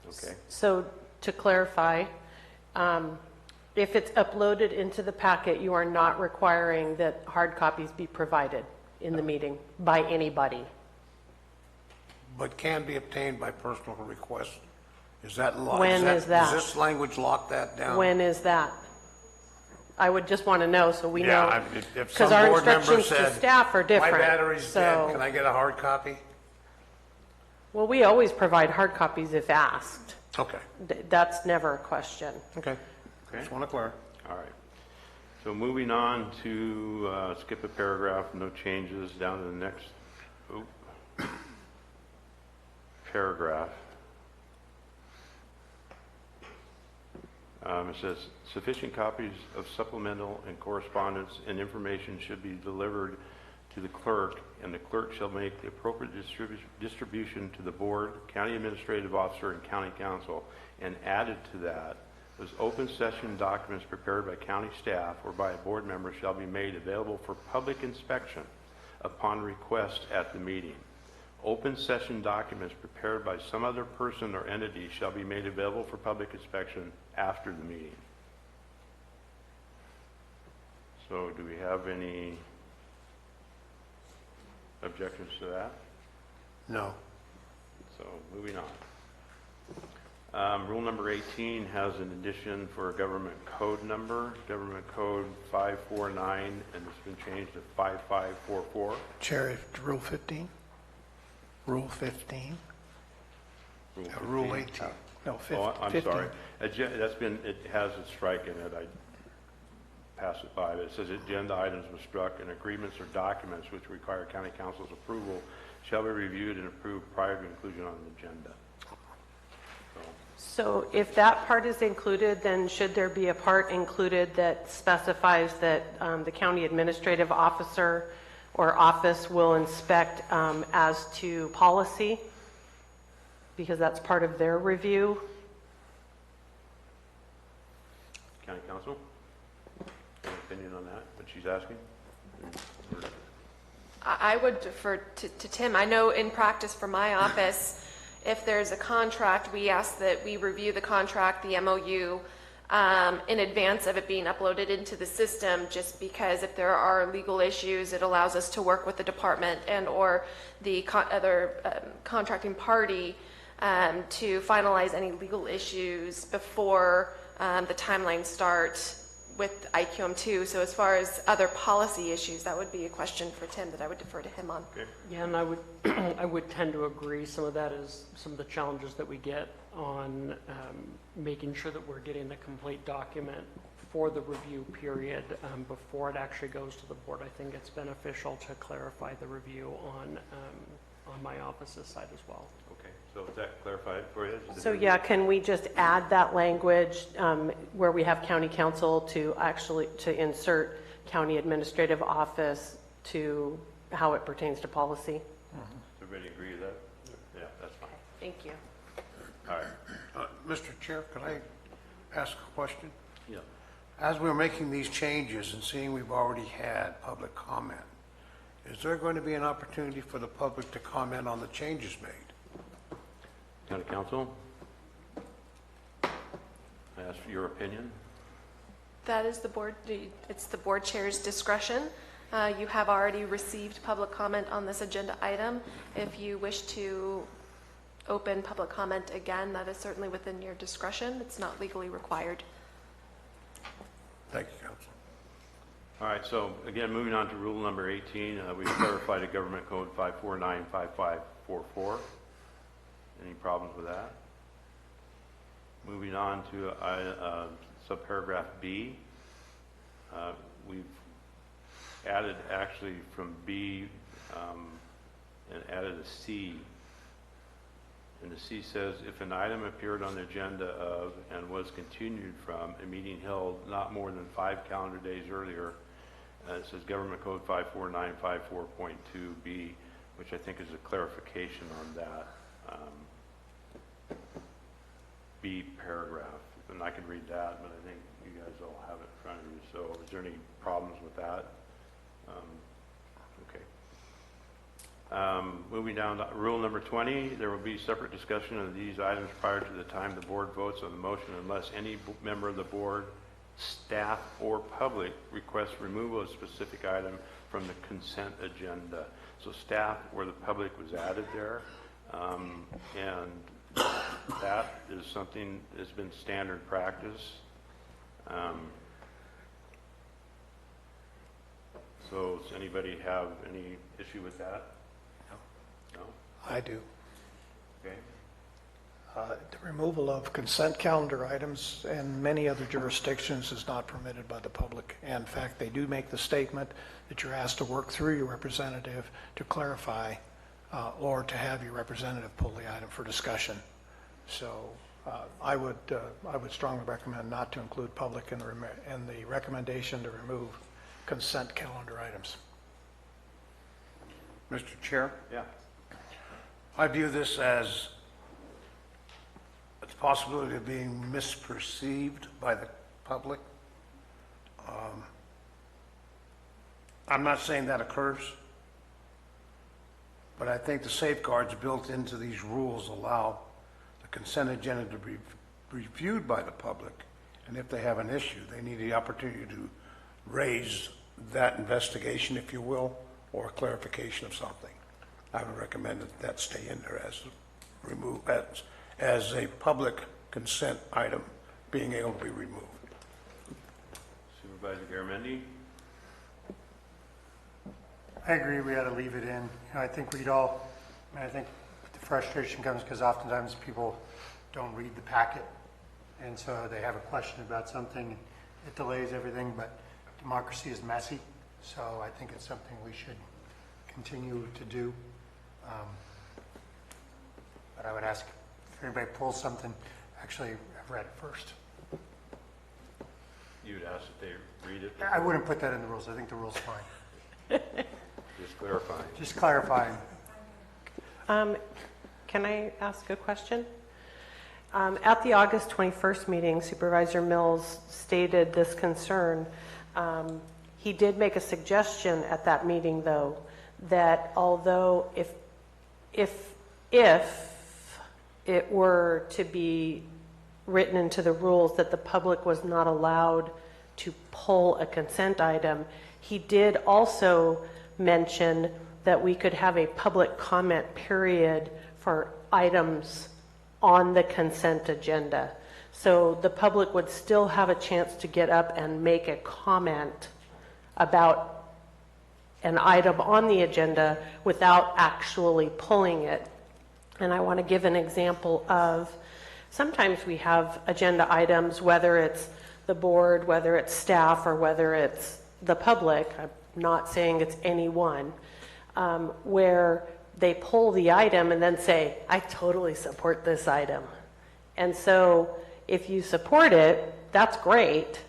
Okay. So to clarify, if it's uploaded into the packet, you are not requiring that hard copies be provided in the meeting by anybody. But can be obtained by personal request. Is that When is that? Does this language lock that down? When is that? I would just want to know so we know. Yeah, if Because some our board member instructions to said, staff are different. my battery's so, dead, can I get a hard copy? Well, we always provide hard copies if asked. Okay. That's never a question. Okay. Just want to clear. All right. So moving on to skip a paragraph, no changes, down to the next paragraph. It says sufficient copies of supplemental and correspondence and information should be delivered to the clerk, and the clerk shall make the appropriate distribution to the board, county administrative officer, and county council. And added to that was open session documents prepared by county staff or by a board member shall be made available for public inspection upon request at the meeting. Open session documents prepared by some other person or entity shall be made available for public inspection after the meeting. So do we have any objections to that? No. So moving on. Rule number 18 has an addition for a government code number, government code 549, and it's been changed to 5544. Chair, Rule 15? Rule 15? Rule 18. No, 15. Oh, I'm sorry. It has a strike in it. I passed it by. But it says agenda items were struck and agreements or documents which require county council's approval shall be reviewed and approved prior to inclusion on the agenda. So if that part is included, then should there be a part included that specifies that the county administrative officer or office will inspect as to policy? Because that's part of their review. County council? Any opinion on that, what she's asking? I would defer to Tim. I know in practice for my office, if there's a contract, we ask that we review the contract, the MOU, in advance of it being uploaded into the system, just because if there are legal issues, it allows us to work with the department and or the other contracting party to finalize any legal issues before the timeline starts with IQM2. So as far as other policy issues, that would be a question for Tim that I would defer to him on. Okay. Yeah, and I would tend to agree. Some of that is some of the challenges that we get on making sure that we're getting the complete document for the review period before it actually goes to the board. I think it's beneficial to clarify the review on my office's side as well. Okay, so is that clarified for you? So yeah, can we just add that language where we have county council to insert county administrative office to how it pertains to policy? Mm-hmm. Everybody agree with that? Yeah, that's fine. Thank you. All right. Mr. Chair, could I ask a question? Yeah. As we're making these changes and seeing we've already had public comment, is there going to be an opportunity for the public to comment on the changes made? County Council? I ask for your opinion. That is it's the board chair's discretion. You have already received public comment on this agenda item. If you wish to open public comment again, that is certainly within your discretion. It's not legally required. Thank you, Council. All right, so again, moving on to rule number 18, we clarified a government code 5495544. Any problems with that? Moving on to subparagraph B, we've added actually from B and added a C. And the C says, if an item appeared on the agenda of and was continued from a meeting held not more than 5 calendar days earlier, it says Government Code 54954.2B, which I think is a clarification on that B paragraph. And I could read that, but I think you guys all have it in front of you. So is there any problems with that? Okay. Moving down to rule number 20, there will be separate discussion of these items prior to the time the board votes on the motion unless any member of the board, staff, or public requests removal of a specific item from the consent agenda. So staff or the public was added there. And that is something that's been standard practice. So does anybody have any issue with that? No? I do. Okay. The removal of consent calendar items in many other jurisdictions is not permitted by the public. In fact, they do make the statement that you're asked to work through your representative to clarify or to have your representative pull the item for discussion. So I would strongly recommend not to include public in the recommendation to remove consent calendar items. Mr. Chair? Yeah. I view this as the possibility of being misperceived by the public. I'm not saying that occurs, but I think the safeguards built into these rules allow the consent agenda to be reviewed by the public, and if they have an issue, they need the opportunity to raise that investigation, if you will, or a clarification of something. I would recommend that stay in there as a public consent item being able to be removed. Supervisor Garamendi? I agree, we ought to leave it in. I think the frustration comes because oftentimes people don't read the packet, and so they have a question about something, it delays everything, but democracy is messy, so I think it's something we should continue to do. But I would ask if anybody pulls something, actually, I've read it first. You would ask if they read it? I wouldn't put that in the rules, I think the rule's fine. Just clarifying. Just clarifying. Can I ask a question? At the August 21st meeting, Supervisor Mills stated this concern. He did make a suggestion at that meeting, though, that although if it were to be written into the rules that the public was not allowed to pull a consent item, he did also mention that we could have a public comment period for items on the consent agenda. So the public would still have a chance to get up and make a comment about an item on the agenda without actually pulling it. And I want to give an example of, sometimes we have agenda items, whether it's the board, whether it's staff, or whether it's the public, I'm not saying it's anyone, where they pull the item and then say, I totally support this item. And so if you support it, that's great,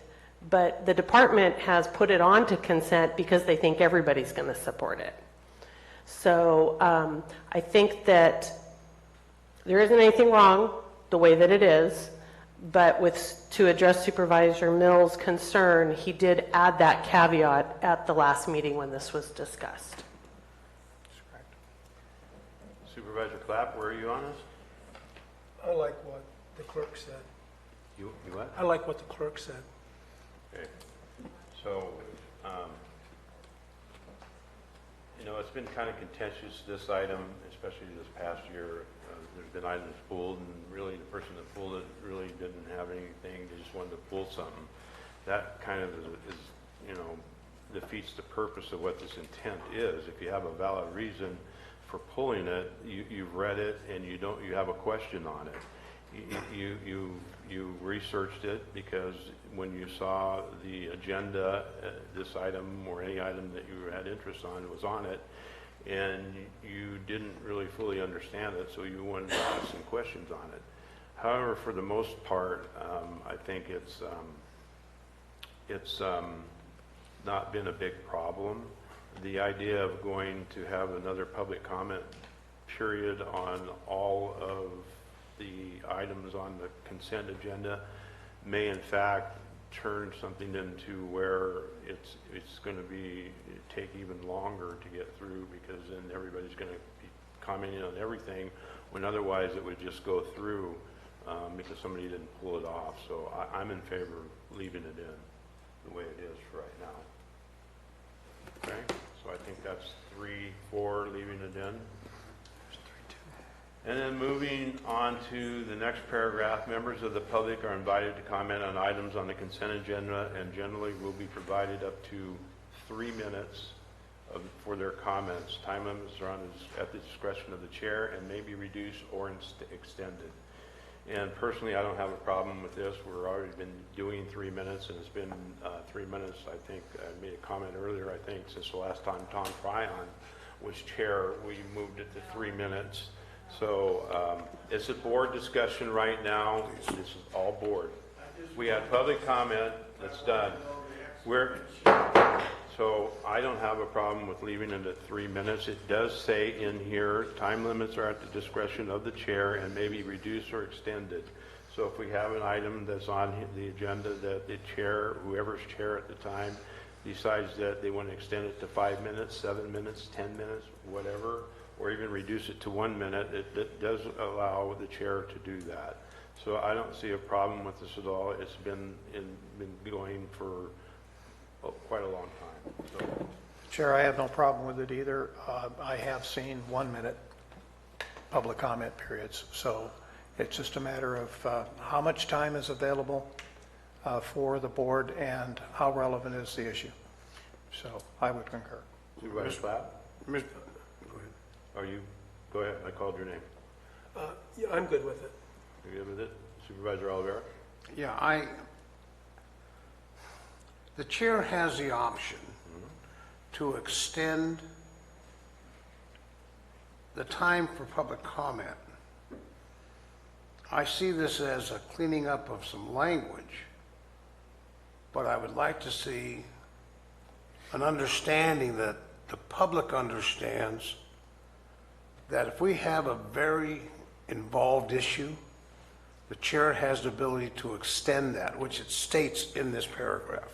but the department has put it on to consent because they think everybody's going to support it. So I think that there isn't anything wrong the way that it is, but to address Supervisor Mills' concern, he did add that caveat at the last meeting when this was discussed. Supervisor Clapp, where are you on this? I like what the clerk said. You what? I like what the clerk said. Okay. So, it's been kind of contentious, this item, especially this past year. There's been items pulled, and really the person that pulled it really didn't have anything. They just wanted to pull something. That kind of is defeats the purpose of what this intent is. If you have a valid reason for pulling it, you've read it, and you have a question on it. You researched it because when you saw the agenda, this item or any item that you had interest on was on it, and you didn't really fully understand it, so you wanted to ask some questions on it. However, for the most part, I think it's not been a big problem. The idea of going to have another public comment period on all of the items on the consent agenda may in fact turn something into where it's going to take even longer to get through, because then everybody's going to be commenting on everything when otherwise it would just go through because somebody didn't pull it off. So I'm in favor of leaving it in the way it is right now. Okay, so I think that's 3-4, leaving it in. And then moving on to the next paragraph, members of the public are invited to comment on items on the consent agenda and generally will be provided up to 3 minutes for their comments. Time limits are at the discretion of the chair and may be reduced or extended. And personally, I don't have a problem with this. We've already been doing 3 minutes, and it's been 3 minutes. I think I made a comment earlier, I think, since the last time Tom Tryon was chair, we moved it to 3 minutes. So it's a board discussion right now. This is all board. We had public comment. That's done. So I don't have a problem with leaving it at 3 minutes. It does say in here, time limits are at the discretion of the chair and may be reduced or extended. So if we have an item that's on the agenda that the chair, whoever's chair at the time, decides that they want to extend it to 5 minutes, 7 minutes, 10 minutes, whatever, or even reduce it to 1 minute, it does allow the chair to do that. So I don't see a problem with this at all. It's been going for quite a long time. So. Chair, I have no problem with it either. I have seen 1 minute public comment periods, so it's just a matter of how much time is available for the board and how relevant is the issue. So I would concur. Supervisor Clapp? Are you? Go ahead. I called your name. Yeah, I'm good with it. You're good with it? Supervisor Oliveira? Yeah, the chair has the option to extend the time for public comment. I see this as a cleaning up of some language, but I would like to see an understanding that the public understands that if we have a very involved issue, the chair has the ability to extend that, which it states in this paragraph.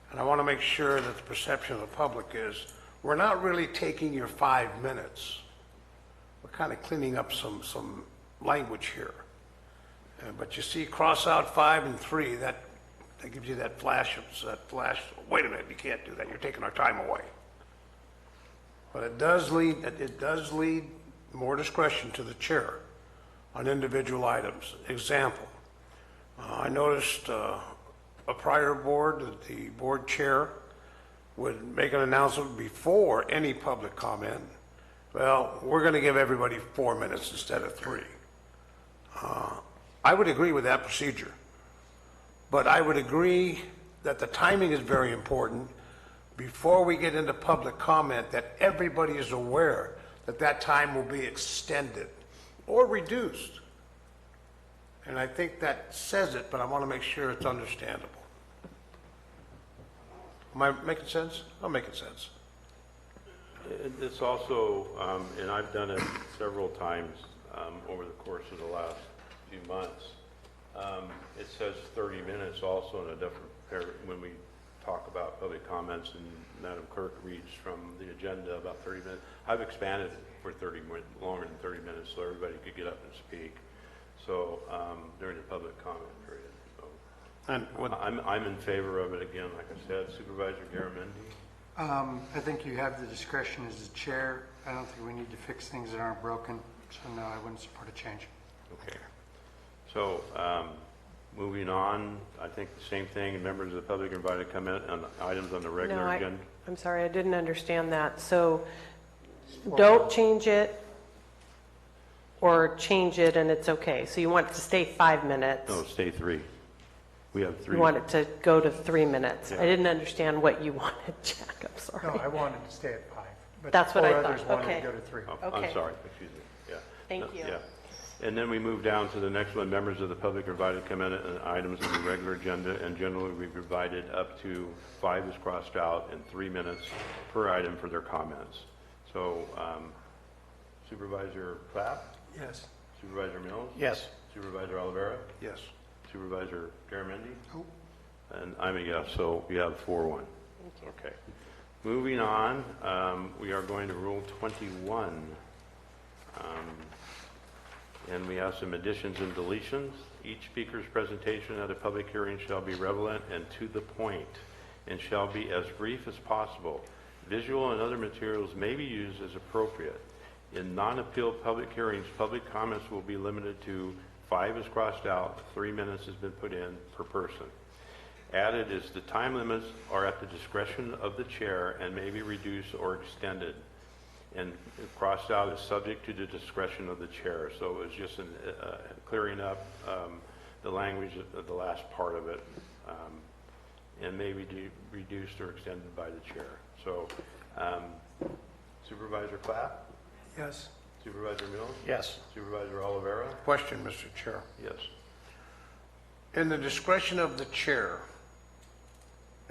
And I want to make sure that the perception of the public is, we're not really taking your 5 minutes. We're kind of cleaning up some language here. But you see, cross out 5 and 3, that gives you that flash, wait a minute, you can't do that, you're taking our time away. But it does lead more discretion to the chair on individual items. Example, I noticed a prior board that the board chair would make an announcement before any public comment. Well, we're going to give everybody 4 minutes instead of 3. I would agree with that procedure, but I would agree that the timing is very important. Before we get into public comment, that everybody is aware that that time will be extended or reduced. And I think that says it, but I want to make sure it's understandable. Am I making sense? I'm making sense. It's also, and I've done it several times over the course of the last few months. It says 30 minutes also in a different when we talk about public comments, and Madam Clerk reads from the agenda about 30 minutes. I've expanded it for 30 minutes, longer than 30 minutes, so everybody could get up and speak. So during the public comment period. So And I'm in favor of it again. Like I said, Supervisor Garamendi. I think you have the discretion as the chair. I don't think we need to fix things that aren't broken, so no, I wouldn't support a change. Okay. So, moving on, I think the same thing, members of the public are invited to comment on items on the regular agenda. I'm sorry, I didn't understand that. So don't change it or change it and it's okay. So you want it to stay 5 minutes? No, stay 3. We have 3. You want it to go to 3 minutes? Yeah. I didn't understand what you wanted, Jack, I'm sorry. No, I wanted to stay at 5. But That's what I 4 thought. others wanted Okay. to go to 3. Oh, Okay. I'm sorry, excuse me. Yeah. Thank you. Yeah. And then we move down to the next one. Members of the public are invited to comment on items on the regular agenda, and generally we provided up to 5 is crossed out and 3 minutes per item for their comments. So Supervisor Clapp? Yes. Supervisor Mills? Yes. Supervisor Oliveira? Yes. Supervisor Garamendi? Oh. And I'm a yes, so we have 4-1. Okay. Moving on, we are going to Rule 21. And we have some additions and deletions. Each speaker's presentation at a public hearing shall be relevant and to the point, and shall be as brief as possible. Visual and other materials may be used as appropriate. In non-appeal public hearings, public comments will be limited to 5 is crossed out, 3 minutes has been put in per person. Added is the time limits are at the discretion of the chair and may be reduced or extended. And crossed out is subject to the discretion of the chair. So it was just clearing up the language of the last part of it, and may be reduced or extended by the chair. So Supervisor Clapp? Yes. Supervisor Mills? Yes. Supervisor Oliveira? Question, Mr. Chair. Yes. In the discretion of the chair,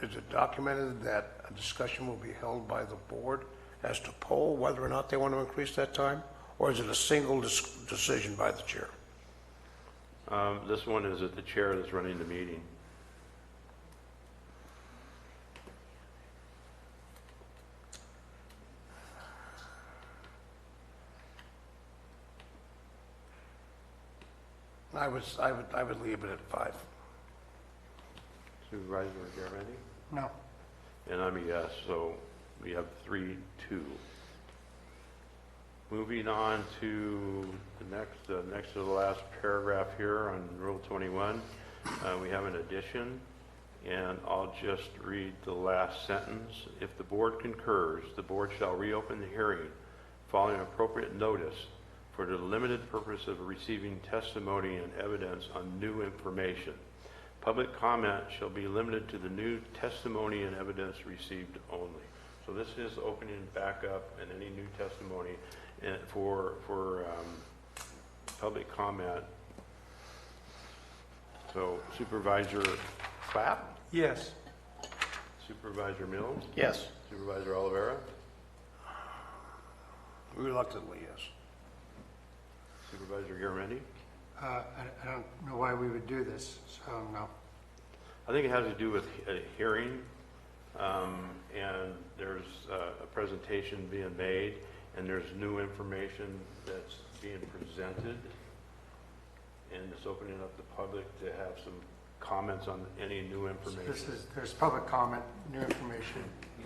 is it documented that a discussion will be held by the board as to poll whether or not they want to increase that time? Or is it a single decision by the chair? This one is that the chair that's running the meeting. I would leave it at 5. Supervisor Garamendi? No. And I'm a yes, so we have 3-2. Moving on to the next to the last paragraph here on Rule 21, we have an addition, and I'll just read the last sentence. If the board concurs, the board shall reopen the hearing following appropriate notice for the limited purpose of receiving testimony and evidence on new information. Public comment shall be limited to the new testimony and evidence received only. So this is opening back up and any new testimony for public comment. So Supervisor Clapp? Yes. Supervisor Mills? Yes. Supervisor Oliveira? Reluctantly, yes. Supervisor Garamendi? I don't know why we would do this, so no. I think it has to do with a hearing, and there's a presentation being made, and there's new information that's being presented, and it's opening up the public to have some comments on any new information. There's public comment, new information.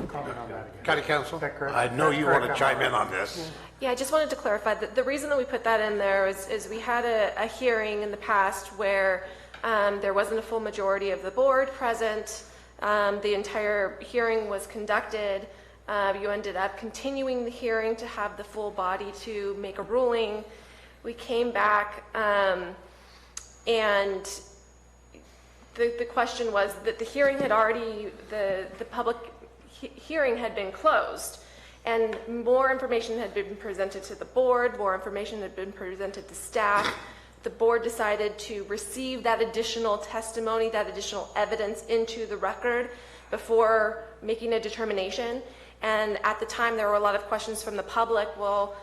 Comment on that again. County Council? Is that correct? I know you want to Correct. chime in on this. Yeah, I just wanted to clarify that the reason that we put that in there is we had a hearing in the past where there wasn't a full majority of the board present. The entire hearing was conducted. You ended up continuing the hearing to have the full body to make a ruling. We came back and the question was that the hearing had already, the public hearing had been closed, and more information had been presented to the board, more information had been presented to staff. The board decided to receive that additional testimony, that additional evidence into the record before making a determination. And at the time, there were a lot of questions from the public. Well,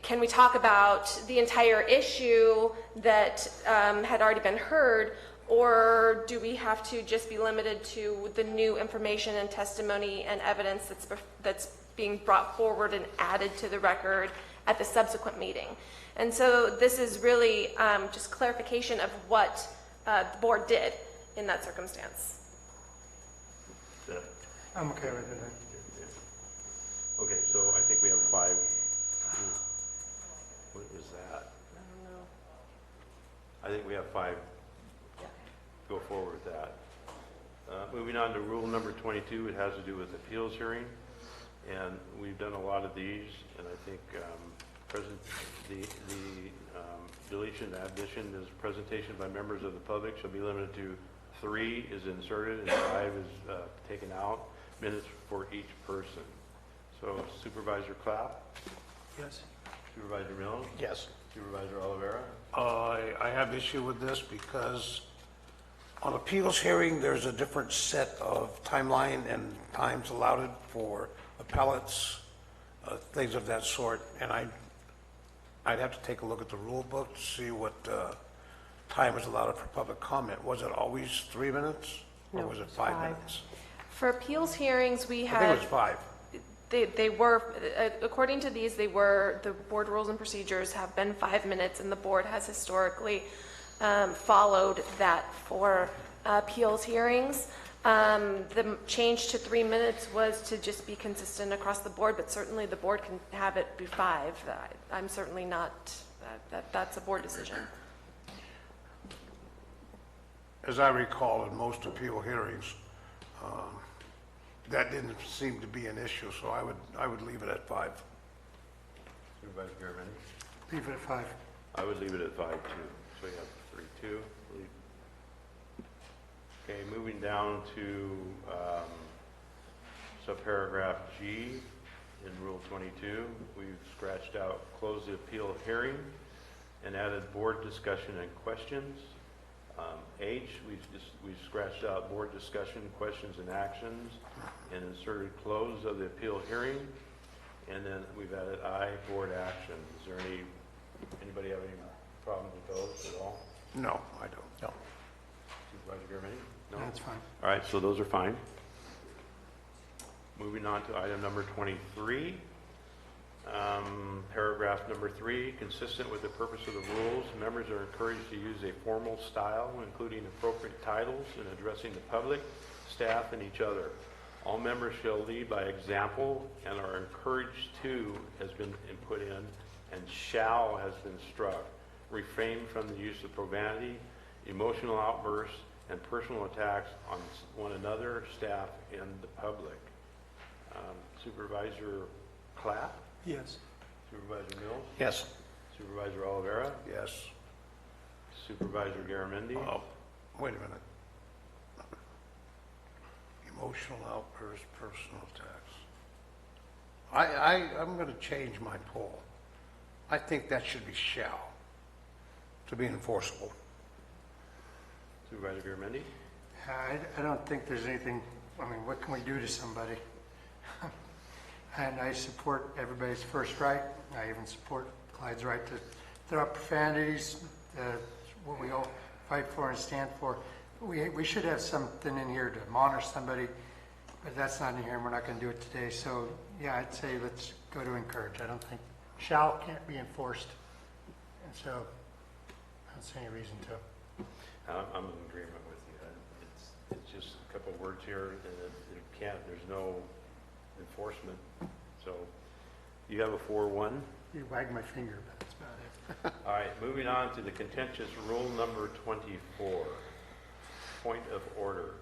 can we talk about the entire issue that had already been heard, or do we have to just be limited to the new information and testimony and evidence that's being brought forward and added to the record at the subsequent meeting? And so this is really just clarification of what the board did in that circumstance. I'm okay with it. Okay, so I think we have 5. What is that? I don't know. I think we have 5. Go forward with that. Moving on to rule number 22, it has to do with appeals hearing. And we've done a lot of these, and I think deletion, addition is presentation by members of the public shall be limited to 3 is inserted and 5 is taken out. Minutes for each person. So Supervisor Clapp? Yes. Supervisor Mills? Yes. Supervisor Oliveira? I have issue with this because on appeals hearing, there's a different set of timeline and times allotted for appellates, things of that sort. And I'd have to take a look at the rule book to see what time is allotted for public comment. Was it always 3 minutes or No, was it 5 minutes? For appeals hearings, we I had... think it was 5. They were, according to these, the board rules and procedures have been 5 minutes, and the board has historically followed that for appeals hearings. The change to 3 minutes was to just be consistent across the board, but certainly the board can have it be 5. I'm certainly not, that's a board decision. As I recall, in most appeal hearings, that didn't seem to be an issue, so I would leave it at 5. Supervisor Garamendi? Leave it at 5. I would leave it at 5 too. So you have 3-2. Okay, moving down to subparagraph G in Rule 22. We've scratched out close the appeal hearing and added board discussion and questions. H, we've scratched out board discussion, questions, and actions, and inserted close of the appeal hearing. And then we've added I, board action. Is there anybody have any problem with those at all? No, I don't. No. Supervisor Garamendi? No? That's fine. All right, so those are fine. Moving on to item number 23. Paragraph number 3, consistent with the purpose of the rules, members are encouraged to use a formal style, including appropriate titles in addressing the public, staff, and each other. All members shall lead by example and are encouraged to has been put in, and shall has been struck. Refrain from the use of profanity, emotional outbursts, and personal attacks on one another, staff, and the public. Supervisor Clapp? Yes. Supervisor Mills? Yes. Supervisor Oliveira? Yes. Supervisor Garamendi? Oh, wait a minute. Emotional outbursts, personal attacks. I'm going to change my poll. I think that should be shall to be enforceable. Supervisor Garamendi? I don't think there's anything, I mean, what can we do to somebody? And I support everybody's first right. I even support Clyde's right to throw out profanities, what we all fight for and stand for. We should have something in here to admonish somebody, but that's not in here, and we're not going to do it today. So, yeah, I'd say let's go to encourage. I don't think shall can't be enforced, and so I don't see any reason to. I'm in agreement with you. It's just a couple of words here, and it can't, there's no enforcement. So you have a 4-1. You wag my finger, but that's about it. All right, moving on to the contentious rule number 24, point of order.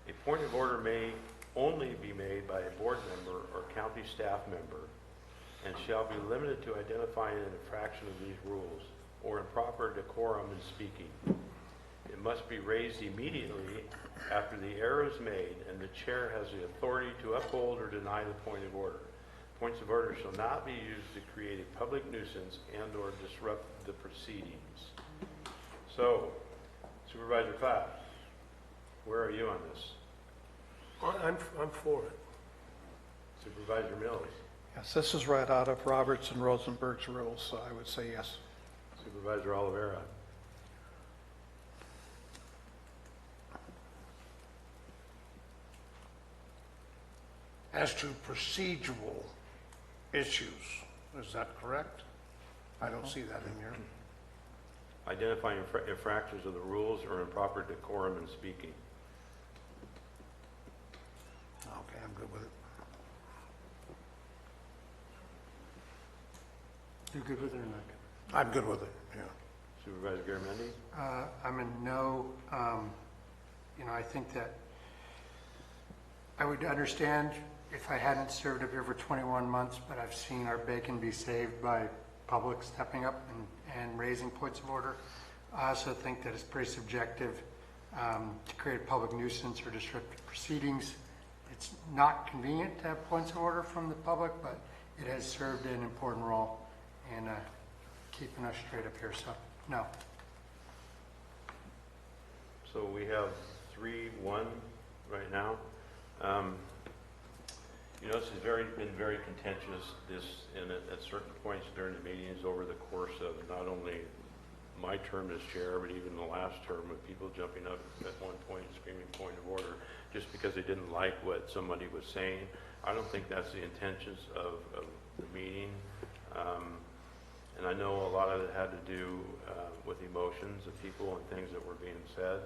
A point of order may only be made by a board member or county staff member and shall be limited to identifying an infraction of these rules or improper decorum in speaking. It must be raised immediately after the error is made and the chair has the authority to uphold or deny the point of order. Points of order shall not be used to create a public nuisance and or disrupt the proceedings. So, Supervisor Clapp, where are you on this? I'm for it. Supervisor Mills. Yes, this is right out of Roberts and Rosenberg's rules, so I would say yes. Supervisor Oliveira. As to procedural issues, is that correct? I don't see that in here. Identifying infractions of the rules or improper decorum in speaking. Okay, I'm good with it. You good with it or not good? I'm good with it, yeah. Supervisor Garamendi? I'm in no, I think that I would understand if I hadn't served up here for 21 months, but I've seen our bacon be saved by public stepping up and raising points of order. I also think that it's pretty subjective to create a public nuisance or disrupt proceedings. It's not convenient to have points of order from the public, but it has served an important role in keeping us straight up here, so no. So we have 3-1 right now. This has been very contentious, and at certain points during the meetings over the course of not only my term as chair, but even the last term, with people jumping up at one point and screaming point of order just because they didn't like what somebody was saying. I don't think that's the intentions of the meeting. And I know a lot of it had to do with emotions of people and things that were being said.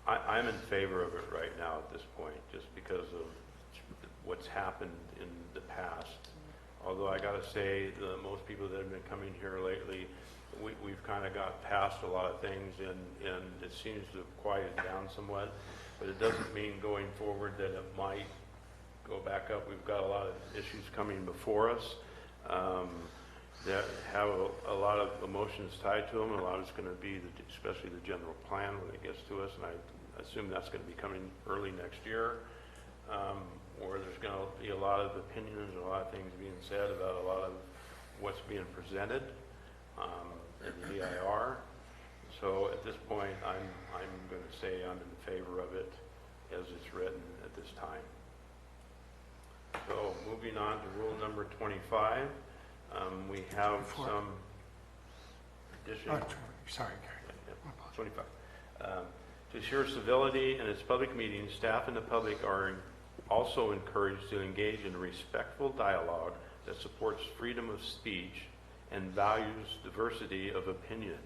I'm in favor of it right now at this point, just because of what's happened in the past. Although I got to say, most people that have been coming here lately, we've kind of got past a lot of things, and it seems to have quieted down somewhat. But it doesn't mean going forward that it might go back up. We've got a lot of issues coming before us that have a lot of emotions tied to them. A lot of it's going to be, especially the general plan when it gets to us, and I assume that's going to be coming early next year, where there's going to be a lot of opinions and a lot of things being said about a lot of what's being presented in the DIR. So at this point, I'm going to say I'm in favor of it as it's written at this time. So moving on to rule number 25, we have some additional. Sorry, Gary. 25. To assure civility in its public meetings, staff and the public are also encouraged to engage in respectful dialogue that supports freedom of speech and values diversity of opinion.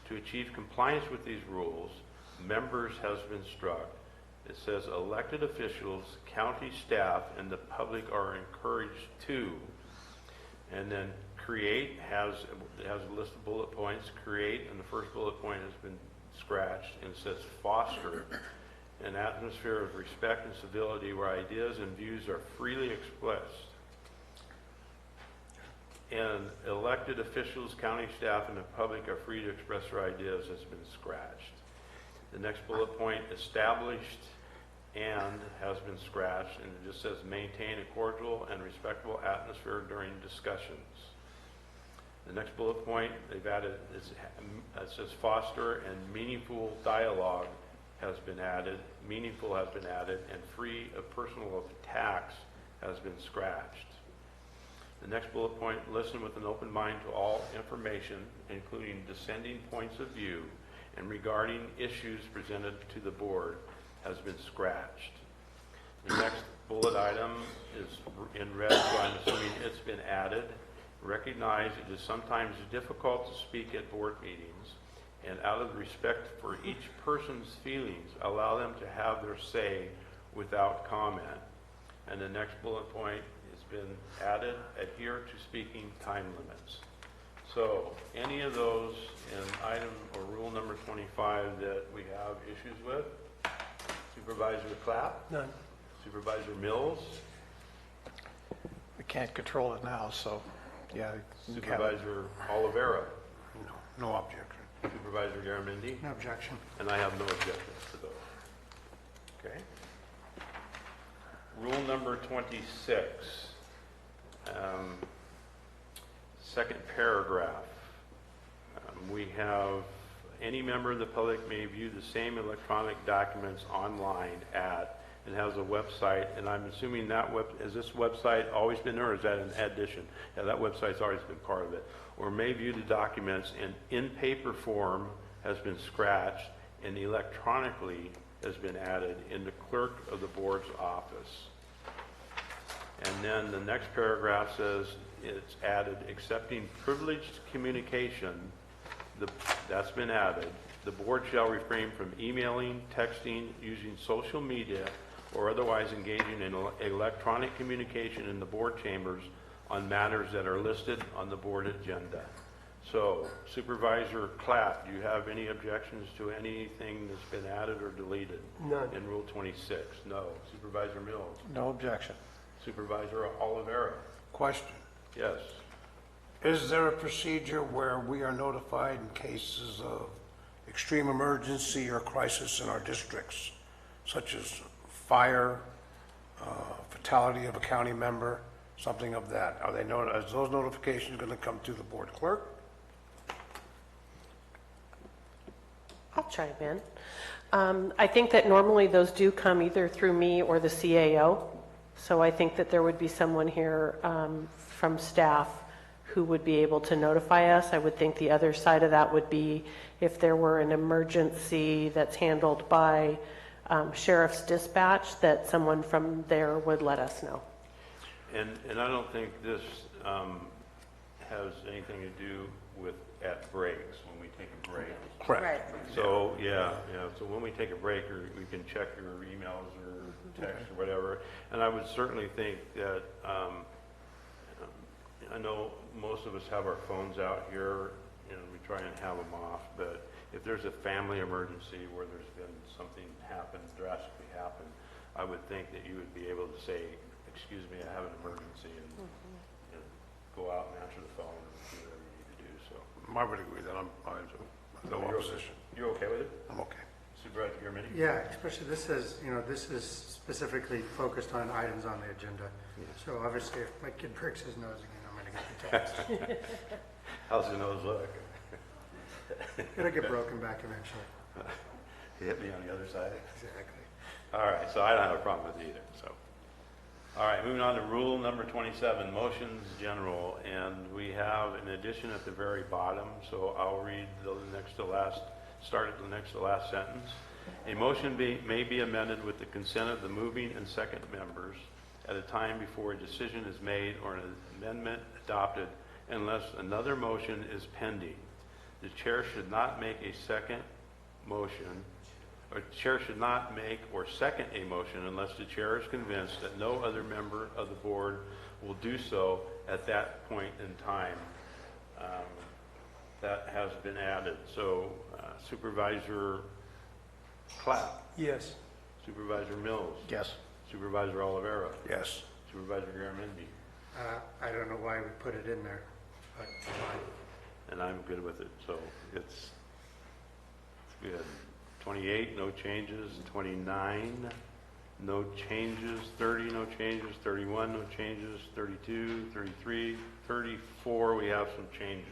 To achieve compliance with these rules, members has been struck. It says elected officials, county staff, and the public are encouraged to, and then create has a list of bullet points. Create, and the first bullet point has been scratched, and it says foster an atmosphere of respect and civility where ideas and views are freely expressed. And elected officials, county staff, and the public are free to express their ideas has been scratched. The next bullet point, established and has been scratched, and it just says maintain a cordial and respectful atmosphere during discussions. The next bullet point they've added it says foster and meaningful dialogue has been added, meaningful has been added, and free of personal attacks has been scratched. The next bullet point, listen with an open mind to all information, including dissenting points of view and regarding issues presented to the board, has been scratched. The next bullet item is in red, so I'm assuming it's been added. Recognize it is sometimes difficult to speak at board meetings, and out of respect for each person's feelings, allow them to have their say without comment. And the next bullet point has been added, adhere to speaking time limits. So any of those in item or rule number 25 that we have issues with? Supervisor Clapp? None. Supervisor Mills? We can't control it now, so, yeah. Supervisor Oliveira? No objection. Supervisor Garamendi? No objection. And I have no objections to those. Okay. Rule number 26. Second paragraph. We have any member of the public may view the same electronic documents online at, and has a website, and I'm assuming that has this website always been there, or is that an addition? Yeah, that website's always been part of it. Or may view the documents in paper form has been scratched and electronically has been added in the clerk of the board's office. And then the next paragraph says it's added, accepting privileged communication, that's been added. The board shall refrain from emailing, texting, using social media, or otherwise engaging in electronic communication in the board chambers on matters that are listed on the board agenda. So, Supervisor Clapp, do you have any objections to anything that's been added or deleted? None. In Rule 26? No. Supervisor Mills? No objection. Supervisor Oliveira? Question. Yes. Is there a procedure where we are notified in cases of extreme emergency or crisis in our districts, such as fire, fatality of a county member, something of that? Are those notifications going to come to the board clerk? I'll chime in. I think that normally those do come either through me or the CAO. So I think that there would be someone here from staff who would be able to notify us. I would think the other side of that would be if there were an emergency that's handled by sheriff's dispatch, that someone from there would let us know. And I don't think this has anything to do with at breaks, when we take a break. Correct. Right. So, so when we take a break, we can check your emails or text or whatever. And I would certainly think that, I know most of us have our phones out here, and we try and have them off, but if there's a family emergency where there's been something drastically happen, I would think that you would be able to say, excuse me, I have an emergency, and go out and answer the phone and do whatever you need to do. So I would agree that I'm no opposition. You're okay with it? I'm okay. Supervisor Garamendi? Yeah, especially this is, this is specifically focused on items on the agenda. So obviously, if my kid pricks his nose again, I'm going to get the text. How's the nose look? It'll get broken back eventually. He hit me on the other side? Exactly. All right, so I don't have a problem with either, so. All right, moving on to rule number 27, motions general, and we have an addition at the very bottom, so I'll read the next to last, start at the next to last sentence. A motion may be amended with the consent of the moving and second members at a time before a decision is made or an amendment adopted unless another motion is pending. The chair should not make a second motion, or the chair should not make or second a motion unless the chair is convinced that no other member of the board will do so at that point in time. That has been added. So Supervisor Clapp? Yes. Supervisor Mills? Yes. Supervisor Oliveira? Yes. Supervisor Garamendi? I don't know why we put it in there, but fine. And I'm good with it, so it's good. 28, no changes. 29, no changes. 30, no changes. 31, no changes. 32, 33, 34, we have some changes.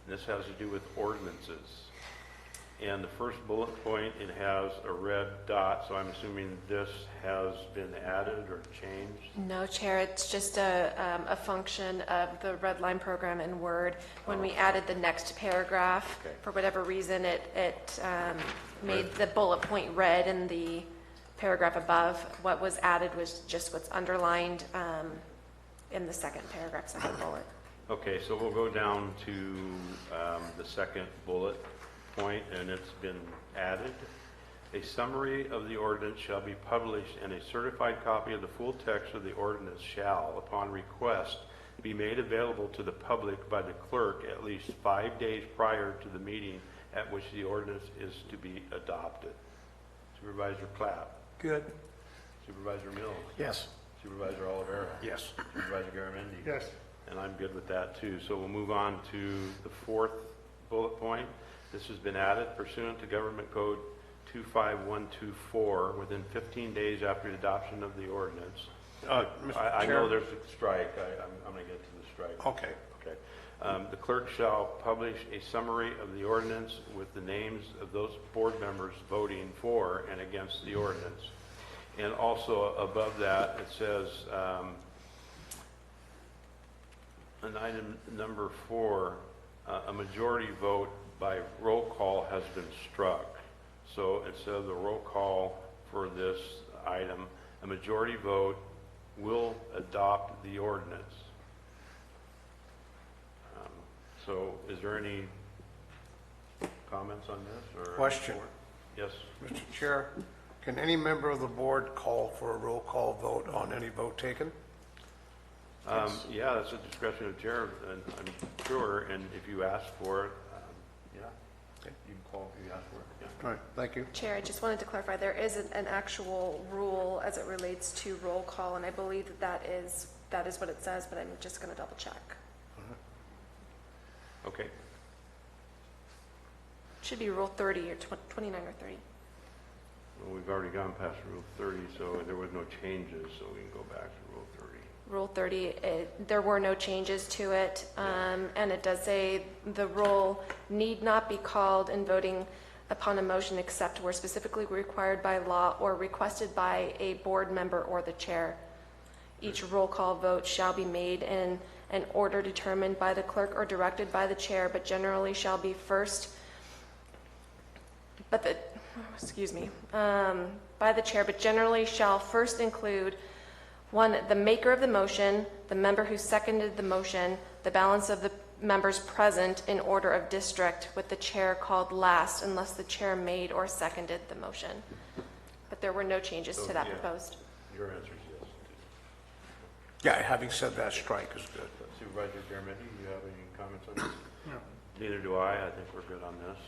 And this has to do with ordinances. And the first bullet point, it has a red dot, so I'm assuming this has been added or changed? No, Chair, it's just a function of the red line program in Word. When we added the next paragraph, for whatever reason, it made the bullet point red in the paragraph above. What was added was just what's underlined in the second paragraph, second bullet. Okay, so we'll go down to the second bullet point, and it's been added. A summary of the ordinance shall be published, and a certified copy of the full text of the ordinance shall, upon request, be made available to the public by the clerk at least 5 days prior to the meeting at which the ordinance is to be adopted. Supervisor Clapp? Good. Supervisor Mills? Yes. Supervisor Oliveira? Yes. Supervisor Garamendi? Yes. And I'm good with that too. So we'll move on to the fourth bullet point. This has been added pursuant to Government Code 25124 within 15 days after the adoption of the ordinance. Mr. I Chair? know there's a strike. I'm going to get to the strike. Okay. Okay. The clerk shall publish a summary of the ordinance with the names of those board members voting for and against the ordinance. And also above that, it says, on item number 4, a majority vote by roll call has been struck. So instead of the roll call for this item, a majority vote will adopt the ordinance. So is there any comments on this? Or Question. Yes. Mr. Chair, can any member of the board call for a roll call vote on any vote taken? Yeah, that's a discretion of chair, and I'm sure, and if you ask for it, yeah, you can call if you ask for it, yeah. All right, thank you. Chair, I just wanted to clarify, there is an actual rule as it relates to roll call, and I believe that is what it says, but I'm just going to double check. Okay. Should be Rule 30 or 29 or 30. Well, we've already gone past Rule 30, so there was no changes, so we can go back to Rule 30. Rule 30, there were no changes to it, and it does say the roll need not be called in voting upon a motion except where specifically required by law or requested by a board member or the chair. Each roll call vote shall be made in an order determined by the clerk or directed by the chair, but generally shall be by the chair, but generally shall first include 1, the maker of the motion, the member who seconded the motion, the balance of the members present in order of district, with the chair called last unless the chair made or seconded the motion. But there were no changes to that proposed. Your answer is yes. Yeah, having said that, strike is good. Supervisor Garamendi, do you have any comments on this? No. Neither do I. I think we're good on this.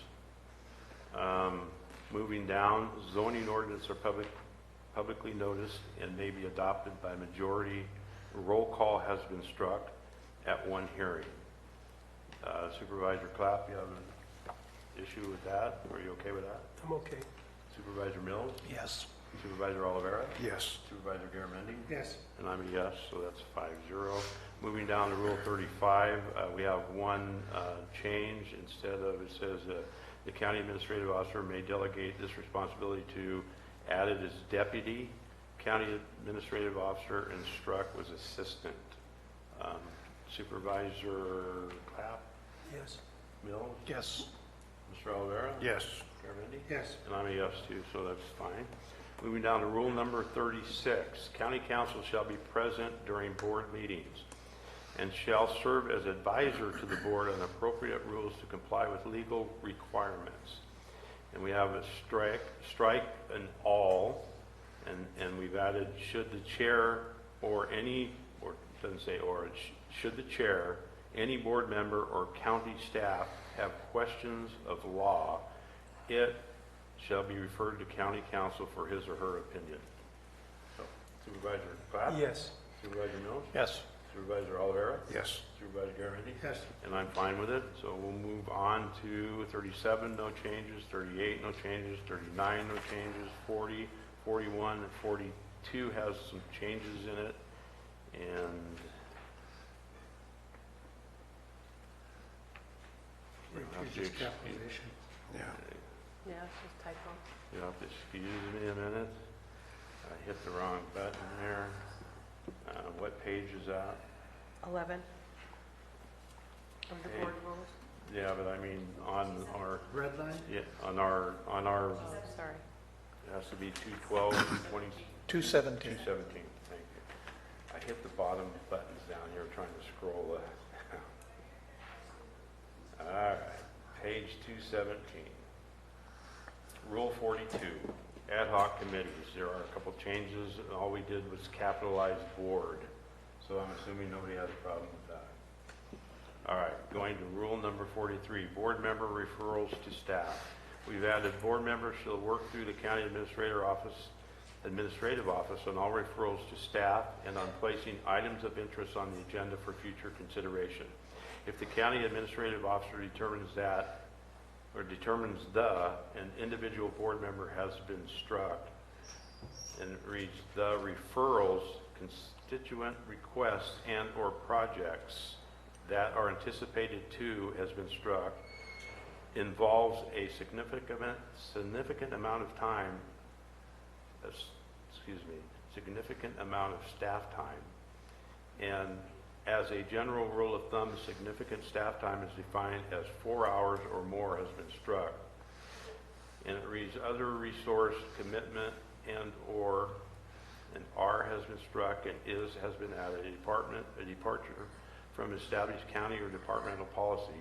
Moving down, zoning ordinance are publicly noticed and may be adopted by majority. Roll call has been struck at one hearing. Supervisor Clapp, you have an issue with that? Are you okay with that? I'm okay. Supervisor Mills? Yes. Supervisor Oliveira? Yes. Supervisor Garamendi? Yes. And I'm a yes, so that's 5-0. Moving down to Rule 35, we have one change. Instead of, it says the county administrative officer may delegate this responsibility to, added as deputy county administrative officer, and struck was assistant. Supervisor Clapp? Yes. Mills? Yes. Mr. Oliveira? Yes. Garamendi? Yes. And I'm a yes too, so that's fine. Moving down to rule number 36, county council shall be present during board meetings and shall serve as advisor to the board on appropriate rules to comply with legal requirements. And we have a strike an all, and we've added should the chair or any, or it doesn't say or, should the chair, any board member or county staff have questions of law, it shall be referred to county council for his or her opinion. So, Supervisor Clapp? Yes. Supervisor Mills? Yes. Supervisor Oliveira? Yes. Supervisor Garamendi? Yes. And I'm fine with it, so we'll move on to 37, no changes, 38, no changes, 39, no changes, 40, 41, and 42 has some changes in it, and Just capitalization. Yeah. Yeah, it's just typo. you'll have to excuse me a minute. I hit the wrong button there. What page is that? 11 of the board rules. Yeah, but I mean, on our, Red line? yeah, on our, Oh, sorry. it has to be 212, 20, 217. 217, thank you. I hit the bottom buttons down here trying to scroll. All right, page 217. Rule 42, ad hoc committees. There are a couple changes. All we did was capitalize board. So I'm assuming nobody has a problem with that. All right, going to rule number 43, board member referrals to staff. We've added board members shall work through the county administrative office on all referrals to staff and on placing items of interest on the agenda for future consideration. If the county administrative officer determines that, or determines an individual board member has been struck, and it reads the referrals, constituent requests and or projects that are anticipated to has been struck, involves a significant amount of time, significant amount of staff time. And as a general rule of thumb, significant staff time is defined as 4 hours or more has been struck. And it reads other resource commitment and/or, and R has been struck, and is has been added. A departure from established county or departmental policy,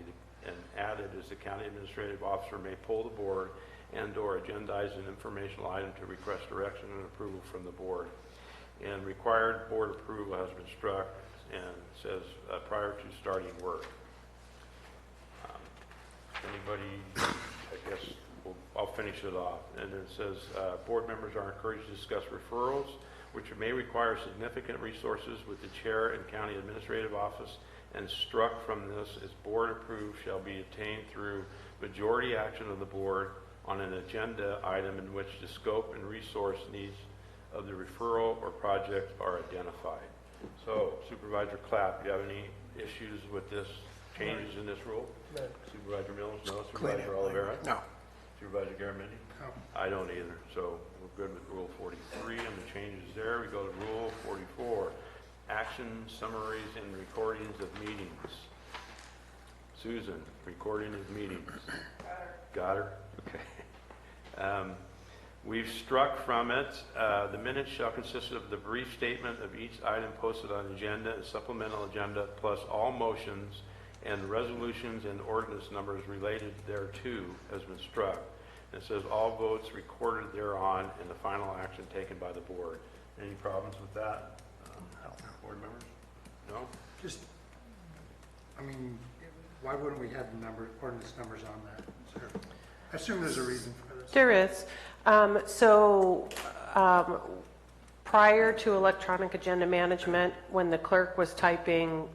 and added is the county administrative officer may pull the board and/or agendize an informational item to request direction and approval from the board. And required board approval has been struck, and says prior to starting work. Anybody, I guess, I'll finish it off. And it says board members are encouraged to discuss referrals, which may require significant resources with the chair and county administrative office, and struck from this is board approved shall be obtained through majority action of the board on an agenda item in which the scope and resource needs of the referral or project are identified. So, Supervisor Clapp, do you have any issues with this, changes in this rule? No. Supervisor Mills? No. Supervisor Oliveira? No. Supervisor Garamendi? No. I don't either. So we're good with Rule 43 and the changes there. We go to Rule 44, action summaries and recordings of meetings. Susan, recording of meetings. Got her? Okay. We've struck from it, the minutes shall consist of the brief statement of each item posted on the agenda and supplemental agenda, plus all motions and resolutions and ordinance numbers related thereto has been struck. And it says all votes recorded thereon and the final action taken by the board. Any problems with that, board members? No? Just, I mean, why wouldn't we have the ordinance numbers on there? I assume there's a reason for this. There is. Prior to electronic agenda management, when the clerk was typing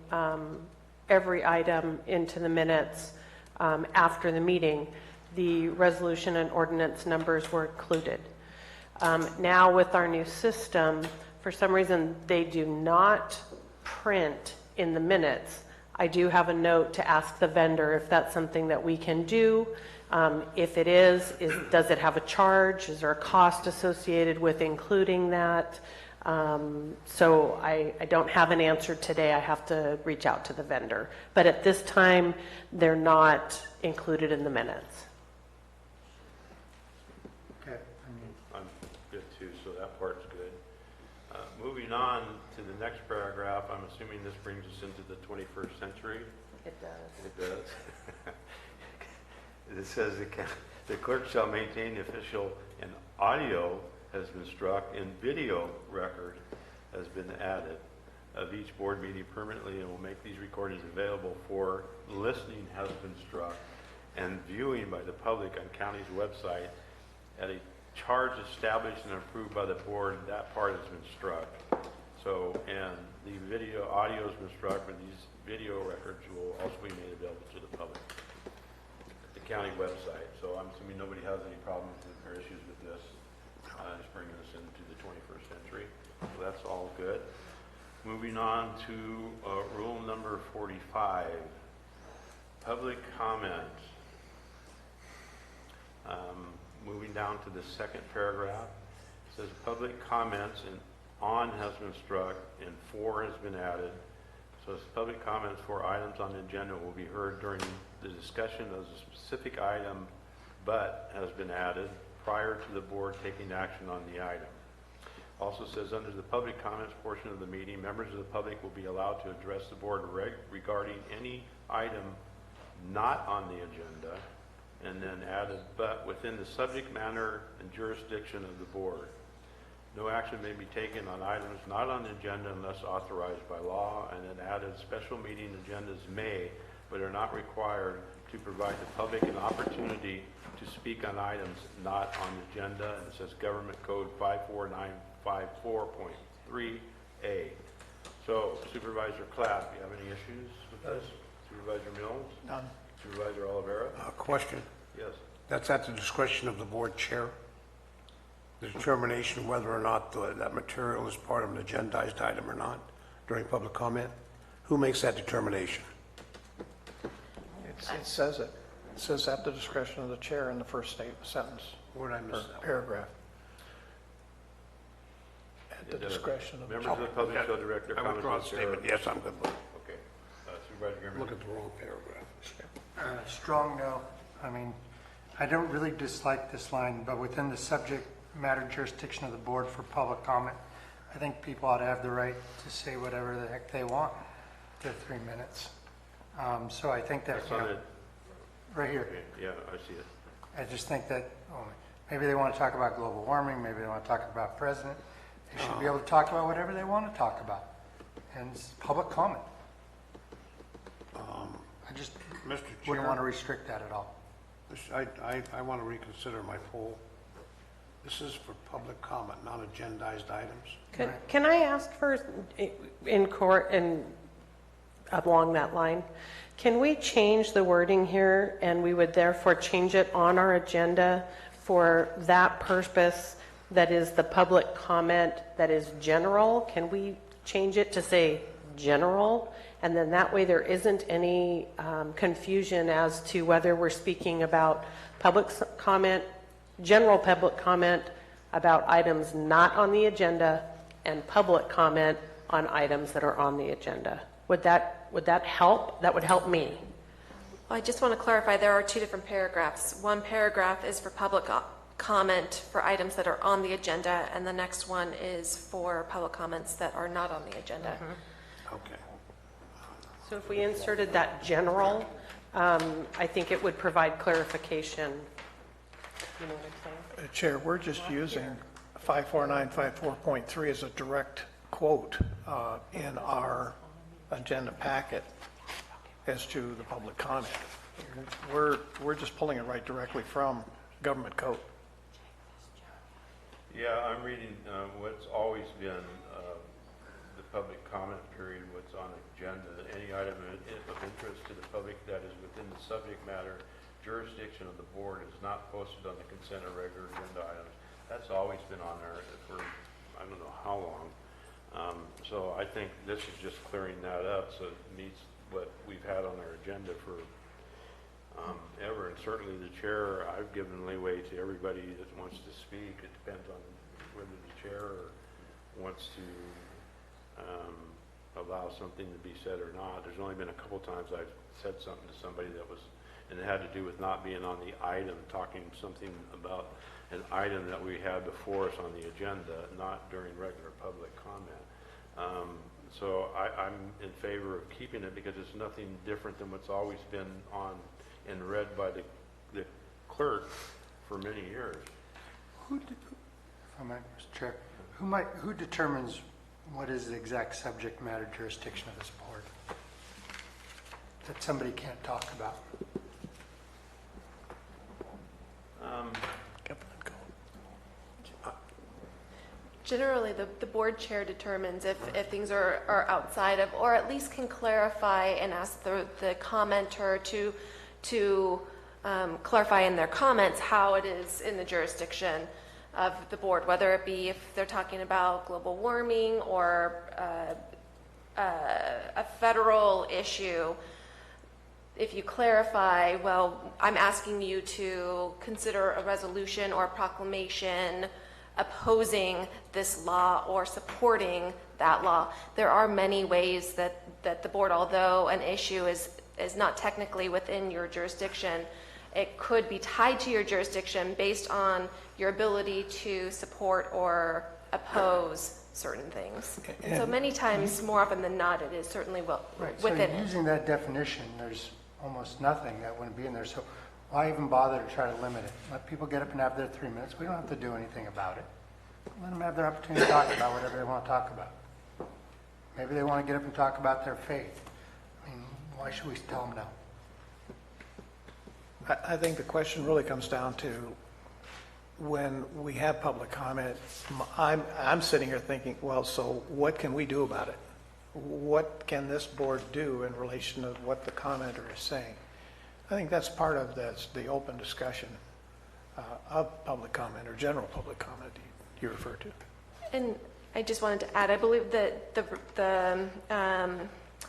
every item into the minutes after the meeting, the resolution and ordinance numbers were included. Now with our new system, for some reason, they do not print in the minutes. I do have a note to ask the vendor if that's something that we can do. If it is, does it have a charge? Is there a cost associated with including that? So I don't have an answer today. I have to reach out to the vendor. But at this time, they're not included in the minutes. Okay. I'm good too, so that part's good. Moving on to the next paragraph, I'm assuming this brings us into the 21st century. It does. It does. It says the clerk shall maintain the official, and audio has been struck, and video record has been added of each board meeting permanently, and will make these recordings available for listening has been struck, and viewing by the public on county's website at a charge established and approved by the board. That part has been struck. So, and the audio has been struck, but these video records will also be made available to the public. County website, so I'm assuming nobody has any problems or issues with this. Just bringing us into the 21st century, so that's all good. Moving on to rule number 45, public comment. Moving down to the second paragraph, it says public comments, and on has been struck and for has been added. So public comments for items on the agenda will be heard during the discussion of the specific item, but has been added prior to the board taking action on the item. Also says under the public comments portion of the meeting, members of the public will be allowed to address the board regarding any item not on the agenda, and then added, but within the subject matter and jurisdiction of the board. No action may be taken on items not on the agenda unless authorized by law, and then added special meeting agendas may, but are not required to provide the public an opportunity to speak on items not on the agenda. And it says Government Code 54954.3A. So Supervisor Clapp, do you have any issues with this? Supervisor Mills? None. Supervisor Oliveira? Question. Yes. That's at the discretion of the board chair? The determination whether or not that material is part of an agendized item or not during public comment? Who makes that determination? It says it. It says at the discretion of the chair in the first sentence. Where did I miss or that? paragraph. At the discretion of the Members of the public shall direct their I comments withdraw the to the chair. statement. Yes, I'm good with it. Okay. Supervisor German? Look at the wrong paragraph. Strong no. I mean, I don't really dislike this line, but within the subject matter jurisdiction of the board for public comment, I think people ought to have the right to say whatever the heck they want to 3 minutes. So I think that, That's on it. right here. Okay, yeah, I see it. I just think that maybe they want to talk about global warming, maybe they want to talk about president. They should be able to talk about whatever they want to talk about. And it's public comment. I just Mr. wouldn't Chair, want to restrict that at all. I want to reconsider my poll. This is for public comment, not agendized items. Can I ask first, in court and along that line, can we change the wording here and we would therefore change it on our agenda for that purpose that is the public comment that is general? Can we change it to say general? And then that way there isn't any confusion as to whether we're speaking about public comment, general public comment about items not on the agenda and public comment on items that are on the agenda. Would that help? That would help me. Well, I just want to clarify, there are two different paragraphs. One paragraph is for public comment for items that are on the agenda, and the next one is for public comments that are not on the agenda. Okay. So if we inserted that general, I think it would provide clarification. You know what I'm saying? Chair, we're just using 54954.3 as a direct quote in our agenda packet as to the public comment. We're just pulling it right directly from government code. Yeah, I'm reading what's always been the public comment period, what's on the agenda. Any item of interest to the public that is within the subject matter jurisdiction of the board is not posted on the consent or regular agenda items. That's always been on there for I don't know how long. So I think this is just clearing that up so it meets what we've had on our agenda for ever. And certainly the chair, I've given leeway to everybody that wants to speak. It depends on whether the chair wants to allow something to be said or not. There's only been a couple times I've said something to somebody that was, and it had to do with not being on the item, talking something about an item that we had before us on the agenda, not during regular public comment. So I'm in favor of keeping it because it's nothing different than what's always been on and read by the clerk for many years. If I might, Mr. Chair, who determines what is the exact subject matter jurisdiction of this board that somebody can't talk about? Generally, the board chair determines if things are outside of, or at least can clarify and ask the commenter to clarify in their comments how it is in the jurisdiction of the board, whether it be if they're talking about global warming or a federal issue. If you clarify, well, I'm asking you to consider a resolution or a proclamation opposing this law or supporting that law. There are many ways that the board, although an issue is not technically within your jurisdiction, it could be tied to your jurisdiction based on your ability to support or oppose certain things. And so many times, more often than not, it is certainly within it. So using that definition, there's almost nothing that wouldn't be in there. So why even bother to try to limit it? Let people get up and have their 3 minutes. We don't have to do anything about it. Let them have their opportunity to talk about whatever they want to talk about. Maybe they want to get up and talk about their faith. I mean, why should we tell them no? I think the question really comes down to when we have public comment, I'm sitting here thinking, well, so what can we do about it? What can this board do in relation to what the commenter is saying? I think that's part of the open discussion of public comment or general public comment you refer to. And I just wanted to add, I believe that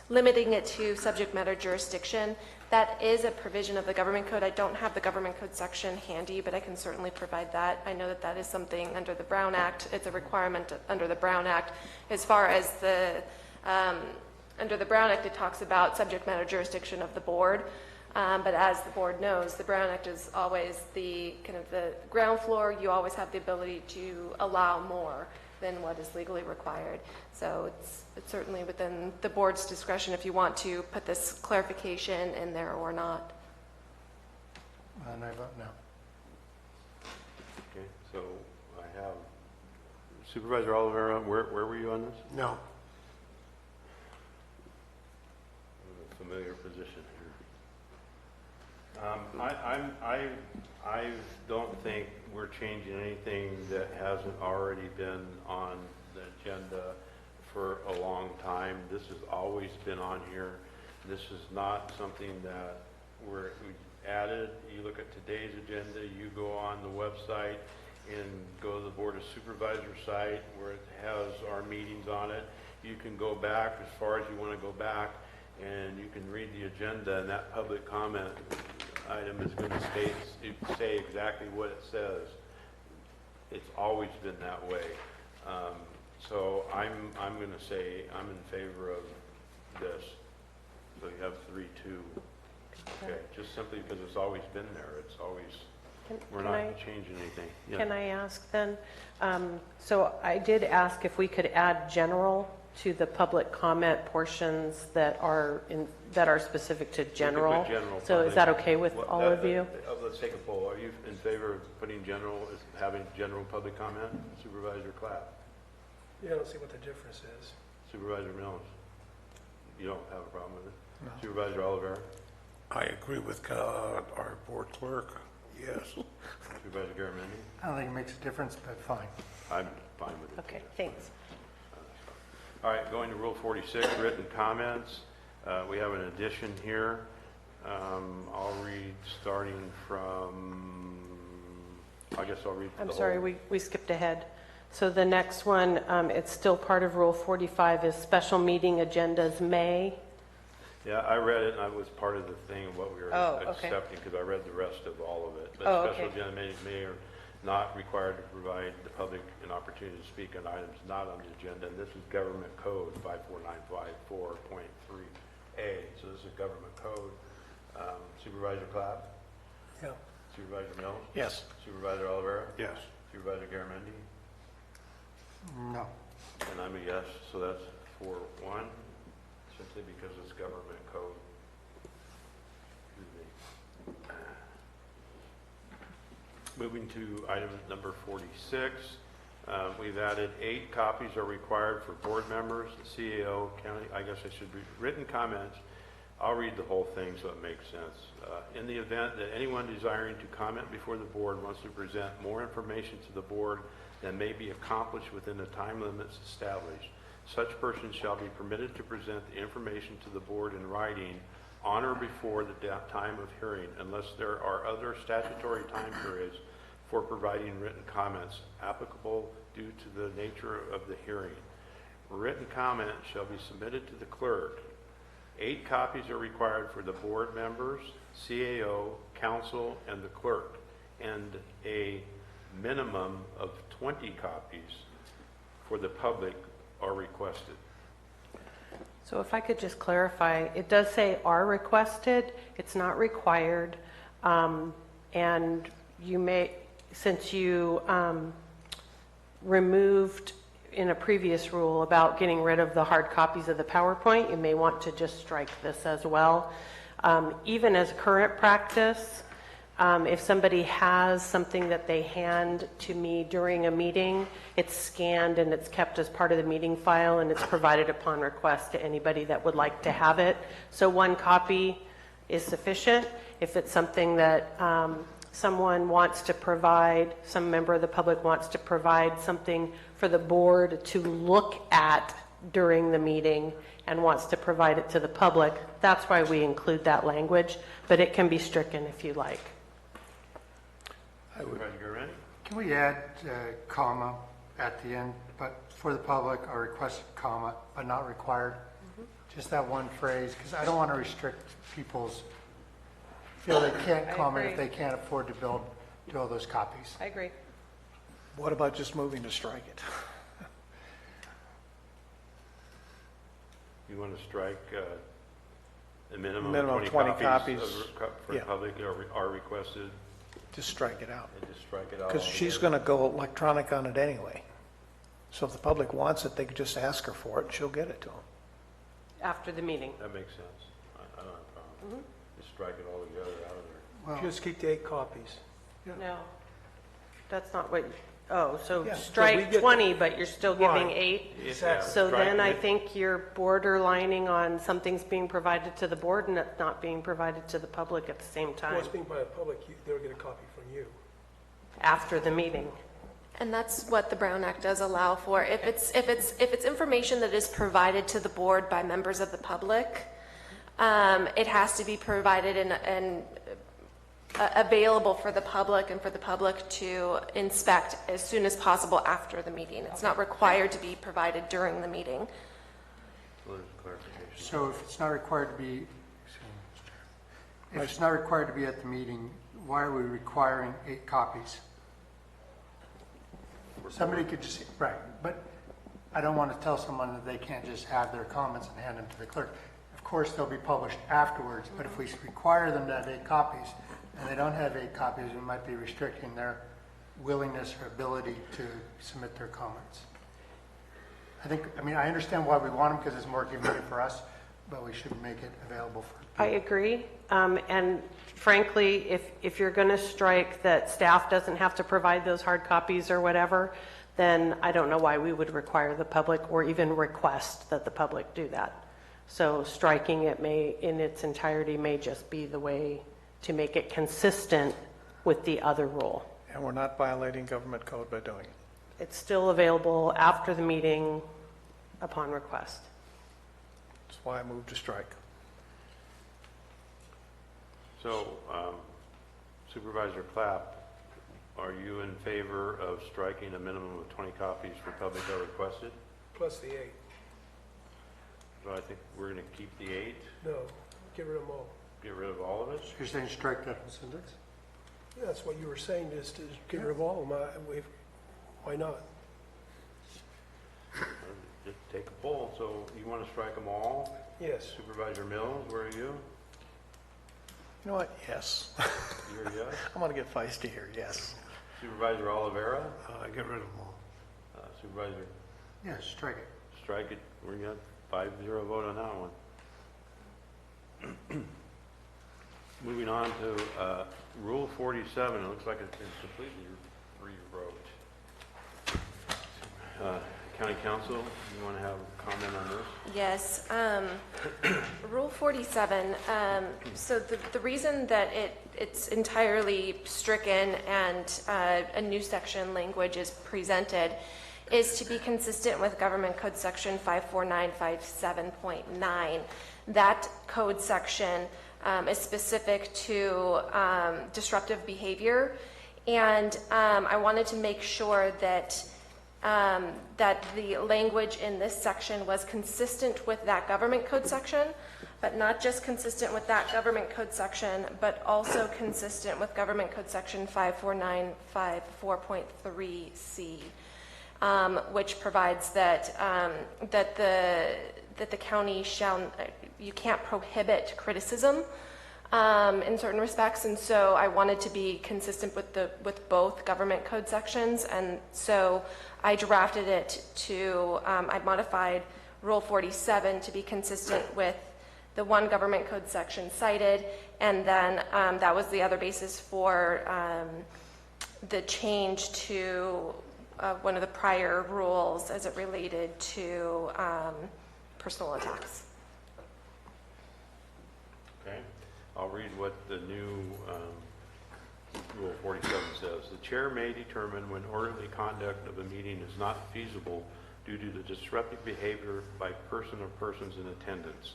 limiting it to subject matter jurisdiction. That is a provision of the government code. I don't have the government code section handy, but I can certainly provide that. I know that that is something under the Brown Act. It's a requirement under the Brown Act. As far as the, under the Brown Act, it talks about subject matter jurisdiction of the board. But as the board knows, the Brown Act is always the kind of the ground floor. You always have the ability to allow more than what is legally required. So it's certainly within the board's discretion if you want to put this clarification in there or not. And I vote no. Okay, so I have Supervisor Oliveira, where were you on this? No. A familiar position here. I don't think we're changing anything that hasn't already been on the agenda for a long time. This has always been on here. This is not something that we added. You look at today's agenda, you go on the website and go to the Board of Supervisors site where it has our meetings on it. You can go back as far as you want to go back, and you can read the agenda, and that public comment item is going to say exactly what it says. It's always been that way. So I'm going to say I'm in favor of this. So you have 3-2. Okay, just simply because it's always been there. It's always, we're not changing anything. Yeah. Can I ask then? So I did ask if we could add general to the public comment portions that are specific to general. So is that okay with all of you? Let's take a poll. Are you in favor of putting general, having general public comment? Supervisor Clapp. Yeah, I don't see what the difference is. Supervisor Mills. You don't have a problem with it? No. Supervisor Oliveira. I agree with our board clerk. Yes. Supervisor Garamendi. I don't think it makes a difference, but fine. I'm fine with it. Okay, thanks. All right, going to Rule 46, written comments. We have an addition here. I'll read starting from, I guess I'll read the whole. I'm sorry, we skipped ahead. So the next one, it's still part of Rule 45, is special meeting agendas may. Yeah, I read it, and I was part of the thing of what we were accepting, because I read the rest of all of it. But special agenda meetings may or not required to provide the public an opportunity to speak on items not on the agenda. And this is Government Code 54954.3A. So this is Government Code. Supervisor Clapp? Yeah. Supervisor Mills? Yes. Supervisor Oliveira? Yes. Supervisor Garamendi? No. And I'm a yes, so that's 4-1, simply because it's Government Code. Moving to item number 46, we've added 8 copies are required for board members, the CAO, county, I guess I should read written comments. I'll read the whole thing so it makes sense. In the event that anyone desiring to comment before the board wants to present more information to the board than may be accomplished within the time limits established, such person shall be permitted to present the information to the board in writing on or before the time of hearing, unless there are other statutory time periods for providing written comments applicable due to the nature of the hearing. Written comment shall be submitted to the clerk. 8 copies are required for the board members, CAO, council, and the clerk, and a minimum of 20 copies for the public are requested. So if I could just clarify, it does say are requested, it's not required, and you may, since you removed in a previous rule about getting rid of the hard copies of the PowerPoint, you may want to just strike this as well. Even as current practice, if somebody has something that they hand to me during a meeting, it's scanned and it's kept as part of the meeting file, and it's provided upon request to anybody that would like to have it. So 1 copy is sufficient. If it's something that someone wants to provide, some member of the public wants to provide something for the board to look at during the meeting and wants to provide it to the public, that's why we include that language, but it can be stricken if you like. Can we add comma at the end, but for the public, or requested comma, but not required? just that one phrase, because I don't want to restrict people's, feel they can't I comment if agree. they can't afford to do all those copies. I agree. What about just moving to strike it? You want to strike a minimum Minimum of 20 20 copies. for Yeah. public are requested, Just strike it out. and just strike it out. Because she's altogether. going to go electronic on it anyway. So if the public wants it, they could just ask her for it, and she'll get it to them. After the meeting. That makes sense. I don't have a problem. Just strike it all together out of there. Well, Just keep the 8 copies. No, that's not what, oh, so Yeah, so we strike get- 20, but you're still giving Right. 8? Yeah, So strike then I it. think you're borderlining on something's being provided to the board and it's not being provided to the public at the same Well, time, it's being by the public, they'll get a copy from you. after the meeting. And that's what the Brown Act does allow for. If it's information that is provided to the board by members of the public, it has to be provided and available for the public and for the public to inspect as soon as possible after the meeting. It's not required to be provided during the meeting. Well, there's clarification. so if it's not required to be, if it's not required to be at the meeting, why are we requiring 8 copies? Somebody could just, right, but I don't want to tell someone that they can't just have their comments and hand them to the clerk. Of course, they'll be published afterwards, but if we require them to have 8 copies, and they don't have 8 copies, we might be restricting their willingness or ability to submit their comments. I mean, I understand why we want them, because it's more convenient for us, but we should make it available for I agree. And frankly, if you're going to strike that staff doesn't have to provide those hard copies or whatever, then I don't know why we would require the public or even request that the public do that. So striking it may, in its entirety, may just be the way to make it consistent with the other rule. And we're not violating government code by doing it. It's still available after the meeting upon request. That's why I moved to strike. So Supervisor Clapp, are you in favor of striking a minimum of 20 copies for public are requested? Plus the 8. So I think we're going to keep the 8, No, get rid of them all. get rid of all of it? You're saying strike that whole sentence? Yeah, that's what you were saying, is to get rid of all of them. Why not? Just take a poll. So you want to strike them all? Yes. Supervisor Mills, where are you? You know what? Yes. You're a yes? I'm going to get feisty here, yes. Supervisor Oliveira? Get rid of them all. Supervisor, Yes, strike it. strike it. We got 5-0 vote on that one. Moving on to Rule 47. It looks like it's been completely rewrote. County Council, you want to have a comment on this? Yes. Rule 47, so the reason that it's entirely stricken and a new section language is presented is to be consistent with Government Code Section 54957.9. That code section is specific to disruptive behavior, and I wanted to make sure that that the language in this section was consistent with that government code section, but not just consistent with that government code section, but also consistent with Government Code Section 54954.3C, which provides that that the county you can't prohibit criticism in certain respects, and so I wanted to be consistent with both government code sections, and so I drafted it to, I modified Rule 47 to be consistent with the one government code section cited, and then that was the other basis for the change to one of the prior rules as it related to personal attacks. Okay. I'll read what the new Rule 47 says. The chair may determine when orderly conduct of a meeting is not feasible due to the disruptive behavior by person or persons in attendance.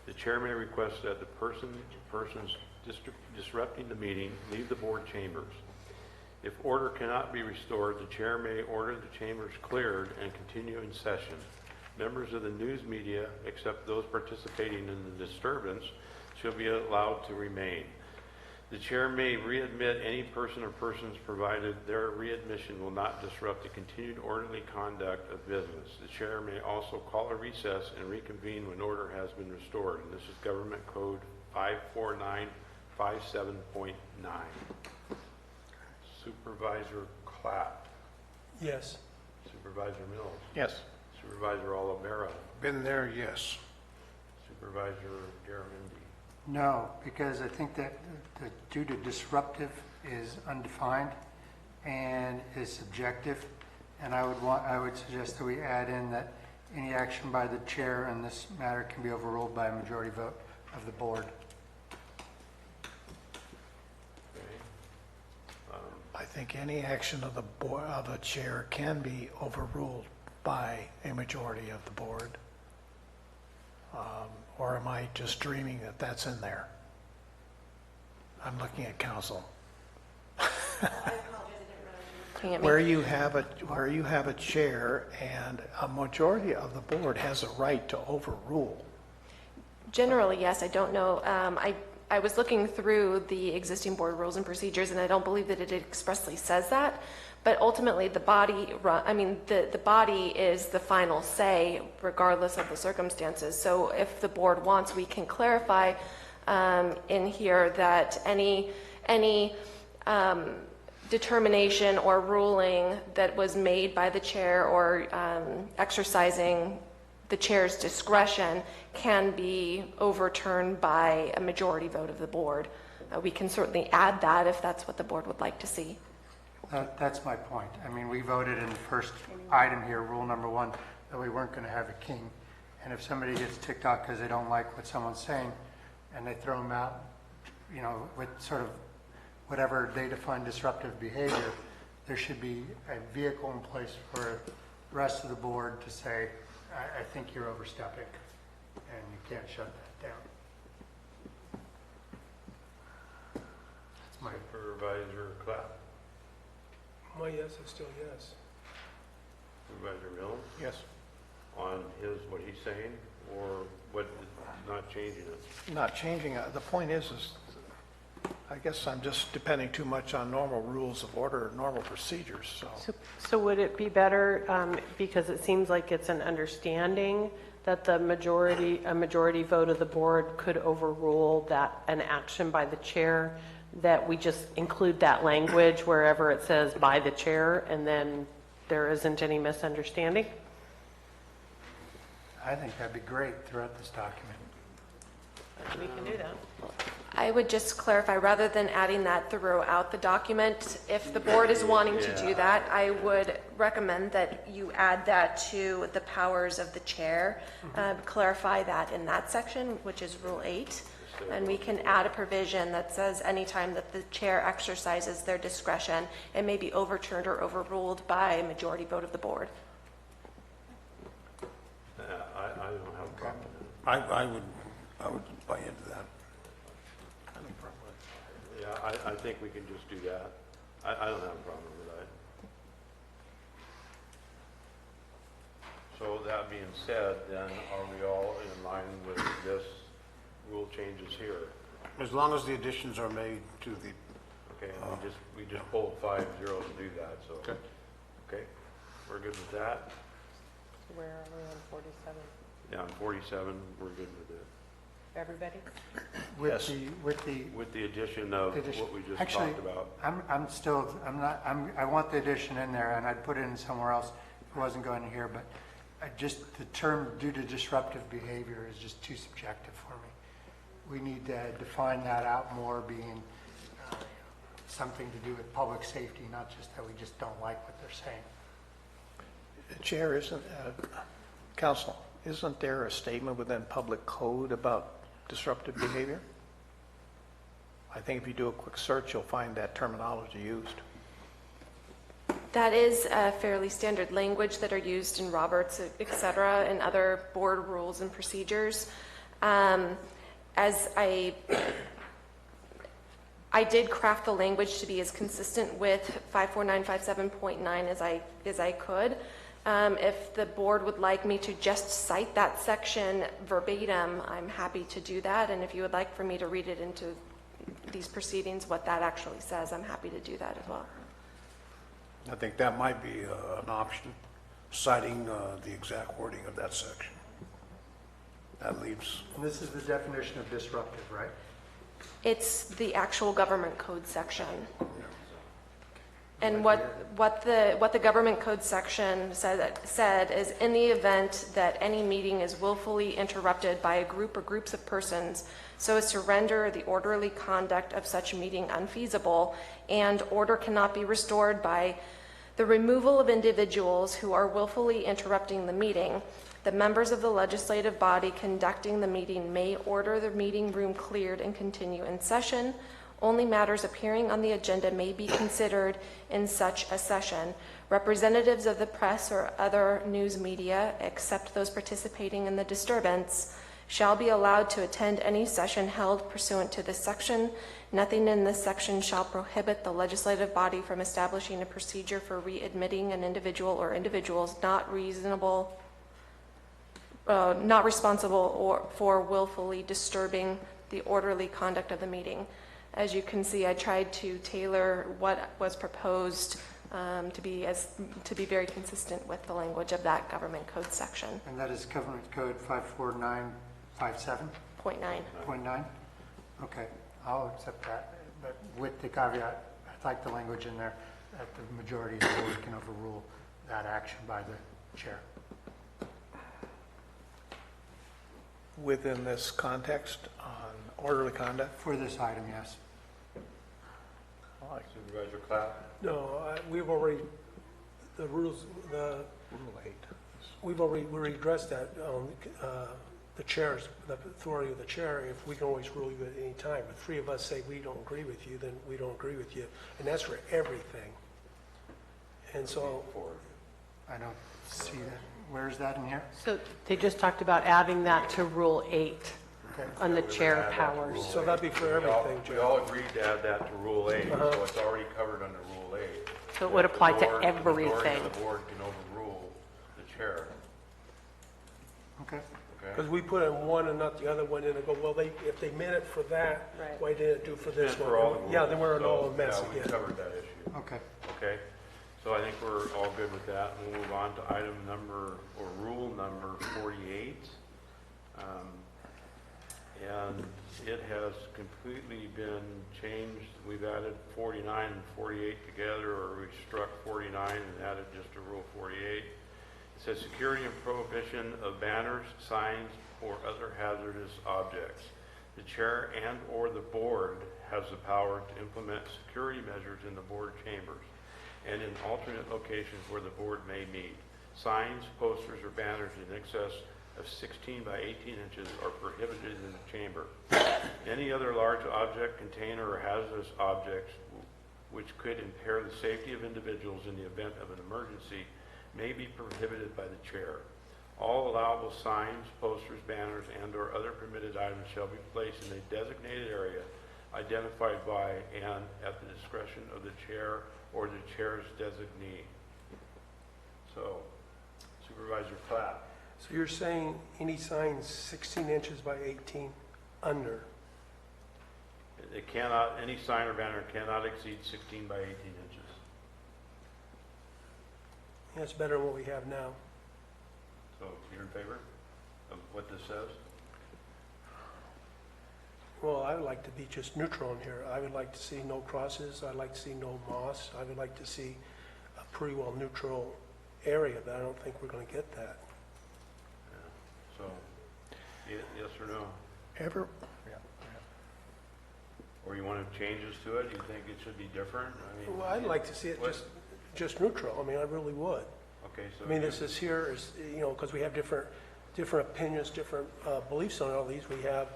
The chair may request that the persons disrupting the meeting leave the board chambers. If order cannot be restored, the chair may order the chambers cleared and continue in session. Members of the news media, except those participating in the disturbance, shall be allowed to remain. The chair may readmit any person or persons provided their readmission will not disrupt the continued orderly conduct of business. The chair may also call a recess and reconvene when order has been restored. And this is Government Code 54957.9. Supervisor Clapp. Yes. Supervisor Mills. Yes. Supervisor Olivera. Been there, yes. Supervisor Garamendi. No, because I think that the due to disruptive is undefined and is subjective. And I would suggest that we add in that any action by the chair in this matter can be overruled by a majority vote of the board. I think any action of the chair can be overruled by a majority of the board. Or am I just dreaming that that's in there? I'm looking at council. Where you have a chair and a majority of the board has a right to overrule. Generally, yes. I don't know. I was looking through the existing board rules and procedures, and I don't believe that it expressly says that. But ultimately, the body is the final say, regardless of the circumstances. So if the board wants, we can clarify in here that any determination or ruling that was made by the chair or exercising the chair's discretion can be overturned by a majority vote of the board. We can certainly add that if that's what the board would like to see. That's my point. I mean, we voted in the first item here, rule number 1, that we weren't going to have a king. And if somebody gets ticked off because they don't like what someone's saying and they throw them out, you know, with sort of whatever they define disruptive behavior, there should be a vehicle in place for the rest of the board to say, I think you're overstepping, and you can't shut that down. That's my Supervisor Clapp. My yes is still yes. Supervisor Mills. Yes. On what he's saying, or what, not changing it? Not changing it. The point is I guess I'm just depending too much on normal rules of order, normal procedures, So would it be better, because it seems like it's an understanding that a majority vote of the board could overrule an action by the chair, that we just include that language wherever it says by the chair, and then there isn't any misunderstanding? I think that'd be great throughout this document. We can do that. I would just clarify, rather than adding that throughout the document, if the board is wanting to do that, I would recommend that you add that to the powers of the chair, clarify that in that section, which is Rule 8. And we can add a provision that says anytime that the chair exercises their discretion, it may be overturned or overruled by a majority vote of the board. I don't have a problem with it. I would buy into that. Yeah, I think we can just do that. I don't have a problem with that. So that being said, then are we all in line with this rule changes here? As long as the additions are made to the... Okay, and we just pulled 5-0 to do that, so. Okay, we're good with that. Where are we on 47? Yeah, on 47, we're good with it. Everybody? With the addition of what we just talked about. I want the addition in there, and I'd put it in somewhere else if it wasn't going here, but the term due to disruptive behavior is just too subjective for me. We need to define that out more, being something to do with public safety, not just that we just don't like what they're saying. Chair, Council, isn't there a statement within public code about disruptive behavior? I think if you do a quick search, you'll find that terminology used. That is fairly standard language that are used in Roberts, et cetera, and other board rules and procedures. As I did craft the language to be as consistent with 54957.9 as I could. If the board would like me to just cite that section verbatim, I'm happy to do that. And if you would like for me to read it into these proceedings, what that actually says, I'm happy to do that as well. I think that might be an option, citing the exact wording of that section. That leaves, And this is the definition of disruptive, right? It's the actual government code section. And what the government code section said is, in the event that any meeting is willfully interrupted by a group or groups of persons so as to render the orderly conduct of such meeting unfeasible, and order cannot be restored by the removal of individuals who are willfully interrupting the meeting, the members of the legislative body conducting the meeting may order the meeting room cleared and continue in session. Only matters appearing on the agenda may be considered in such a session. Representatives of the press or other news media, except those participating in the disturbance, shall be allowed to attend any session held pursuant to this section. Nothing in this section shall prohibit the legislative body from establishing a procedure for readmitting an individual or individuals not responsible for willfully disturbing the orderly conduct of the meeting. As you can see, I tried to tailor what was proposed to be very consistent with the language of that government code section. And that is Government Code 54957? 0.9. Okay, I'll accept that, but with the caveat, I'd like the language in there that the majority of the board can overrule that action by the chair. Within this context on orderly conduct? For this item, yes. Supervisor Clapp? No, we've already, the rules, Rule 8. we've already addressed that on the chairs, the authority of the chair. If we can always rule you at any time. If three of us say we don't agree with you, then we don't agree with you. And that's for everything. And so, I don't see that. Where is that in here? So they just talked about adding that to Rule 8 on the chair powers. so that'd be for everything, We Joe. all agreed to add that to Rule 8, so it's already covered under Rule 8. So it would apply to The majority everything. of the board can overrule the chair. Okay. Okay? Because we put in one and not the other one, and they go, well, if they meant it for that, Right. why didn't it do for this And one? for all the Yeah, rules. then we're in all So, a mess yeah, we again. covered that issue. Okay. Okay? So I think we're all good with that. We'll move on to item number, or rule number 48. And it has completely been changed. We've added 49 and 48 together, or we struck 49 and added just to Rule 48. It says security and prohibition of banners, signs, or other hazardous objects. The chair and/or the board has the power to implement security measures in the board chambers and in alternate locations where the board may meet. Signs, posters, or banners in excess of 16 by 18 inches are prohibited in the chamber. Any other large object, container, or hazardous objects which could impair the safety of individuals in the event of an emergency may be prohibited by the chair. All allowable signs, posters, banners, and/or other permitted items shall be placed in a designated area identified by and at the discretion of the chair or the chair's designee. So, Supervisor Clapp. So you're saying any sign 16 inches by 18 under? It cannot, any sign or banner cannot exceed 16 by 18 inches. That's better than what we have now. So you're in favor of what this says? Well, I would like to be just neutral in here. I would like to see no crosses. I'd like to see no moss. I would like to see a pretty well neutral area, but I don't think we're going to get that. So, yes or no? Ever? Or you want to changes to it? You think it should be different? I mean, Well, I'd like to see it what- just neutral. I mean, I really would. Okay, so. I mean, this is here is, you know, because we have different opinions, different beliefs on all these. We have,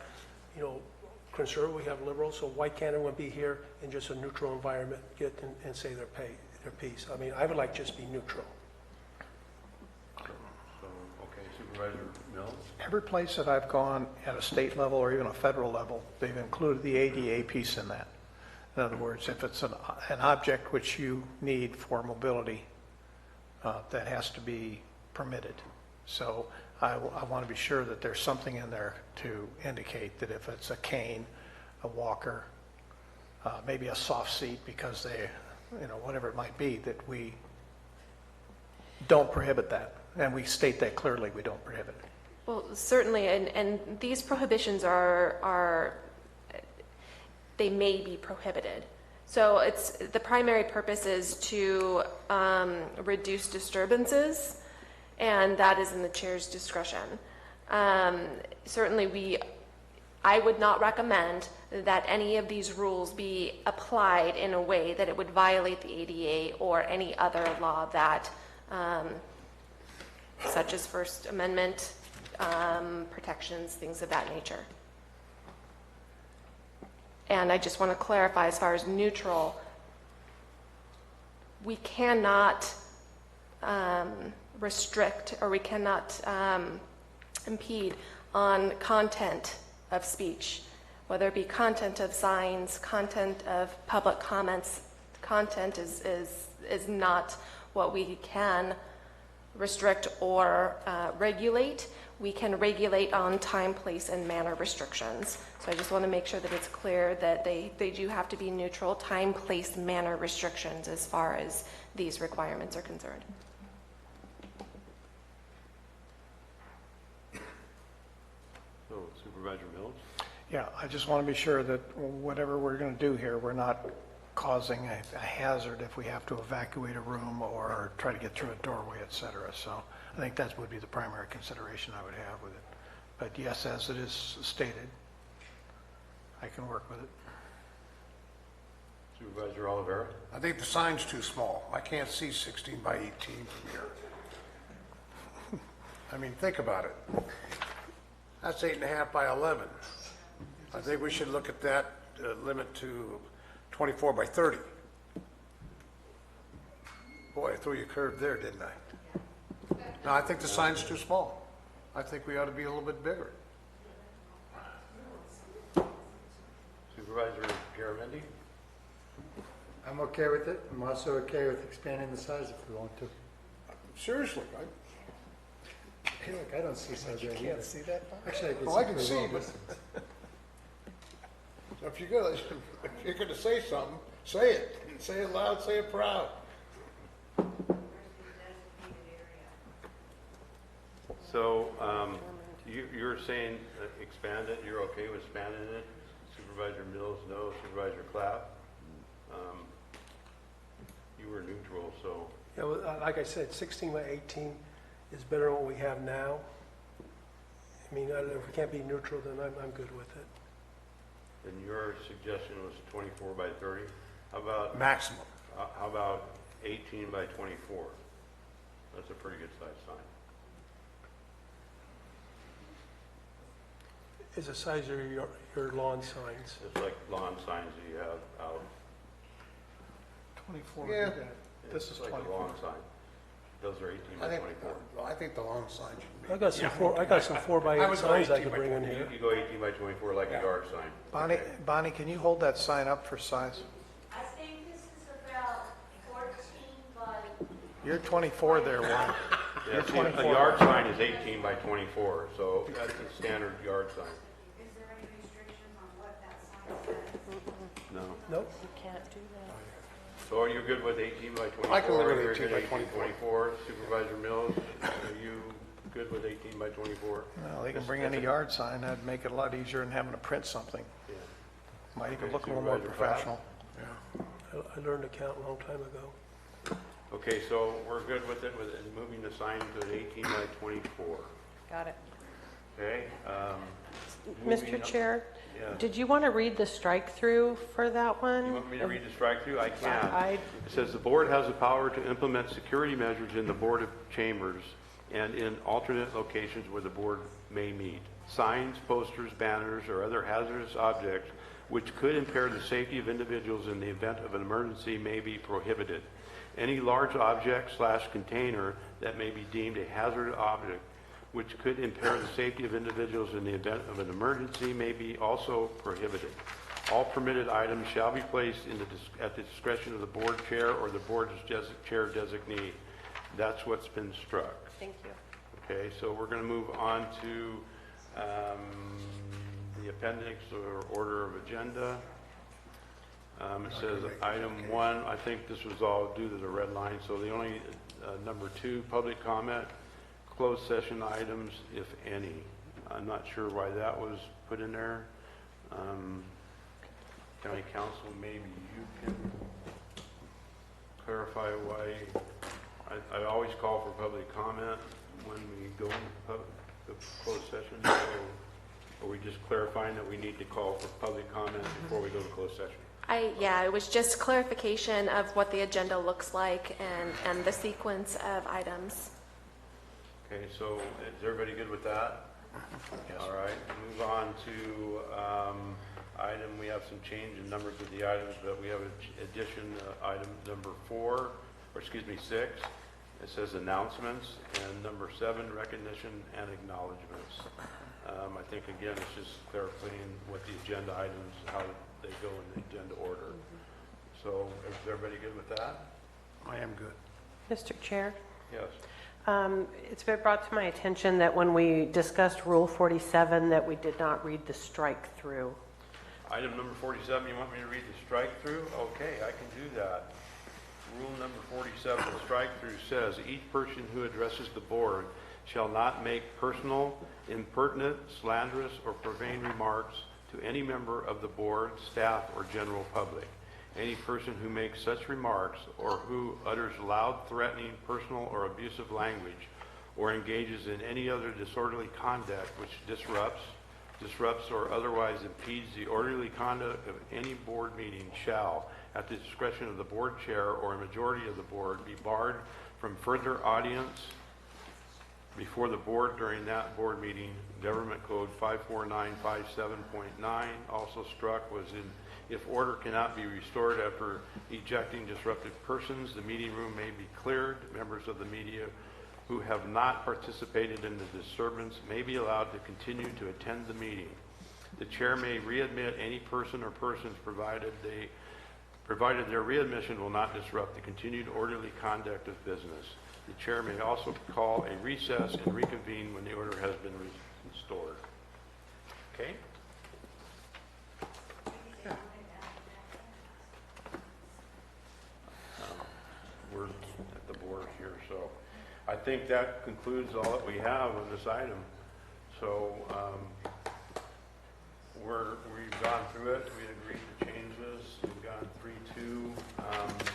you know, conservative, we have liberal, so why can't everyone be here in just a neutral environment, get and say their piece? I mean, I would like just be neutral. So, okay, Supervisor Mills? Every place that I've gone at a state level or even a federal level, they've included the ADA piece in that. In other words, if it's an object which you need for mobility, that has to be permitted. So I want to be sure that there's something in there to indicate that if it's a cane, a walker, maybe a soft seat because they, whatever it might be, that we don't prohibit that. And we state that clearly, we don't prohibit it. Well, certainly, and these prohibitions they may be prohibited. So the primary purpose is to reduce disturbances, and that is in the chair's discretion. Certainly, I would not recommend that any of these rules be applied in a way that it would violate the ADA or any other law that, such as First Amendment protections, things of that nature. And I just want to clarify, as far as neutral, we cannot restrict or we cannot impede on content of speech, whether it be content of signs, content of public comments. Content is not what we can restrict or regulate. We can regulate on time, place, and manner restrictions. So I just want to make sure that it's clear that they do have to be neutral, time, place, manner restrictions as far as these requirements are concerned. So Supervisor Mills? Yeah, I just want to be sure that whatever we're going to do here, we're not causing a hazard if we have to evacuate a room or try to get through a doorway, et cetera. So I think that would be the primary consideration I would have with it. But yes, as it is stated, I can work with it. Supervisor Oliveira? I think the sign's too small. I can't see 16 by 18 from here. I mean, think about it. That's 8.5 by 11. I think we should look at that limit to 24 by 30. Boy, I threw you a curve there, didn't I? No, I think the sign's too small. I think we ought to be a little bit bigger. Supervisor Garamendi? I'm okay with it. I'm also okay with expanding the size if we want to. Seriously, Hey, look, I don't see size right you can't see that far? Actually, I can see, but if you're gonna say something, say it. And say it loud, say it proud. So you're saying expand it, you're okay with expanding it? Supervisor Mills, no. Supervisor Clapp? You were neutral, so. Yeah, well, like I said, 16 by 18 is better than what we have now. I mean, if we can't be neutral, then I'm good with it. Then your suggestion was 24 by 30? How about? Maximum. How about 18 by 24? That's a pretty good size sign. Is the size of your lawn signs? It's like lawn signs that you have out. 24. Yeah. This is like 24. a lawn sign. Those are 18 by 24. I think the lawn sign should be. I got some 4 by 8 signs I could bring in here. You go 18 by 24 like a yard sign. Bonnie, can you hold that sign up for size? I think this is about 14 by... You're 24 there, Warren. Yeah, see, a yard sign is 18 by 24, so that's a standard yard sign. Is there any restrictions on what that sign says? No. Nope. You can't do that. So are you good with 18 by 24? I can live with You're 18 good by 18 24. Supervisor Mills, are you good with 18 by 24? Well, they can bring in a yard sign. That'd make it a lot easier than having to print something. Yeah. Might even Okay, look a little more Supervisor professional. I learned to count a long time ago. Okay, so we're good with it, with moving the sign to an 18 by 24. Got it. Okay? moving Mr. up- Chair, Yeah. did you want to read the strike-through for that one? You want me to read the strike-through? I can. I- It says, "The board has the power to implement security measures in the Board of Chambers and in alternate locations where the board may meet. Signs, posters, banners, or other hazardous objects which could impair the safety of individuals in the event of an emergency may be prohibited. Any large object/container that may be deemed a hazardous object which could impair the safety of individuals in the event of an emergency may be also prohibited. All permitted items shall be placed at the discretion of the board chair or the board's chair designee. That's what's been struck. Thank you. Okay, so we're going to move on to the appendix or order of agenda. It says item 1, I think this was all due to the red line, so the only, number 2, public comment, closed session items, if any. I'm not sure why that was put in there. County Council, maybe you can clarify why. I always call for public comment when we go into the closed session. So are we just clarifying that we need to call for public comment before we go to closed session? Yeah, it was just clarification of what the agenda looks like and the sequence of items. Okay, so is everybody good with that? Yes. All right, move on to item, we have some change in numbers of the items, but we have an addition, item number 6. It says announcements, and number 7, recognition and acknowledgements. I think, again, it's just clarifying what the agenda items, how they go in the agenda order. So is everybody good with that? I am good. Mr. Chair? Yes. It's been brought to my attention that when we discussed Rule 47, that we did not read the strike-through. Item number 47, you want me to read the strike-through? Okay, I can do that. Rule number 47, the strike-through says, each person who addresses the board shall not make personal, impertinent, slanderous, or profane remarks to any member of the board, staff, or general public. Any person who makes such remarks or who utters loud, threatening, personal, or abusive language or engages in any other disorderly conduct which disrupts or otherwise impedes the orderly conduct of any board meeting shall, at the discretion of the board chair or a majority of the board, be barred from further audience before the board during that board meeting. Government Code 54957.9 also struck was in, if order cannot be restored after ejecting disruptive persons, the meeting room may be cleared. Members of the media who have not participated in the disturbance may be allowed to continue to attend the meeting. The chair may readmit any person or persons provided their readmission will not disrupt the continued orderly conduct of business. The chair may also call a recess and reconvene when the order has been restored. Okay? We're at the board here, so I think that concludes all that we have on this item. So we've gone through it. We agreed to changes. We've gone 3-2.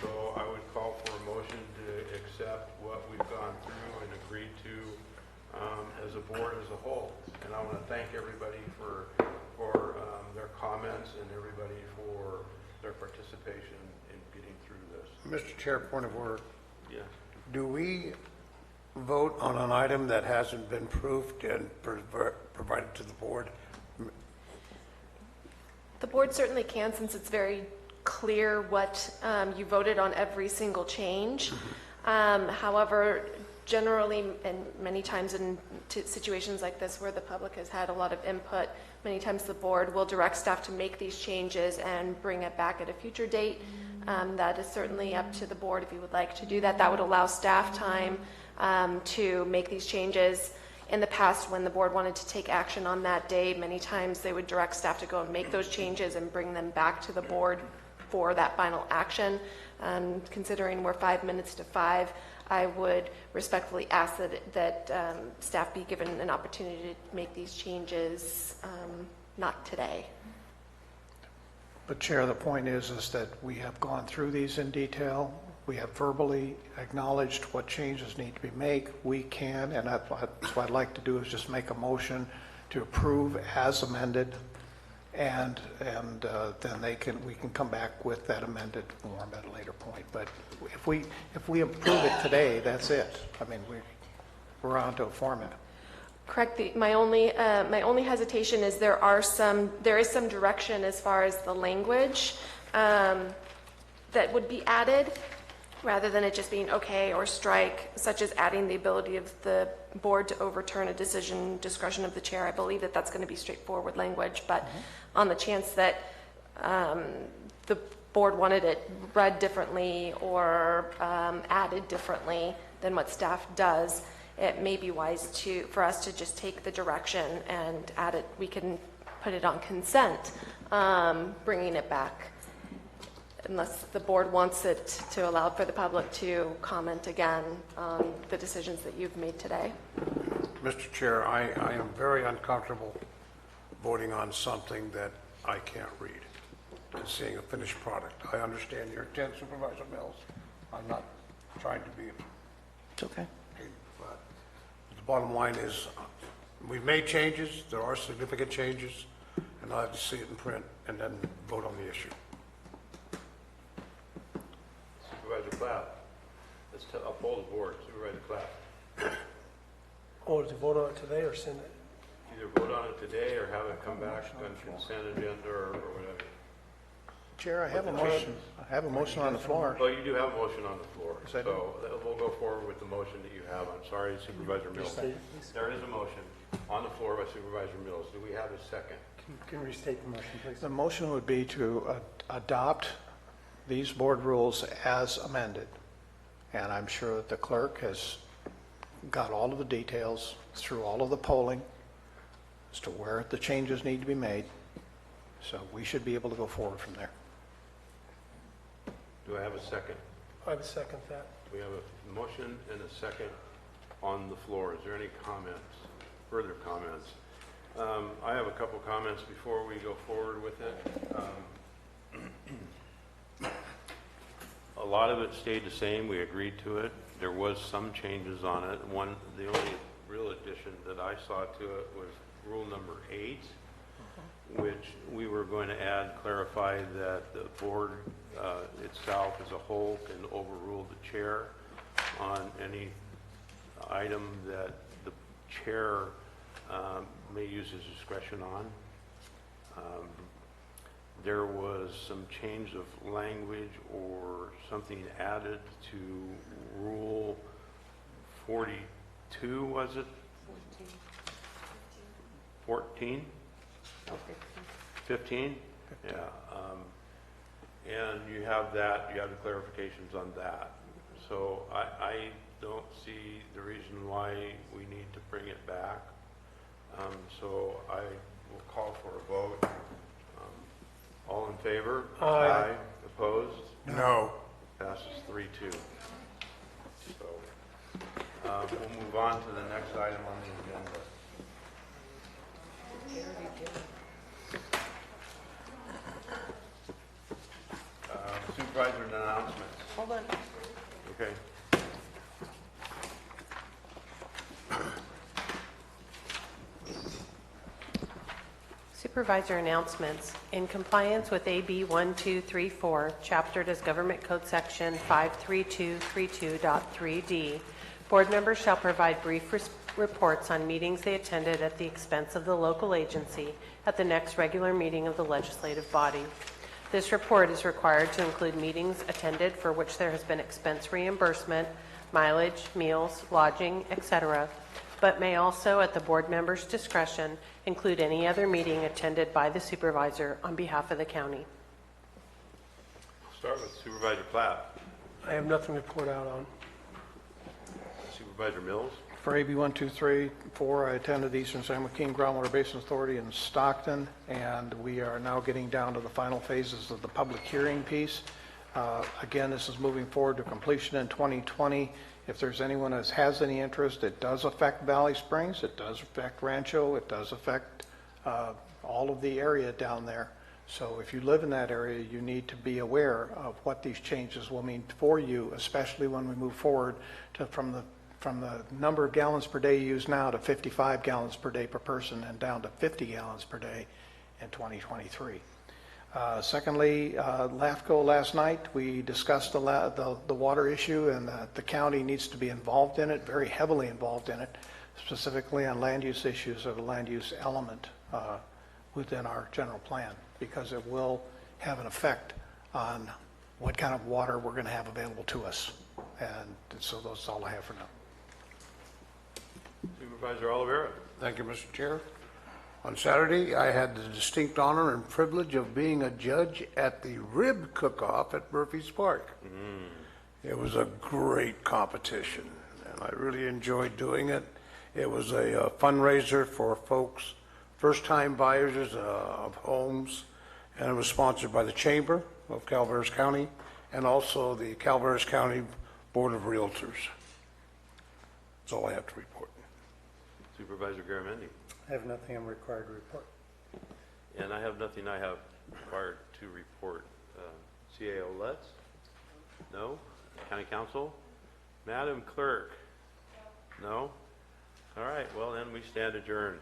So I would call for a motion to accept what we've gone through and agreed to as a board as a whole. And I want to thank everybody for their comments and everybody for their participation in getting through this. Mr. Chair, point of order. Yes. Do we vote on an item that hasn't been proofed and provided to the board? The board certainly can, since it's very clear what you voted on every single change. However, generally, and many times in situations like this where the public has had a lot of input, many times the board will direct staff to make these changes and bring it back at a future date. That is certainly up to the board if you would like to do that. That would allow staff time to make these changes. In the past, when the board wanted to take action on that day, many times they would direct staff to go and make those changes and bring them back to the board for that final action. Considering we're 5 minutes to 5, I would respectfully ask that staff be given an opportunity to make these changes, not today. But Chair, the point is that we have gone through these in detail. We have verbally acknowledged what changes need to be made. We can, and that's what I'd like to do is just make a motion to approve as amended, and then we can come back with that amended form at a later point. But if we approve it today, that's it. I mean, we're on to a format. Correct. My only hesitation is there is some direction as far as the language that would be added, rather than it just being okay or strike, such as adding the ability of the board to overturn a decision discretion of the chair. I believe that that's going to be straightforward language, but on the chance that the board wanted it read differently or added differently than what staff does, it may be wise for us to just take the direction and add it. We can put it on consent, bringing it back, unless the board wants it to allow for the public to comment again on the decisions that you've made today. Mr. Chair, I am very uncomfortable voting on something that I can't read and seeing a finished product. I understand your intent, Supervisor Mills. I'm not trying to be. It's okay. But the bottom line is, we've made changes, there are significant changes, and I'll have to see it in print and then vote on the issue. Supervisor Clapp, let's uphold the board. Supervisor Clapp. Or to vote on it today or send it? Either vote on it today or have it come back on consent agenda or whatever. Chair, I have a motion. I have a motion on the floor. Well, you do have a motion on the floor, so we'll go forward with the motion that you have. I'm sorry, Supervisor Mills. There is a motion on the floor by Supervisor Mills. Do we have a second? Can you restate the motion, please? The motion would be to adopt these board rules as amended. And I'm sure that the clerk has got all of the details through all of the polling as to where the changes need to be made. So we should be able to go forward from there. Do I have a second? I would second that. We have a motion and a second on the floor. Is there any comments, further comments? I have a couple comments before we go forward with it. A lot of it stayed the same. We agreed to it. There was some changes on it. The only real addition that I saw to it was rule number 8, which we were going to add, clarify that the board itself as a whole can overrule the chair on any item that the chair may use his discretion on. There was some change of language or something added to Rule 42, was it? 14? 15? Yeah. And you have that, you have the clarifications on that. So I don't see the reason why we need to bring it back. So I will call for a vote. All in favor? Aye. Opposed? No. Passes 3-2. So we'll move on to the next item on the agenda. Supervisor announcements. Hold on. Okay. Supervisor announcements. In compliance with AB 1234, chaptered as Government Code Section 53232.3D, board members shall provide brief reports on meetings they attended at the expense of the local agency at the next regular meeting of the legislative body. This report is required to include meetings attended for which there has been expense reimbursement, mileage, meals, lodging, etc., but may also, at the board member's discretion, include any other meeting attended by the supervisor on behalf of the county. Start with Supervisor Platt. I have nothing to report out on. Supervisor Mills. For AB 1234, I attended the Eastern San Joaquin Groundwater Basin Authority in Stockton, and we are now getting down to the final phases of the public hearing piece. Again, this is moving forward to completion in 2020. If there's anyone that has any interest, it does affect Valley Springs, it does affect Rancho, it does affect all of the area down there. So if you live in that area, you need to be aware of what these changes will mean for you, especially when we move forward to from the number of gallons per day used now to 55 gallons per day per person and down to 50 gallons per day in 2023. Secondly, LAFCO last night, we discussed the water issue, and the county needs to be involved in it, very heavily involved in it, specifically on land use issues or the land use element within our general plan, because it will have an effect on what kind of water we're going to have available to us. And so that's all I have for now. Supervisor Oliveira. Thank you, Mr. Chair. On Saturday, I had the distinct honor and privilege of being a judge at the rib cook-off at Murphy's Park. It was a great competition, and I really enjoyed doing it. It was a fundraiser for folks, first-time buyers of homes, and it was sponsored by the Chamber of Calaveras County and also the Calaveras County Board of Realtors. That's all I have to report. Supervisor Garamendi. I have nothing I'm required to report. And I have nothing I have required to report. CAO Lutz? No? County Council? Madam Clerk? No? All right, well then we stand adjourned.